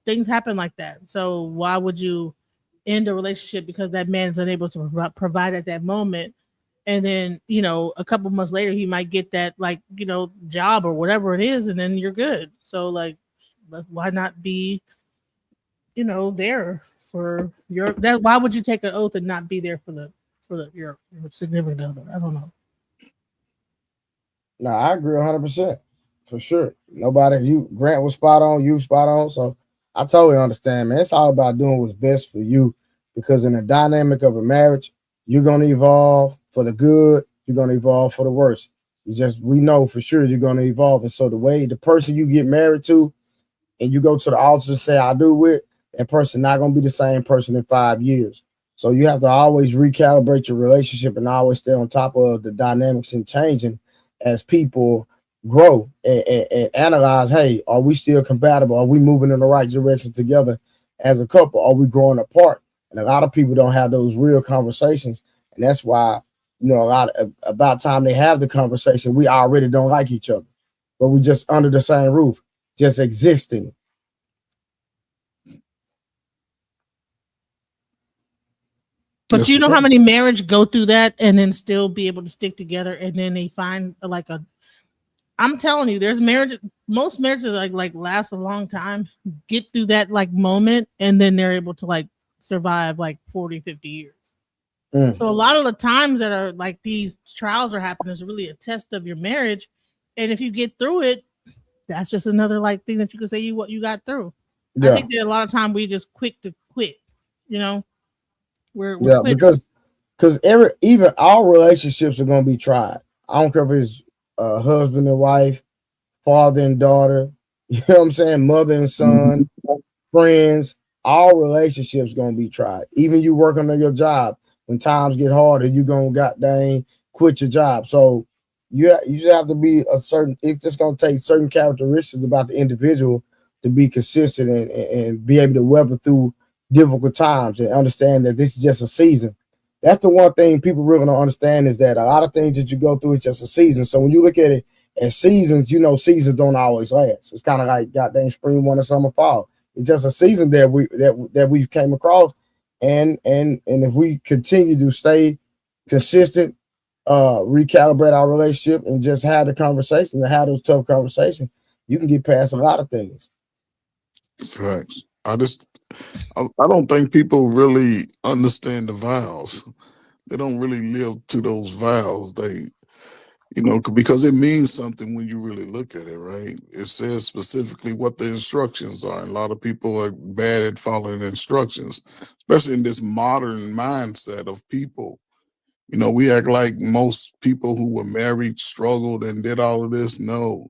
Things happen like that. So why would you end a relationship because that man is unable to provide at that moment? And then, a couple months later, he might get that like, job or whatever it is. And then you're good. So like, why not be, there for why would you take an oath and not be there for your significant other? I don't know. No, I agree 100% for sure. Grant was spot on, you spot on. So I totally understand, man. It's all about doing what's best for you because in the dynamic of a marriage, you're going to evolve for the good, you're going to evolve for the worse. We know for sure you're going to evolve. And so the person you get married to and you go to the altar and say, I do with, that person not going to be the same person in 5 years. So you have to always recalibrate your relationship and always stay on top of the dynamics and changing as people grow and analyze, hey, are we still compatible? Are we moving in the right direction together as a couple? Are we growing apart? And a lot of people don't have those real conversations. And that's why, about time they have the conversation, we already don't like each other, but we just under the same roof, just existing. But you know how many marriage go through that and then still be able to stick together and then they find I'm telling you, there's most marriages like last a long time, get through that like moment and then they're able to like survive like 40, 50 years. So a lot of the times that are like these trials are happening is really a test of your marriage. And if you get through it, that's just another like thing that you can say what you got through. Yeah. I think that a lot of time we just quick to quit, We're because even our relationships are going to be tried. I don't care if it's husband and wife, father and daughter, you know what I'm saying, mother and son, friends. all relationships gonna be tried. Even you working on your job, when times get harder, you gonna goddamn quit your job. So you just have to be a certain. It's just gonna take certain characteristics about the individual to be consistent and be able to weather through difficult times and understand that this is just a season. That's the one thing people really don't understand is that a lot of things that you go through is just a season. So when you look at it as seasons, you know seasons don't always last. It's kind of like goddamn spring, winter, summer, fall. It's just a season that we came across, and if we continue to stay consistent, recalibrate our relationship, and just have the conversation and have those tough conversations, you can get past a lot of things. Facts. I don't think people really understand the vows. They don't really live to those vows. They, because it means something when you really look at it, right? It says specifically what the instructions are. And a lot of people are bad at following instructions, especially in this modern mindset of people. We act like most people who were married struggled and did all of this. No,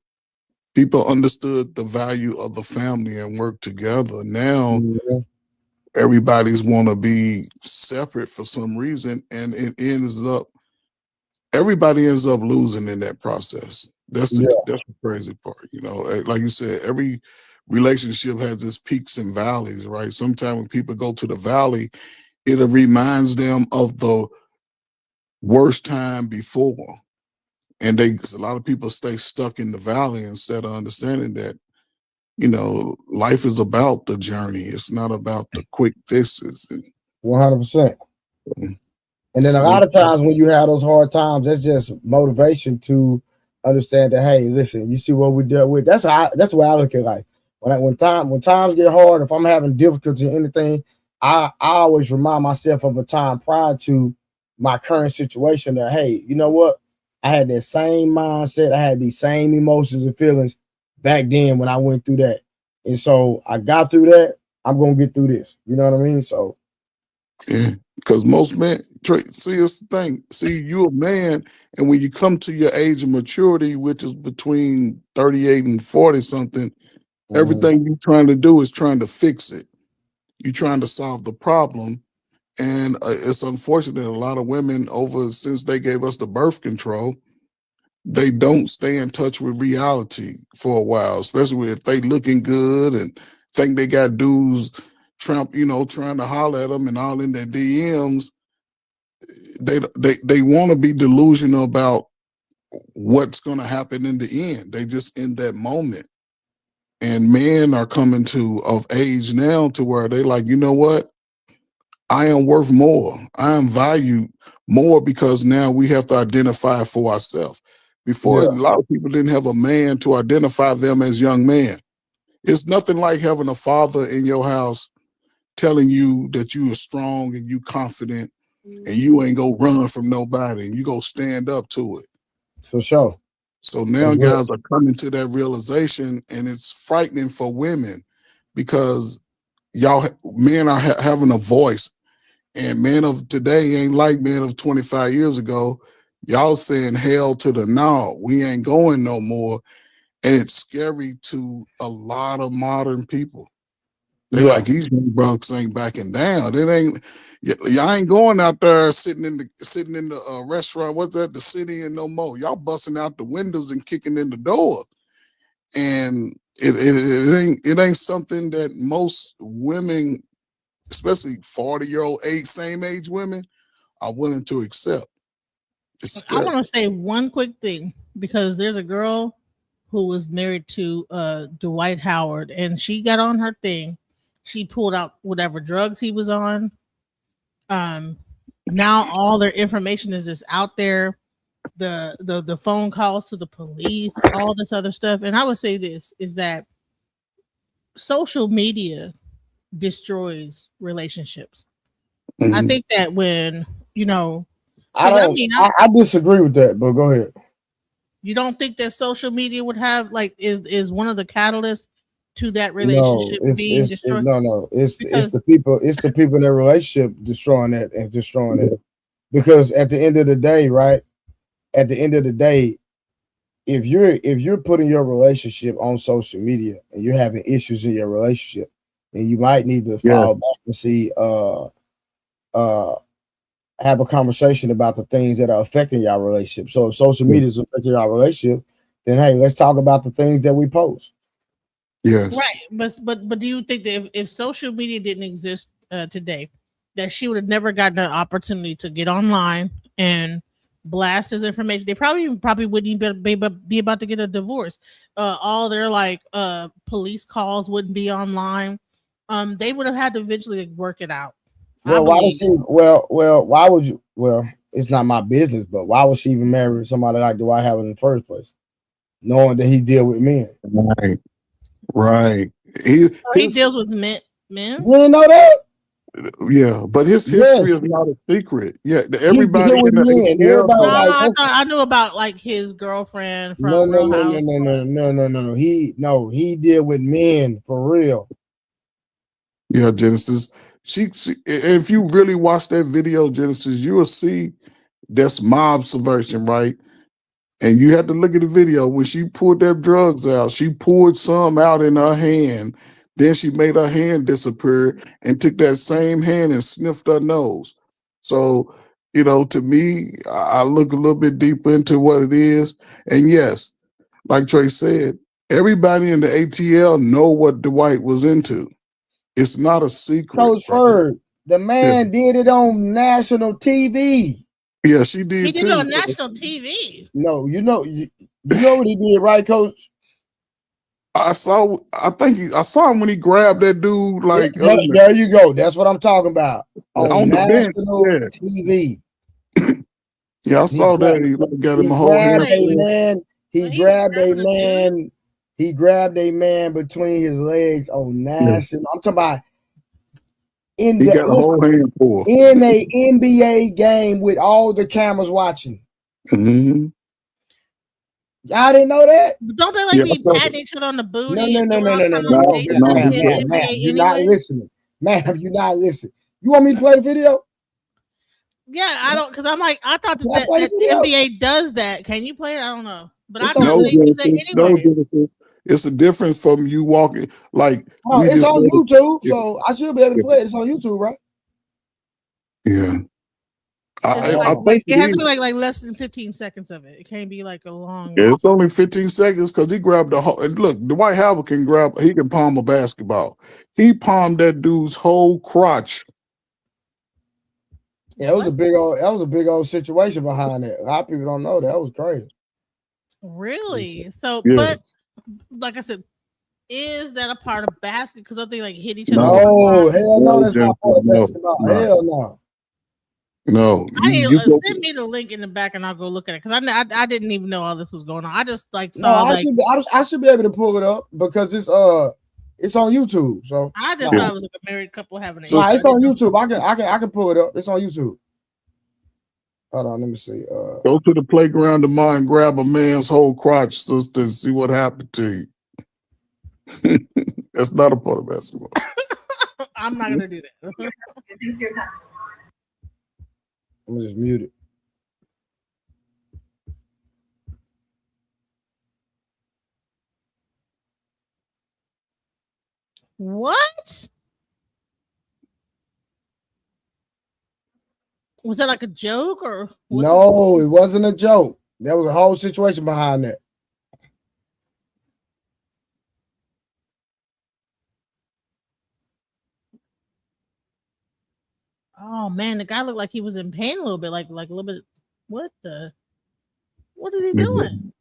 people understood the value of the family and worked together. Now, everybody's want to be separate for some reason, and everybody ends up losing in that process. That's the crazy part. Like you said, every relationship has its peaks and valleys, right? Sometimes when people go to the valley, it reminds them of the worst time before. And a lot of people stay stuck in the valley instead of understanding that, life is about the journey. It's not about the quick fixes. 100%. And then a lot of times when you have those hard times, that's just motivation to understand that, hey, listen, you see what we dealt with. That's the way I look at life. When times get hard, if I'm having difficulty in anything, I always remind myself of a time prior to my current situation that, hey, you know what? I had that same mindset. I had these same emotions and feelings back then when I went through that. And so I got through that. I'm going to get through this. You know what I mean? So. Yeah, because most men, see, it's the thing. See, you a man, and when you come to your age of maturity, which is between 38 and 40 something, everything you're trying to do is trying to fix it. You're trying to solve the problem. And it's unfortunate a lot of women since they gave us the birth control, they don't stay in touch with reality for a while, especially if they looking good and think they got dudes Trump, trying to holler at them and all in their DMs. They want to be delusional about what's going to happen in the end. They just in that moment. And men are coming of age now to where they like, you know what? I am worth more. I am valued more because now we have to identify for ourselves. Before, a lot of people didn't have a man to identify them as young men. It's nothing like having a father in your house telling you that you are strong and you confident and you ain't go run from nobody and you go stand up to it. For sure. So now guys are coming to that realization, and it's frightening for women because men are having a voice, and men of today ain't like men of 25 years ago. Y'all saying hell to the no, we ain't going no more. And it's scary to a lot of modern people. They like these young bucks ain't backing down. Y'all ain't going out there sitting in the restaurant. What's that? The city and no more. Y'all busting out the windows and kicking in the door. And it ain't something that most women, especially 40-year-old same age women, are willing to accept. It's scary. I want to say one quick thing because there's a girl who was married to Dwight Howard, and she got on her thing. She pulled out whatever drugs he was on. Now all their information is just out there. The phone calls to the police, all this other stuff. And I would say this is that social media destroys relationships. I think that when I disagree with that, but go ahead. You don't think that social media would have is one of the catalysts to that relationship being destroyed? It's the people. It's the people in their relationship destroying it and destroying it. Because at the end of the day, right? At the end of the day, if you're putting your relationship on social media and you're having issues in your relationship, and you might need to fall back and see have a conversation about the things that are affecting your relationship. So if social media is affecting your relationship, then hey, let's talk about the things that we post. Yes. Right. But do you think that if social media didn't exist today, that she would have never gotten an opportunity to get online and blast his information? They probably wouldn't even be about to get a divorce. All their police calls wouldn't be online. They would have had to eventually work it out. Well, why does she? Well, why would you? Well, it's not my business, but why would she even marry somebody like Dwight Howard in the first place, knowing that he deal with men? Right. He deals with men. You didn't know that? Yeah, but his history is not a secret. Yeah, everybody in the ATL. I knew about like his girlfriend from No. He deal with men for real. Yeah, Genesis. She if you really watch that video, Genesis, you will see that's mob subversion, right? And you have to look at the video. When she pulled them drugs out, she poured some out in her hand. Then she made her hand disappear and took that same hand and sniffed her nose. So, to me, I look a little bit deeper into what it is. And yes, like Trey said, everybody in the ATL know what Dwight was into. It's not a secret. Coach Ferg, the man did it on national TV. Yeah, she did He did too. it on national TV. No, you know what he did, right, Coach? I saw him when he grabbed that dude. Like, there you go. That's what I'm talking about. On the bench. national TV. Yeah, I saw that. He got him a whole hand. He grabbed a man. He grabbed a man between his legs on national. I'm talking about in got a whole handful. In a NBA game with all the cameras watching. Mm-hmm. Y'all didn't know that? Don't they be patting each other on the booty? No. Ma'am, you're not listening. Ma'am, you're not listening. You want me to play the video? Yeah, I don't, because I'm like, I thought that the NBA does that. Can you play it? I don't know. But I thought they do that anyway. It's a difference from you walking. Like, it's on YouTube, so I should be able to play it. It's on YouTube, right? Yeah. I think it has to be like less than 15 seconds of it. It can't be like a long. Yeah, it's only 15 seconds because he grabbed the whole. And look, Dwight Howard can palm a basketball. He palmed that dude's whole crotch. Yeah, that was a big old situation behind it. A lot of people don't know that. That was crazy. Really? So, yeah. But like I said, is that a part of basketball? Because don't they like hit each other? No, hell no, that's not part of basketball. No. Hell no. No, send me the link in the back and I'll go look at it because I didn't even know all this was going on. I just saw. I should be able to pull it up because it's on YouTube. So I just thought it was like a married couple having it's on YouTube. I can pull it up. It's on YouTube. Hold on, let me see. Go to the playground of mine, grab a man's whole crotch, sister, and see what happened to you. That's not a part of basketball. I'm not gonna do that. I'm gonna just mute it. What? Was that like a joke or? No, it wasn't a joke. There was a whole situation behind that. Oh man, the guy looked like he was in pain a little bit, like a little bit. What is he doing?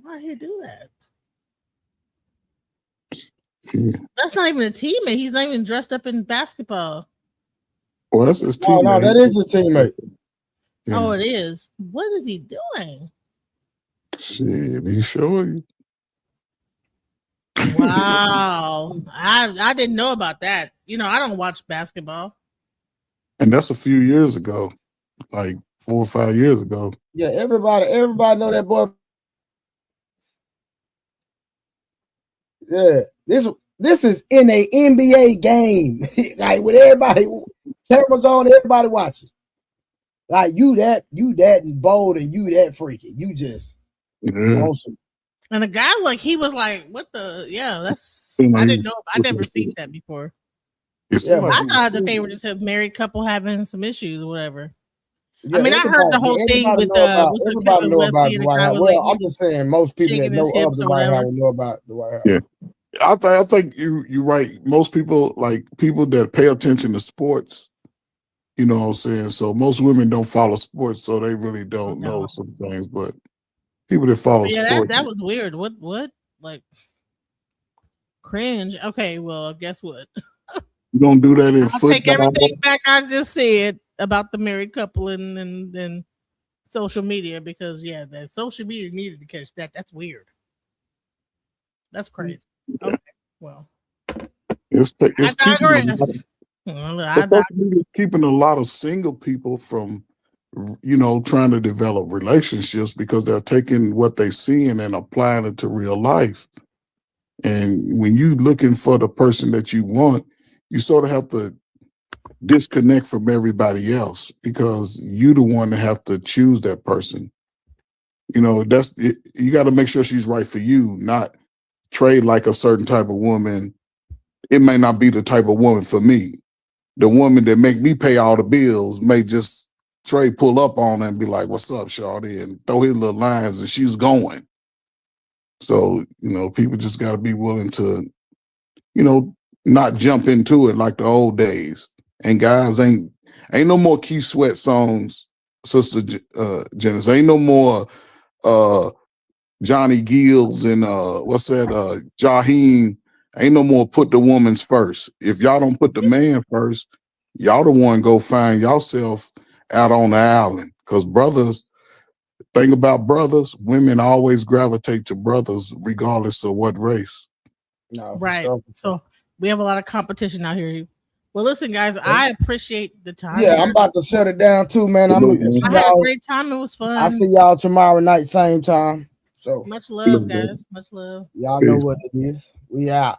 Why did he do that? That's not even a teammate. He's not even dressed up in basketball. Well, that's his teammate. No, that is his teammate. Yeah. Oh, it is. What is he doing? Shit, he's showing you. Wow. I didn't know about that. I don't watch basketball. And that's a few years ago, like 4 or 5 years ago. Yeah, everybody know that boy. Yeah, this is in a NBA game, like with everybody cameras on, everybody watching. Like you that bold and you that freaky. You just awesome. And the guy, like, he was like, "What the? Yeah, that's." You know, I he didn't was- know. I never seen that before. It seemed like I he was thought that they were just a married couple having some issues or whatever. Yeah, I mean, I heard the whole thing with what's the everybody Kevin know about Wesley and the Dwight guy Howard. was like, Well, I'm just saying most people that shaking know his of hips or Dwight whatever. Howard know about Dwight Howard. Yeah. I think you're right. Most people, like people that pay attention to sports, you know what I'm saying? So most women don't follow sports, so they really don't know some things. But people that follow But yeah, sports, that was weird. What? Like, cringe. Okay, well, guess what? you don't do that in I'll take football. everything back I just said about the married couple and social media because yeah, that social media needed to catch that. That's weird. That's crazy. Okay, well, It's I keeping digress. Well, I but social media is keeping a lot of single people from, you know, trying to develop relationships because they're taking what they're seeing and applying it to real life. And when you looking for the person that you want, you sort of have to disconnect from everybody else because you the one that have to choose that person. You know, that's it, you got to make sure she's right for you, not trade like a certain type of woman. It may not be the type of woman for me. The woman that make me pay all the bills may just Trey pull up on her and be like, "What's up, shawty?" and throw his little lines and she's going. So, you know, people just got to be willing to, you know, not jump into it like the old days. And guys ain't no more Keith Sweat songs, Sister Janice. Ain't no more Johnny Gills and what's that? Jaheim. Ain't no more put the woman's first. If y'all don't put the man first, y'all the one go find yourself out on the island. Cause brothers, thing about brothers, women always gravitate to brothers regardless of what race. No, right. So we have a lot of competition out here. Well, listen, guys, I appreciate the time. Yeah, I'm about to shut it down too, man. I'm gonna see I had a y'all. great time. It was fun. I'll see y'all tomorrow night, same time. So Much love, guys. Much love. y'all know what it is. We out.